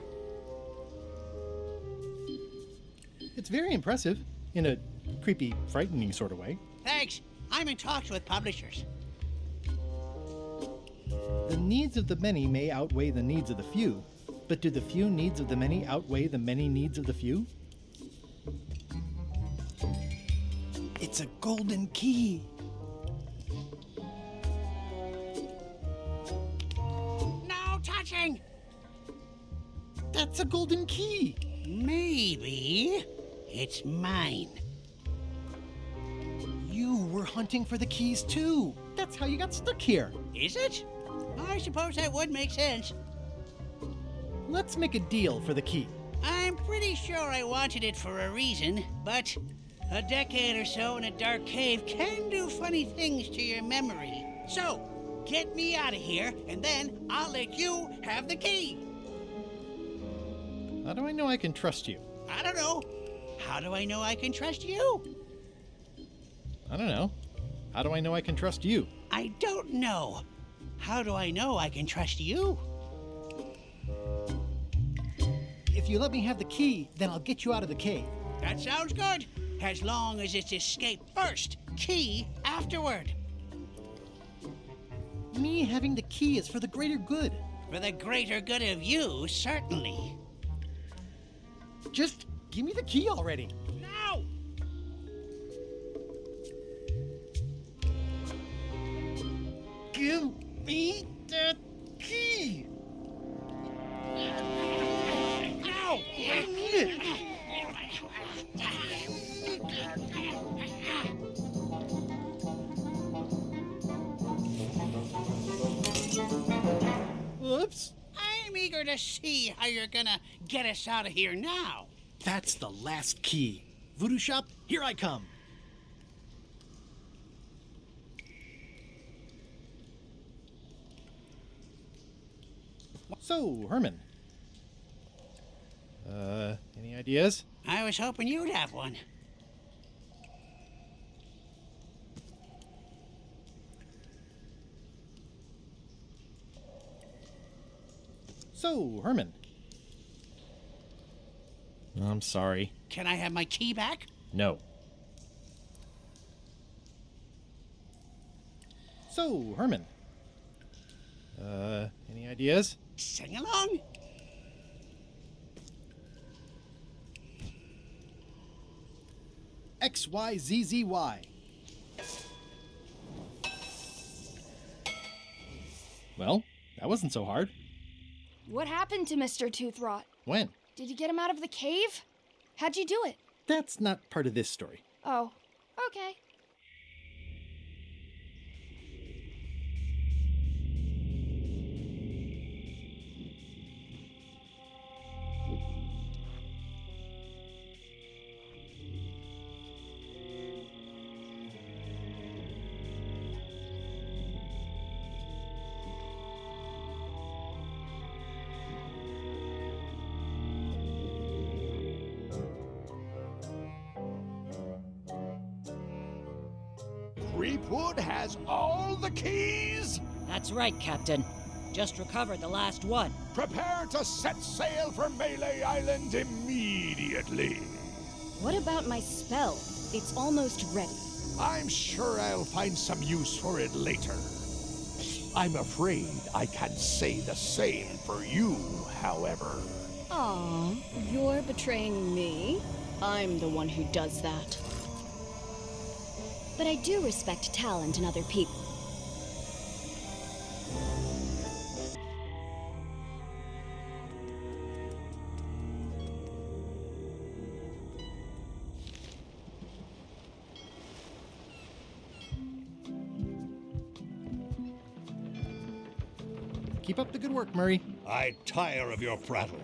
It's very impressive, in a creepy, frightening sort of way. Thanks. I'm in talks with publishers. The needs of the many may outweigh the needs of the few, but do the few needs of the many outweigh the many needs of the few? It's a golden key. No touching! That's a golden key. Maybe it's mine. You were hunting for the keys too. That's how you got stuck here. Is it? I suppose that would make sense. Let's make a deal for the key. I'm pretty sure I wanted it for a reason, but a decade or so in a dark cave can do funny things to your memory. So, get me out of here, and then I'll let you have the key. How do I know I can trust you? I don't know. How do I know I can trust you? I don't know. How do I know I can trust you? I don't know. How do I know I can trust you? If you let me have the key, then I'll get you out of the cave. That sounds good. As long as it's escape first, key afterward. Me having the key is for the greater good. For the greater good of you, certainly. Just give me the key already. No! Give me the key! Ow! I need it! Whoops! I'm eager to see how you're gonna get us out of here now. That's the last key. Voodoo Shop, here I come. So, Herman. Any ideas? I was hoping you'd have one. So, Herman. I'm sorry. Can I have my key back? No. So, Herman. Any ideas? Sing along. XYZZY. Well, that wasn't so hard. What happened to Mr. Toothrot? When? Did you get him out of the cave? How'd you do it? That's not part of this story. Oh, okay. Threepwood has all the keys? That's right, Captain. Just recovered the last one. Prepare to set sail for Melee Island immediately. What about my spell? It's almost ready. I'm sure I'll find some use for it later. I'm afraid I can't say the same for you, however. Aw, you're betraying me? I'm the one who does that. But I do respect talent in other people. Keep up the good work, Murray. I tire of your prattle.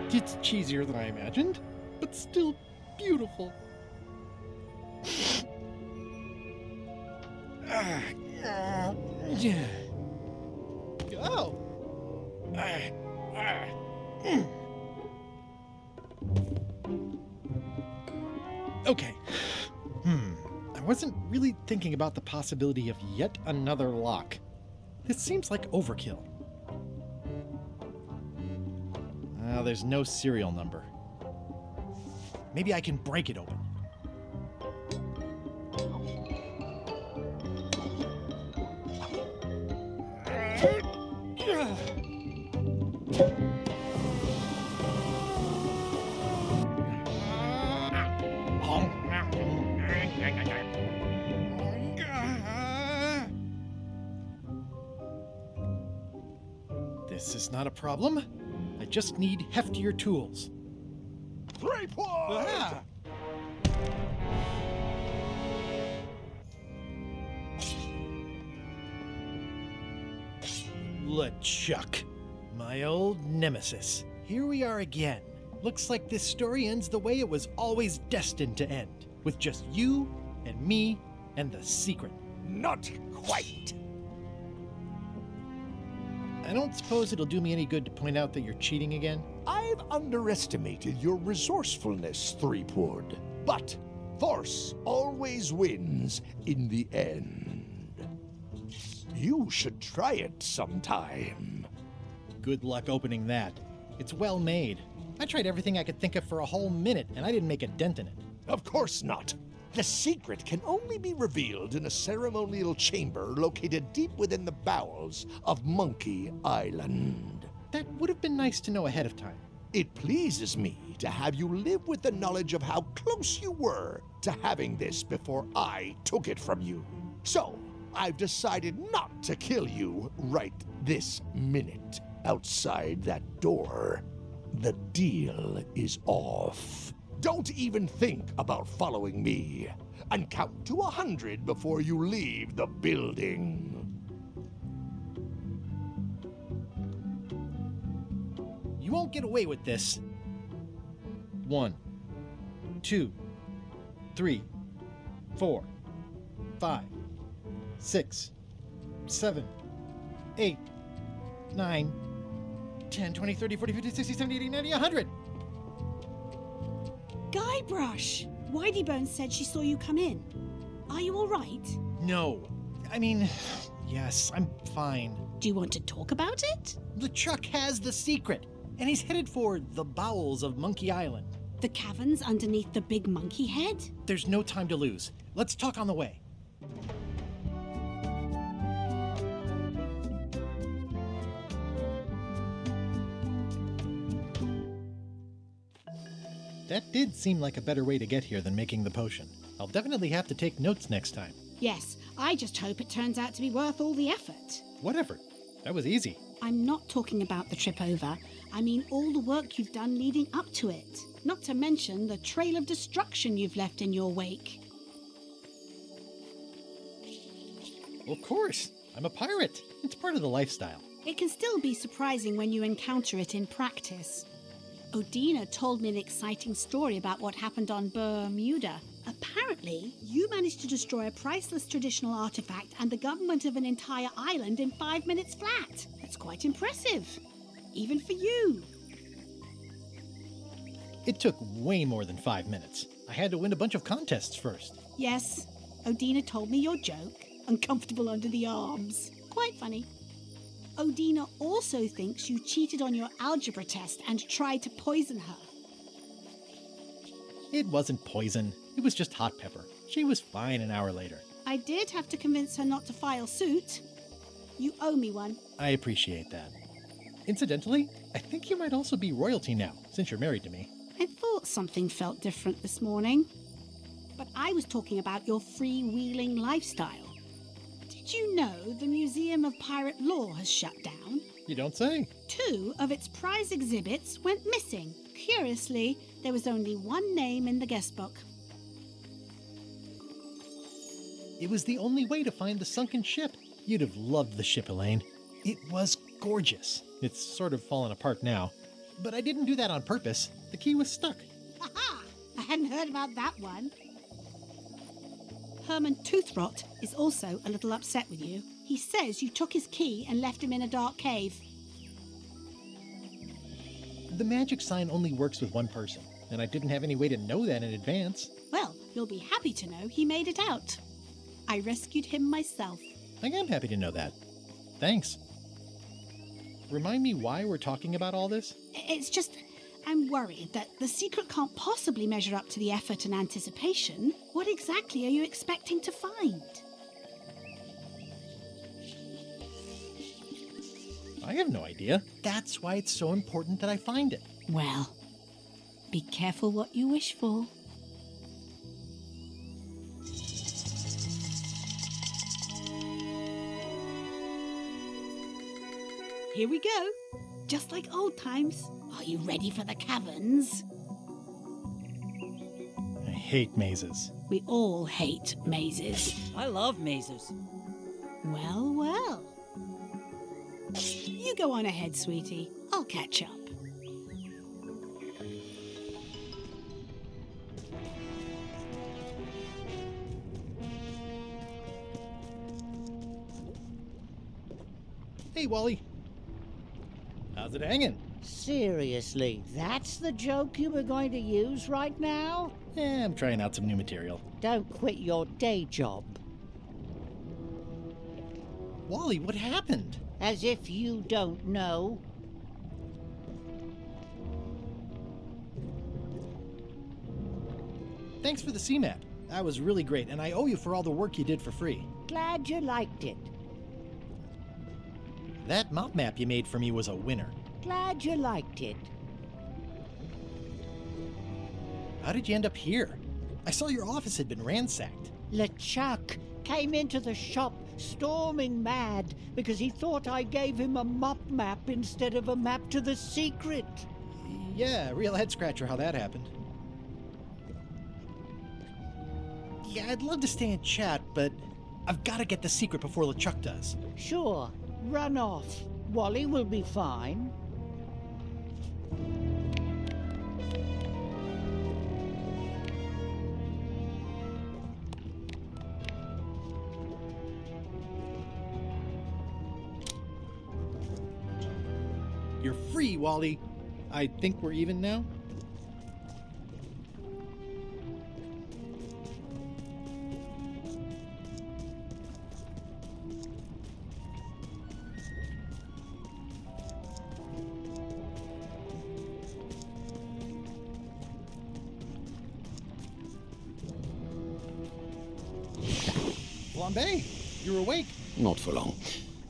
It's cheesier than I imagined, but still beautiful. Oh. Okay. I wasn't really thinking about the possibility of yet another lock. This seems like overkill. There's no serial number. Maybe I can break it open. This is not a problem. I just need heftier tools. Threepwood! Ah! LeChuck, my old nemesis. Here we are again. Looks like this story ends the way it was always destined to end, with just you and me and the secret. Not quite. I don't suppose it'll do me any good to point out that you're cheating again? I've underestimated your resourcefulness, Threepwood. But force always wins in the end. You should try it sometime. Good luck opening that. It's well made. I tried everything I could think of for a whole minute, and I didn't make a dent in it. Of course not. The secret can only be revealed in a ceremonial chamber located deep within the bowels of Monkey Island. That would have been nice to know ahead of time. It pleases me to have you live with the knowledge of how close you were to having this before I took it from you. So, I've decided not to kill you right this minute outside that door. The deal is off. Don't even think about following me, and count to 100 before you leave the building. You won't get away with this. 1, 2, 3, 4, 5, 6, 7, 8, 9, 10, 20, 30, 40, 50, 60, 70, 80, 90, 100. Guybrush! Whiteybones said she saw you come in. Are you all right? No. I mean, yes, I'm fine. Do you want to talk about it? LeChuck has the secret, and he's headed for the bowels of Monkey Island. The caverns underneath the big monkey head? There's no time to lose. Let's talk on the way. That did seem like a better way to get here than making the potion. I'll definitely have to take notes next time. Yes, I just hope it turns out to be worth all the effort. What effort? That was easy. I'm not talking about the trip over. I mean all the work you've done leading up to it. Not to mention the trail of destruction you've left in your wake. Of course. I'm a pirate. It's part of the lifestyle. It can still be surprising when you encounter it in practice. Odina told me an exciting story about what happened on Bermuda. Apparently, you managed to destroy a priceless traditional artifact and the government of an entire island in 5 minutes flat. That's quite impressive. Even for you. It took way more than 5 minutes. I had to win a bunch of contests first. Yes, Odina told me your joke. Uncomfortable under the arms. Quite funny. Odina also thinks you cheated on your algebra test and tried to poison her. It wasn't poison. It was just hot pepper. She was fine an hour later. I did have to convince her not to file suit. You owe me one. I appreciate that. Incidentally, I think you might also be royalty now, since you're married to me. I thought something felt different this morning. But I was talking about your freewheeling lifestyle. Did you know the Museum of Pirate Lore has shut down? You don't say. 2 of its prize exhibits went missing. Curiously, there was only one name in the guest book. It was the only way to find the sunken ship. You'd have loved the ship, Elaine. It was gorgeous. It's sort of fallen apart now. But I didn't do that on purpose. The key was stuck. Aha! I hadn't heard about that one. Herman Toothrot is also a little upset with you. He says you took his key and left him in a dark cave. The magic sign only works with one person, and I didn't have any way to know that in advance. Well, you'll be happy to know he made it out. I rescued him myself. I am happy to know that. Thanks. Remind me why we're talking about all this? It's just, I'm worried that the secret can't possibly measure up to the effort and anticipation. What exactly are you expecting to find? I have no idea. That's why it's so important that I find it. Well, be careful what you wish for. Here we go. Just like old times. Are you ready for the caverns? I hate mazes. We all hate mazes. I love mazes. Well, well. You go on ahead, sweetie. I'll catch up. Hey, Wally. How's it hanging? Seriously, that's the joke you were going to use right now? I'm trying out some new material. Don't quit your day job. Wally, what happened? As if you don't know. Thanks for the C-map. That was really great, and I owe you for all the work you did for free. Glad you liked it. That mop map you made for me was a winner. Glad you liked it. How did you end up here? I saw your office had been ransacked. LeChuck came into the shop storming mad because he thought I gave him a mop map instead of a map to the secret. Yeah, real head scratcher how that happened. Yeah, I'd love to stay and chat, but I've got to get the secret before LeChuck does. Sure, run off. Wally will be fine. You're free, Wally. I think we're even now. Bombay, you're awake. Not for long.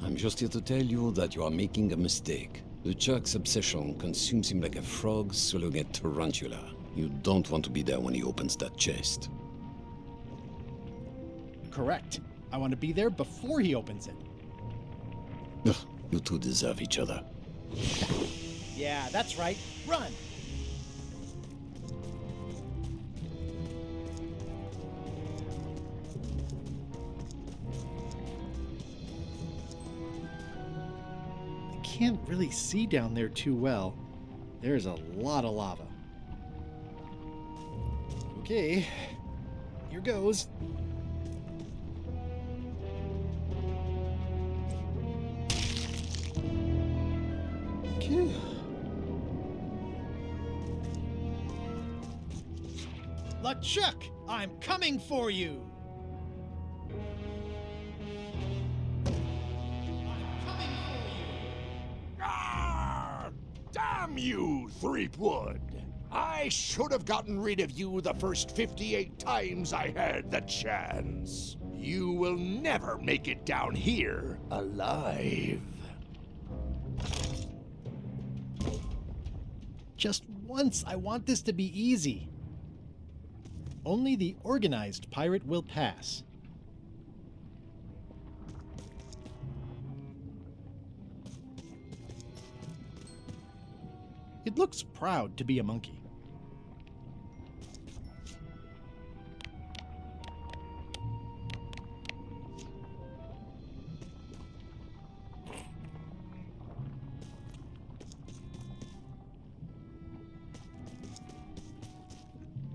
I'm just here to tell you that you are making a mistake. The Chuck's obsession consumes him like a frog swallowing a tarantula. You don't want to be there when he opens that chest. Correct. I want to be there before he opens it. Ugh, you two deserve each other. Yeah, that's right. Run! I can't really see down there too well. There's a lot of lava. Okay, here goes. Okay. LeChuck, I'm coming for you! Damn you, Threepwood! I should have gotten rid of you the first 58 times I had the chance. You will never make it down here alive. Just once, I want this to be easy. Only the organized pirate will pass. It looks proud to be a monkey.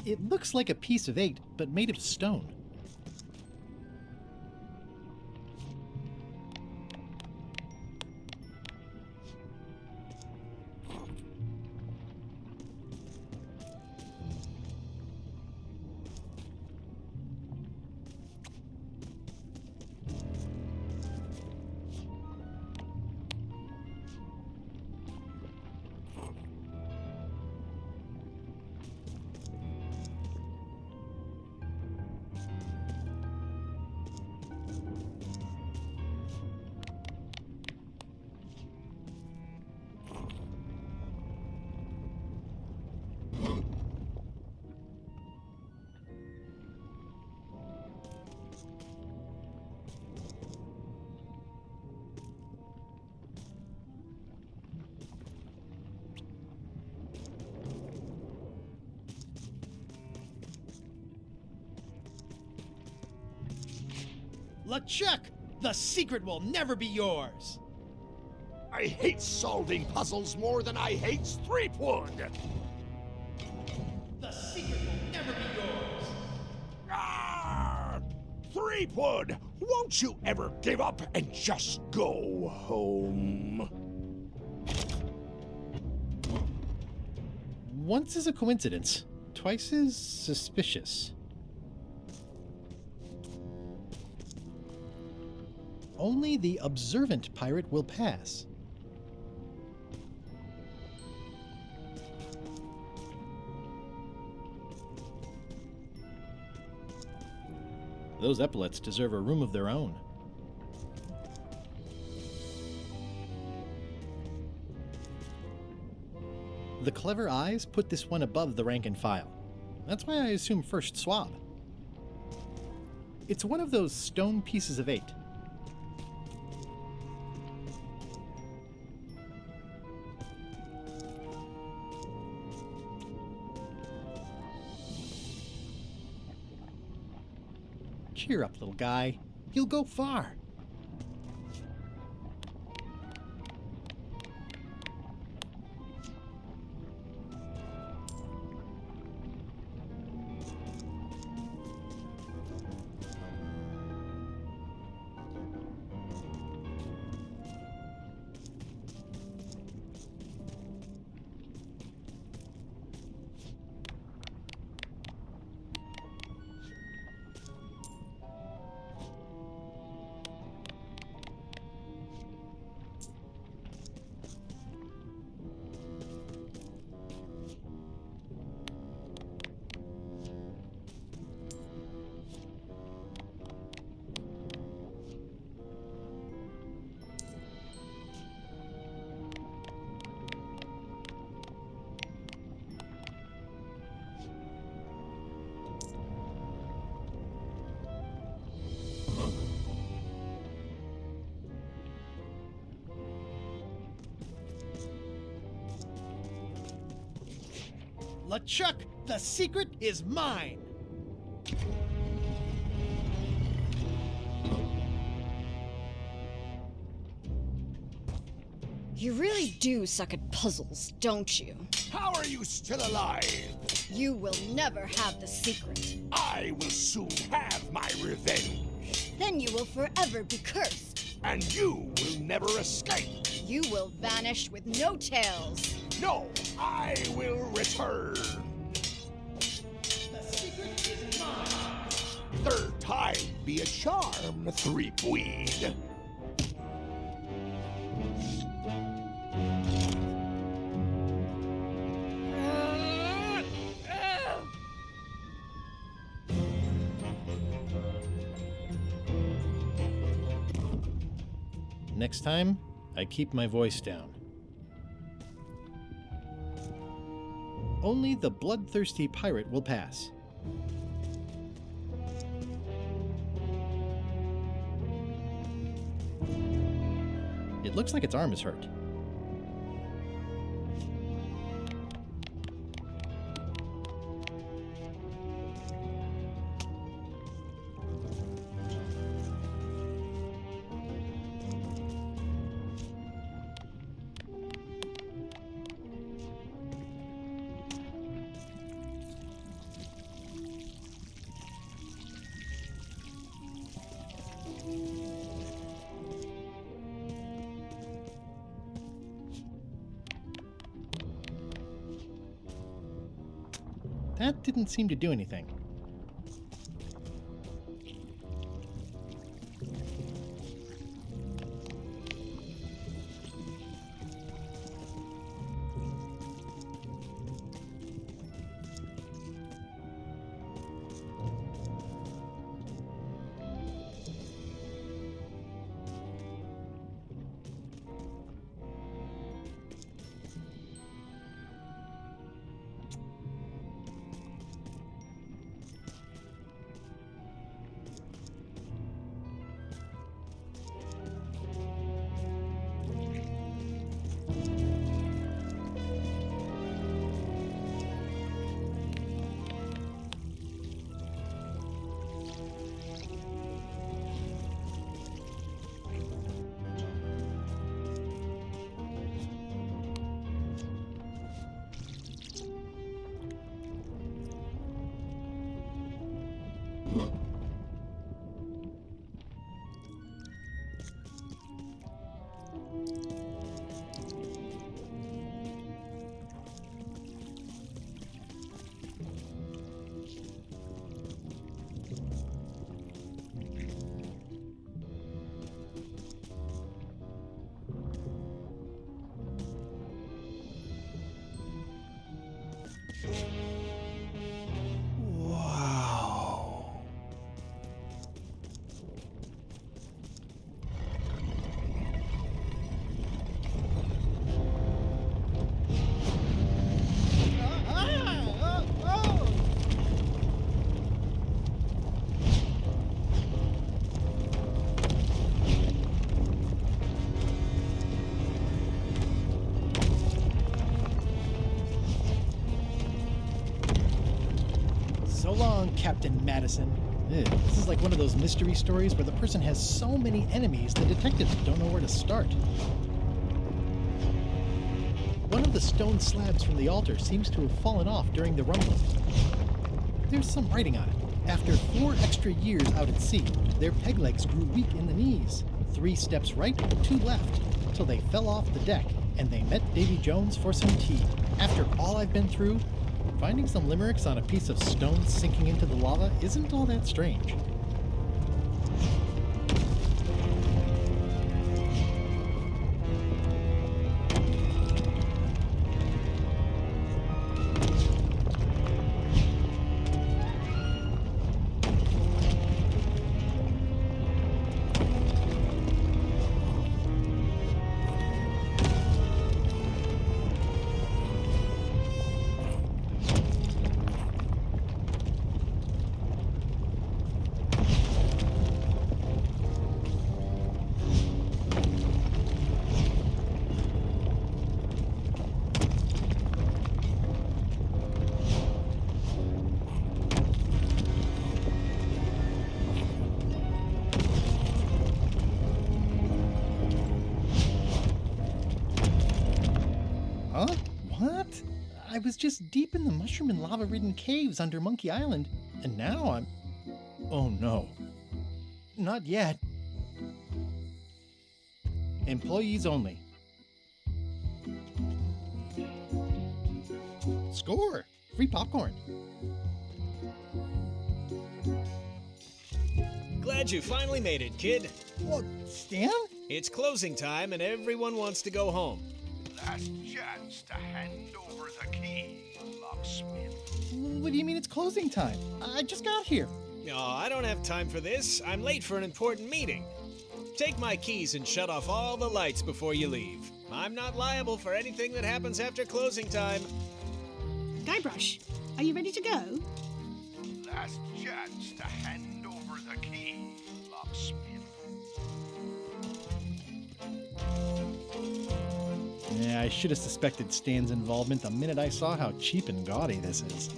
It looks like a piece of 8, but made of stone. LeChuck, the secret will never be yours. I hate solving puzzles more than I hate Threepwood. The secret will never be yours. Threepwood, won't you ever give up and just go home? Once is a coincidence, twice is suspicious. Only the observant pirate will pass. Those epaulets deserve a room of their own. The clever eyes put this one above the rank and file. That's why I assume first swab. It's one of those stone pieces of 8. Cheer up, little guy. You'll go far. LeChuck, the secret is mine! You really do suck at puzzles, don't you? How are you still alive? You will never have the secret. I will soon have my revenge. Then you will forever be cursed. And you will never escape. You will vanish with no tails. No, I will return. The secret is mine! Third time be a charm, Threepweed. Next time, I keep my voice down. Only the bloodthirsty pirate will pass. It looks like its arm is hurt. That didn't seem to do anything. So long, Captain Madison. This is like one of those mystery stories where the person has so many enemies the detectives don't know where to start. One of the stone slabs from the altar seems to have fallen off during the rumbling. There's some writing on it. After 4 extra years out at sea, their peg legs grew weak in the knees. 3 steps right, 2 left, till they fell off the deck, and they met Davy Jones for some tea. After all I've been through, finding some limericks on a piece of stone sinking into the lava isn't all that strange. was just deep in the mushroom and lava-ridden caves under Monkey Island, and now I'm... Oh no. Not yet. Employees only. Score! Free popcorn. Glad you finally made it, kid. What, Stan? It's closing time and everyone wants to go home. Last chance to hand over the key, locksmith. What do you mean it's closing time? I just got here. No, I don't have time for this. I'm late for an important meeting. Take my keys and shut off all the lights before you leave. I'm not liable for anything that happens after closing time. Guybrush, are you ready to go? Last chance to hand over the key, locksmith. Yeah, I should have suspected Stan's involvement the minute I saw how cheap and gaudy this is.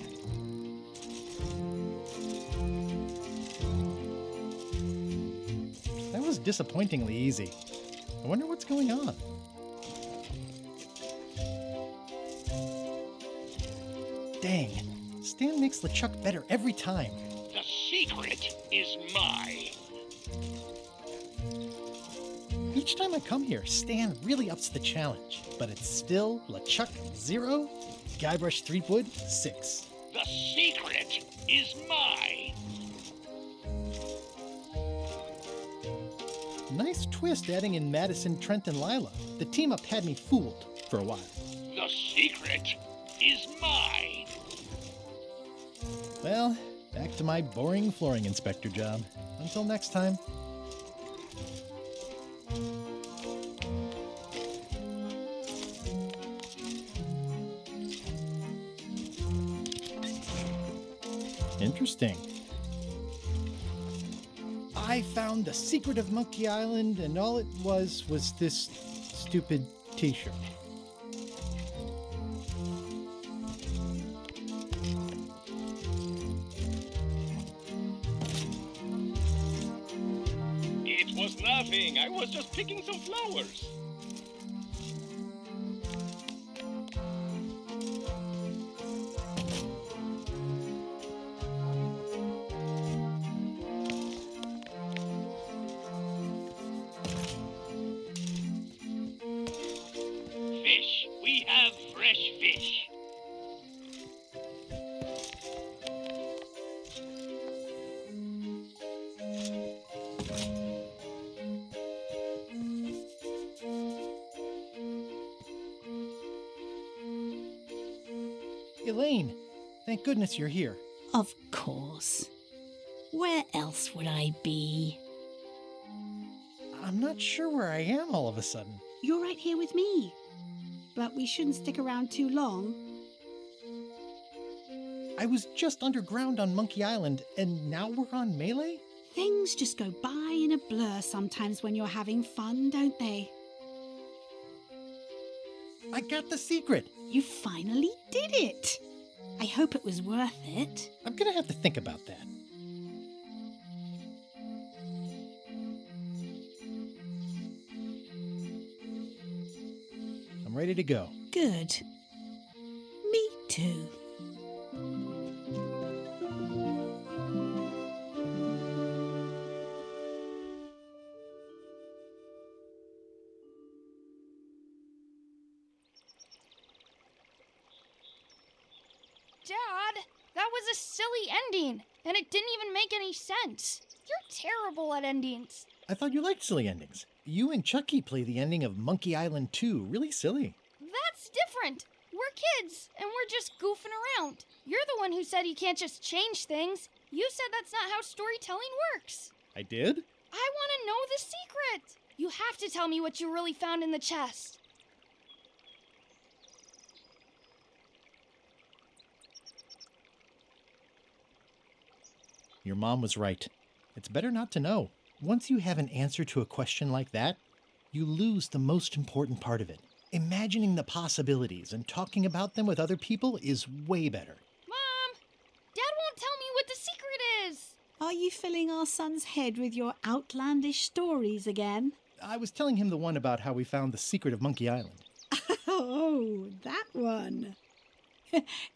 That was disappointingly easy. I wonder what's going on. Dang, Stan makes LeChuck better every time. The secret is mine. Each time I come here, Stan really ups the challenge, but it's still LeChuck 0, Guybrush Threepwood 6. The secret is mine. Nice twist adding in Madison, Trent, and Lila. The team up had me fooled for a while. The secret is mine. Well, back to my boring flooring inspector job. Until next time. Interesting. I found the secret of Monkey Island, and all it was this stupid t-shirt. It was nothing. I was just picking some flowers. Fish. We have fresh fish. Elaine, thank goodness you're here. Of course. Where else would I be? I'm not sure where I am all of a sudden. You're right here with me. But we shouldn't stick around too long. I was just underground on Monkey Island, and now we're on Melee? Things just go by in a blur sometimes when you're having fun, don't they? I got the secret. You finally did it. I hope it was worth it. I'm gonna have to think about that. I'm ready to go. Good. Me too. Dad, that was a silly ending, and it didn't even make any sense. You're terrible at endings. I thought you liked silly endings. You and Chucky play the ending of Monkey Island 2. Really silly. That's different. We're kids, and we're just goofing around. You're the one who said you can't just change things. You said that's not how storytelling works. I did? I want to know the secret. You have to tell me what you really found in the chest. Your mom was right. It's better not to know. Once you have an answer to a question like that, you lose the most important part of it. Imagining the possibilities and talking about them with other people is way better. Mom! Dad won't tell me what the secret is! Are you filling our son's head with your outlandish stories again? I was telling him the one about how we found the secret of Monkey Island. Oh, that one.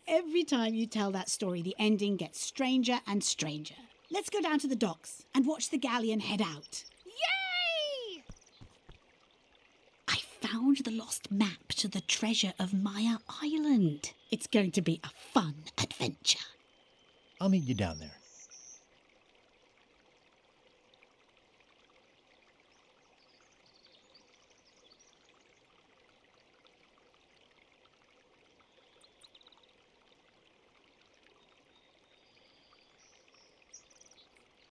Every time you tell that story, the ending gets stranger and stranger. Let's go down to the docks and watch the galleon head out. Yay! I found the lost map to the treasure of Maya Island. It's going to be a fun adventure. I'll meet you down there.